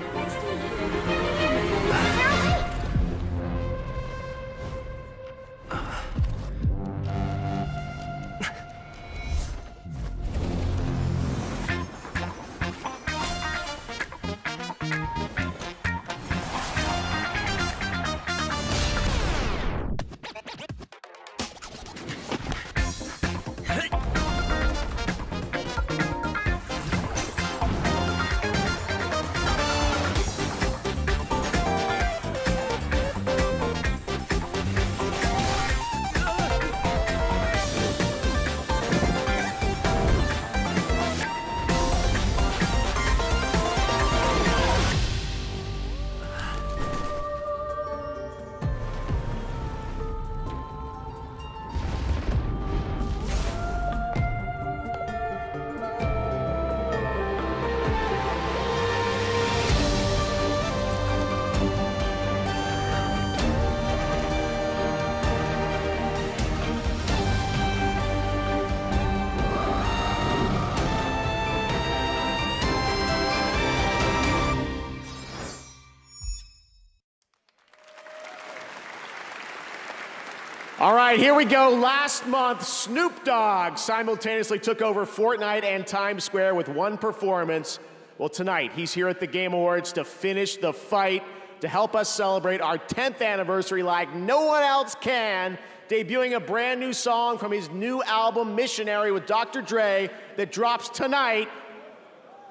All right, here we go. Last month, Snoop Dogg simultaneously took over Fortnite and Times Square with one performance. Well, tonight, he's here at the Game Awards to finish the fight, to help us celebrate our 10th anniversary like no one else can, debuting a brand new song from his new album, Missionary, with Dr. Dre, that drops tonight.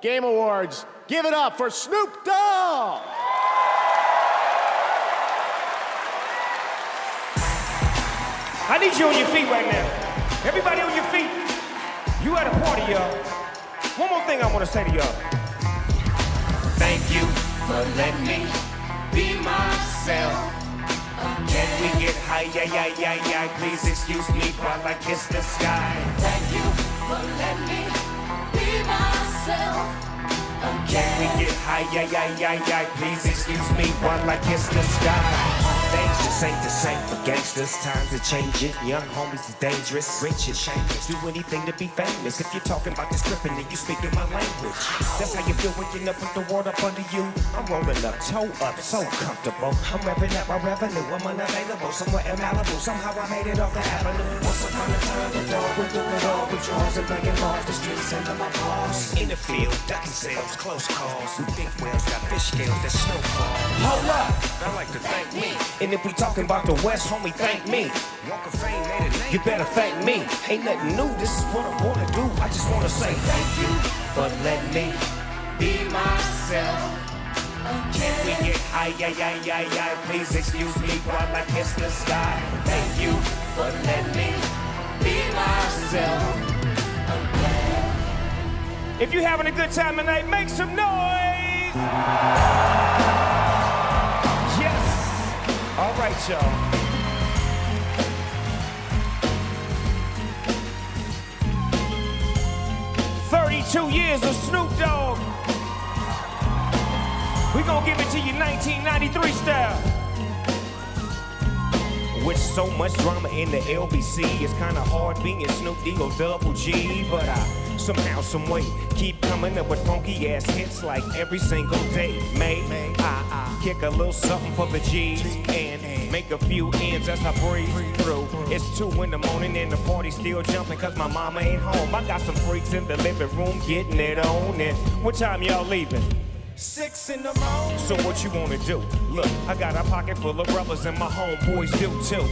Game Awards, give it up for Snoop Dogg! I need you on your feet right now. Everybody on your feet. You at a party, y'all. One more thing I want to say to y'all. Thank you for letting me be myself. Can we get high, yeah, please excuse me while I kiss the sky. Thank you for letting me be myself. Can we get high, yeah, please excuse me while I kiss the sky. Things just ain't the same for gangsters. Times are changing. Young homies is dangerous. Rich and shameless. Do anything to be famous. If you're talking about this stripping, then you speaking my language. That's how you feel waking up with the world up under you. I'm rolling up, toe up, so comfortable. I'm revving up my revenue. I'm unavailable somewhere in Malibu. Somehow I made it off the avenue. Once upon a time, the dog would do it all with draws and bringing off the streets and my paws. In the field, ducking sales, close calls. Big whales got fish scales that snowfall. Hold up! I like to thank me. And if we talking about the West, homie, thank me. Walk of Fame made a name. You better thank me. Ain't nothing new, this is what I wanna do. I just wanna say thank you for letting me be myself. Can we get high, yeah, please excuse me while I kiss the sky. Thank you for letting me be myself. If you having a good time tonight, make some noise! All right, y'all. "32 years of Snoop Dogg. We gonna give it to you 1993 style. With so much drama in the LBC, it's kinda hard being Snoop D-O double G, but I somehow, some way, keep coming up with funky ass hits like every single day. May I kick a little something for the G's and make a few ends as I breeze through. It's 2 in the morning and the party's still jumping cause my mama ain't home. I got some freaks in the living room getting it on. And what time y'all leaving? 6 in the morning. So what you wanna do? Look, I got a pocket full of rubbers and my homeboys do too.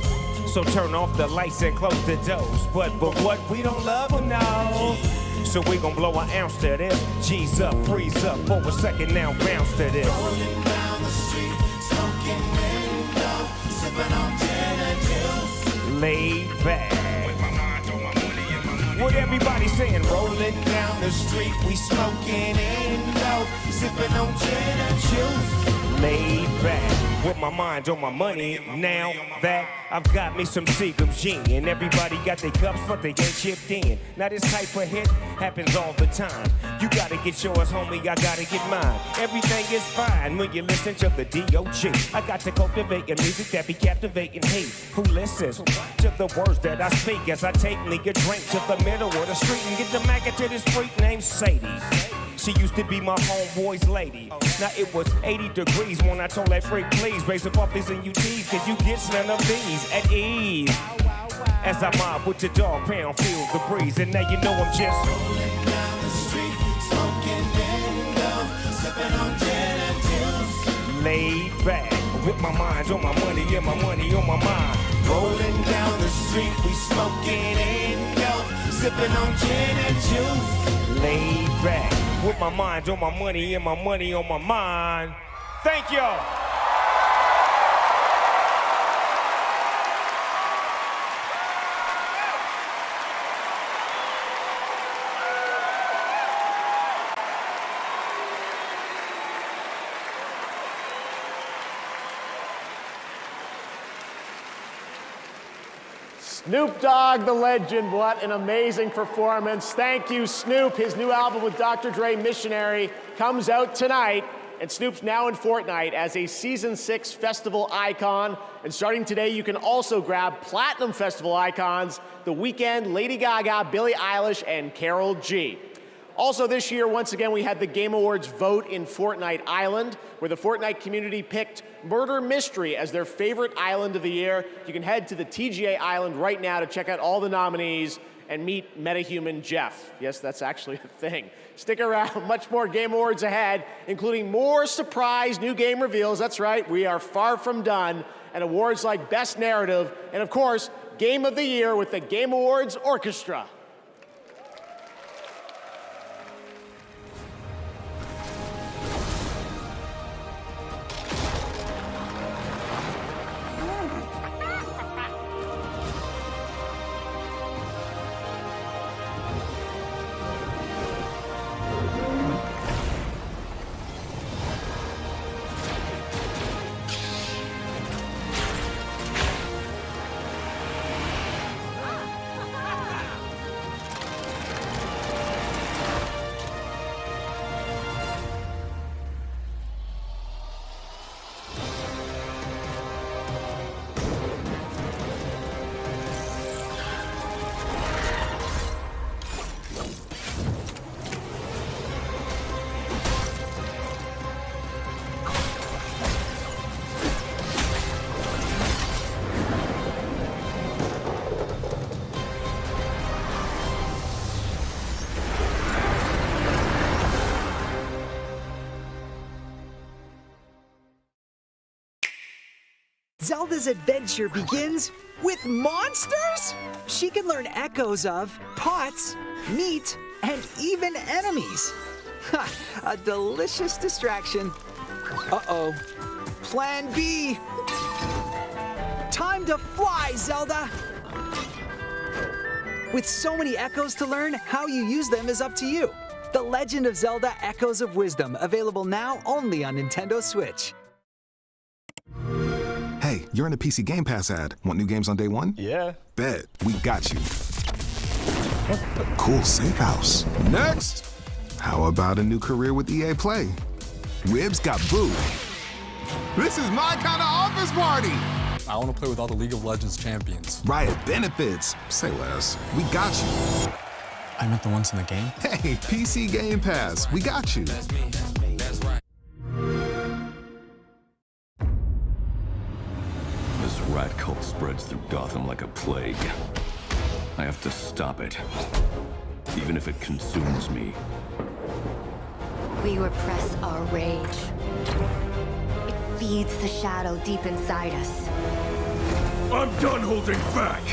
So turn off the lights and close the doors. But what? We don't love them now. So we gon' blow an ounce to this. G's up, freeze up for a second now, bounce to this. Rolling down the street, smoking window, sipping on gin and juice. Laid back. With my mind on my money and my money. What everybody saying? Rolling down the street, we smoking indo, sipping on gin and juice. Laid back, with my mind on my money. Now that I've got me some Seagram's gin, and everybody got their cups, but they ain't chipped in. Now this type of hit happens all the time. You gotta get yours, homie, I gotta get mine. Everything is fine when you listen to the D.O.G. I got to cultivate a music that be captivating. Hey, who listens to the words that I speak as I take me a drink to the middle of the street and get the maggot to this freak named Sadie. She used to be my homeboy's lady. Now it was 80 degrees when I told that freak, please raise up these and UTs, cause you get none of these at ease. As I mob with the dog pound, feel the breeze, and now you know I'm just rolling down the street, smoking indo, sipping on gin and juice. Laid back, with my mind on my money and my money on my mind. Rolling down the street, we smoking indo, sipping on gin and juice. Laid back, with my mind on my money and my money on my mind. Thank y'all. Snoop Dogg, the legend, what an amazing performance. Thank you, Snoop. His new album with Dr. Dre, Missionary, comes out tonight. And Snoop's now in Fortnite as a Season 6 festival icon. And starting today, you can also grab Platinum Festival icons, The Weeknd, Lady Gaga, Billie Eilish, and Karol G. Also this year, once again, we had the Game Awards vote in Fortnite Island, where the Fortnite community picked Murder Mystery as their favorite island of the year. You can head to the TGA Island right now to check out all the nominees and meet metahuman Jeff. Yes, that's actually a thing. Stick around, much more Game Awards ahead, including more surprise new game reveals. That's right, we are far from done. And awards like Best Narrative, and of course, Game of the Year with the Game Awards Orchestra. Zelda's adventure begins with monsters? She can learn echoes of pots, meat, and even enemies. Ha! A delicious distraction. Uh-oh. Plan B. Time to fly, Zelda! With so many echoes to learn, how you use them is up to you. The Legend of Zelda Echoes of Wisdom, available now only on Nintendo Switch. Hey, you're in a PC Game Pass ad. Want new games on day one? Yeah. Bet. We got you. A cool safe house. Next! How about a new career with EA Play? Ribs got booed. This is my kind of office party! I want to play with all the League of Legends champions. Riot benefits. Say less. We got you. I meant the ones in the game? Hey, PC Game Pass. We got you. That's me. That's right. This rat cult spreads through Gotham like a plague. I have to stop it, even if it consumes me. We repress our rage. It feeds the shadow deep inside us. I'm done holding back!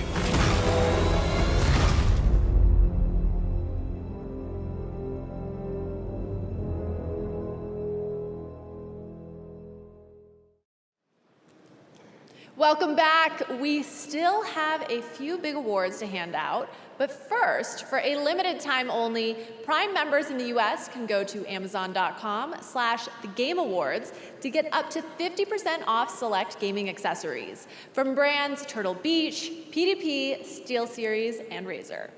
Welcome back. We still have a few big awards to hand out, but first, for a limited time only, Prime members in the US can go to amazon.com/thegameawards to get up to 50% off select gaming accessories from brands Turtle Beach, PDP, SteelSeries, and Razer.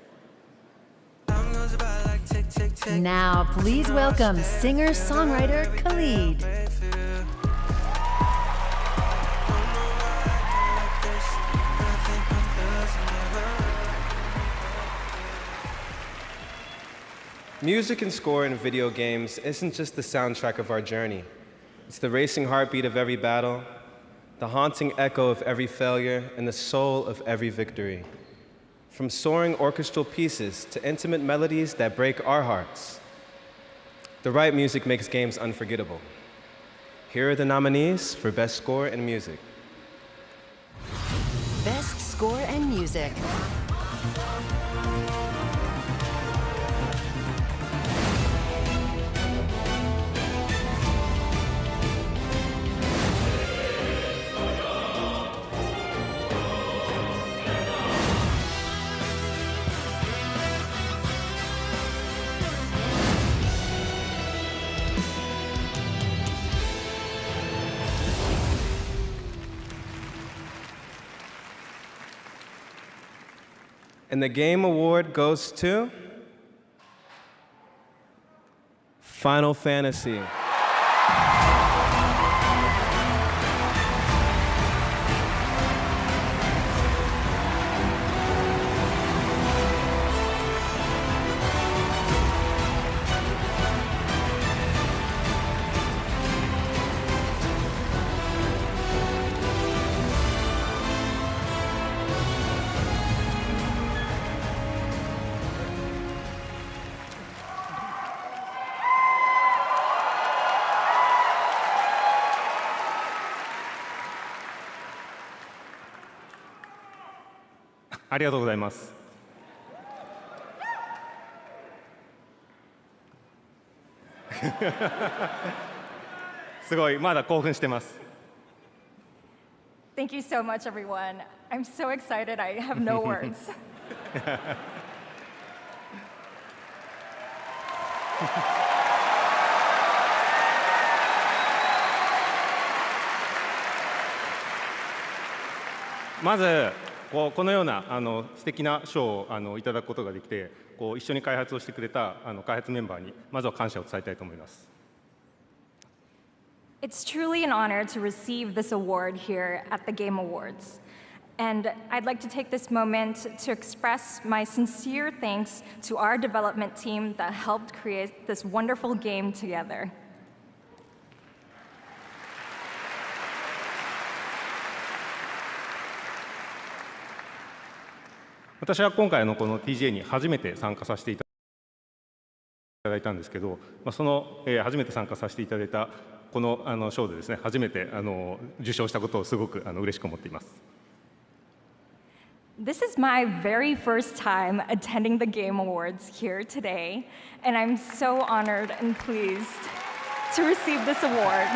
Now, please welcome singer-songwriter Khalid. Music and score in video games isn't just the soundtrack of our journey. It's the racing heartbeat of every battle, the haunting echo of every failure, and the soul of every victory. From soaring orchestral pieces to intimate melodies that break our hearts, the right music makes games unforgettable. Here are the nominees for Best Score and Music. Best Score and Music. And the Game Award goes to Final Fantasy. ありがとうございます。すごい、まだ興奮してます。Thank you so much, everyone. I'm so excited, I have no words. まずこのような素敵な賞をいただくことができて、一緒に開発をしてくれた開発メンバーにまずは感謝を伝えたいと思います。It's truly an honor to receive this award here at the Game Awards. And I'd like to take this moment to express my sincere thanks to our development team that helped create this wonderful game together. 私は今回この TGA に初めて参加させていただいたんですけど、その初めて参加させていただいたこの賞でですね、初めて受賞したことをすごく嬉しく思っています。This is my very first time attending the Game Awards here today, and I'm so honored and pleased to receive this award.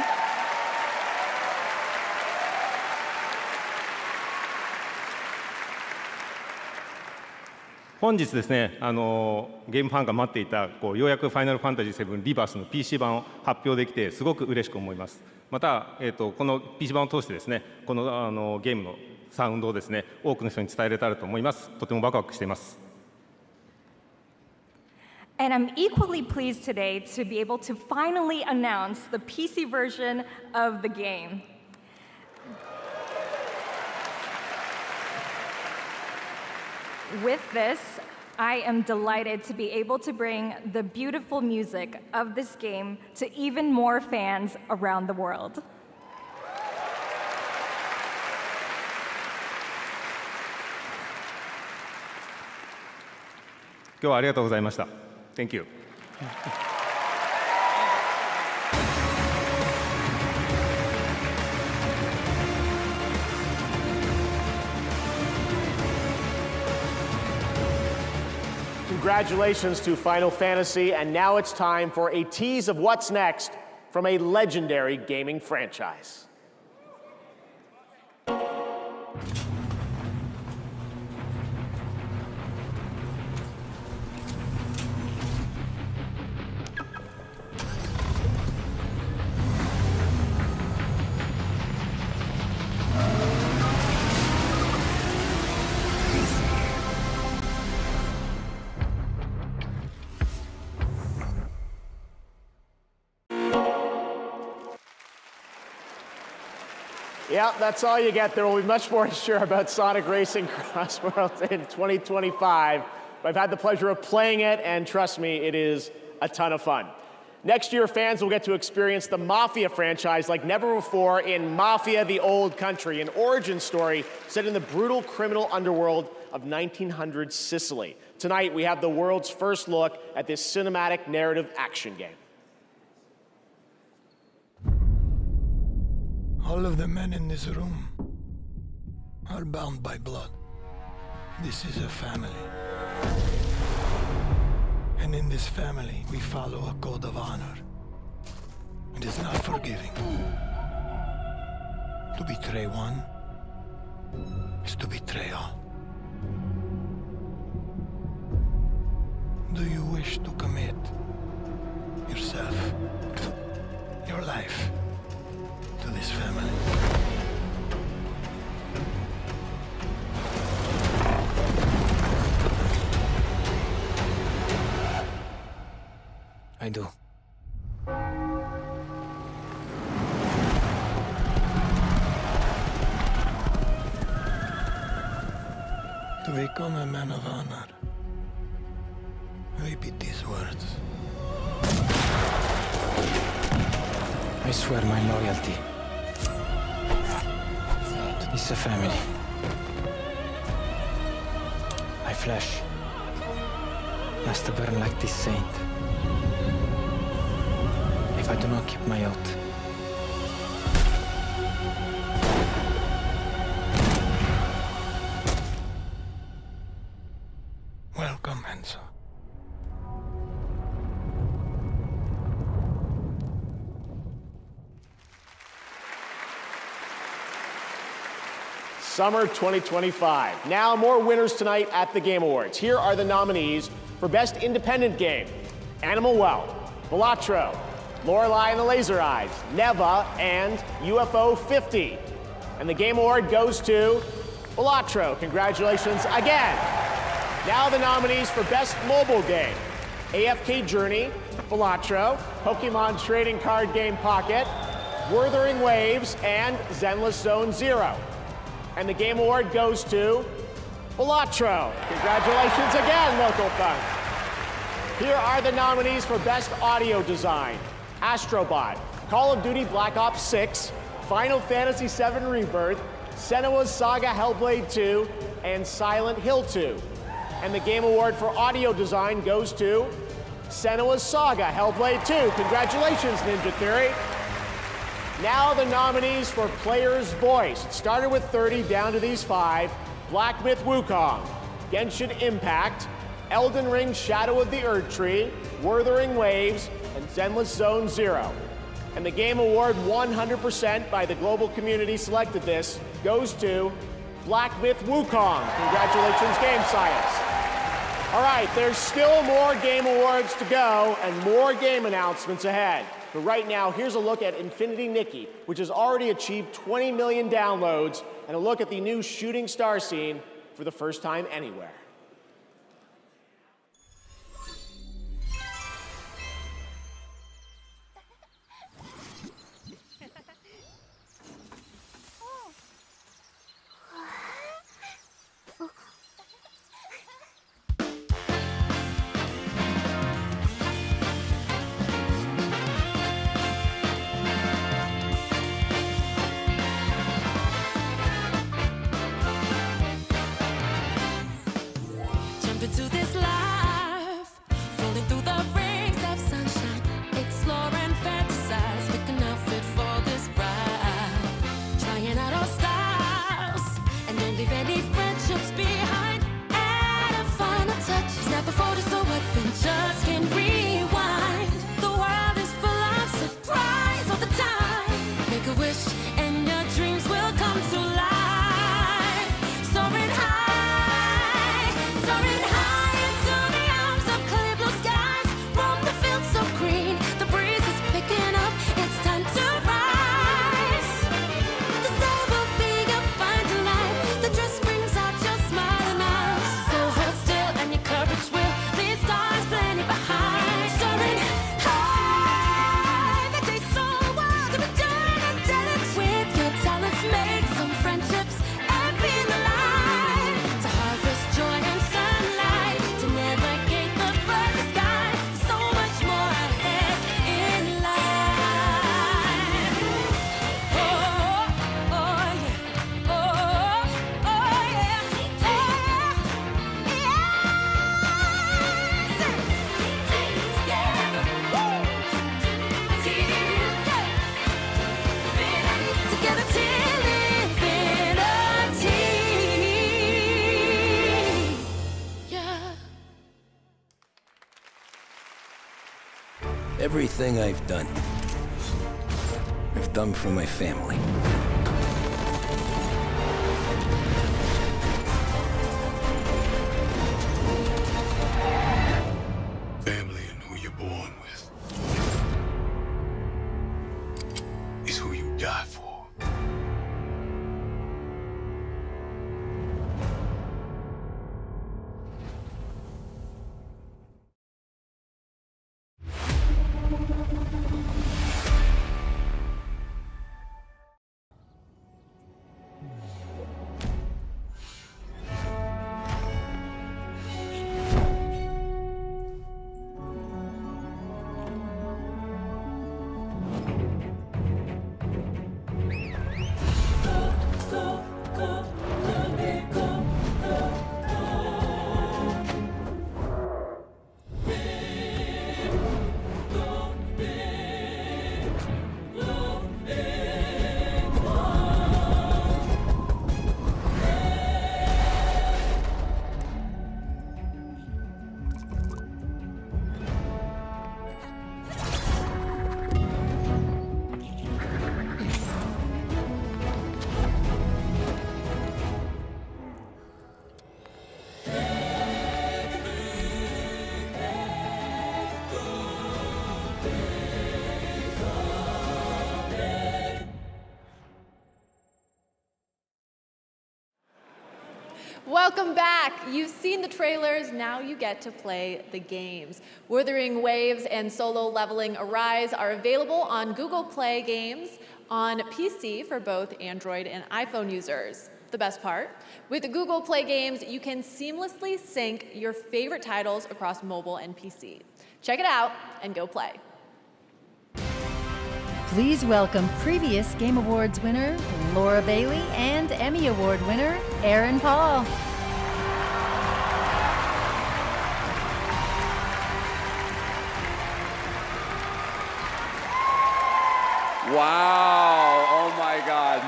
本日ですね、ゲームファンが待っていたようやくファイナルファンタジー7リバースの PC 版を発表できてすごく嬉しく思います。また、この PC 版を通してですね、このゲームのサウンドをですね、多くの人に伝えられたらと思います。とてもワクワクしています。And I'm equally pleased today to be able to finally announce the PC version of the game. With this, I am delighted to be able to bring the beautiful music of this game to even more fans around the world. 今日はありがとうございました。Thank you. Congratulations to Final Fantasy, and now it's time for a tease of what's next from a legendary gaming franchise. Yeah, that's all you get. There will be much more to share about Sonic Racing Cross Worlds in 2025. I've had the pleasure of playing it, and trust me, it is a ton of fun. Next year, fans will get to experience the Mafia franchise like never before in Mafia: The Old Country, an origin story set in the brutal criminal underworld of 1900s Sicily. Tonight, we have the world's first look at this cinematic narrative action game. All of the men in this room are bound by blood. This is a family. And in this family, we follow a code of honor. It is not forgiving. To betray one is to betray all. Do you wish to commit yourself, your life, to this family? I do. To become a man of honor, repeat these words. I swear my loyalty to this family. My flesh must burn like this saint. If I do not keep my oath, Welcome, Enzo. Summer 2025. Now more winners tonight at the Game Awards. Here are the nominees for Best Independent Game. Animal Well, Balatro, Lorelei and the Laser Eyes, Neva, and UFO 50. And the Game Award goes to Balatro. Congratulations again. Now the nominees for Best Mobile Game. AFK Journey, Balatro, Pokemon Trading Card Game Pocket, Wuthering Waves, and Zenless Zone Zero. And the Game Award goes to Balatro. Congratulations again, Local Funk. Here are the nominees for Best Audio Design. Astrobot, Call of Duty Black Ops 6, Final Fantasy VII Rebirth, Senua's Saga Hellblade 2, and Silent Hill 2. And the Game Award for Audio Design goes to Senua's Saga Hellblade 2. Congratulations, Ninja Theory. Now the nominees for Player's Voice. It started with 30 down to these 5. Black Myth Wukong, Genshin Impact, Elden Ring Shadow of the Erdtree, Wuthering Waves, and Zenless Zone Zero. And the Game Award 100% by the global community selected this goes to Black Myth Wukong. Congratulations, Game Science. All right, there's still more Game Awards to go and more game announcements ahead. But right now, here's a look at Infinity Nikki, which has already achieved 20 million downloads, and a look at the new Shooting Star scene for the first time anywhere. Into this life, falling through the rings of sunshine, explore and fantasize, pick an outfit for this ride, trying out all styles, and don't leave any friendships behind. Add a final touch, snap a photo so adventures can rewind. The world is full of surprise all the time. Make a wish and your dreams will come to life. Soaring high, soaring high. Everything I've done for my family. Family and who you're born with is who you die for. Welcome back. You've seen the trailers, now you get to play the games. Wuthering Waves and Solo Leveling Arise are available on Google Play Games on PC for both Android and iPhone users. The best part, with the Google Play Games, you can seamlessly sync your favorite titles across mobile and PC. Check it out and go play. Please welcome previous Game Awards winner Laura Bailey and Emmy Award winner Aaron Paul. Wow, oh my God.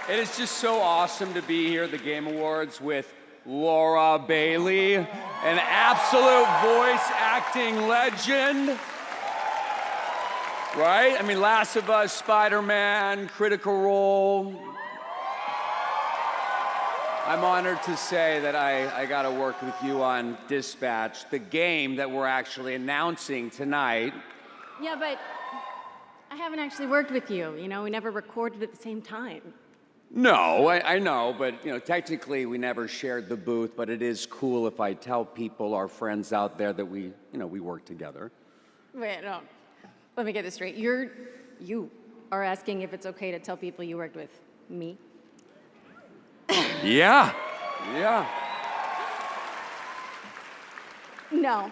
It is just so awesome to be here at the Game Awards with Laura Bailey, an absolute voice acting legend. Right? I mean, Last of Us, Spider-Man, Critical Role. I'm honored to say that I got to work with you on Dispatch, the game that we're actually announcing tonight. Yeah, but I haven't actually worked with you. You know, we never recorded at the same time. No, I know, but you know, technically we never shared the booth, but it is cool if I tell people, our friends out there, that we work together. Wait, no. Let me get this straight. You are asking if it's okay to tell people you worked with me? Yeah. No.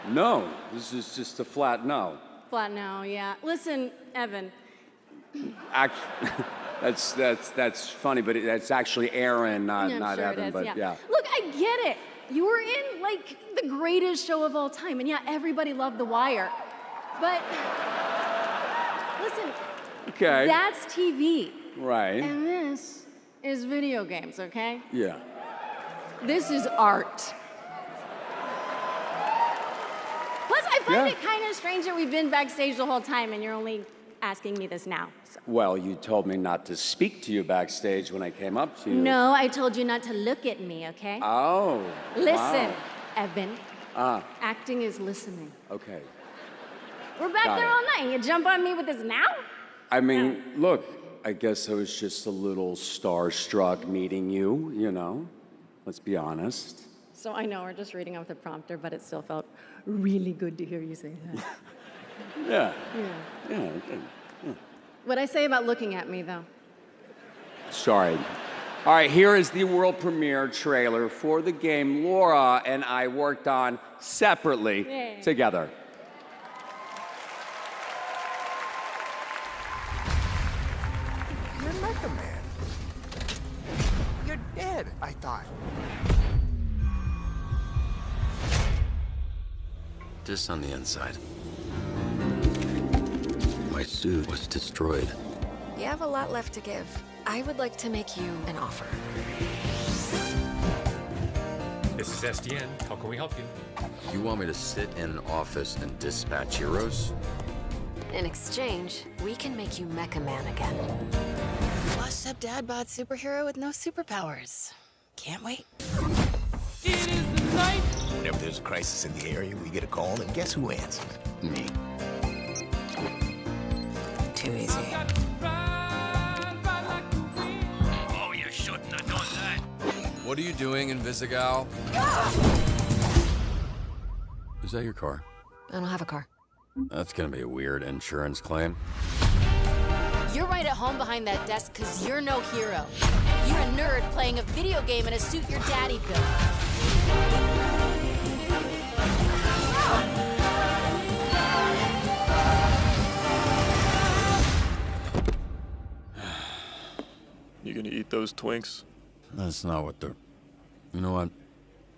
No, this is just a flat no. Flat no, yeah. Listen, Evan. That's funny, but that's actually Aaron, not sure Evan, but yeah. Look, I get it. You were in, like, the greatest show of all time, and yeah, everybody loved The Wire. But, listen, Okay. That's TV. Right. And this is video games, okay? Yeah. This is art. Plus, I find it kind of strange that we've been backstage the whole time and you're only asking me this now. So. Well, you told me not to speak to you backstage when I came up to you. No, I told you not to look at me, okay? Oh. Listen, wow. Evan. Acting is listening. Okay. We're back Got there it. all night. You jump on me with this now? I mean, look, I guess I was just a little starstruck meeting you, you know? Let's be honest. So I know we're just reading off the prompter, but it still felt really good to hear you say that. Yeah. Yeah. Okay. Yeah. What'd I say about looking at me, though? Sorry. All right, here is the world premiere trailer for the game Laura and I worked on separately Yay. together. You're not the man. You're dead, I thought. Just on the inside. My suit was destroyed. You have a lot left to give. I would like to make you an offer. This is SDN. How can we help you? You want me to sit in an office and dispatch heroes? In exchange, we can make you Mecha Man again. Washed up dad bod superhero with no superpowers. Can't wait. Whenever there's a crisis in the area, we get a call, and guess who answers? Me. Too easy. Oh, you shouldn't have done that. What are you doing, Invisigal? Is that your car? I don't have a car. That's gonna be a weird insurance claim. You're right at home behind that desk because you're no hero. You're a nerd playing a video game in a suit your daddy built. You gonna eat those Twinks? That's not what they're... You know what?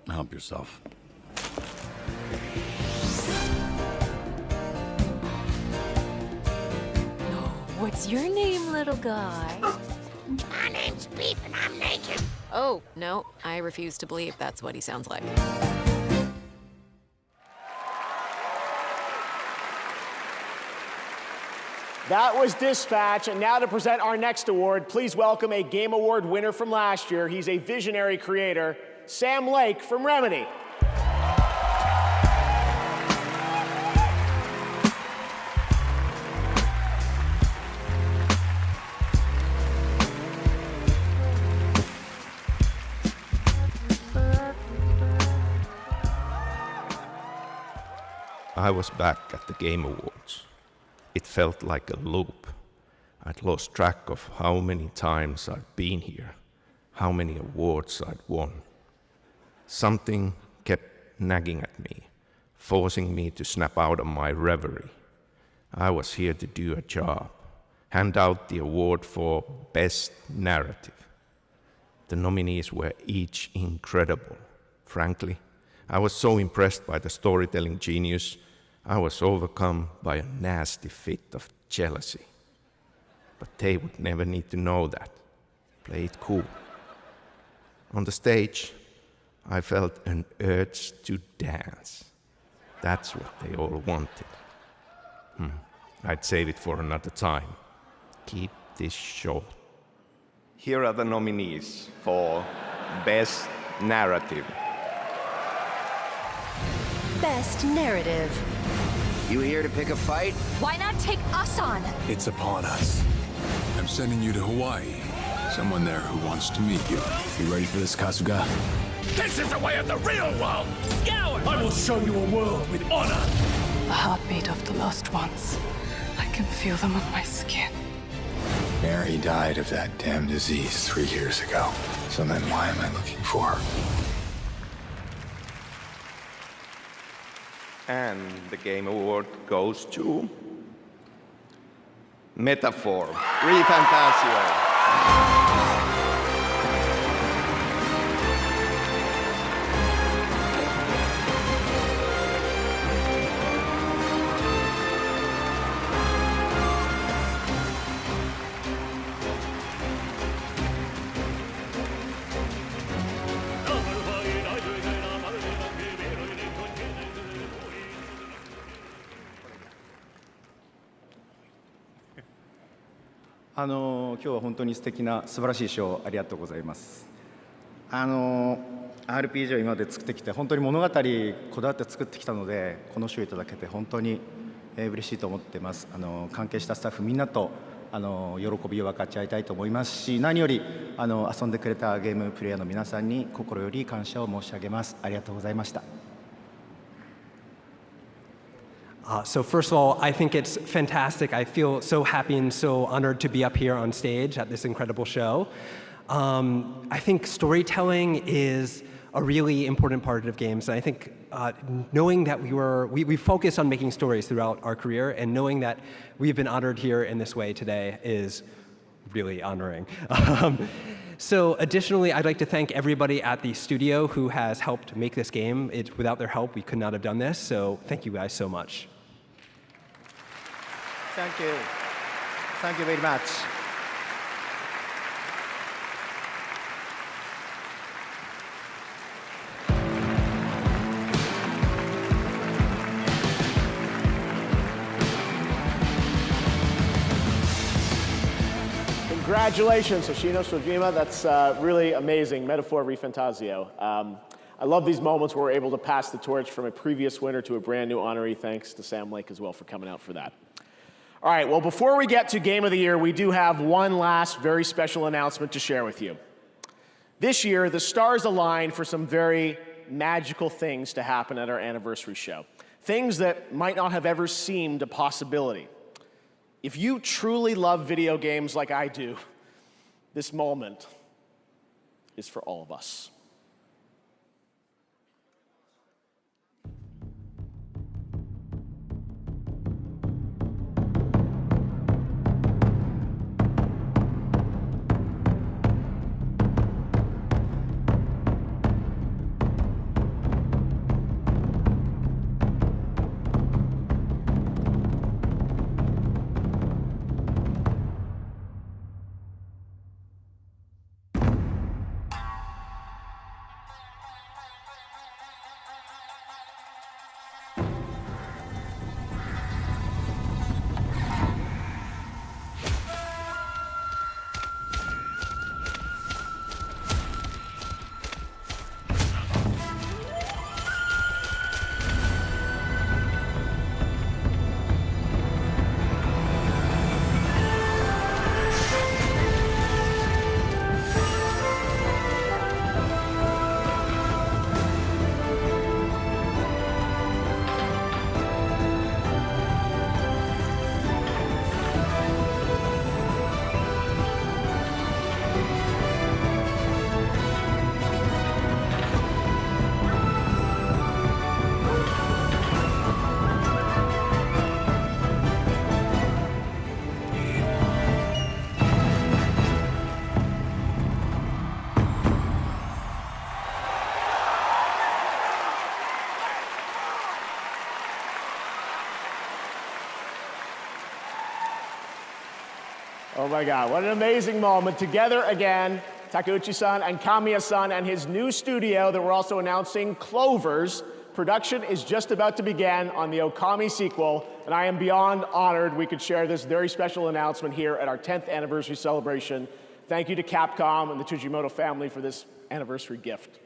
Help yourself. What's your name, little guy? My name's Beef and I'm naked. Oh, no, I refuse to believe that's what he sounds like. That was Dispatch, and now to present our next award, please welcome a Game Award winner from last year. He's a visionary creator, Sam Lake from Remedy. I was back at the Game Awards. It felt like a loop. I'd lost track of how many times I'd been here, how many awards I'd won. Something kept nagging at me, forcing me to snap out of my reverie. I was here to do a job, hand out the award for Best Narrative. The nominees were each incredible. Frankly, I was so impressed by the storytelling genius, I was overcome by a nasty fit of jealousy. But they would never need to know that. Play it cool. On the stage, I felt an urge to dance. That's what they all wanted. I'd save it for another time. Keep this short. Here are the nominees for Best Narrative. Best Narrative. You here to pick a fight? Why not take us on? It's upon us. I'm sending you to Hawaii. Someone there who wants to meet you. You ready for this, Kasuga? This is the way of the real world! Scour! I will show you a world with honor! The heartbeat of the lost ones. I can feel them on my skin. Mary died of that damn disease 3 years ago. So then why am I looking for her? And the Game Award goes to Metaphor, ReFantasio.今日は本当に素敵な素晴らしい賞ありがとうございます。RPG を今まで作ってきて本当に物語こだわって作ってきたのでこの賞をいただけて本当に嬉しいと思っています。関係したスタッフみんなと喜びを分かち合いたいと思いますし、何より遊んでくれたゲームプレイヤーの皆さんに心より感謝を申し上げます。ありがとうございました。So first of all, I think it's fantastic. I feel so happy and so honored to be up here on stage at this incredible show. I think storytelling is a really important part of games. And I think knowing that we focused on making stories throughout our career, and knowing that we've been honored here in this way today is really honoring. So additionally, I'd like to thank everybody at the studio who has helped make this game. Without their help, we could not have done this. So thank you guys so much. Thank you. Thank you very much. Congratulations, Hoshino Sojima. That's really amazing. Metaphor ReFantasio. I love these moments where we're able to pass the torch from a previous winner to a brand new honoree. Thanks to Sam Lake as well for coming out for that. All right, well, before we get to Game of the Year, we do have one last very special announcement to share with you. This year, the stars aligned for some very magical things to happen at our anniversary show. Things that might not have ever seemed a possibility. If you truly love video games like I do, this moment is for all of us. Oh my God, what an amazing moment. Together again, Takeuchi-san and Kamiya-san and his new studio that we're also announcing, Clovers. Production is just about to begin on the Okami sequel, and I am beyond honored we could share this very special announcement here at our 10th anniversary celebration. Thank you to Capcom and the Tujimoto family for this anniversary gift.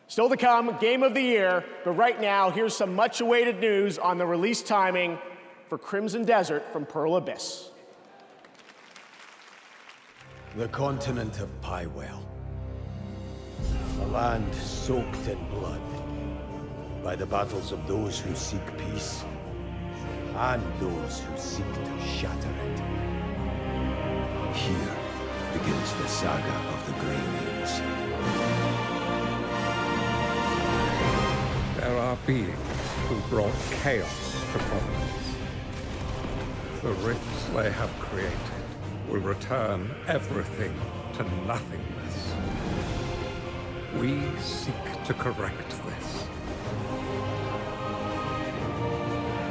Still to come, Game of the Year, but right now, here's some much-awaited news on the release timing for Crimson Desert from Pearl Abyss. The continent of Pywell. A land soaked in blood by the battles of those who seek peace and those who seek to shatter it. Here begins the saga of the Greymanes. There are beings who brought chaos to Providence. The rifts they have created will return everything to nothingness. We seek to correct this.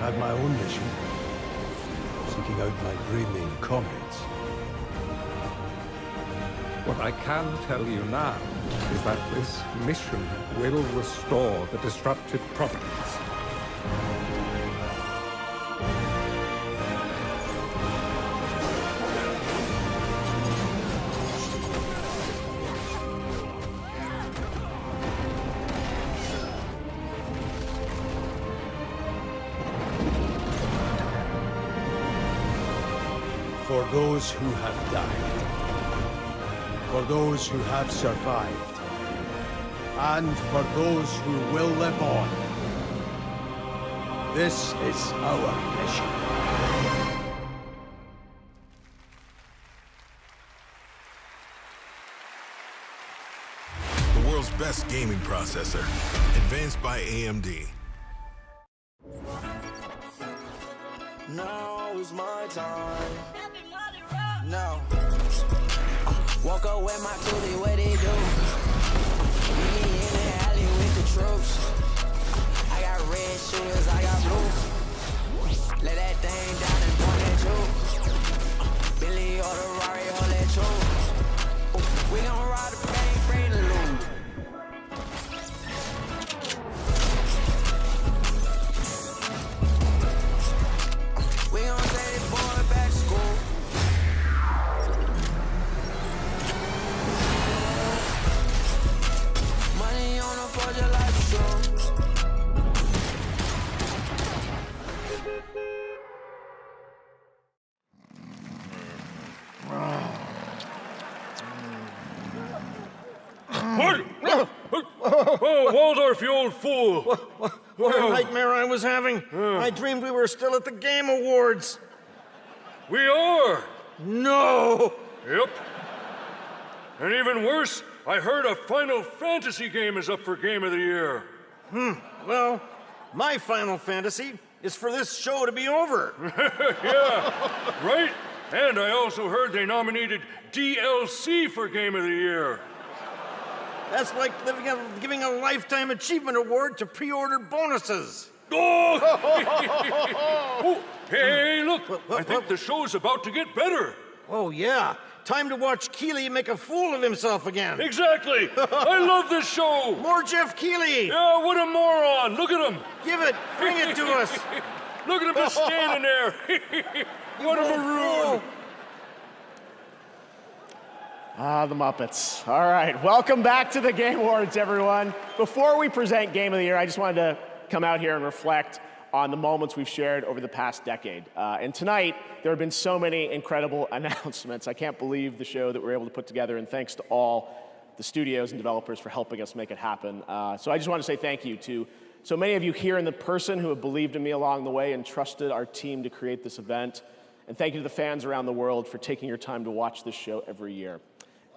I have my own mission, seeking out my Greymane comrades. What I can tell you now is that this mission will restore the disrupted Providence. For those who have died, for those who have survived, and for those who will live on, this is our mission. The world's best gaming processor, advanced by AMD. Now is my time. Now. Walk up with my coolie, what they do? Meet me in the alley with the troops. I got red shooters, I got blue. Let that thing down and point at you. Billy or the Rari, hold that you. We gon' ride the bank, bring the loot. We gon' take this boy back to school. Money on the floor just like a shoe. What? Oh, Waldorf, you old fool! What a nightmare I was having. I dreamed we were still at the Game Awards. We are! No! Yep. And even worse, I heard a Final Fantasy game is up for Game of the Year. Well, my Final Fantasy is for this show to be over. Yeah, right? And I also heard they nominated DLC for Game of the Year. That's like giving a Lifetime Achievement Award to pre-order bonuses. Oh! Oh, hey, look! I think the show's about to get better. Oh, yeah. Time to watch Keighley make a fool of himself again. Exactly! I love this show! More Jeff Keighley! Yeah, what a moron! Look at him! Give it! Bring it to us! Look at him just standing there! What a maroon! Ah, the Muppets. All right, welcome back to the Game Awards, everyone. Before we present Game of the Year, I just wanted to come out here and reflect on the moments we've shared over the past decade. And tonight, there have been so many incredible announcements. I can't believe the show that we're able to put together, and thanks to all the studios and developers for helping us make it happen. So I just want to say thank you to so many of you here in the person who have believed in me along the way and trusted our team to create this event. And thank you to the fans around the world for taking your time to watch this show every year.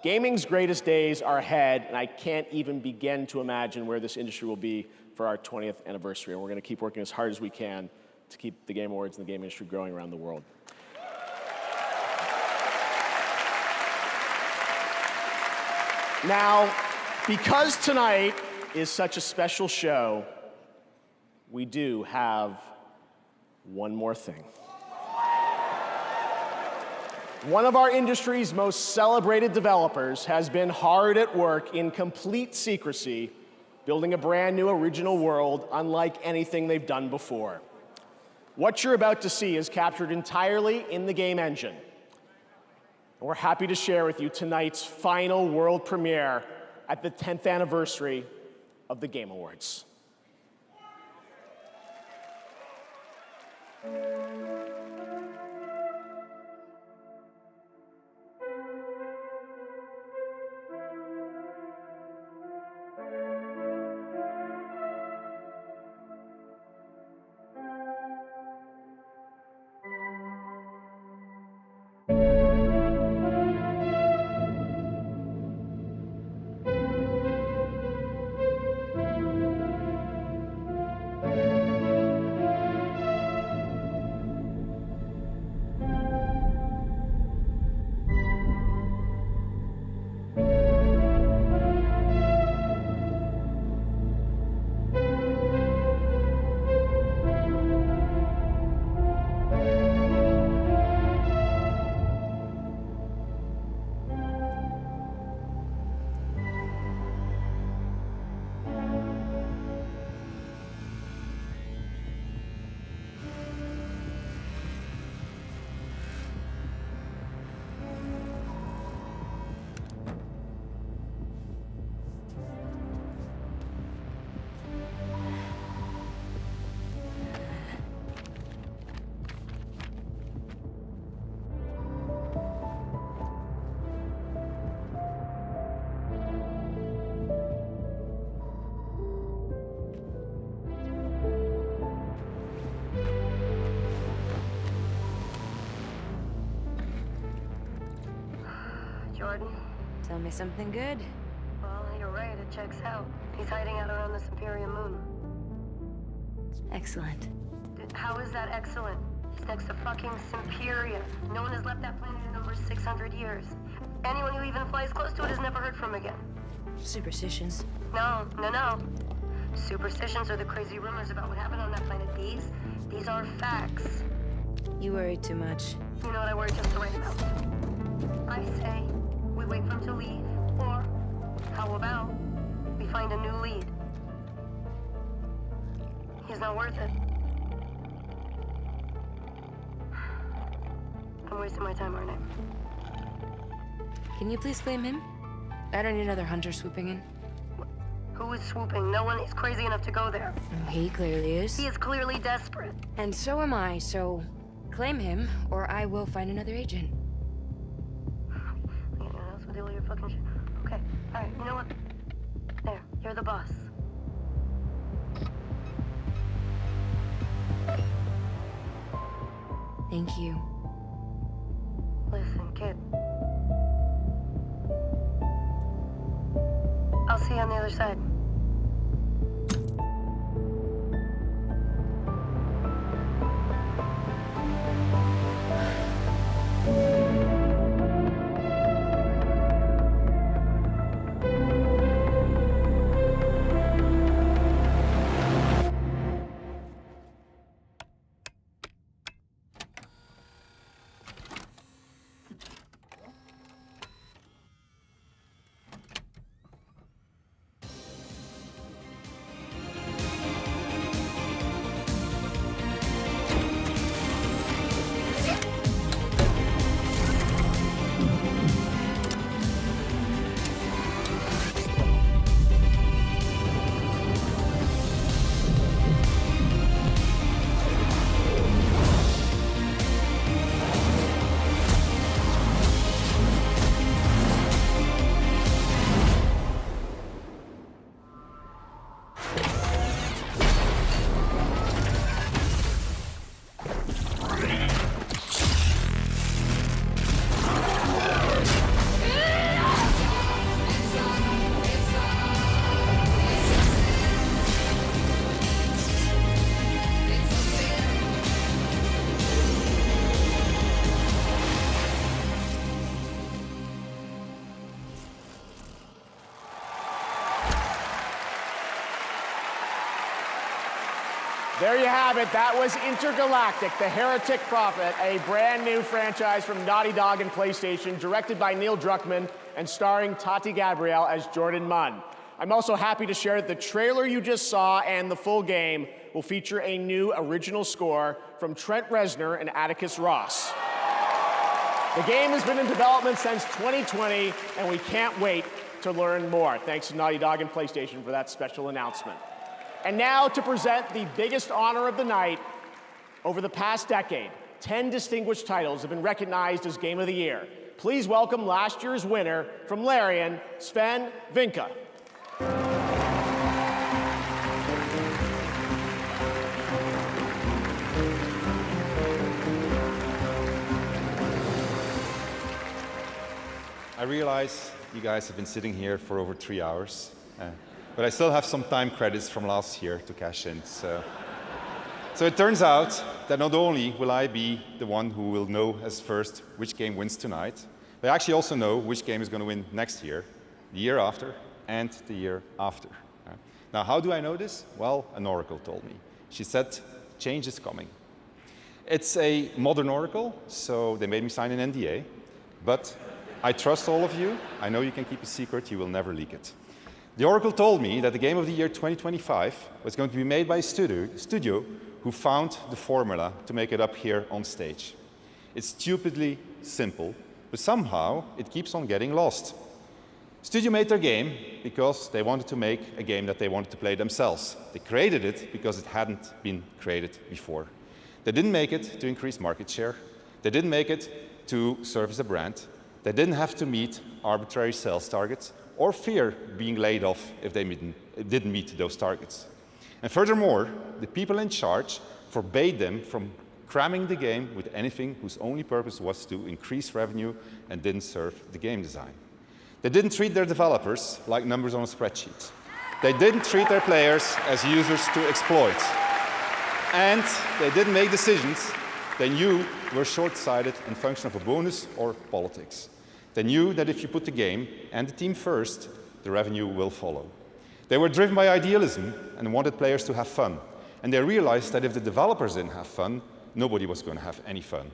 Gaming's greatest days are ahead, and I can't even begin to imagine where this industry will be for our 20th anniversary. And we're going to keep working as hard as we can to keep the Game Awards and the game industry growing around the world. Now, because tonight is such a special show, we do have one more thing. One of our industry's most celebrated developers has been hard at work in complete secrecy, building a brand new original world unlike anything they've done before. What you're about to see is captured entirely in the game engine. And we're happy to share with you tonight's final world premiere at the 10th anniversary of the Game Awards. Jordan? Tell me something good. Well, you're right, it checks out. He's hiding out around the Superior Moon. Excellent. How is that excellent? He's next to fucking Superior. No one has left that planet in over 600 years. Anyone who even flies close to it is never heard from again. Superstitions. No. Superstitions are the crazy rumors about what happened on that planet. These are facts. You worry too much. You know what I worry just right about? I say we wait for him to leave, or how about we find a new lead? He's not worth it. I'm wasting my time, aren't I? Can you please claim him? I don't need another hunter swooping in. Who is swooping? No one is crazy enough to go there. He clearly is. He is clearly desperate. And so am I, so claim him, or I will find another agent. Anyone else with all your fucking shit? Okay, alright, you know what? There, you're the boss. Thank you. Listen, kid. I'll see you on the other side. There you have it. That was Intergalactic, the Heretic Prophet, a brand new franchise from Naughty Dog and PlayStation, directed by Neil Druckmann and starring Tati Gabrielle as Jordan Munn. I'm also happy to share that the trailer you just saw and the full game will feature a new original score from Trent Reznor and Atticus Ross. The game has been in development since 2020, and we can't wait to learn more. Thanks to Naughty Dog and PlayStation for that special announcement. And now to present the biggest honor of the night. Over the past decade, 10 distinguished titles have been recognized as Game of the Year. Please welcome last year's winner from Larian, Sven Vinka. I realize you guys have been sitting here for over 3 hours. But I still have some time credits from last year to cash in. So it turns out that not only will I be the one who will know as first which game wins tonight, but I actually also know which game is going to win next year, the year after, and the year after. Now, how do I know this? Well, an oracle told me. She said, change is coming. It's a modern oracle, so they made me sign an NDA, but I trust all of you. I know you can keep a secret. You will never leak it. The Oracle told me that the Game of the Year 2025 was going to be made by a studio who found the formula to make it up here on stage. It's stupidly simple, but somehow it keeps on getting lost. Studio made their game because they wanted to make a game that they wanted to play themselves. They created it because it hadn't been created before. They didn't make it to increase market share. They didn't make it to serve as a brand. They didn't have to meet arbitrary sales targets or fear being laid off if they didn't meet those targets. And furthermore, the people in charge forbade them from cramming the game with anything whose only purpose was to increase revenue and didn't serve the game design. They didn't treat their developers like numbers on a spreadsheet. They didn't treat their players as users to exploit. And they didn't make decisions they knew were short-sighted and function of a bonus or politics. They knew that if you put the game and the team first, the revenue will follow. They were driven by idealism and wanted players to have fun. And they realized that if the developers didn't have fun, nobody was going to have any fun.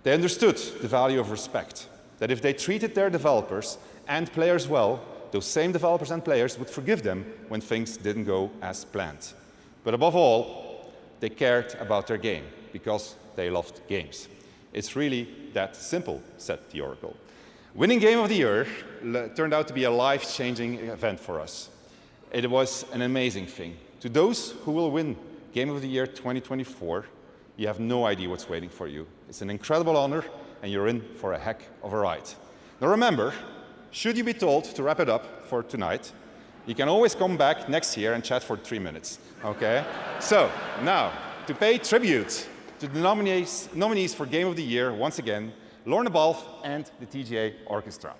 They understood the value of respect, that if they treated their developers and players well, those same developers and players would forgive them when things didn't go as planned. But above all, they cared about their game because they loved games. It's really that simple, said the Oracle. Winning Game of the Year turned out to be a life-changing event for us. It was an amazing thing. To those who will win Game of the Year 2024, you have no idea what's waiting for you. It's an incredible honor, and you're in for a heck of a ride. Now remember, should you be told to wrap it up for tonight, you can always come back next year and chat for 3 minutes, okay? So, now, to pay tribute to the nominees for Game of the Year, once again, Lorna Balfe and the TGA Orchestra.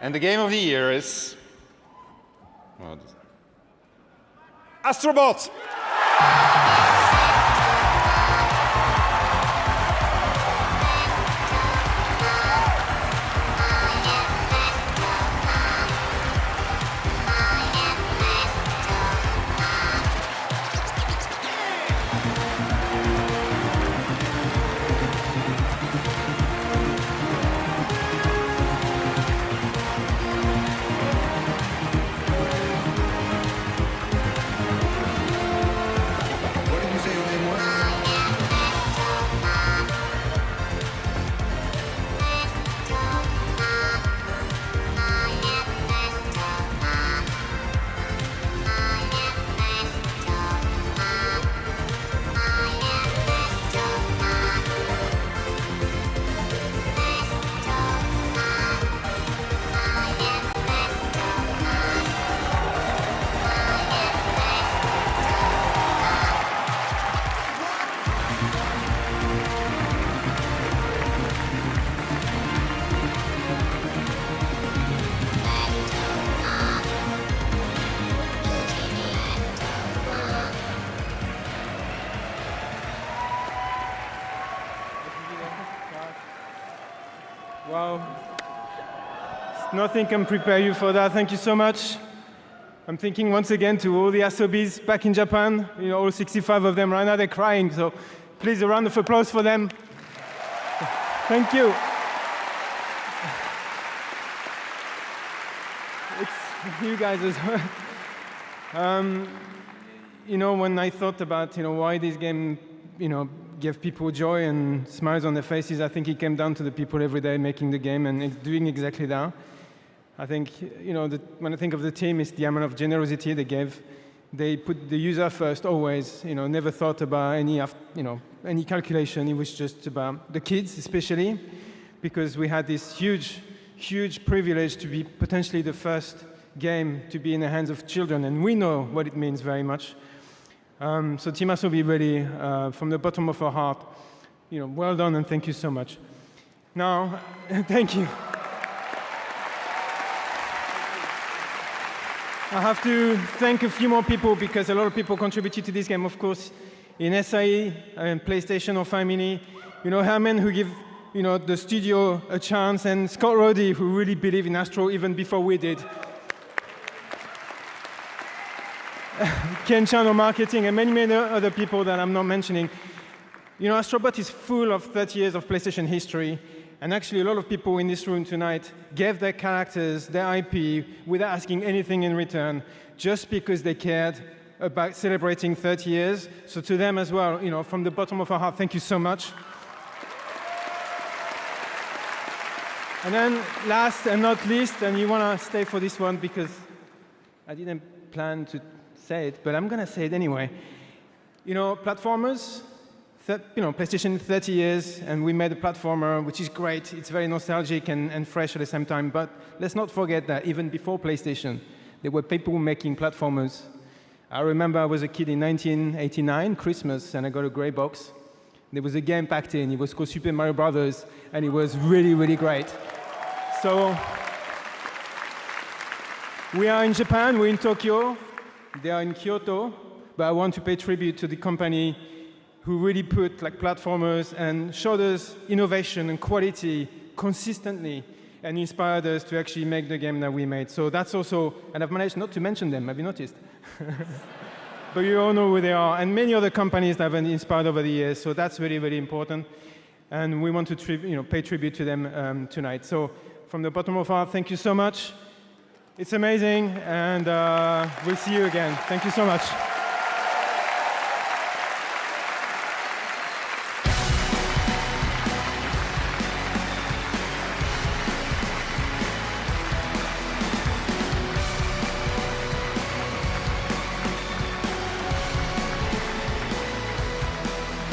And the game of the year is... Astrobot! Wow. Nothing can prepare you for that. Thank you so much. I'm thinking once again to all the ARPGs back in Japan, all 65 of them right now, they're crying. So please, a round of applause for them. Thank you. It's you guys as well. When I thought about, why this game, give people joy and smiles on their faces, I think it came down to the people every day making the game and doing exactly that. I think, when I think of the team, it's the amount of generosity they gave. They put the user first always, never thought about any calculation. It was just about the kids, especially, because we had this huge, huge privilege to be potentially the first game to be in the hands of children, and we know what it means very much. So Team ARPG, really, from the bottom of our heart, well done and thank you so much. Now, thank you. I have to thank a few more people because a lot of people contributed to this game, of course, in SIE and PlayStation or Family. Herman, who give the studio a chance, and Scott Roddy, who really believed in Astro even before we did. Ken Chan on marketing, and many, many other people that I'm not mentioning. Astrobot is full of 30 years of PlayStation history, and actually a lot of people in this room tonight gave their characters, their IP, without asking anything in return, just because they cared about celebrating 30 years. So to them as well, from the bottom of our heart, thank you so much. And then last and not least, and you want to stay for this one because I didn't plan to say it, but I'm going to say it anyway. Platformers, PlayStation 30 years, and we made a platformer, which is great. It's very nostalgic and fresh at the same time, but let's not forget that even before PlayStation, there were people making platformers. I remember I was a kid in 1989, Christmas, and I got a gray box. There was a game packed in. It was called Super Mario Brothers, and it was really, really great. So we are in Japan, we're in Tokyo, they are in Kyoto, but I want to pay tribute to the company who really put platformers and showed us innovation and quality consistently and inspired us to actually make the game that we made. So that's also, and I've managed not to mention them, have you noticed? But you all know who they are, and many other companies that have been inspired over the years, so that's really, really important. And we want to pay tribute to them tonight. So from the bottom of our heart, thank you so much. It's amazing, and we'll see you again. Thank you so much.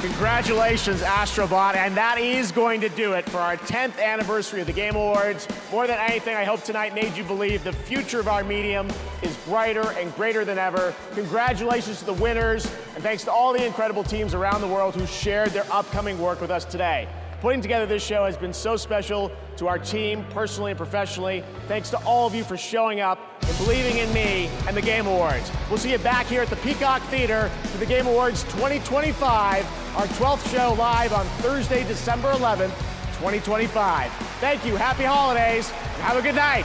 Congratulations, Astrobot, and that is going to do it for our 10th anniversary of the Game Awards. More than anything, I hope tonight made you believe the future of our medium is brighter and greater than ever. Congratulations to the winners, and thanks to all the incredible teams around the world who shared their upcoming work with us today. Putting together this show has been so special to our team, personally and professionally. Thanks to all of you for showing up and believing in me and the Game Awards. We'll see you back here at the Peacock Theater for the Game Awards 2025, our 12th show live on Thursday, December 11th, 2025. Thank you, happy holidays, and have a good night.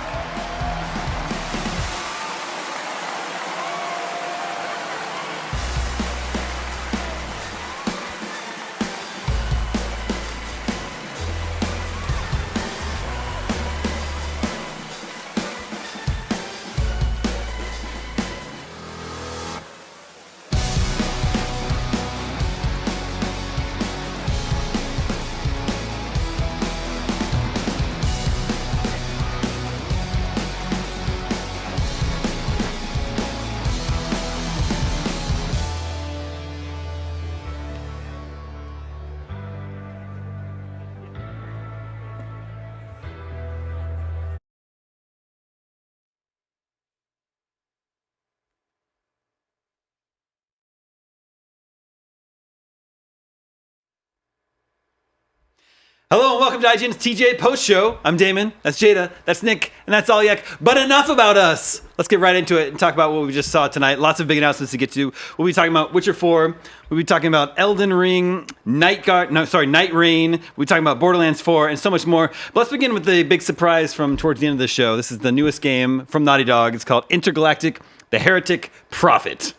Hello and welcome to IGN's TJ Post Show. I'm Damon, that's Jada, that's Nick, and that's Alyak. But enough about us. Let's get right into it and talk about what we just saw tonight. Lots of big announcements to get to. We'll be talking about Witcher 4. We'll be talking about Elden Ring, Night Rain. We'll be talking about Borderlands 4 and so much more. But let's begin with the big surprise from towards the end of the show. This is the newest game from Naughty Dog. It's called Intergalactic: The Heretic Prophet.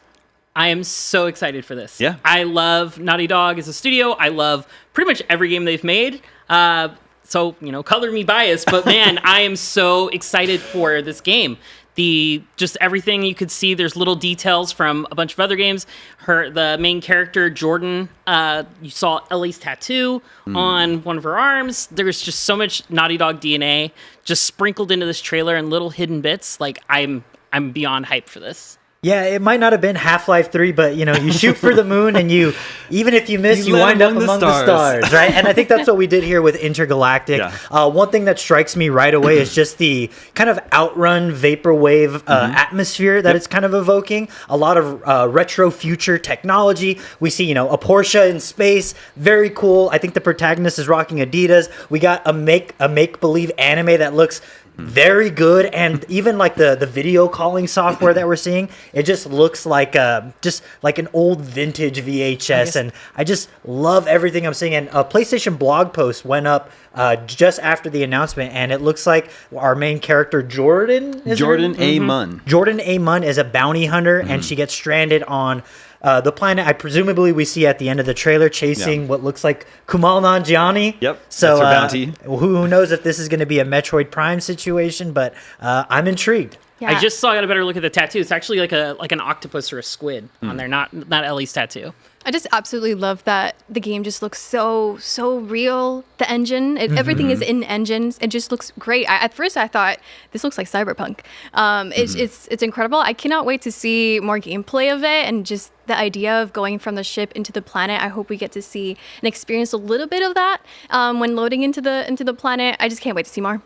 I am so excited for this. Yeah. I love Naughty Dog as a studio. I love pretty much every game they've made. So, color me biased, but man, I am so excited for this game. Just everything you could see, there's little details from a bunch of other games. The main character, Jordan, you saw Ellie's tattoo on one of her arms. There's just so much Naughty Dog DNA just sprinkled into this trailer and little hidden bits. Like, I'm beyond hyped for this. Yeah, it might not have been Half-Life 3, but you shoot for the moon, and even if you miss, you wind up among the stars, right? And I think that's what we did here with Intergalactic. Yeah. One thing that strikes me right away is just the kind of Outrun vaporwave atmosphere that it's kind of evoking. A lot of retro future technology. We see, a Porsche in space, very cool. I think the protagonist is rocking Adidas. We got a make-believe anime that looks very good, and even like the video calling software that we're seeing, it just looks like an old vintage VHS, and I just love everything I'm seeing. And a PlayStation blog post went up just after the announcement, and it looks like our main character Jordan A. Munn. Jordan A. Munn is a bounty hunter, and she gets stranded on the planet I presumably we see at the end of the trailer chasing what looks like Kumail Nanjiani. Yep, so that's her bounty. Who knows if this is going to be a Metroid Prime situation, but I'm intrigued. Yeah. I just got a better look at the tattoo. It's actually like an octopus or a squid on there, not Ellie's tattoo. I just absolutely love that the game just looks so real. The engine, everything is in engines. It just looks great. At first, I thought this looks like Cyberpunk. It's incredible. I cannot wait to see more gameplay of it, and just the idea of going from the ship into the planet. I hope we get to see and experience a little bit of that when loading into the planet. I just can't wait to see more.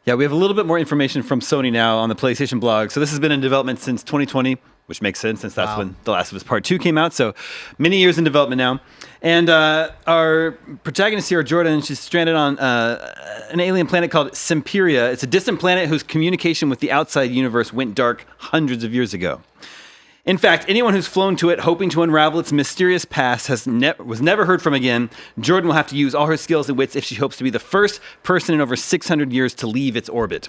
Yeah, we have a little bit more information from Sony now on the PlayStation blog. So this has been in development since 2020, which makes sense since that's when The Last of Us Part 2 came out. So many years in development now. And our protagonist here, Jordan, she's stranded on an alien planet called Semperia. It's a distant planet whose communication with the outside universe went dark hundreds of years ago. In fact, anyone who's flown to it hoping to unravel its mysterious past was never heard from again. Jordan will have to use all her skills and wits if she hopes to be the first person in over 600 years to leave its orbit.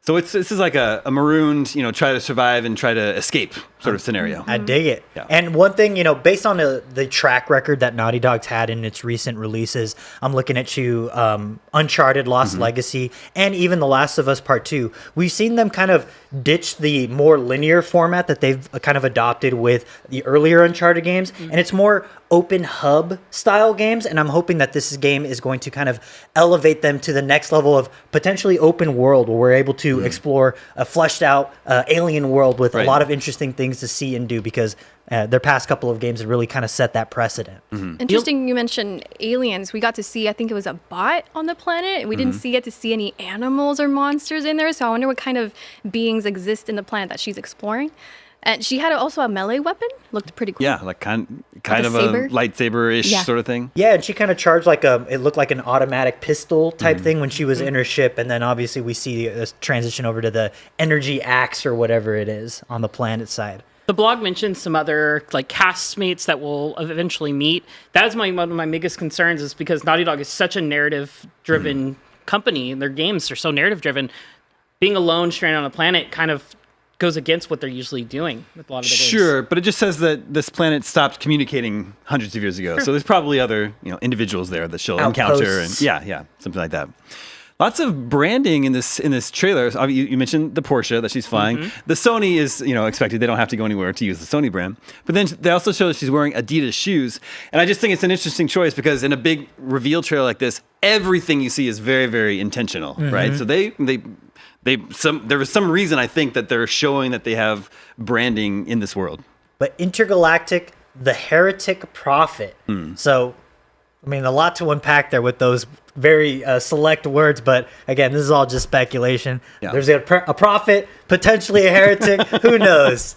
So this is like a marooned, try to survive and try to escape sort of scenario. I dig it. Yeah. And one thing, based on the track record that Naughty Dog's had in its recent releases, I'm looking at you, Uncharted, Lost Legacy, and even The Last of Us Part 2. We've seen them kind of ditch the more linear format that they've kind of adopted with the earlier Uncharted games, and it's more open hub style games, and I'm hoping that this game is going to kind of elevate them to the next level of potentially open world, where we're able to explore a fleshed out alien world with a lot of interesting things to see and do, because their past couple of games have really kind of set that precedent. Interesting you mentioned aliens. We got to see, I think it was a bot on the planet, and we didn't get to see any animals or monsters in there, so I wonder what kind of beings exist in the planet that she's exploring. And she had also a melee weapon. Looked pretty cool. Yeah, like kind Like a of saber? a lightsaber-ish Yeah. sort of thing. Yeah, and she kind of charged like it looked like an automatic pistol type thing when she was in her ship, and then obviously we see this transition over to the energy axe or whatever it is on the planet side. The blog mentions some other like castmates that we'll eventually meet. That is one of my biggest concerns, is because Naughty Dog is such a narrative-driven company, and their games are so narrative-driven. Being alone, stranded on a planet, kind of goes against what they're usually doing with a lot of the games. Sure, but it just says that this planet stopped communicating hundreds of years ago. Sure. So there's probably other individuals there that she'll encounter, and yeah, something like that. Lots of branding in this trailer. You mentioned the Porsche that she's flying. Mm-hmm. The Sony is expected. They don't have to go anywhere to use the Sony brand. But then they also show that she's wearing Adidas shoes, and I just think it's an interesting choice because in a big reveal trailer like this, everything you see is very, very intentional, right? So there was some reason I think that they're showing that they have branding in this world. But Intergalactic, the Heretic Prophet. So, I mean, a lot to unpack there with those very select words, but again, this is all just speculation. Yeah. There's a prophet, potentially a heretic. Who knows?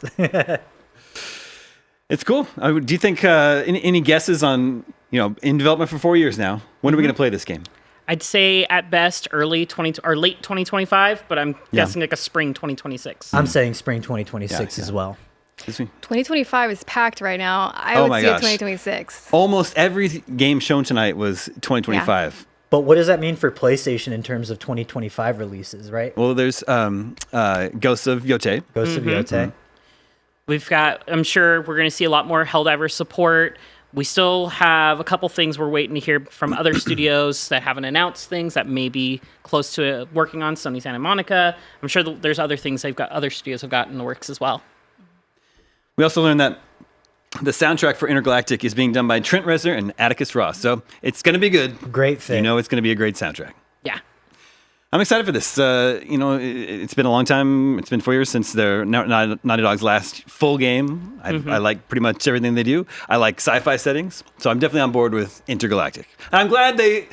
It's cool. Do you think any guesses on in development for 4 years now? When are we going to play this game? I'd say at best late 2025, but I'm guessing like a spring 2026. I'm saying spring 2026 as well. 2025 is packed right now. I would see it 2026. Almost every game shown tonight was 2025. But what does that mean for PlayStation in terms of 2025 releases, right? Well, there's Ghosts of Yote. Ghosts of Yote. We've got, I'm sure we're going to see a lot more Helldivers support. We still have a couple things we're waiting to hear from other studios that haven't announced things that may be close to working on. Sony Santa Monica. I'm sure there's other things other studios have got in the works as well. We also learned that the soundtrack for Intergalactic is being done by Trent Reznor and Atticus Ross. So it's going to be good. Great thing. It's going to be a great soundtrack. Yeah. I'm excited for this. It's been a long time. It's been 4 years since Naughty Dog's last full game. I like pretty much everything they do. I like sci-fi settings, so I'm definitely on board with Intergalactic. And I'm glad they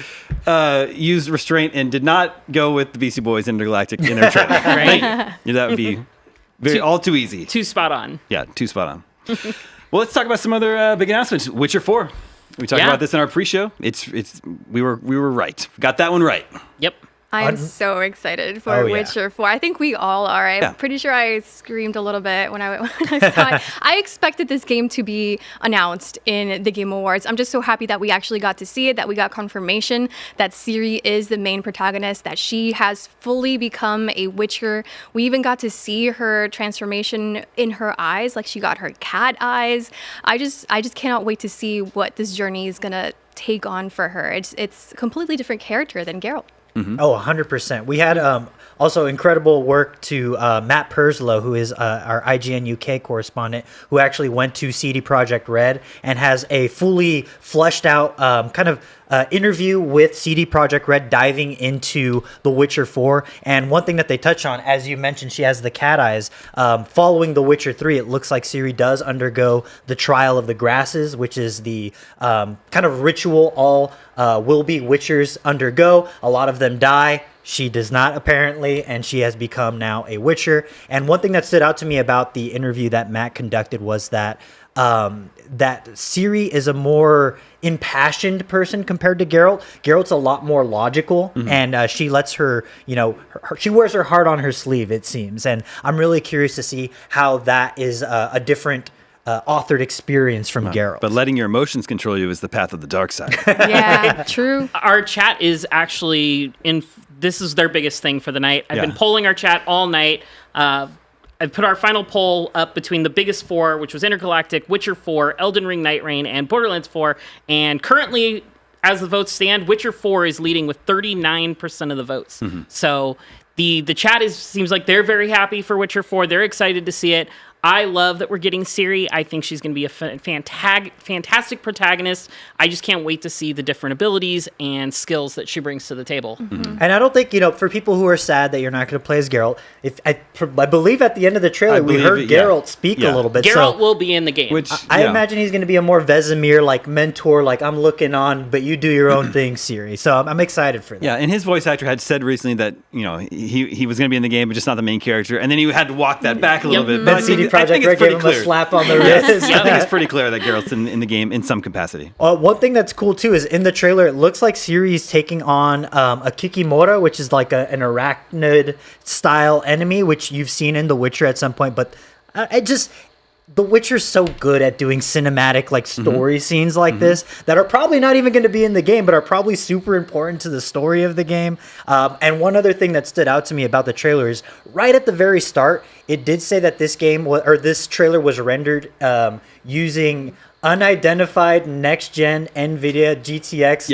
used restraint and did not go with the Beastie Boys Intergalactic in their trailer. Right? That would be all too easy. Too spot on. Yeah, too spot on. Well, let's talk about some other big announcements. Witcher 4. We talked about this in our pre-show. We were right. Got that one right. Yep. I'm so excited for Witcher 4. I think we all are. I'm pretty sure I screamed a little bit when I saw it. I expected this game to be announced in the Game Awards. I'm just so happy that we actually got to see it, that we got confirmation that Ciri is the main protagonist, that she has fully become a Witcher. We even got to see her transformation in her eyes, like she got her cat eyes. I just cannot wait to see what this journey is going to take on for her. It's a completely different character than Geralt. Oh, 100%. We had also incredible work to Matt Purslow, who is our IGN UK correspondent, who actually went to CD Projekt Red and has a fully fleshed out kind of interview with CD Projekt Red diving into The Witcher 4. And one thing that they touch on, as you mentioned, she has the cat eyes. Following The Witcher 3, it looks like Ciri does undergo the Trial of the Grasses, which is the kind of ritual all will-be Witchers undergo. A lot of them die. She does not, apparently, and she has become now a Witcher. And one thing that stood out to me about the interview that Matt conducted was that that Ciri is a more impassioned person compared to Geralt. Geralt's a lot more logical, and she lets her, she wears her heart on her sleeve, it seems. And I'm really curious to see how that is a different authored experience from Geralt. But letting your emotions control you is the path of the dark side. Yeah, true. Our chat is actually this is their biggest thing for the night. I've been polling our chat all night. I've put our final poll up between the biggest four, which was Intergalactic, Witcher 4, Elden Ring Night Reign, and Borderlands 4. And currently, as the votes stand, Witcher 4 is leading with 39% of the votes. So the chat seems like they're very happy for Witcher 4. They're excited to see it. I love that we're getting Ciri. I think she's going to be a fantastic protagonist. I just can't wait to see the different abilities and skills that she brings to the table. And I don't think, for people who are sad that you're not going to play as Geralt, I believe at the end of the trailer we heard Geralt speak a little bit. Geralt will be in the game. I imagine he's going to be a more Vesemir mentor, I'm looking on, but you do your own thing, Ciri. So I'm excited for that. Yeah, and his voice actor had said recently that he was going to be in the game, but just not the main character, and then he had to walk that back a little bit. But CD Project Red gave him a slap on the wrist. I think it's pretty clear that Geralt's in the game in some capacity. One thing that's cool too is in the trailer, it looks like Ciri's taking on a Kikimora, which is like an arachnid style enemy, which you've seen in The Witcher at some point. But The Witcher's so good at doing cinematic like story scenes like this that are probably not even going to be in the game, but are probably super important to the story of the game. And one other thing that stood out to me about the trailer is right at the very start, it did say that this trailer was rendered using unidentified next-gen NVIDIA GTX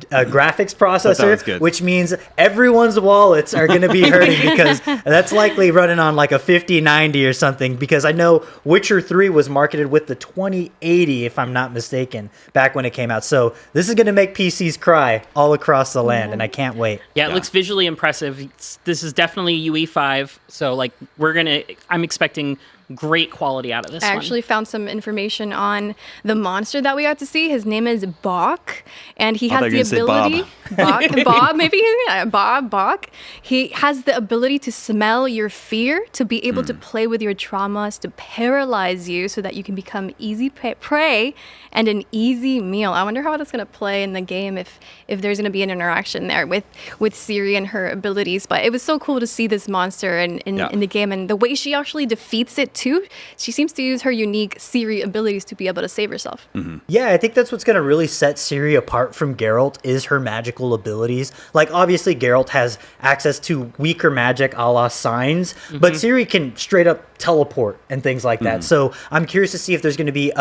graphics processor, which means everyone's wallets are going to be hurting because that's likely running on like a 5090 or something, because I know Witcher 3 was marketed with the 2080, if I'm not mistaken, back when it came out. So this is going to make PCs cry all across the land, and I can't wait. Yeah, it looks visually impressive. This is definitely UE5, so like I'm expecting great quality out of this I actually found some information on the monster that we got to see. His name is Bach, and he has the ability. Bach. He has the ability to smell your fear, to be able to play with your traumas, to paralyze you so that you can become easy prey and an easy meal. I wonder how that's going to play in the game, if there's going to be an interaction there with Ciri and her abilities. But it was so cool to see this monster in the game, and the way she actually defeats it too. She seems to use her unique Ciri abilities to be able to save herself. Yeah, I think that's what's going to really set Ciri apart from Geralt is her magical abilities. Like, obviously, Geralt has access to weaker magic a la Signs, but Ciri can straight up teleport and things like that. So I'm curious to see if there's going to be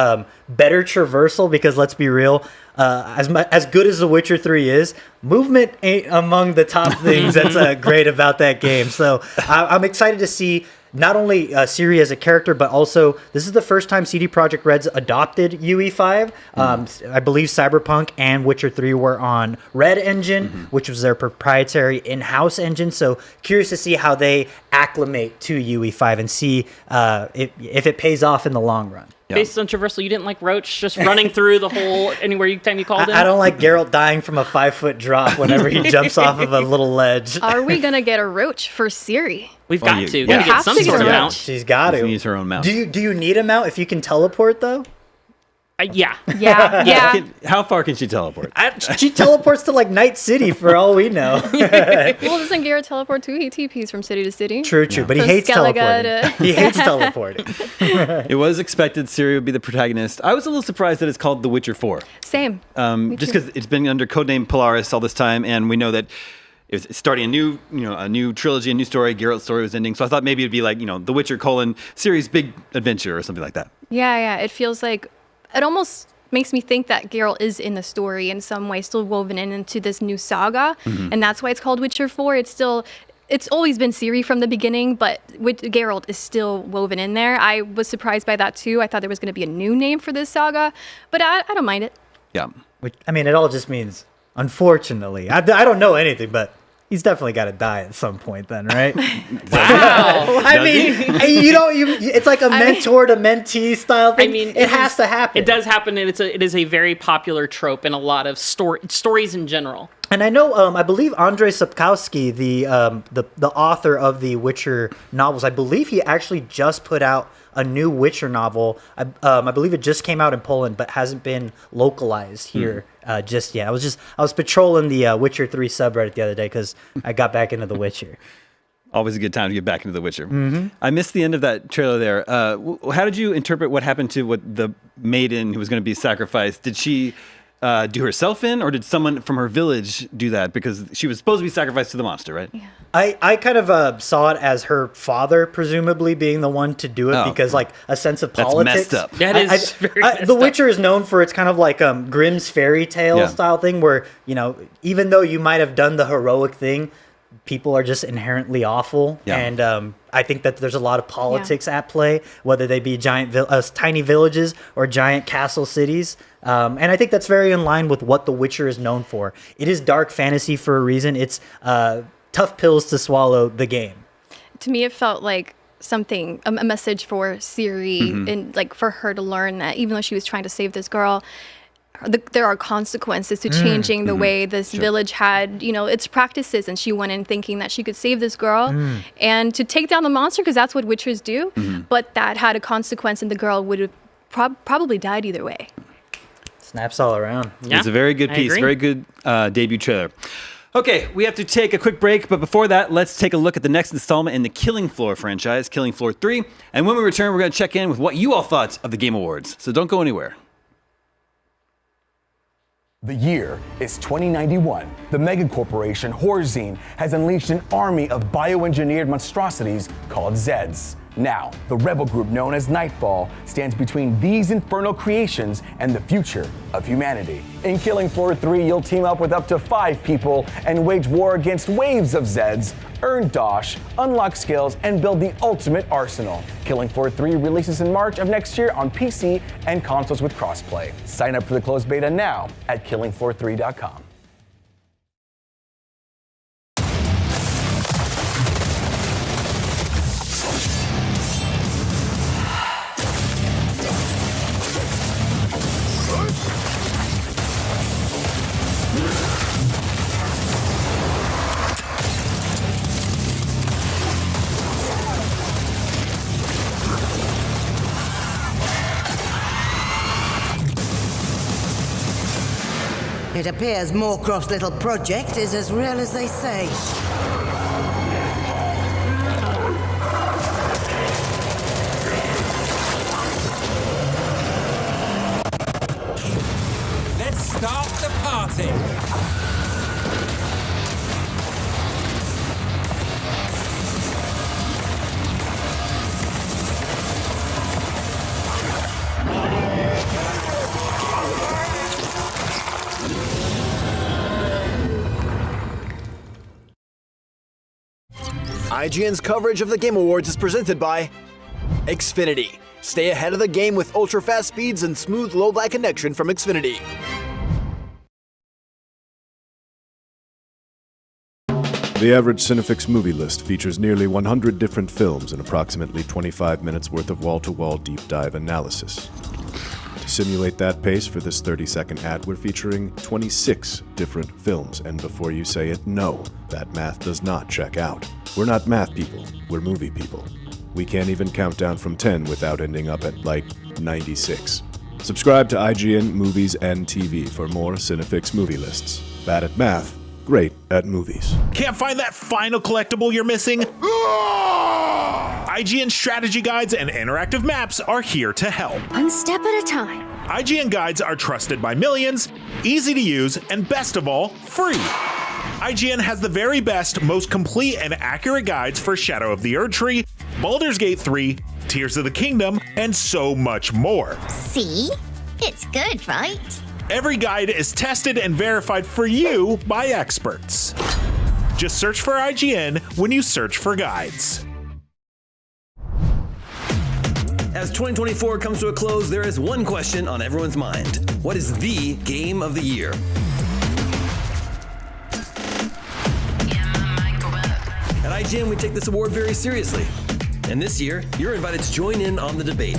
better traversal, because let's be real, as good as The Witcher 3 is, movement ain't among the top things that's great about that game. So I'm excited to see not only Ciri as a character, but also this is the first time CD Projekt Red's adopted UE5. I believe Cyberpunk and Witcher 3 were on Red Engine, which was their proprietary in-house engine. So curious to see how they acclimate to UE5 and see if it pays off in the long run. Based on traversal, you didn't like Roach just running through the whole time you called him? I don't like Geralt dying from a 5-foot drop whenever he jumps off of a little ledge. Are we going to get a Roach for Ciri? We've got to. We get some sort of mount. She's got to. She needs her own mount. Do you need a mount if you can teleport, though? Yeah. How far can she teleport? She teleports to like Night City for all we know. Well, doesn't Geralt teleport too? He TPs from city to city. True, but he hates teleporting. He hates teleporting. It was expected Ciri would be the protagonist. I was a little surprised that it's called The Witcher 4. Same. Just because it's been under codename Polaris all this time, and we know that it's starting a new trilogy, a new story. Geralt's story was ending, so I thought maybe it'd be like The Witcher : Ciri's big adventure or something like that. Yeah. It feels like it almost makes me think that Geralt is in the story in some way, still woven into this new saga, and that's why it's called Witcher 4. It's always been Ciri from the beginning, but Geralt is still woven in there. I was surprised by that too. I thought there was going to be a new name for this saga, but I don't mind it. Yeah. It all just means, unfortunately, I don't know anything, but he's definitely got to die at some point then, right? Wow. It's like a mentor to mentee style thing. It has to happen. It does happen, and it is a very popular trope in a lot of stories in general. And I know, I believe Andrzej Sapkowski, the author of the Witcher novels, I believe he actually just put out a new Witcher novel. I believe it just came out in Poland, but hasn't been localized here just yet. I was patrolling the Witcher 3 subreddit the other day because I got back into The Witcher. Always a good time to get back into The Witcher. I missed the end of that trailer there. How did you interpret what happened to the maiden who was going to be sacrificed? Did she do herself in, or did someone from her village do that? Because she was supposed to be sacrificed to the monster, right? Yeah. I kind of saw it as her father presumably being the one to do it because like a sense of politics. That's messed up. That is very messed The up. Witcher is known for its kind of like Grimm's fairy tale style thing where, even though you might have done the heroic thing, people are just inherently awful. Yeah. And I think that there's a lot of politics at play, whether they be tiny villages or giant castle cities. And I think that's very in line with what The Witcher is known for. It is dark fantasy for a reason. It's tough pills to swallow, the game. To me, it felt like something, a message for Ciri, and like for her to learn that even though she was trying to save this girl, there are consequences to changing the way this village had, its practices, and she went in thinking that she could save this girl and to take down the monster, because that's what witchers do, but that had a consequence, and the girl would have probably died either way. Snaps all around. Yeah, it's a very good piece, very good debut trailer. Okay, we have to take a quick break, but before that, let's take a look at the next installment in the Killing Floor franchise, Killing Floor 3, and when we return, we're going to check in with what you all thought of the Game Awards, so don't go anywhere. The year is 2091. The megacorporation Horzine has unleashed an army of bioengineered monstrosities called Zeds. Now, the rebel group known as Nightfall stands between these infernal creations and the future of humanity. In Killing Floor 3, you'll team up with up to 5 people and wage war against waves of Zeds, earn dosh, unlock skills, and build the ultimate arsenal. Killing Floor 3 releases in March of next year on PC and consoles with crossplay. Sign up for the closed beta now at killingfloor3.com. It appears Moorcroft's little project is as real as they say. Let's start the party! IGN's coverage of the Game Awards is presented by Xfinity. Stay ahead of the game with ultra-fast speeds and smooth low-lag connection from Xfinity. The average Cinefix movie list features nearly 100 different films and approximately 25 minutes worth of wall-to-wall deep dive analysis. To simulate that pace for this 30-second ad, we're featuring 26 different films, and before you say it, no, that math does not check out. We're not math people, we're movie people. We can't even count down from 10 without ending up at, 96. Subscribe to IGN Movies and TV for more Cinefix movie lists. Bad at math, great at movies. Can't find that final collectible you're missing? IGN strategy guides and interactive maps are here to help. One step at a time. IGN guides are trusted by millions, easy to use, and best of all, free. IGN has the very best, most complete and accurate guides for Shadow of the Erdtree, Baldur's Gate 3, Tears of the Kingdom, and so much more. See? It's good, right? Every guide is tested and verified for you by experts. Just search for IGN when you search for guides. As 2024 comes to a close, there is one question on everyone's mind. What is the game of the year? At IGN, we take this award very seriously. And this year, you're invited to join in on the debate.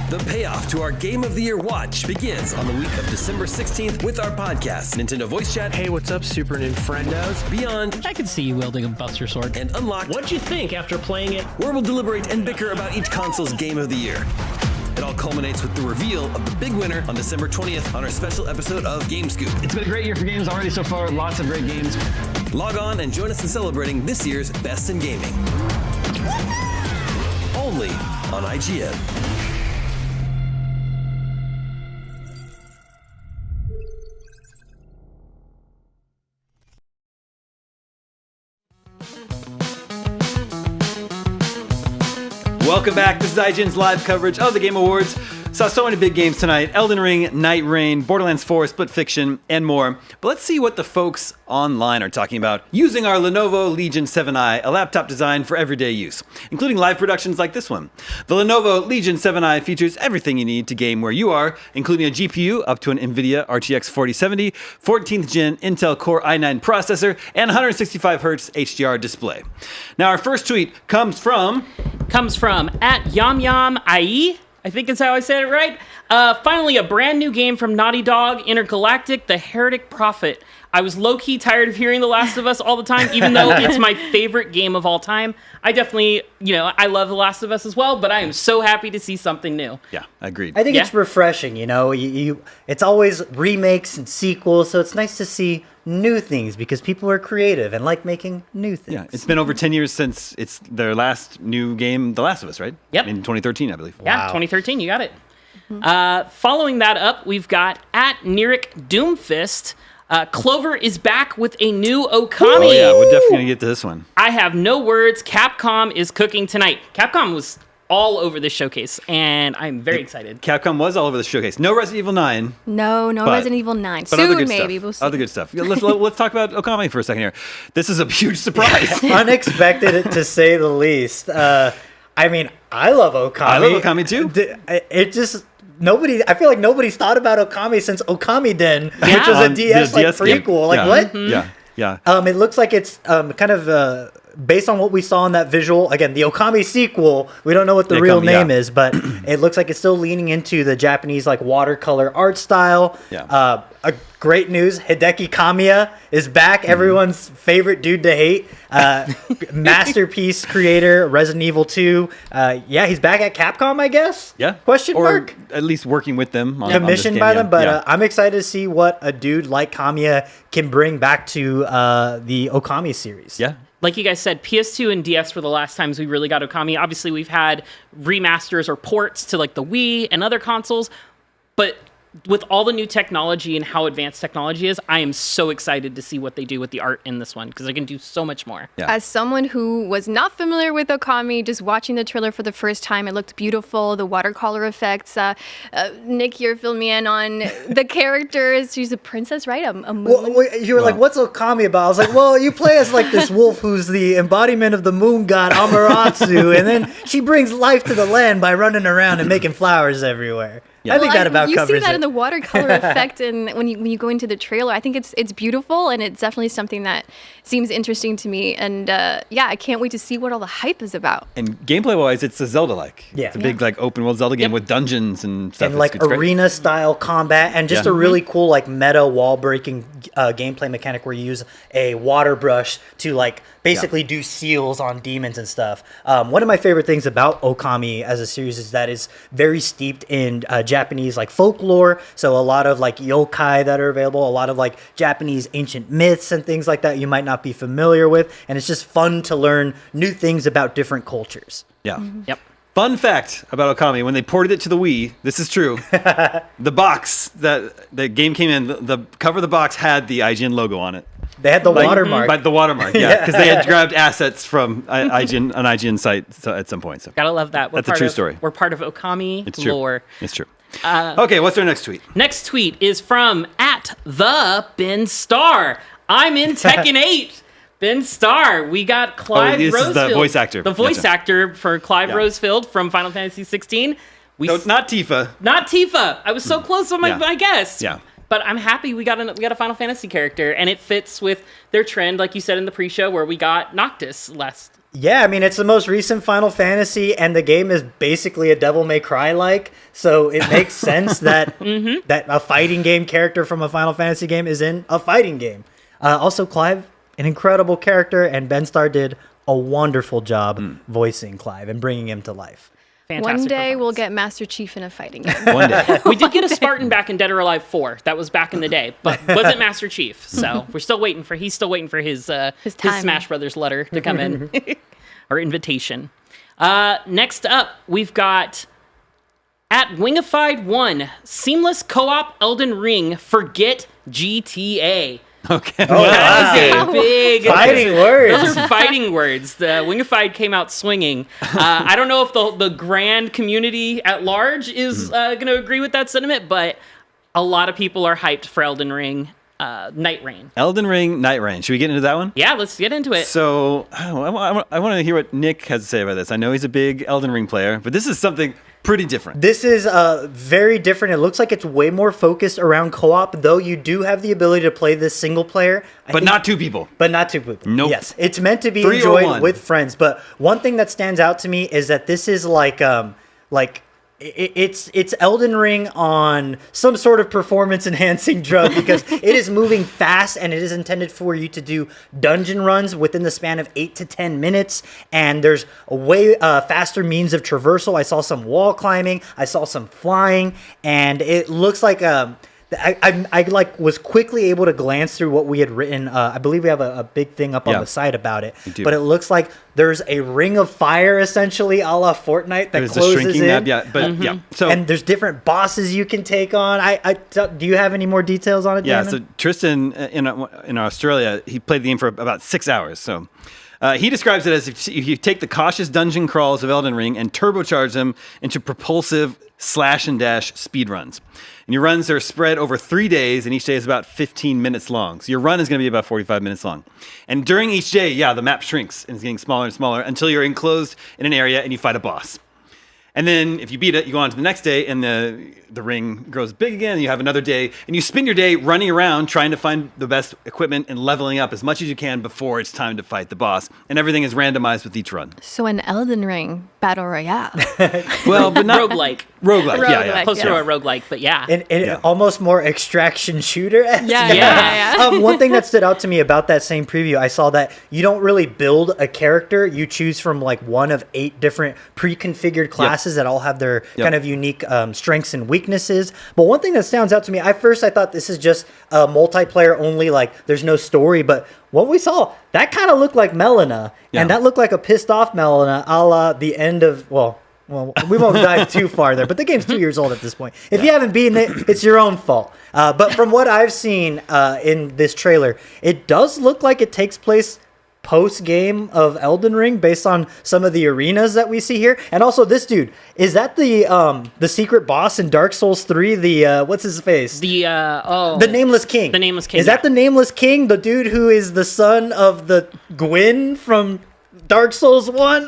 The payoff to our Game of the Year watch begins on the week of December 16th with our podcast, Nintendo Voice Chat. Hey, what's up, Super Ninfrendos? Beyond. I can see you wielding a Buster Sword. And Unlocked. What'd you think after playing it? Where we'll deliberate and bicker about each console's Game of the Year. It all culminates with the reveal of the big winner on December 20th on our special episode of Game Scoop. It's been a great year for games already so far. Lots of great games. Log on and join us in celebrating this year's Best in Gaming. Only on IGN. Welcome back. This is IGN's live coverage of the Game Awards. Saw so many big games tonight. Elden Ring, Night Rain, Borderlands 4, Split Fiction, and more. But let's see what the folks online are talking about using our Lenovo Legion 7i, a laptop designed for everyday use, including live productions like this one. The Lenovo Legion 7i features everything you need to game where you are, including a GPU up to an NVIDIA RTX 4070, 14th gen Intel Core i9 processor, and 165Hz HDR display. Now our first tweet comes from at YamYamIE. I think is how I said it right. Finally, a brand new game from Naughty Dog, Intergalactic, The Heretic Prophet. I was low-key tired of hearing The Last of Us all the time, even though it's my favorite game of all time. I definitely, I love The Last of Us as well, but I am so happy to see something new. Yeah, agreed. I think it's refreshing, it's always remakes and sequels, so it's nice to see new things because people are creative and like making new things. Yeah, it's been over 10 years since it's their last new game, The Last of Us, right? Yep. In 2013, I believe. Yeah, 2013, you got it. Following that up, we've got at Neric Doomfist. Clover is back with a new Okami. Oh yeah, we're definitely going to get to this one. I have no words. Capcom is cooking tonight. Capcom was all over this showcase, and I'm very excited. Capcom was all over the showcase. No Resident Evil 9. No Resident Evil 9. But other Soon, good maybe. Stuff. We'll see. Other good stuff. Yeah, let's talk about Okami for a second here. This is a huge surprise. Unexpected, to say the least. I love Okami. I love Okami, too. It just... I feel like nobody's thought about Okami since Okami Den, which was a DS prequel. What? Yeah. It looks like it's kind of based on what we saw in that visual. Again, the Okami sequel. We don't know what the real name is, but it looks like it's still leaning into the Japanese watercolor art style. Yeah. Great news: Hideki Kamiya is back. Everyone's favorite dude to hate. Masterpiece creator, Resident Evil 2. He's back at Capcom, I guess. Yeah. Question mark? At least working with them. Commissioned by them, but I'm excited to see what a dude like Kamiya can bring back to the Okami series. Yeah. Like you guys said, PS2 and DS were the last times we really got Okami. Obviously, we've had remasters or ports to the Wii and other consoles, but with all the new technology and how advanced technology is, I am so excited to see what they do with the art in this one because they can do so much more. Yeah. As someone who was not familiar with Okami, just watching the trailer for the first time, it looked beautiful. The watercolor effects. Nick, you're filling me in on the characters. She's a princess, right? A moon. Well, you were like, "What's Okami about?" I was like, "Well, you play as this wolf who's the embodiment of the moon god Amaterasu, and then she brings life to the land by running around and making flowers everywhere." Yeah. I think that about covers it. You see that in the watercolor effect, and when you go into the trailer, I think it's beautiful, and it's definitely something that seems interesting to me. And I can't wait to see what all the hype is about. And gameplay-wise, it's a Zelda-like. Yeah. It's a big open-world Zelda game with dungeons and stuff. And it's arena-style combat, and just a really cool meta wall-breaking gameplay mechanic where you use a water brush to basically do seals on demons and stuff. One of my favorite things about Okami as a series is that it's very steeped in Japanese folklore, so a lot of yokai that are available, a lot of Japanese ancient myths and things like that you might not be familiar with, and it's just fun to learn new things about different cultures. Yeah. Mm-hmm. Yep. Fun fact about Okami, when they ported it to the Wii, this is true, the box that the game came in, the cover of the box had the IGN logo on it. They had the watermark. By the watermark, yeah, because they had grabbed assets from an IGN site at some point. So gotta love that. That's a true story. We're part of Okami It's true. lore. It's true. Okay, what's our next tweet? Next tweet is from @the Ben Starr. I'm in Tekken 8. Ben Starr. We got Clive this Rosefield. is the voice actor. The voice Gotcha. actor for Clive Rosefield from Final Fantasy 16. No, not Tifa. Not Tifa. I was so close on my guess. Yeah. But I'm happy we got a Final Fantasy character, and it fits with their trend, like you said in the pre-show, where we got Noctis last. Yeah, it's the most recent Final Fantasy, and the game is basically a Devil May Cry so it makes sense that that a fighting game character from a Final Fantasy game is in a fighting game. Also, Clive, an incredible character, and Ben Starr did a wonderful job voicing Clive and bringing him to life. Fantastic One day we'll get Master Chief in a fighting game. One day. We did get a Spartan back in Dead or Alive 4. That was back in the day, but wasn't Master Chief. So he's still waiting for his Smash Brothers letter to come in. Or invitation. Next up, we've got @Wingified1, seamless co-op Elden Ring, forget GTA. Okay. Oh, That is a big fighting words. Those are fighting words. The Wingified came out swinging. I don't know if the grand community at large is going to agree with that sentiment, but a lot of people are hyped for Elden Ring. Night Rain. Elden Ring, Night Rain. Should we get into that one? Yeah, let's get into it. So, I want to hear what Nick has to say about this. I know he's a big Elden Ring player, but this is something pretty different. This is very different. It looks like it's way more focused around co-op, though you do have the ability to play this single player. But not two people. But not two people. Nope. Yes, it's meant to be 3 or enjoyed 1. with friends. But one thing that stands out to me is that this is like it's Elden Ring on some sort of performance enhancing drug because it is moving fast and it is intended for you to do dungeon runs within the span of 8 to 10 minutes. And there's a way faster means of traversal. I saw some wall climbing. I saw some flying, and it looks like I like was quickly able to glance through what we had written. I believe we have a big thing up on the site about it, but it looks like there's a ring of fire essentially a la Fortnite that closes in. Map, So and there's different bosses you can take on. Do you have any more details on it, Damon? So Tristan in Australia, he played the game for about 6 hours. So he describes it as if you take the cautious dungeon crawls of Elden Ring and turbocharge them into propulsive slash and dash speed runs. And your runs are spread over 3 days, and each day is about 15 minutes long. So your run is going to be about 45 minutes long. And during each day, the map shrinks and it's getting smaller and smaller until you're enclosed in an area and you fight a boss. And then if you beat it, you go on to the next day and the ring grows big again. And you have another day and you spend your day running around trying to find the best equipment and leveling up as much as you can before it's time to fight the boss. And everything is randomized with each run. So an Elden Ring battle royale. Well, but not roguelike. Roguelike. Closer to a roguelike, but And almost more extraction shooter. Yeah. One thing that stood out to me about that same preview, I saw that you don't really build a character. You choose from like one of 8 different pre-configured classes that all have their kind of unique strengths and weaknesses. But one thing that stands out to me, at first I thought this is just a multiplayer only, like there's no story, but what we saw, that kind of looked like Melina, and that looked like a pissed off Melina, a la the end of, well, we won't dive too far there, but the game's 2 years old at this point. If you haven't beaten it, it's your own fault. But from what I've seen in this trailer, it does look like it takes place post-game of Elden Ring based on some of the arenas that we see here. And also this dude, is that the secret boss in Dark Souls 3? The what's his face? The Nameless King. The Nameless King. Is that the Nameless King? The dude who is the son of the Gwyn from Dark Souls 1?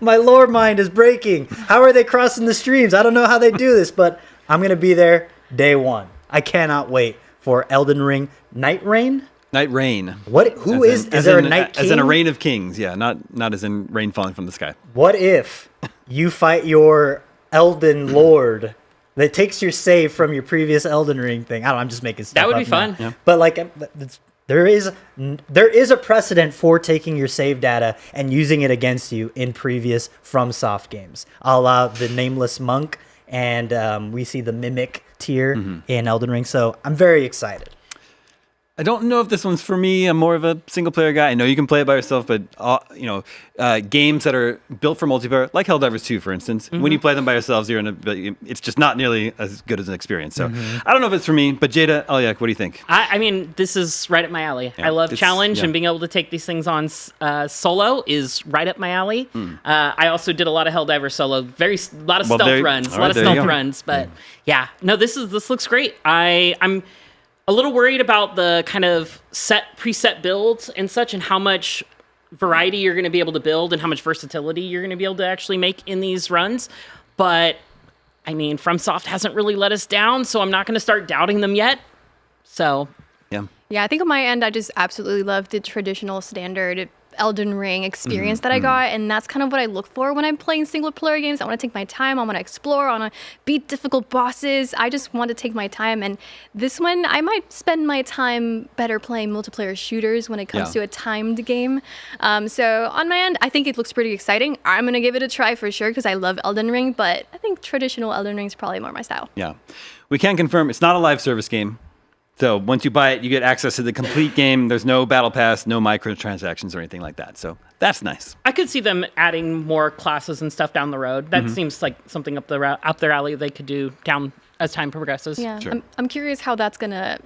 My lore mind is breaking. How are they crossing the streams? I don't know how they do this, but I'm going to be there day one. I cannot wait for Elden Ring Night Rain. Night Rain. What? Who is there a Night King? As in a reign of kings, not as in rain falling from the sky. What if you fight your Elden Lord that takes your save from your previous Elden Ring thing? I don't know, I'm just making stuff up. That would be now. fun. Yeah. But like, there is a precedent for taking your save data and using it against you in previous FromSoft games, a la the Nameless Monk, and we see the Mimic tier in Elden Ring. So I'm very excited. I don't know if this one's for me. I'm more of a single player guy. I know you can play it by yourself, but games that are built for multiplayer, like Helldivers 2, for instance, when you play them by yourselves, it's just not nearly as good as an experience. So I don't know if it's for me, but Jada, Alyak, what do you think? I mean, this is right up my alley. I love challenge, and being able to take these things on solo is right up my alley. I also did a lot of Helldivers solo, a lot of stealth runs, but this looks great. I'm a little worried about the kind of preset builds and such, and how much variety you're going to be able to build and how much versatility you're going to be able to actually make in these runs. But I mean, FromSoft hasn't really let us down, so I'm not going to start doubting them yet. So yeah, I think on my end, I just absolutely love the traditional standard Elden Ring experience that I got, and that's kind of what I look for when I'm playing single player games. I want to take my time, I want to explore, I want to beat difficult bosses. I just want to take my time, and this one I might spend my time better playing multiplayer shooters when it comes to a timed game. So on my end, I think it looks pretty exciting. I'm gonna give it a try for sure because I love Elden Ring, but I think traditional Elden Ring is probably more my style. Yeah, we can confirm it's not a live service game. So once you buy it, you get access to the complete game. There's no battle pass, no microtransactions or anything like that. So that's nice. I could see them adding more classes and stuff down the road. That seems like something up their alley they could do down as time progresses. Yeah, sure. I'm curious how that's gonna,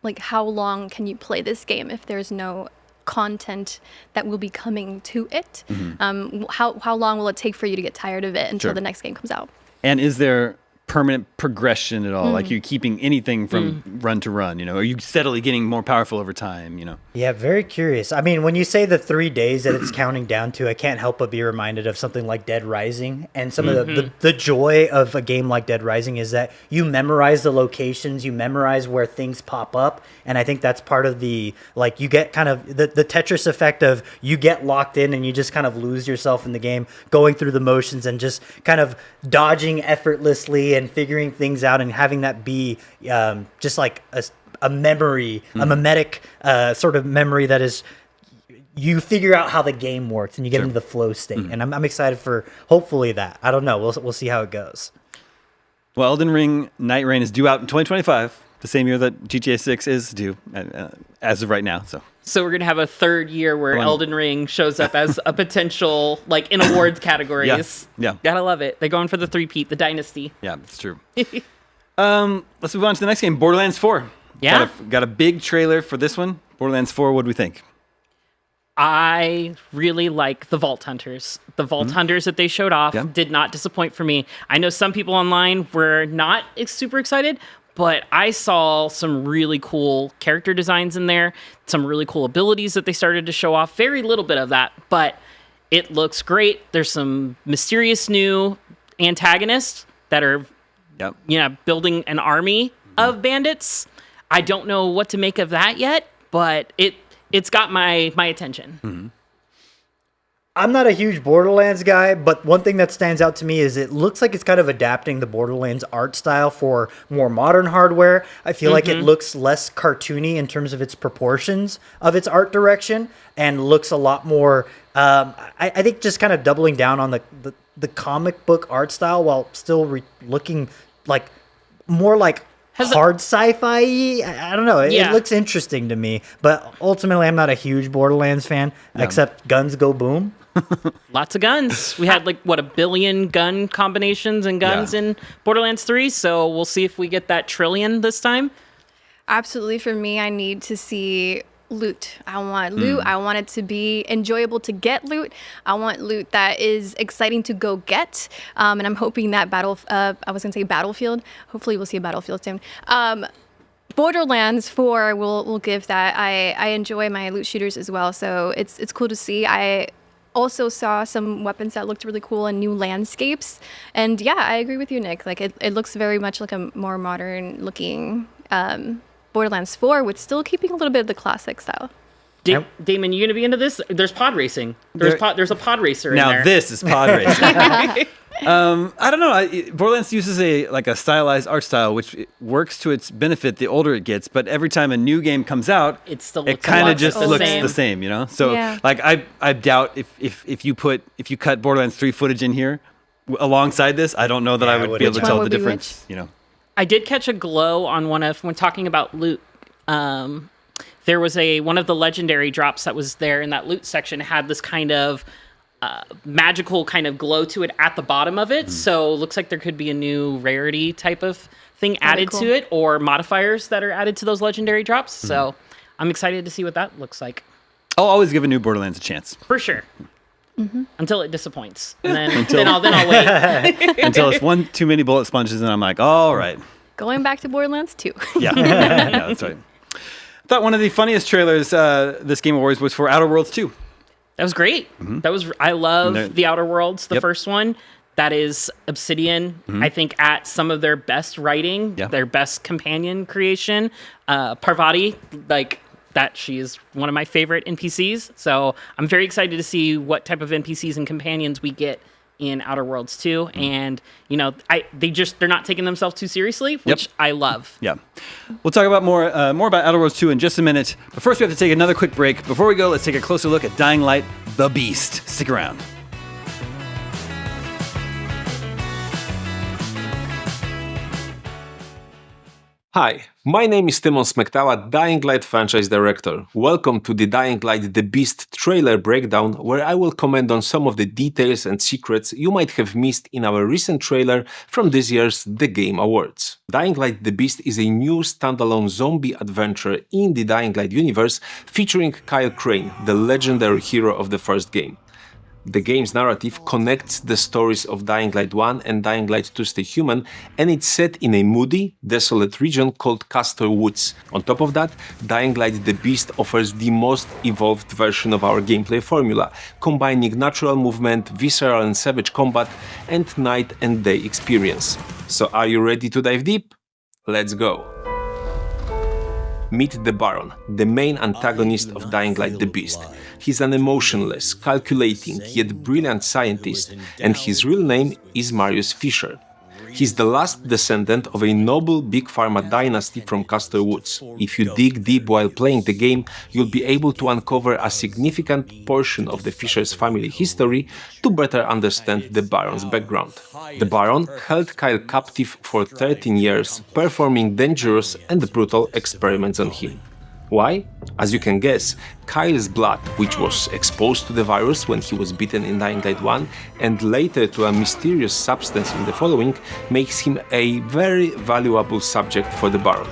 like, how long can you play this game if there's no content that will be coming to it? How long will it take for you to get tired of it until the next game comes out? And is there permanent progression at all? Like, you keeping anything from run to run, Are you steadily getting more powerful over time, Yeah, very curious. I mean, when you say the 3 days that it's counting down to, I can't help but be reminded of something like Dead Rising. And some of the joy of a game like Dead Rising is that you memorize the locations, you memorize where things pop up. And I think that's part of the, like, you get kind of the Tetris effect of you get locked in and you just kind of lose yourself in the game, going through the motions and just kind of dodging effortlessly and figuring things out and having that be just like a memory, a mimetic sort of memory that is, you figure out how the game works and you get into the flow state. And I'm excited for hopefully that. I don't know. We'll see how it goes. Well, Elden Ring Night Rain is due out in 2025, the same year that GTA 6 is due as of right now. So we're going to have a third year where Elden Ring shows up as a potential, like, in awards categories. Yeah. Gotta love it. They're going for the three-peat, the dynasty. Yeah, it's true. Let's move on to the next game, Borderlands 4. Yeah. Got a big trailer for this one. Borderlands 4, what do we think? I really like the Vault Hunters. The Vault Hunters that they showed off did not disappoint for me. I know some people online were not super excited, but I saw some really cool character designs in there, some really cool abilities that they started to show off. Very little bit of that, but it looks great. There's some mysterious new antagonists that are building an army of bandits. I don't know what to make of that yet, but it's got my attention. I'm not a huge Borderlands guy, but one thing that stands out to me is it looks like it's kind of adapting the Borderlands art style for more modern hardware. I feel like it looks less cartoony in terms of its proportions of its art direction and looks a lot more, I think just kind of doubling down on the comic book art style while still looking like more like hard sci-fi. I don't know. It looks interesting to me, but ultimately I'm not a huge Borderlands fan, except guns go boom. Lots of guns. We had 1 billion gun combinations and guns in Borderlands 3, so we'll see if we get that trillion this time. Absolutely. For me, I need to see loot. I want loot. I want it to be enjoyable to get loot. I want loot that is exciting to go get. And I'm hoping that I was going to say Battlefield. Hopefully we'll see a Battlefield soon. Borderlands 4 will give that. I enjoy my loot shooters as well, so it's cool to see. I also saw some weapons that looked really cool and new landscapes. And yeah, I agree with you, Nick. Like it looks very much like a more modern looking Borderlands 4 with still keeping a little bit of the classic style. Damon, you gonna be into this? There's pod racing. There's a pod racer in there. Now this is pod racing. I don't know. Borderlands uses a stylized art style, which works to its benefit the older it gets. But every time a new game comes out, it kind of just looks the same, So I doubt if you cut Borderlands 3 footage in here alongside this, I don't know that I would be able to tell the difference. I did catch a glow on when talking about loot. There was one of the legendary drops that was there in that loot section had this kind of magical kind of glow to it at the bottom of it. So it looks like there could be a new rarity type of thing added to it, or modifiers that are added to those legendary drops. So I'm excited to see what that looks like. I'll always give a new Borderlands a chance. For sure. Until it disappoints. And then I'll wait. Until it's one too many bullet sponges and I'm like, all right. Going back to Borderlands 2. Yeah, that's right. I thought one of the funniest trailers this Game Awards was for Outer Worlds 2. That was great. I love the Outer Worlds, the first one. That is Obsidian, I think, at some of their best writing, their best companion creation. Parvati, she is one of my favorite NPCs. So I'm very excited to see what type of NPCs and companions we get in Outer Worlds 2. And, they're not taking themselves too seriously, which I love. Yeah. We'll talk about more about Outer Worlds 2 in just a minute. But first we have to take another quick break. Before we go, let's take a closer look at Dying Light, The Beast. Stick around. Hi, my name is Tymon Smektawa, Dying Light franchise director. Welcome to the Dying Light The Beast trailer breakdown, where I will comment on some of the details and secrets you might have missed in our recent trailer from this year's The Game Awards. Dying Light The Beast is a new standalone zombie adventure in the Dying Light universe featuring Kyle Crane, the legendary hero of the first game. The game's narrative connects the stories of Dying Light 1 and Dying Light 2 Stay Human, and it's set in a moody, desolate region called Castor Woods. On top of that, Dying Light the Beast offers the most evolved version of our gameplay formula, combining natural movement, visceral and savage combat, and night and day experience. So are you ready to dive deep? Let's go! Meet the Baron, the main antagonist of Dying Light the Beast. He's an emotionless, calculating, yet brilliant scientist, and his real name is Marius Fisher. He's the last descendant of a noble Big Pharma dynasty from Castor Woods. If you dig deep while playing the game, you'll be able to uncover a significant portion of the Fisher's family history to better understand the Baron's background. The Baron held Kyle captive for 13 years, performing dangerous and brutal experiments on him. Why? As you can guess, Kyle's blood, which was exposed to the virus when he was bitten in Dying Light 1 and later to a mysterious substance in the following, makes him a very valuable subject for the Baron.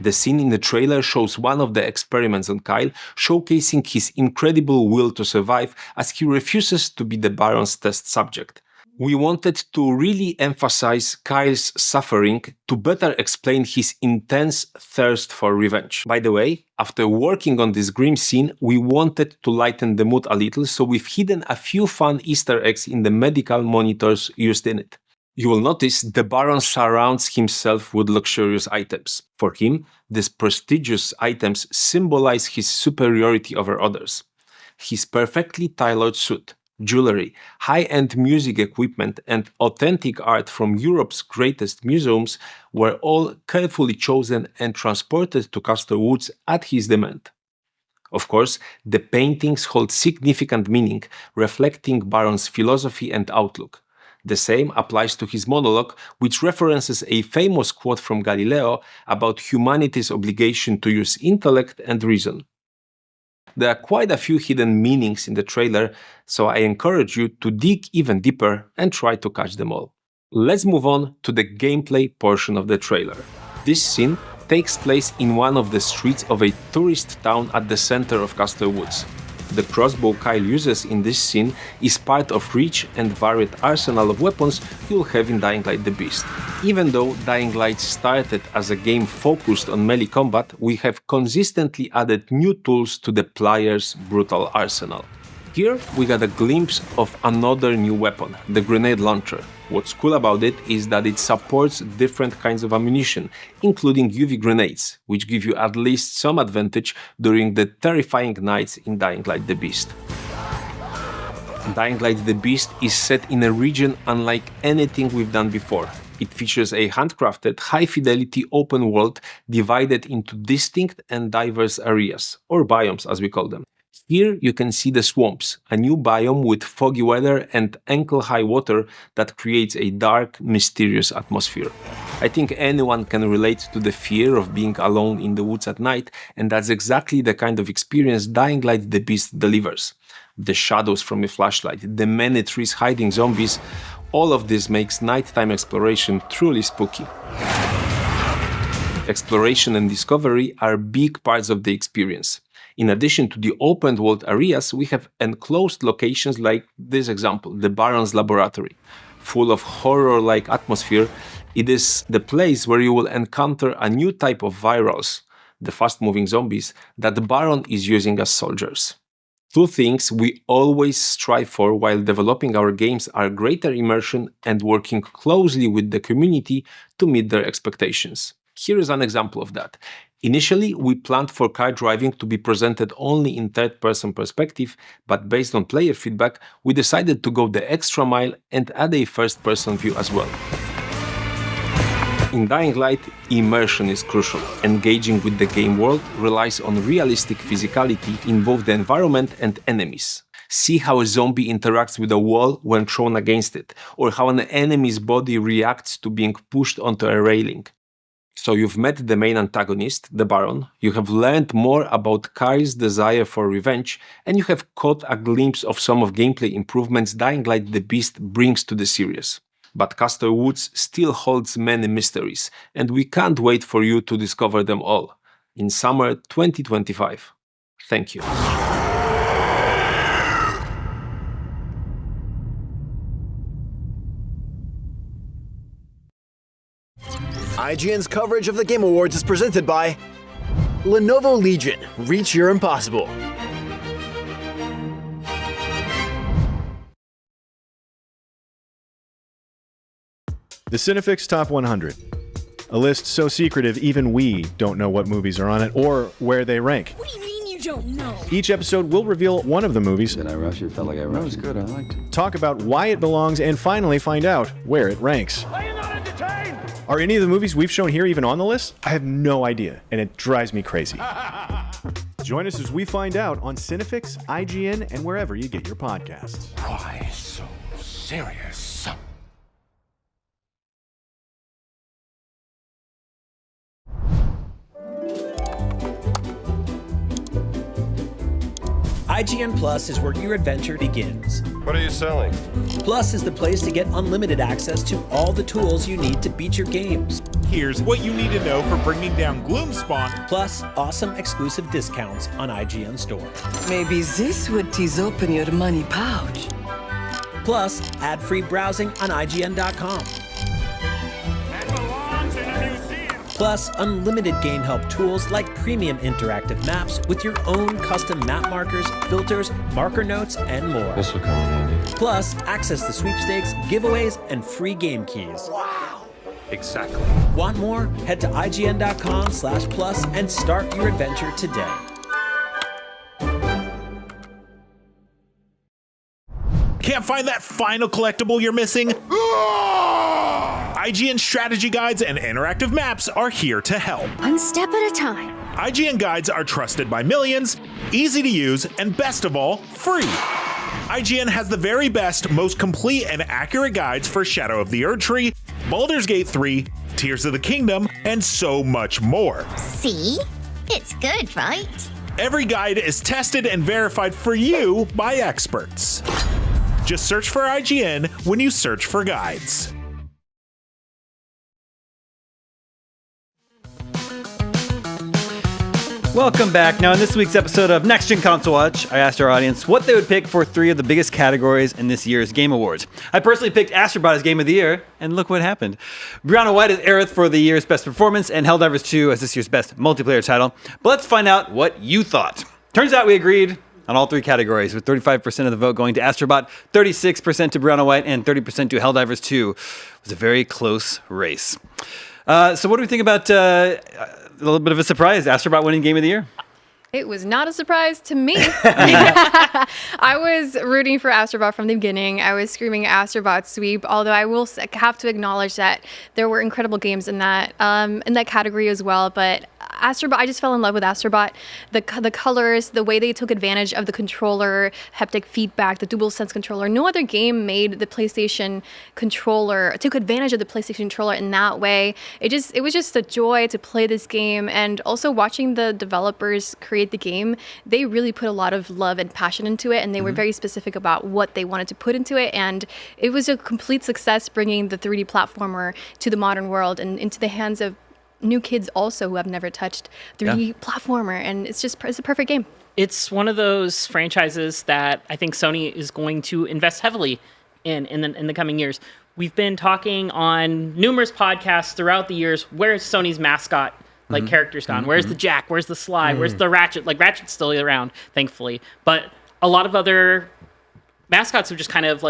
The scene in the trailer shows one of the experiments on Kyle, showcasing his incredible will to survive as he refuses to be the Baron's test subject. We wanted to really emphasize Kyle's suffering to better explain his intense thirst for revenge. By the way, after working on this grim scene, we wanted to lighten the mood a little, so we've hidden a few fun Easter eggs in the medical monitors used in it. You will notice the Baron surrounds himself with luxurious items. For him, these prestigious items symbolize his superiority over others. His perfectly tailored suit, jewelry, high-end music equipment, and authentic art from Europe's greatest museums were all carefully chosen and transported to Castor Woods at his demand. Of course, the paintings hold significant meaning, reflecting Baron's philosophy and outlook. The same applies to his monologue, which references a famous quote from Galileo about humanity's obligation to use intellect and reason. There are quite a few hidden meanings in the trailer, so I encourage you to dig even deeper and try to catch them all. Let's move on to the gameplay portion of the trailer. This scene takes place in one of the streets of a tourist town at the center of Castor Woods. The crossbow Kyle uses in this scene is part of rich and varied arsenal of weapons you'll have in Dying Light the Beast. Even though Dying Light started as a game focused on melee combat, we have consistently added new tools to the player's brutal arsenal. Here we got a glimpse of another new weapon, the grenade launcher. What's cool about it is that it supports different kinds of ammunition, including UV grenades, which give you at least some advantage during the terrifying nights in Dying Light the Beast. Dying Light the Beast is set in a region unlike anything we've done before. It features a handcrafted, high-fidelity open world divided into distinct and diverse areas, or biomes as we call them. Here you can see the swamps, a new biome with foggy weather and ankle-high water that creates a dark, mysterious atmosphere. I think anyone can relate to the fear of being alone in the woods at night, and that's exactly the kind of experience Dying Light the Beast delivers. The shadows from a flashlight, the many trees hiding zombies, all of this makes nighttime exploration truly spooky. Exploration and discovery are big parts of the experience. In addition to the open-world areas, we have enclosed locations like this example, the Baron's laboratory. Full of horror-like atmosphere, it is the place where you will encounter a new type of virals, the fast-moving zombies, that the Baron is using as soldiers. Two things we always strive for while developing our games are greater immersion and working closely with the community to meet their expectations. Here is an example of that. Initially, we planned for car driving to be presented only in third-person perspective, but based on player feedback, we decided to go the extra mile and add a first-person view as well. In Dying Light, immersion is crucial. Engaging with the game world relies on realistic physicality in both the environment and enemies. See how a zombie interacts with a wall when thrown against it, or how an enemy's body reacts to being pushed onto a railing. So you've met the main antagonist, the Baron, you have learned more about Kyle's desire for revenge, and you have caught a glimpse of some of gameplay improvements Dying Light the Beast brings to the series. But Castor Woods still holds many mysteries, and we can't wait for you to discover them all in summer 2025. Thank you. IGN's coverage of the Game Awards is presented by Lenovo Legion. Reach your impossible. The Cinefix Top 100. A list so secretive even we don't know what movies are on it or where they rank. What do you mean you don't know? Each episode will reveal one of the movies. Did I rush it? Felt like I rushed. That was good. I liked it. Talk about why it belongs and finally find out where it ranks. Are you not entertained? Are any of the movies we've shown here even on the list? I have no idea, and it drives me crazy. Join us as we find out on Cinefix, IGN, and wherever you get your podcasts. Why so serious? IGN Plus is where your adventure begins. What are you selling? Plus is the place to get unlimited access to all the tools you need to beat your games. Here's what you need to know for bringing down Gloomspawn. Plus, awesome exclusive discounts on IGN Store. Maybe this would tease open your money pouch. Plus, ad-free browsing on IGN.com. Plus, unlimited game help tools like premium interactive maps with your own custom map markers, filters, marker notes, and more. This will come in handy. Plus, access to sweepstakes, giveaways, and free game keys. Wow! Exactly. Want more? Head to IGN.com/plus and start your adventure today. Can't find that final collectible you're missing? IGN strategy guides and interactive maps are here to help. One step at a time. IGN guides are trusted by millions, easy to use, and best of all, free. IGN has the very best, most complete and accurate guides for Shadow of the Erdtree, Baldur's Gate 3, Tears of the Kingdom, and so much more. See? It's good, right? Every guide is tested and verified for you by experts. Just search for IGN when you search for guides. Welcome back. Now, in this week's episode of Next Gen Console Watch, I asked our audience what they would pick for 3 of the biggest categories in this year's Game Awards. I personally picked Astrobot as Game of the Year, and look what happened. Brianna White as Aerith for the year's Best Performance, and Helldivers 2 as this year's Best Multiplayer title. But let's find out what you thought. Turns out we agreed on all 3 categories, with 35% of the vote going to Astrobot, 36% to Brianna White, and 30% to Helldivers 2. It was a very close race. So what do we think about a little bit of a surprise, Astrobot winning Game of the Year? It was not a surprise to me. I was rooting for Astrobot from the beginning. I was screaming Astrobot sweep, although I will have to acknowledge that there were incredible games in that category as well. But Astrobot, I just fell in love with Astrobot. The colors, the way they took advantage of the controller, haptic feedback, the DualSense controller. No other game made the PlayStation controller, took advantage of the PlayStation controller in that way. It was just a joy to play this game, and also watching the developers create the game. They really put a lot of love and passion into it, and they were very specific about what they wanted to put into it, and it was a complete success bringing the 3D platformer to the modern world and into the hands of new kids also who have never touched 3D platformer, and it's a perfect game. It's one of those franchises that I think Sony is going to invest heavily in the coming years. We've been talking on numerous podcasts throughout the years, where's Sony's mascot characters gone? Where's the Jack? Where's the Sly? Where's the Ratchet? Ratchet's still around, thankfully. But a lot of other mascots have just kind of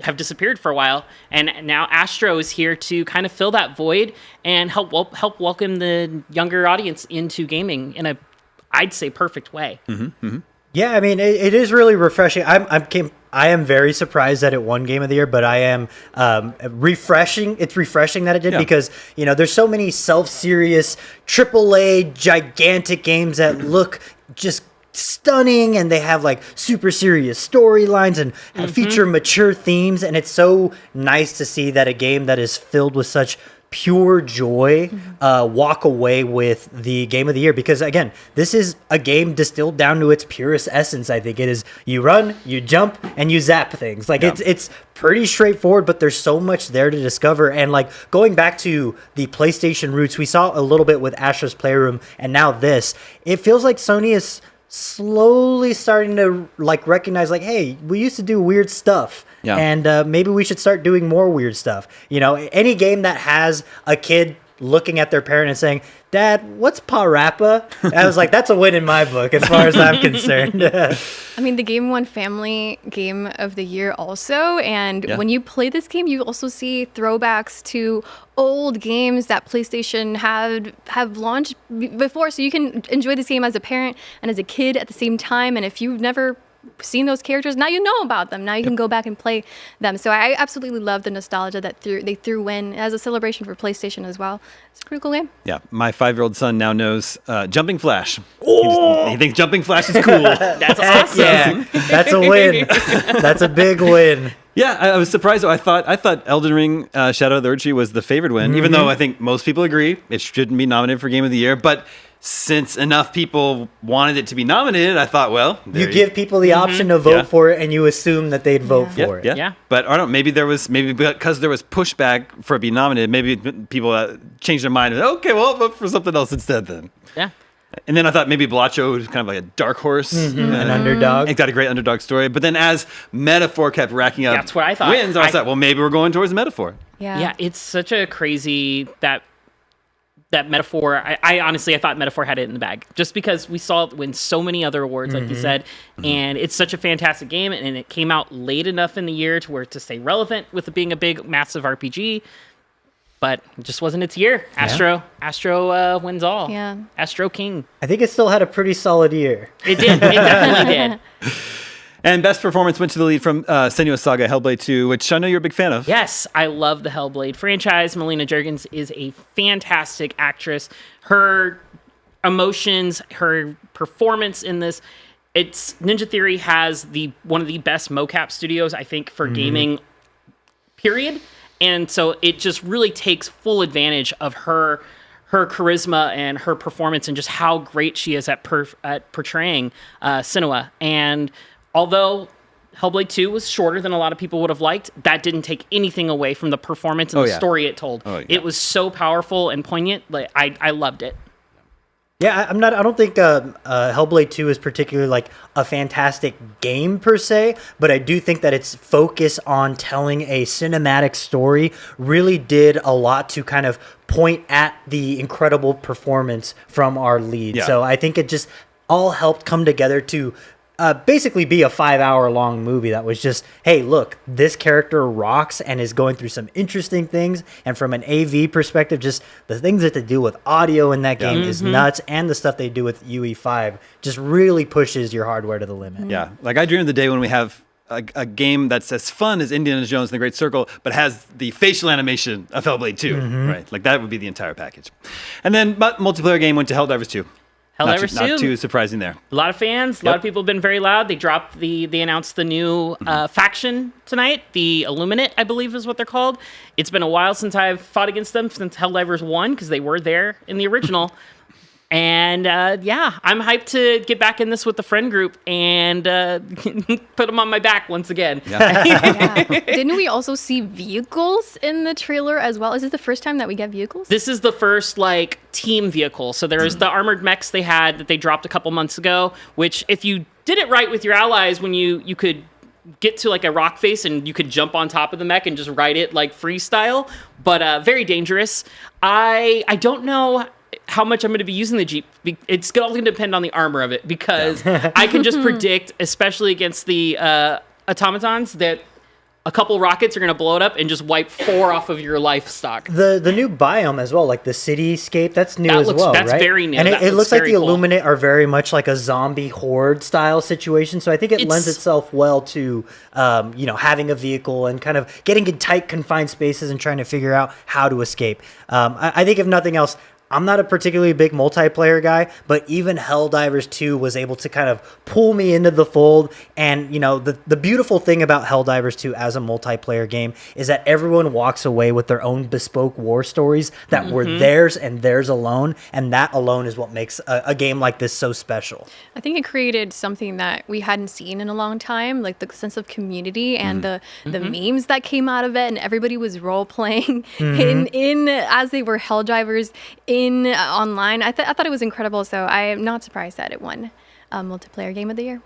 have disappeared for a while. And now Astro is here to kind of fill that void and help welcome the younger audience into gaming in a, I'd say, perfect way. Yeah, I mean, it is really refreshing. I am very surprised that it won Game of the Year, but I am refreshing. It's refreshing that it did because, there's so many self-serious AAA gigantic games that look just stunning, and they have super serious storylines and feature mature themes, and it's so nice to see that a game that is filled with such pure joy walk away with the Game of the Year, because again, this is a game distilled down to its purest essence. I think it is, you run, you jump, and you zap things. It's pretty straightforward, but there's so much there to discover. And going back to the PlayStation roots, we saw a little bit with Astro's Playroom, and now this, it feels like Sony is slowly starting to like recognize like, hey, we used to do weird stuff. Yeah. And maybe we should start doing more weird stuff. You know, any game that has a kid looking at their parent and saying, Dad, what's Parappa? I was like, that's a win in my book as far as I'm concerned. I mean, the game won Family Game of the Year also. And when you play this game, you also see throwbacks to old games that PlayStation have launched before. So you can enjoy this game as a parent and as a kid at the same time. And if you've never seen those characters, now you know about them. Now you can go back and play them. So I absolutely love the nostalgia that they threw in as a celebration for PlayStation as well. It's a pretty cool game. Yeah, my 5-year-old son now knows Jumping Flash. He thinks Jumping Flash is cool. That's awesome. Yeah, that's a win. That's a big win. Yeah, I was surprised. Though. I thought Elden Ring Shadow of the Erdtree was the favored win, even though I think most people agree it shouldn't be nominated for Game of the Year. But since enough people wanted it to be nominated, I thought, well, you give people the option to vote for it, and you assume that they'd vote for it. Yeah. But I don't. Maybe because there was pushback for it being nominated. Maybe people changed their mind and okay, well, I'll vote for something else instead then. Yeah. And then I thought maybe Balacho was kind of like a dark horse, an underdog. It got a great underdog story. But then as Metaphor kept racking up That's what I thought. wins, I thought, well, maybe we're going towards Metaphor. Yeah, it's such a crazy that Metaphor. I honestly thought Metaphor had it in the bag just because we saw it win so many other awards, like you said, and it's such a fantastic game, and it came out late enough in the year to stay relevant with it being a big, massive RPG. But it just wasn't its year. Astro wins all. Yeah. Astro King. I think it still had a pretty solid year. It did. It definitely did. And best performance went to the lead from Senua's Saga, Hellblade 2, which I know you're a big fan of. Yes, I love the Hellblade franchise. Melina Juergens is a fantastic actress. Her emotions, her performance in this, Ninja Theory has one of the best mocap studios, I think, for gaming, period. And so it just really takes full advantage of her charisma and her performance and just how great she is at portraying Senua. And although Hellblade 2 was shorter than a lot of people would have liked, that didn't take anything away from the performance and the story it told. It was so powerful and poignant. Like I loved it. Yeah, I don't think Hellblade 2 is particularly like a fantastic game per se, but I do think that its focus on telling a cinematic story really did a lot to kind of point at the incredible performance from our lead. Yeah. So I think it just all helped come together to basically be a 5-hour-long movie that was just, hey, look, this character rocks and is going through some interesting things. And from an AV perspective, just the things that they do with audio in that game is nuts. And the stuff they do with UE5 just really pushes your hardware to the limit. Yeah, like I dream of the day when we have a game that's as fun as Indiana Jones and the Great Circle, but has the facial animation of Hellblade 2, right? Like that would be the entire package. And then multiplayer game went to Helldivers 2. Helldivers 2. Not too surprising there. A lot of fans, a lot of people have been very loud. They announced the new faction tonight, the Illuminate, I believe is what they're called. It's been a while since I've fought against them, since Helldivers 1, because they were there in the original. And I'm hyped to get back in this with the friend group and put them on my back once again. Yeah. Didn't we also see vehicles in the trailer as well? Is this the first time that we get vehicles? This is the first team vehicle. So there's the armored mechs they had that they dropped a couple months ago, which if you did it right with your allies, when you could get to a rock face and you could jump on top of the mech and just ride it freestyle, but very dangerous. I don't know how much I'm going to be using the Jeep. It's all going to depend on the armor of it, because I can just predict, especially against the automatons, that a couple rockets are going to blow it up and just wipe 4 off of your life stock. The new biome as well, like the cityscape, that's new as well, that's right? very new. And it looks like the cool. Illuminate are very much like a zombie horde style situation. So I think it lends itself well to, having a vehicle and kind of getting in tight, confined spaces and trying to figure out how to escape. I think if nothing else, I'm not a particularly big multiplayer guy, but even Helldivers 2 was able to kind of pull me into the fold. And, the beautiful thing about Helldivers 2 as a multiplayer game is that everyone walks away with their own bespoke war stories that were theirs and theirs alone. And that alone is what makes a game like this so special. I think it created something that we hadn't seen in a long time, like the sense of community and the memes that came out of it. And everybody was role-playing in as they were Helldivers in online. I thought it was incredible, so I am not surprised that it won. multiplayer game of the year.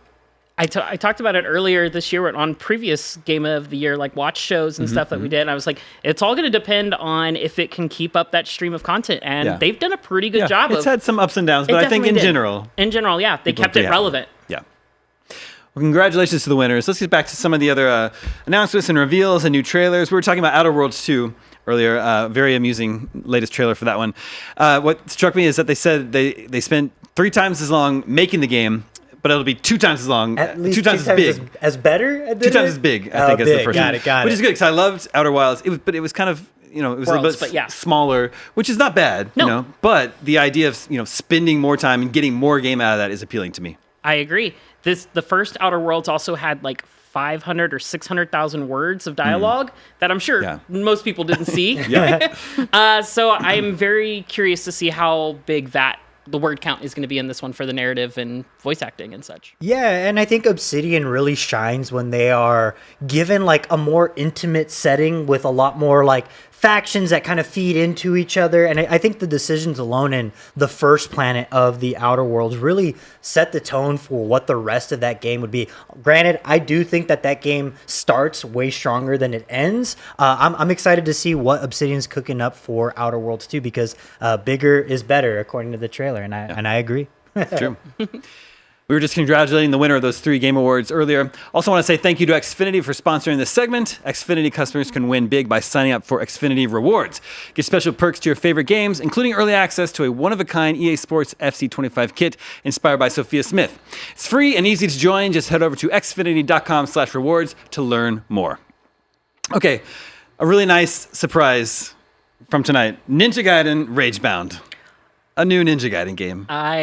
I talked about it earlier this year on previous Game of the Year, like watch shows and stuff that we did. And I was like, it's all going to depend on if it can keep up that stream of content. And they've done a pretty good job. It's had some ups and downs, but I think in general, they kept it relevant. Yeah. Well, congratulations to the winners. Let's get back to some of the other announcements and reveals and new trailers. We were talking about Outer Worlds 2 earlier. Very amusing latest trailer for that one. What struck me is that they said they spent 3 times as long making the game, but it'll be 2 times as long, At least 2 times as big. As better? 2 times as big, I think, as the first one. Got it. Which is good, because I loved Outer Wilds. But it was kind of, it was a little bit smaller, which is not bad, But the idea of, spending more time and getting more game out of that is appealing to me. I agree. The first Outer Worlds also had like 500 or 600,000 words of dialogue that I'm sure most people didn't see. So I'm very curious to see how big the word count is going to be in this one for the narrative and voice acting and such. Yeah, and I think Obsidian really shines when they are given like a more intimate setting with a lot more like factions that kind of feed into each other. And I think the decisions alone in the first planet of the Outer Worlds really set the tone for what the rest of that game would be. Granted, I do think that game starts way stronger than it ends. I'm excited to see what Obsidian's cooking up for Outer Worlds 2, because bigger is better, according to the trailer, and I agree. True. We were just congratulating the winner of those 3 Game Awards earlier. Also want to say thank you to Xfinity for sponsoring this segment. Xfinity customers can win big by signing up for Xfinity Rewards. Get special perks to your favorite games, including early access to a one-of-a-kind EA Sports FC25 kit inspired by Sophia Smith. It's free and easy to join. Just head over to xfinity.com/rewards to learn more. Okay, a really nice surprise from tonight. Ninja Gaiden Ragebound. A new Ninja Gaiden game. I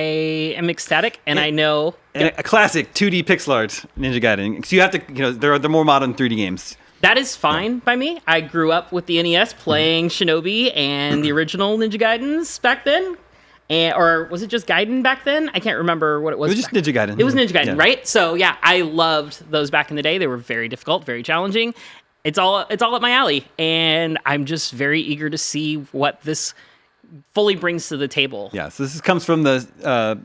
am ecstatic, and I know... And a classic 2D pixel art Ninja Gaiden. So you have to, they're more modern 3D games. That is fine by me. I grew up with the NES playing Shinobi and the original Ninja Gaidens back then. Or was it just Gaiden back then? I can't remember what it was. It was just Ninja Gaiden. It was Ninja Gaiden, right? So yeah, I loved those back in the day. They were very difficult, very challenging. It's all up my alley, and I'm just very eager to see what this fully brings to the table. Yeah, so this comes from the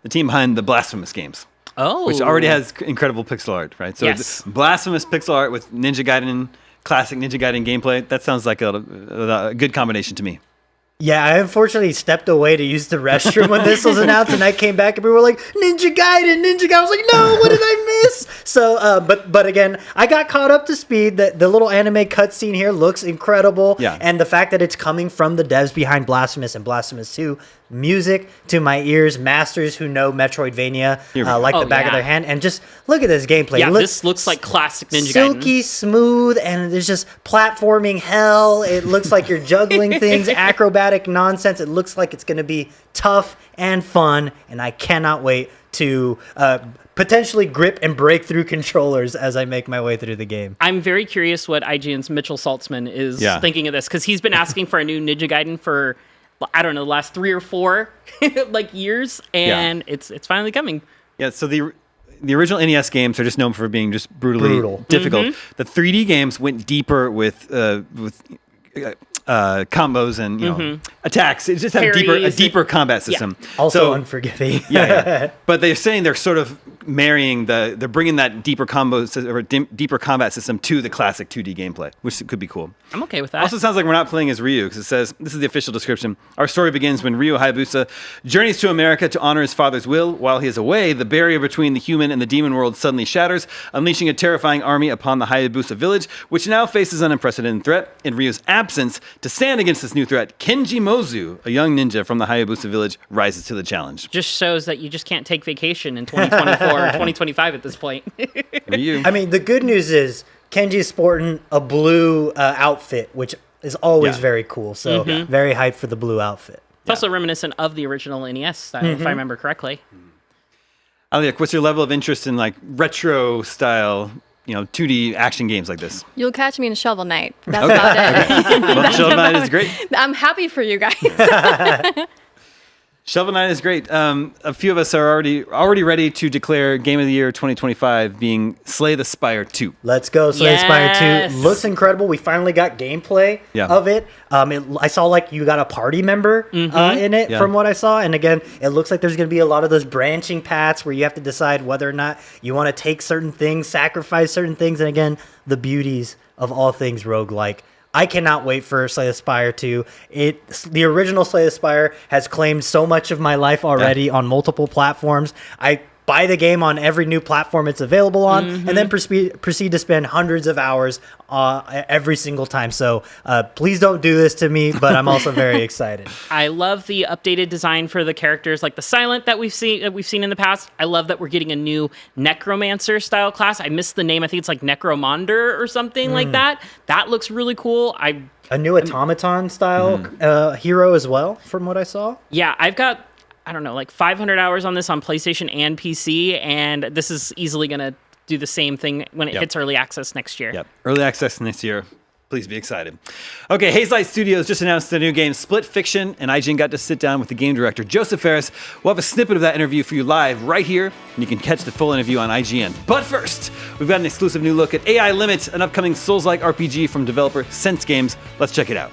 team behind the Blasphemous games. Oh. Which already has incredible pixel art, right? So yes. Blasphemous pixel art with Ninja Gaiden, classic Ninja Gaiden gameplay. That sounds like a good combination to me. Yeah, I unfortunately stepped away to use the restroom when this was announced, and I came back and we were like, Ninja Gaiden. I was like, no, what did I miss? So, but again, I got caught up to speed. The little anime cutscene here looks incredible. Yeah. And the fact that it's coming from the devs behind Blasphemous and Blasphemous 2, music to my ears, masters who know Metroidvania like the back of their hand. And just look at this gameplay. Yeah, this looks like classic Ninja Gaiden. Silky smooth, and there's just platforming hell. It looks like you're juggling things, acrobatic nonsense. It looks like it's going to be tough and fun, and I cannot wait to potentially grip and break through controllers as I make my way through the game. I'm very curious what IGN's Mitchell Saltzman is thinking of this, because he's been asking for a new Ninja Gaiden for, I don't know, the last 3 or 4 years, and it's finally coming. Yeah, so the original NES games are just known for being just brutally difficult. Mm-hmm. The 3D games went deeper with combos and attacks. It just had a deeper combat system. Yeah. Also unforgiving. But they're saying they're sort of marrying they're bringing that deeper deeper combat system to the classic 2D gameplay, which could be cool. I'm okay with that. Also sounds like we're not playing as Ryu, because it says, this is the official description. Our story begins when Ryu Hayabusa journeys to America to honor his father's will. While he is away, the barrier between the human and the demon world suddenly shatters, unleashing a terrifying army upon the Hayabusa village, which now faces an unprecedented threat. In Ryu's absence, to stand against this new threat, Kenji Mozu, a young ninja from the Hayabusa village, rises to the challenge. Just shows that you just can't take vacation in 2024 or 2025 at this point. Ryu. I mean, the good news is Kenji's sporting a blue outfit, which is always very cool. So very hyped for the blue outfit. It's also reminiscent of the original NES, if I remember correctly. Alec, what's your level of interest in like retro style, 2D action games like this? You'll catch me in Shovel Knight. That's about it. Well, Shovel Knight is great. I'm happy for you guys. Shovel Knight is great. A few of us are already ready to declare Game of the Year 2025 being Slay the Spire 2. Let's go, Slay the Spire 2. Looks incredible. We finally got gameplay of it. I saw like you got a party member in it from what I saw. And again, it looks like there's going to be a lot of those branching paths where you have to decide whether or not you want to take certain things, sacrifice certain things. And again, the beauties of all things roguelike. I cannot wait for Slay the Spire 2. The original Slay the Spire has claimed so much of my life already on multiple platforms. I buy the game on every new platform it's available on, and then proceed to spend hundreds of hours every single time. So please don't do this to me, but I'm also very excited. I love the updated design for the characters, like the Silent that we've seen in the past. I love that we're getting a new Necromancer style class. I missed the name. I think it's like Necromonder or something like that. That looks really cool. A new automaton style hero as well, from what I saw. Yeah, I've got, I don't know, like 500 hours on this on PlayStation and PC, and this is easily going to do the same thing when it hits early access next year. Yep, early access next year. Please be excited. Okay, Hazelight Studios just announced the new game Split Fiction, and IGN got to sit down with the game director, Joseph Ferris. We'll have a snippet of that interview for you live right here, and you can catch the full interview on IGN. But first, we've got an exclusive new look at AI Limit, an upcoming Souls-like RPG from developer Sense Games. Let's check it out.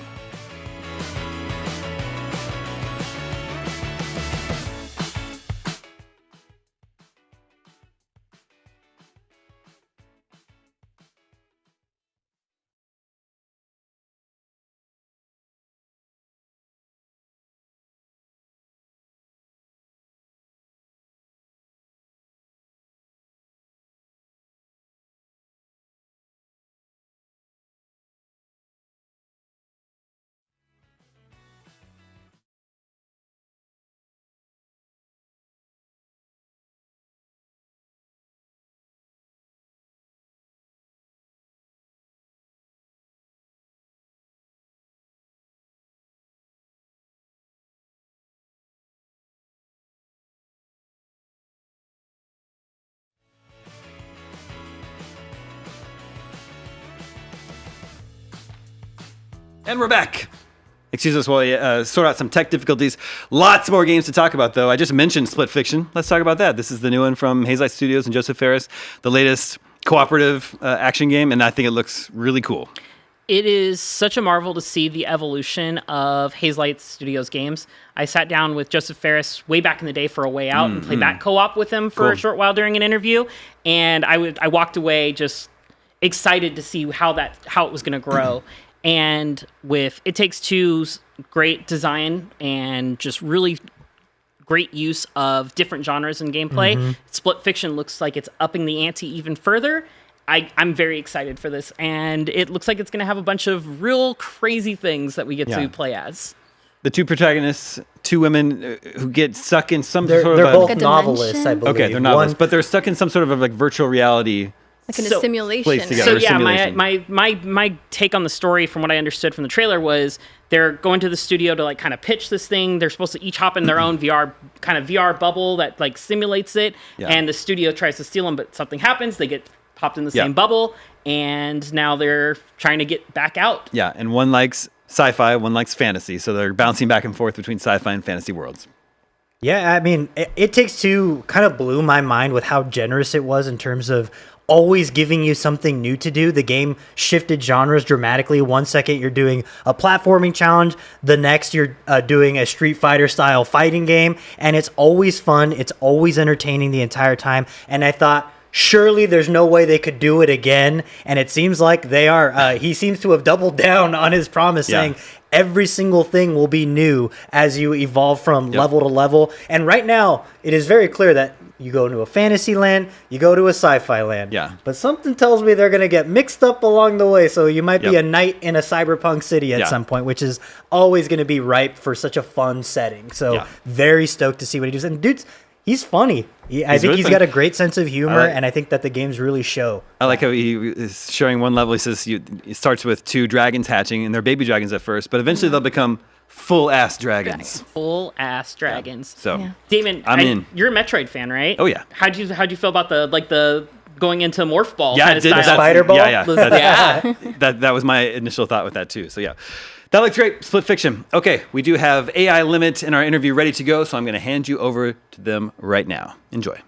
And we're back. Excuse us while we sort out some tech difficulties. Lots more games to talk about, though. I just mentioned Split Fiction. Let's talk about that. This is the new one from Hazelight Studios and Joseph Ferris, the latest cooperative action game, and I think it looks really cool. It is such a marvel to see the evolution of Hazelight Studios games. I sat down with Joseph Ferris way back in the day for A Way Out and played that co-op with him for a short while during an interview, and I walked away just excited to see how it was going to grow. And with It Takes Two's great design and just really great use of different genres in gameplay, Split Fiction looks like it's upping the ante even further. I'm very excited for this, and it looks like it's going to have a bunch of real crazy things that we get to play as. The two protagonists, two women who get stuck in some sort of... They're both novelists, I believe. Okay, they're novelists, but they're stuck in some sort of like virtual reality... Like in a simulation. So yeah, my take on the story from what I understood from the trailer was they're going to the studio to like kind of pitch this thing. They're supposed to each hop in their own VR bubble that like simulates it, and the studio tries to steal them, but something happens. They get popped in the same bubble, and now they're trying to get back out. Yeah, and one likes sci-fi, one likes fantasy, so they're bouncing back and forth between sci-fi and fantasy worlds. Yeah, I mean, It Takes Two kind of blew my mind with how generous it was in terms of always giving you something new to do. The game shifted genres dramatically. One second you're doing a platforming challenge, the next you're doing a Street Fighter style fighting game, and it's always fun, it's always entertaining the entire time. And I thought, surely there's no way they could do it again, and it seems like they are. He seems to have doubled down on his promise, saying every single thing will be new as you evolve from level to level. And right now it is very clear that you go into a fantasy land, you go to a sci-fi land. Yeah. But something tells me they're going to get mixed up along the way. So you might be a knight in a cyberpunk city at some point, which is always going to be ripe for such a fun setting. So very stoked to see what he does. And dude's, he's funny. I think he's got a great sense of humor, and I think that the games really show. I like how he is showing one level. He says it starts with two dragons hatching, and they're baby dragons at first, but eventually they'll become full-ass dragons. Full-ass dragons. So, Damon, I'm in. You're a Metroid fan, right? Oh, yeah. How'd you feel about the going into morph ball? Yeah, kind of style? The spider ball? Yeah. That was my initial thought with that, too. So, yeah. That looks great. Split Fiction. Okay, we do have AI Limit in our interview ready to go, so I'm going to hand you over to them right now. Enjoy.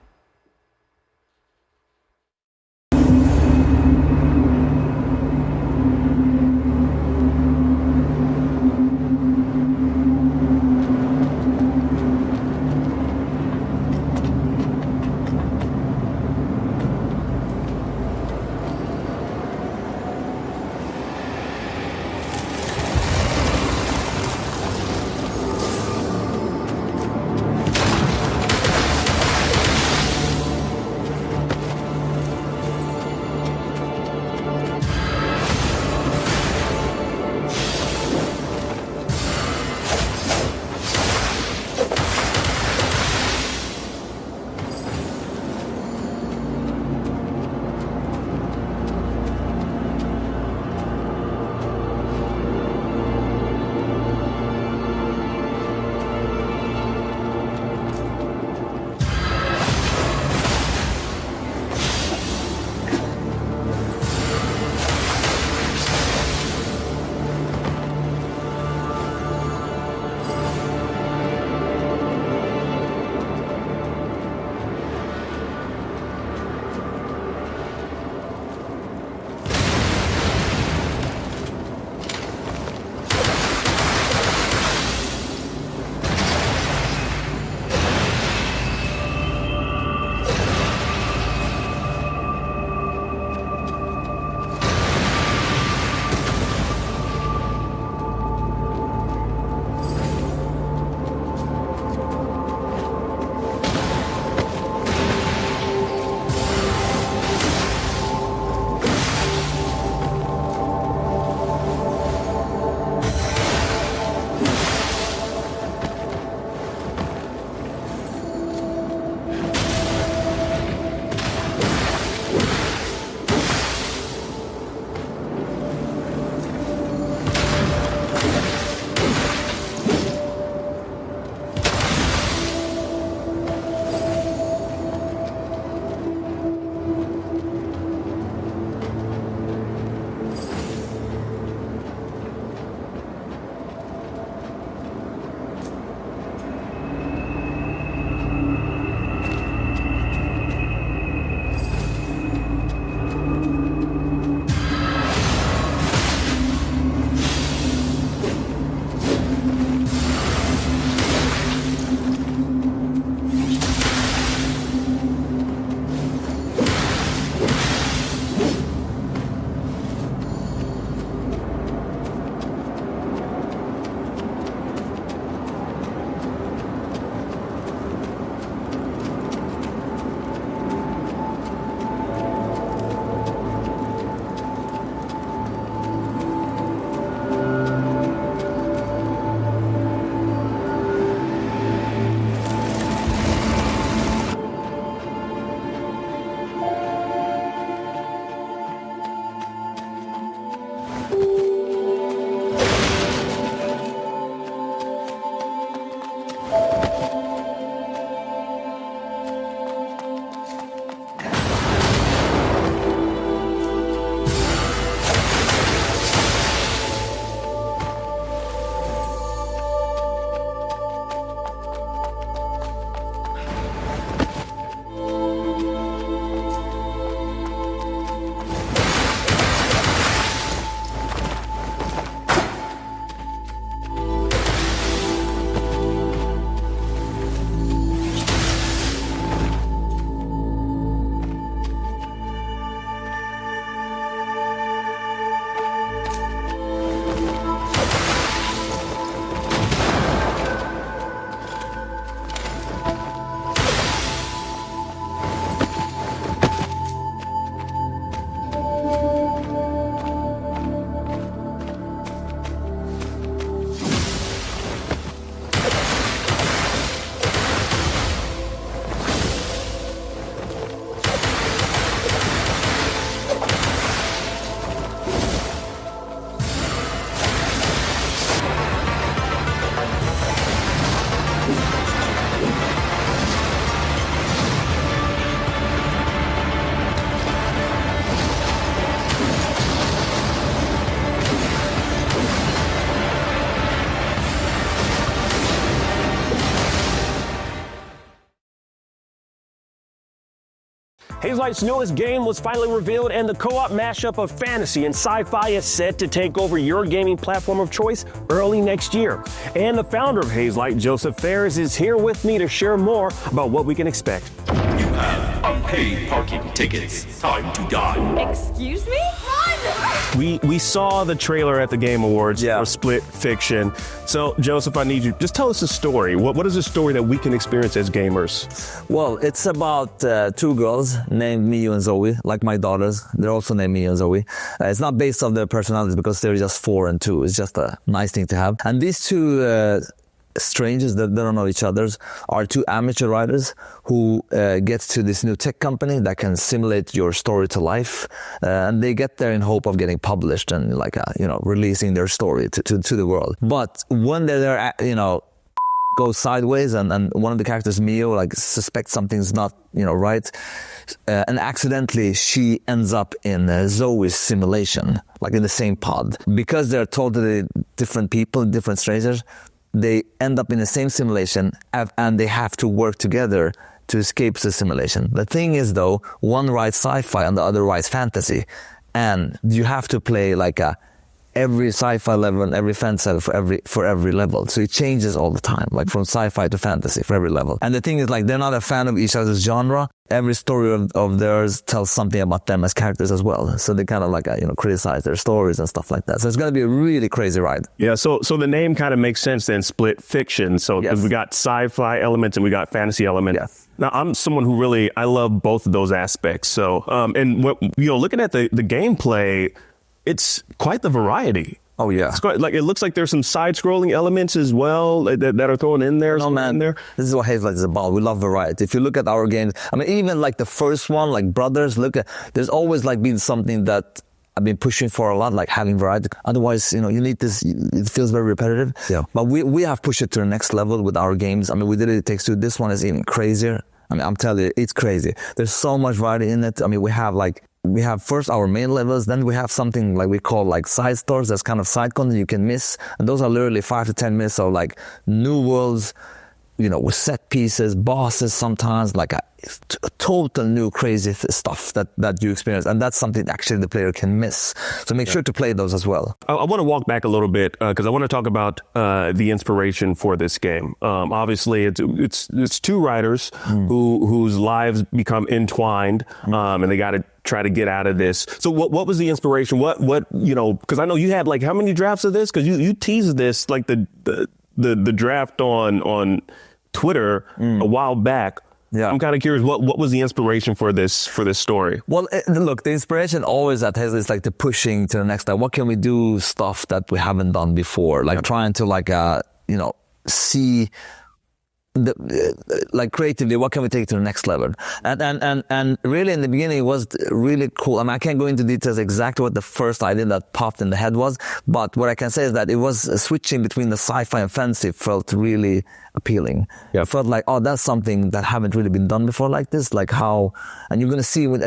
Hazelight's newest game was finally revealed, and the co-op mashup of fantasy and sci-fi is set to take over your gaming platform of choice early next year. And the founder of Hazelight, Joseph Ferris, is here with me to share more about what we can expect. You have unpaid parking tickets. Time to die. Excuse me? We saw the trailer at the Game Awards for Split Fiction. So, Joseph, I need you, just tell us a story. What is a story that we can experience as gamers? Well, it's about two girls named Mio and Zoe, like my daughters. They're also named Mio and Zoe. It's not based on their personalities because they're just 4 and 2. It's just a nice thing to have. And these two strangers that don't know each other are two amateur writers who get to this new tech company that can simulate your story to life, and they get there in hope of getting published and releasing their story to the world. But when they're there, goes sideways, and one of the characters, Mio, suspects something's not right, and accidentally she ends up in Zoe's simulation, in the same pod. Because they're totally different people, different strangers, they end up in the same simulation, and they have to work together to escape the simulation. The thing is, though, one writes sci-fi and the other writes fantasy, and you have to play every sci-fi level and every fantasy level for every level. So it changes all the time, from sci-fi to fantasy for every level. And the thing is, they're not a fan of each other's genre. Every story of theirs tells something about them as characters as well. So they kind of criticize their stories and stuff like that. So it's going to be a really crazy ride. Yeah, so the name kind of makes sense then, Split Fiction. So because we got sci-fi elements and we got fantasy elements. Yes. Now, I'm someone who I love both of those aspects. So, and looking at the gameplay, it's quite the variety. Oh yeah, it's quite, it looks like there's some side-scrolling elements as well that are thrown in there. No man, this is what Hazelight is about. We love variety. If you look at our games, even the first one, Brothers, there's always been something that I've been pushing for a lot, having variety. Otherwise, you need this. It feels very repetitive. Yeah. But we have pushed it to the next level with our games. We did It Takes Two. This one is even crazier. I'm telling you, it's crazy. There's so much variety in it. We have first our main levels, then we have something we call side stores. That's kind of side content you can miss, and those are literally 5 to 10 minutes of new worlds, with set pieces, bosses sometimes, a total new crazy stuff that you experience, and that's something actually the player can miss. So make sure to play those as well. I want to walk back a little bit because I want to talk about the inspiration for this game. Obviously, it's two writers whose lives become entwined, and they got to try to get out of this. So what was the inspiration? What because I know you had how many drafts of this? Because you teased this the draft on Twitter a while back. Yeah, I'm kind of curious. What was the inspiration for this story? Well, look, the inspiration always at Hazelight is the pushing to the next level. What can we do? Stuff that we haven't done before, trying to see creatively, what can we take to the next level? And really in the beginning it was really cool. I can't go into details exactly what the first idea that popped in the head was, but what I can say is that it was switching between the sci-fi and fantasy felt really appealing. Yeah, it felt that's something that haven't really been done before like this, how, and you're going to see when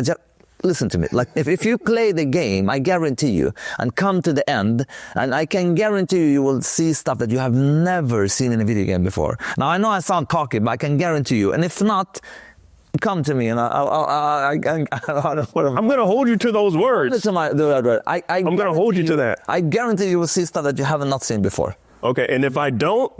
listen to me. If you play the game, I guarantee you, and come to the end, and I can guarantee you will see stuff that you have never seen in a video game before. Now, I know I sound cocky, but I can guarantee you. And if not, come to me, and I'm going to hold you to those words. I'm going to hold you to that. I guarantee you will see stuff that you have not seen before. Okay, and if I don't,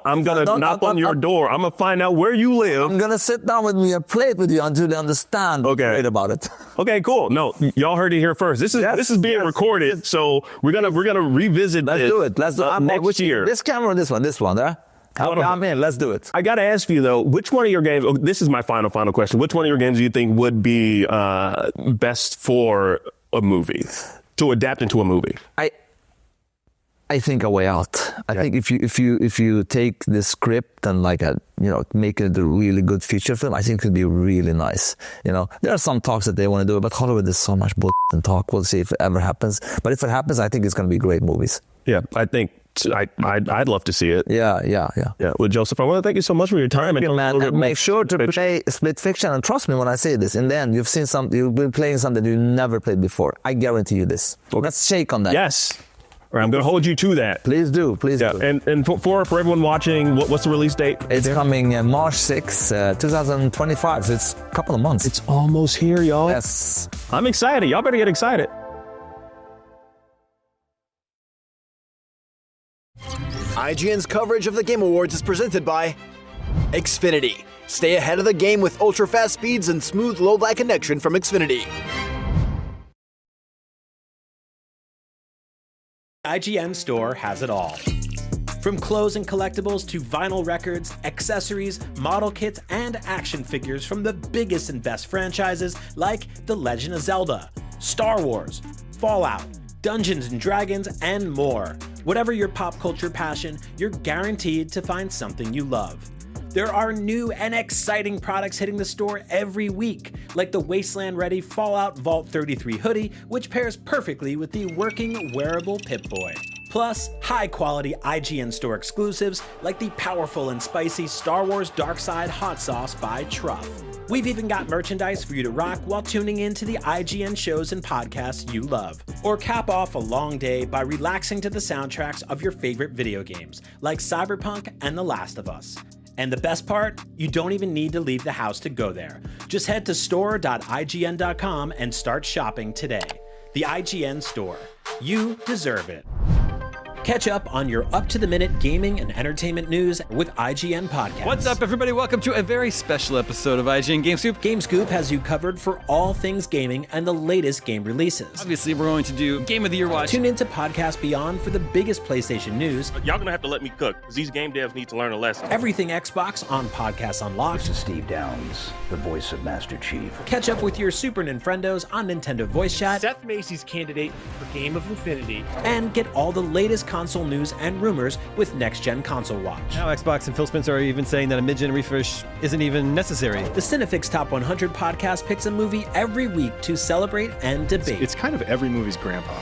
I'm going to knock on your door. I'm going to find out where you live. I'm going to sit down with you and play it with you until they understand about it. Okay, cool. No, y'all heard it here first. This is being recorded, so we're gonna revisit Let's do it. Let's do it. Next year. This camera or this one? This one, huh? I'm in. Let's do it. I got to ask you, though, which one of your games, this is my final question. Which one of your games do you think would be best for a movie, to adapt into a movie? I think A Way Out. I think if you take the script and make it a really good feature film, I think it could be really nice. There are some talks that they want to do, but Hollywood is so much bullshit and talk. We'll see if it ever happens. But if it happens, I think it's going to be great movies. Yeah, I think I'd love to see it. Yeah. Well, Joseph, I want to thank you so much for your time. And make sure to play Split Fiction, and trust me when I say this. In the end, you've been playing something you never played before. I guarantee you this. Okay. Let's shake on that. Yes. All right, I'm going to hold you to that. Please do. Please do. And for everyone watching, what's the release date? It's coming March 6, 2025. So it's a couple of months. It's almost here, y'all. Yes. I'm excited. Y'all better get excited. IGN's coverage of the Game Awards is presented by Xfinity. Stay ahead of the game with ultra-fast speeds and smooth low-lag connection from Xfinity. IGN store has it all. From clothes and collectibles to vinyl records, accessories, model kits, and action figures from the biggest and best franchises like The Legend of Zelda, Star Wars, Fallout, Dungeons & Dragons, and more. Whatever your pop culture passion, you're guaranteed to find something you love. There are new and exciting products hitting the store every week, like the Wasteland-ready Fallout Vault 33 hoodie, which pairs perfectly with the working wearable Pip-Boy. Plus, high-quality IGN store exclusives like the powerful and spicy Star Wars Darkside Hot Sauce by Truff. We've even got merchandise for you to rock while tuning in to the IGN shows and podcasts you love. Or cap off a long day by relaxing to the soundtracks of your favorite video games, like Cyberpunk and The Last of Us. And the best part? You don't even need to leave the house to go there. Just head to store.ign.com and start shopping today. The IGN Store. You deserve it. Catch up on your up-to-the-minute gaming and entertainment news with IGN Podcast. What's up, everybody? Welcome to a very special episode of IGN Game Scoop. Game Scoop has you covered for all things gaming and the latest game releases. Obviously, we're going to do Game of the Year Watch. Tune into Podcast Beyond for the biggest PlayStation news. Y'all gonna have to let me cook, because these game devs need to learn a lesson. Everything Xbox on Podcast Unlocked. This is Steve Downs, the voice of Master Chief. Catch up with your Super Nintendos on Nintendo Voice Chat. Seth Macy's candidate for Game of Infinity. And get all the latest console news and rumors with Next Gen Console Watch. Now Xbox and Phil Spencer are even saying that a mid-gen refresh isn't even necessary. The Cinefix Top 100 podcast picks a movie every week to celebrate and debate. It's kind of every movie's grandpa.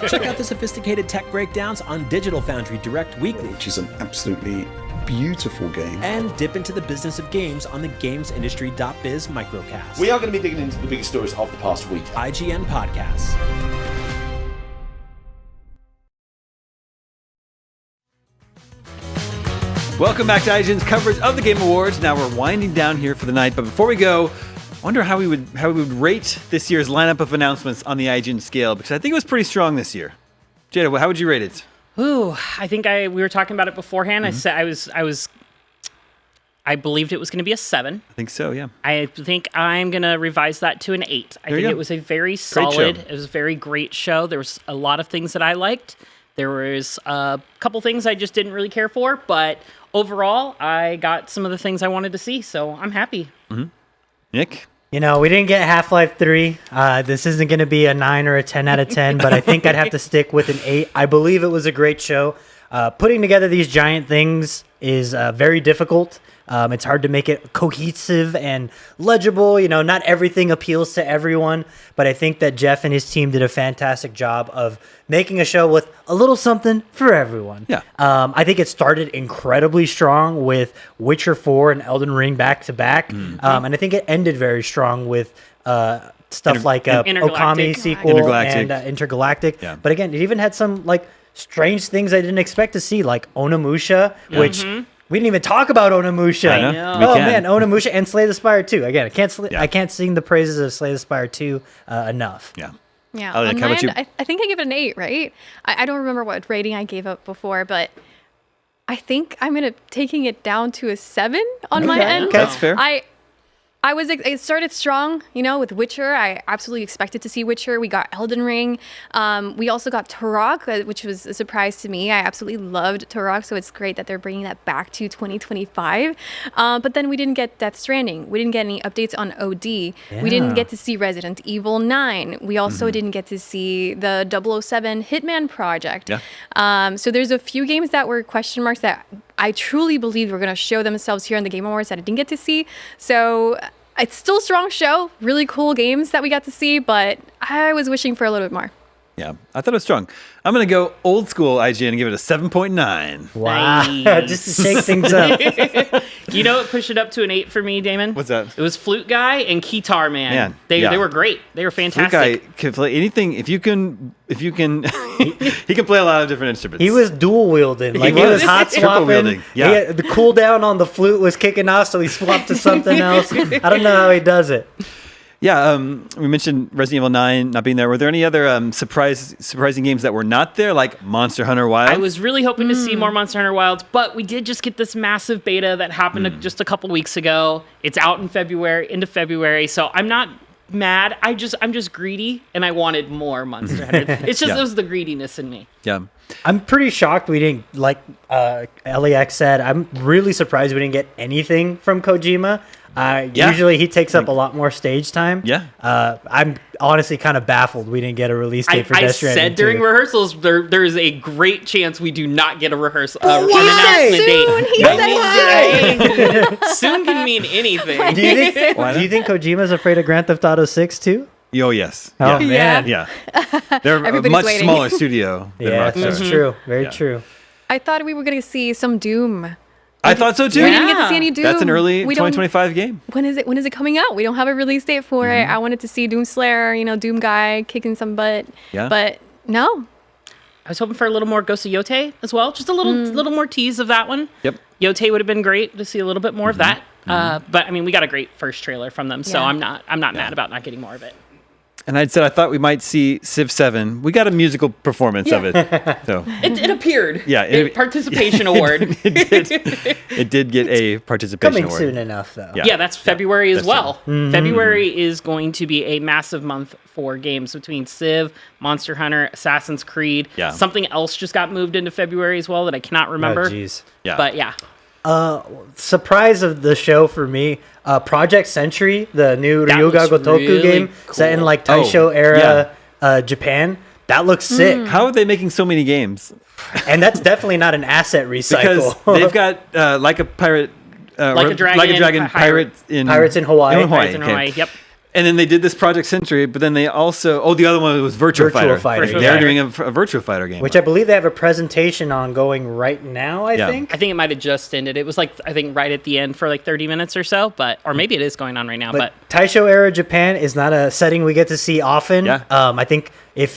Check out the sophisticated tech breakdowns on Digital Foundry Direct Weekly. Which is an absolutely beautiful game. And dip into the business of games on the GamesIndustry.biz microcast. We are going to be digging into the biggest stories of the past week. IGN Podcasts. Welcome back to IGN's coverage of the Game Awards. Now we're winding down here for the night, but before we go, I wonder how we would rate this year's lineup of announcements on the IGN scale, because I think it was pretty strong this year. Jada, how would you rate it? Ooh, I think we were talking about it beforehand. Mm-hmm. I believed it was going to be a 7. I think so, yeah. I think I'm going to revise that to an 8. I think it was a very solid, it was a very great show. There was a lot of things that I liked. There was a couple things I just didn't really care for, but overall, I got some of the things I wanted to see, so I'm happy. Mm-hmm. Nick? You know, we didn't get Half-Life 3. This isn't going to be a 9 or a 10 out of 10, but I think I'd have to stick with an 8. I believe it was a great show. Putting together these giant things is very difficult. It's hard to make it cohesive and legible. You know, not everything appeals to everyone, but I think that Jeff and his team did a fantastic job of making a show with a little something for everyone. Yeah. I think it started incredibly strong with Witcher 4 and Elden Ring back to back. And I think it ended very strong with stuff like Okami sequel and Intergalactic. Yeah. But again, it even had some like strange things I didn't expect to see, like Onimusha, which we didn't even talk about Onimusha. I know. Oh man, Onimusha and Slay the Spire 2. Again, I can't sing the praises of Slay the Spire 2 enough. Yeah. Yeah, How on my about you? end, I think I give it an 8, right? I don't remember what rating I gave up before, but I think I'm taking it down to a 7 on my end. Okay, that's fair. It started strong, you know, with Witcher. I absolutely expected to see Witcher. We got Elden Ring. We also got Turok, which was a surprise to me. I absolutely loved Turok, so it's great that they're bringing that back to 2025. But then we didn't get Death Stranding. We didn't get any updates on OD. Yeah. We didn't get to see Resident Evil 9. We also didn't get to see the 007 Hitman Project. Yeah. So there's a few games that were question marks that I truly believe were going to show themselves here in the Game Awards that I didn't get to see. So it's still a strong show, really cool games that we got to see, but I was wishing for a little bit more. Yeah, I thought it was strong. I'm going to go old school IGN and give it a 7.9. Wow. Nice. Just to shake things up. You know what pushed it up to an 8 for me, Damon? What's that? It was Flute Guy and Keytar Man. Yeah. They were great. They were fantastic. Flute Guy can play anything. If you can, he can play a lot of different instruments. He was dual wielding. Like he was hot swapping. Wielding. Yeah. The cooldown on the flute was kicking off, so he swapped to something else. I don't know how he does it. Yeah, we mentioned Resident Evil 9 not being there. Were there any other surprising games that were not there, like Monster Hunter Wilds? I was really hoping to see more Monster Hunter Wilds, but we did just get this massive beta that happened just a couple weeks ago. It's out in into February, so I'm not mad. I'm just greedy, and I wanted more Monster Hunter. It's just it was the greediness in me. Yeah. I'm pretty shocked we didn't, like LAX said, I'm really surprised we didn't get anything from Kojima. Usually he takes up a lot more stage time. Yeah. I'm honestly kind of baffled we didn't get a release date for Death Stranding. I said during rehearsals there is a great chance we do not get a rehearsal an announcement date. Soon can mean anything. Do you think Kojima's afraid of Grand Theft Auto 6 too? Oh, yes. Oh, man. Yeah. They're a much smaller studio than Rockstar. That's true. Very true. I thought we were going to see some Doom. I thought so too. We didn't get to see any Doom. That's an early 2025 game. When is it coming out? We don't have a release date for it. I wanted to see Doomslayer, Doom guy kicking some butt. Yeah. But no. I was hoping for a little more Ghost of Yote as well. Just a little more tease of that one. Yep. Yote would have been great to see a little bit more of that. But I mean, we got a great first trailer from them, so I'm not mad about not getting more of it. And I said I thought we might see Civ 7. We got a musical performance of it. So it appeared. Yeah. Participation award. It did get a participation award. Coming soon enough, though. Yeah, that's February as well. February is going to be a massive month for games between Civ, Monster Hunter, Assassin's Creed. Yeah. Something else just got moved into February as well that I cannot remember. Oh, jeez. Yeah. But yeah. Surprise of the show for me, Project Century, the new Ryuga Gotoku game set in like Taisho era Japan. That looks sick. How are they making so many games? And that's definitely not an asset recycle. Because they've got like a pirate, Like a Dragon Pirates in Hawaii. Pirates in Hawaii. Yep. And then they did this Project Century, but then they also the other one was Virtua Fighter. They're doing a Virtua Fighter game, which I believe they have a presentation on going right now. I think it might have just ended. It was like I think right at the end for like 30 minutes or so, or maybe it is going on right now. But Taisho era Japan is not a setting we get to see often. Yeah. I think if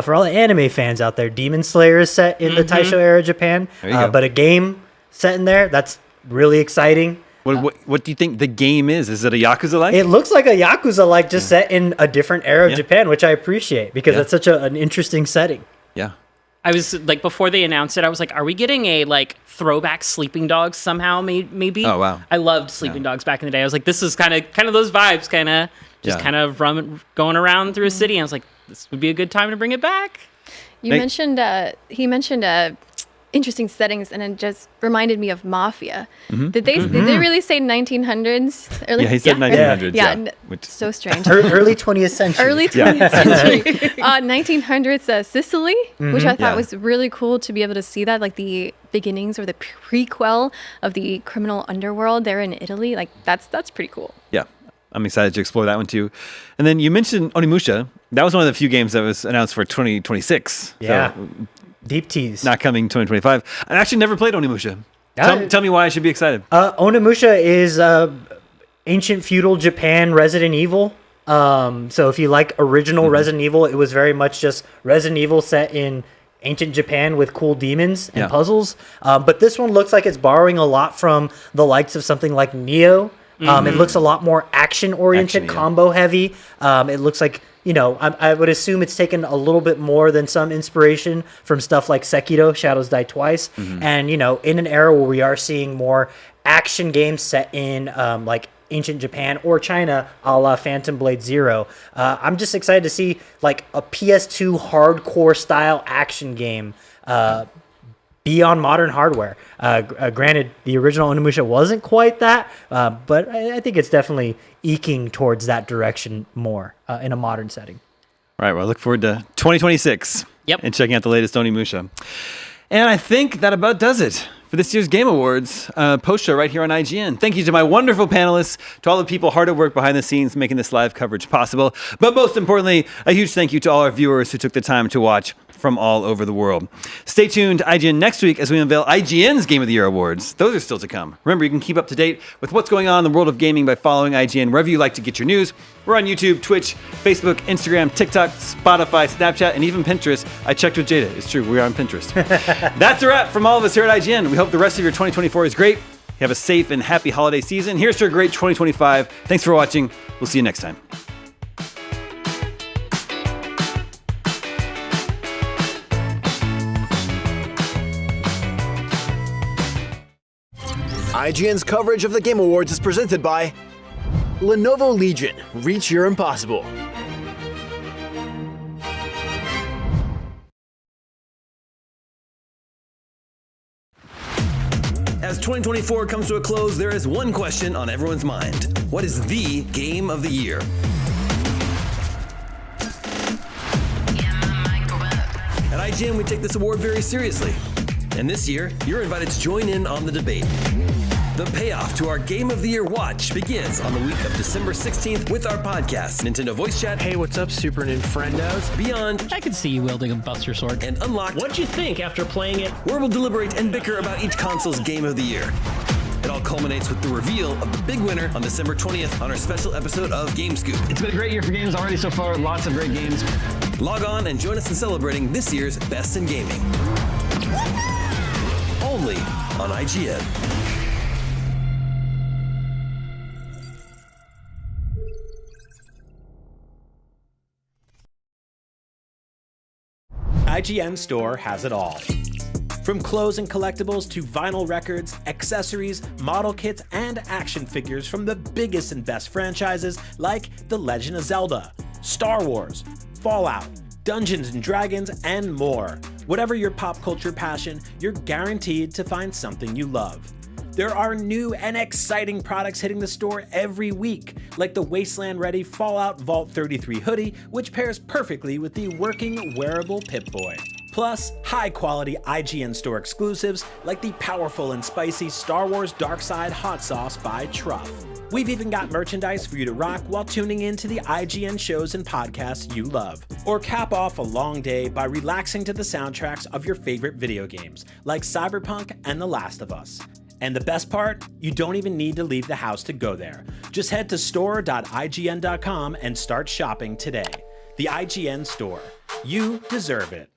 for all the anime fans out there, Demon Slayer is set in the Taisho era Japan, but a game set in there that's really exciting. What do you think the game is? Is it a Yakuza-like? It looks like a Yakuza-like, just set in a different era of Japan, which I appreciate because that's such an interesting setting. Yeah. I was like, before they announced it, I was like, are we getting a like throwback Sleeping Dogs somehow? Maybe. Oh wow. I loved Sleeping Dogs back in the day. I was like, this is kind of those vibes, kind of going around through a city. And I was like, this would be a good time to bring it back. He mentioned interesting settings, and it just reminded me of Mafia. Did they really say 1900s? Yeah, he said 1900s. Yeah. So strange. Early 20th century. Early 20th century. 1900s Sicily, which I thought was really cool to be able to see that, like the beginnings or the prequel of the criminal underworld there in Italy. Like that's pretty cool. Yeah. I'm excited to explore that one too. And then you mentioned Onimusha. That was one of the few games that was announced for 2026. Yeah. So, deep tease. Not coming 2025. I actually never played Onimusha. Tell me why I should be excited. Onimusha is ancient feudal Japan Resident Evil. So if you like original Resident Evil, it was very much just Resident Evil set in ancient Japan with cool demons and puzzles. But this one looks like it's borrowing a lot from the likes of something like Neo. It looks a lot more action-oriented, combo-heavy. It looks like, I would assume it's taken a little bit more than some inspiration from stuff like Sekiro, Shadows Die Twice. And, in an era where we are seeing more action games set in like ancient Japan or China, a la Phantom Blade Zero, I'm just excited to see like a PS2 hardcore style action game be on modern hardware. Granted, the original Onimusha wasn't quite that, but I think it's definitely eking towards that direction more in a modern setting. All right, well, I look forward to 2026 and checking out the latest Onimusha. And I think that about does it for this year's Game Awards post show right here on IGN. Thank you to my wonderful panelists, to all the people hard at work behind the scenes making this live coverage possible. But most importantly, a huge thank you to all our viewers who took the time to watch from all over the world. Stay tuned to IGN next week as we unveil IGN's Game of the Year awards. Those are still to come. Remember, you can keep up to date with what's going on in the world of gaming by following IGN wherever you like to get your news. We're on YouTube, Twitch, Facebook, Instagram, TikTok, Spotify, Snapchat, and even Pinterest. I checked with Jada. It's true, we are on Pinterest. That's a wrap from all of us here at IGN. We hope the rest of your 2024 is great. You have a safe and happy holiday season. Here's to a great 2025. Thanks for watching. We'll see you next time. IGN's coverage of the Game Awards is presented by Lenovo Legion. Reach your impossible. As 2024 comes to a close, there is one question on everyone's mind. What is the Game of the Year? At IGN, we take this award very seriously. And this year, you're invited to join in on the debate. The payoff to our Game of the Year watch begins on the week of December 16th with our podcast, Nintendo Voice Chat. Hey, what's up, Super Nintendos? Beyond. I could see you wielding a Buster Sword. And Unlocked. What'd you think after playing it? Where we'll deliberate and bicker about each console's Game of the Year. It all culminates with the reveal of the big winner on December 20th on our special episode of Game Scoop. It's been a great year for games already so far. Lots of great games. Log on and join us in celebrating this year's Best in Gaming. Only on IGN. IGN Store has it all. From clothes and collectibles to vinyl records, accessories, model kits, and action figures from the biggest and best franchises like The Legend of Zelda, Star Wars, Fallout, Dungeons & Dragons, and more. Whatever your pop culture passion, you're guaranteed to find something you love. There are new and exciting products hitting the store every week, like the Wasteland-ready Fallout Vault 33 hoodie, which pairs perfectly with the working wearable Pip-Boy. Plus, high-quality IGN Store exclusives like the powerful and spicy Star Wars Darkside Hot Sauce by Truff. We've even got merchandise for you to rock while tuning in to the IGN shows and podcasts you love. Or cap off a long day by relaxing to the soundtracks of your favorite video games, like Cyberpunk and The Last of Us. And the best part? You don't even need to leave the house to go there. Just head to store.ign.com and start shopping today. The IGN Store. You deserve it.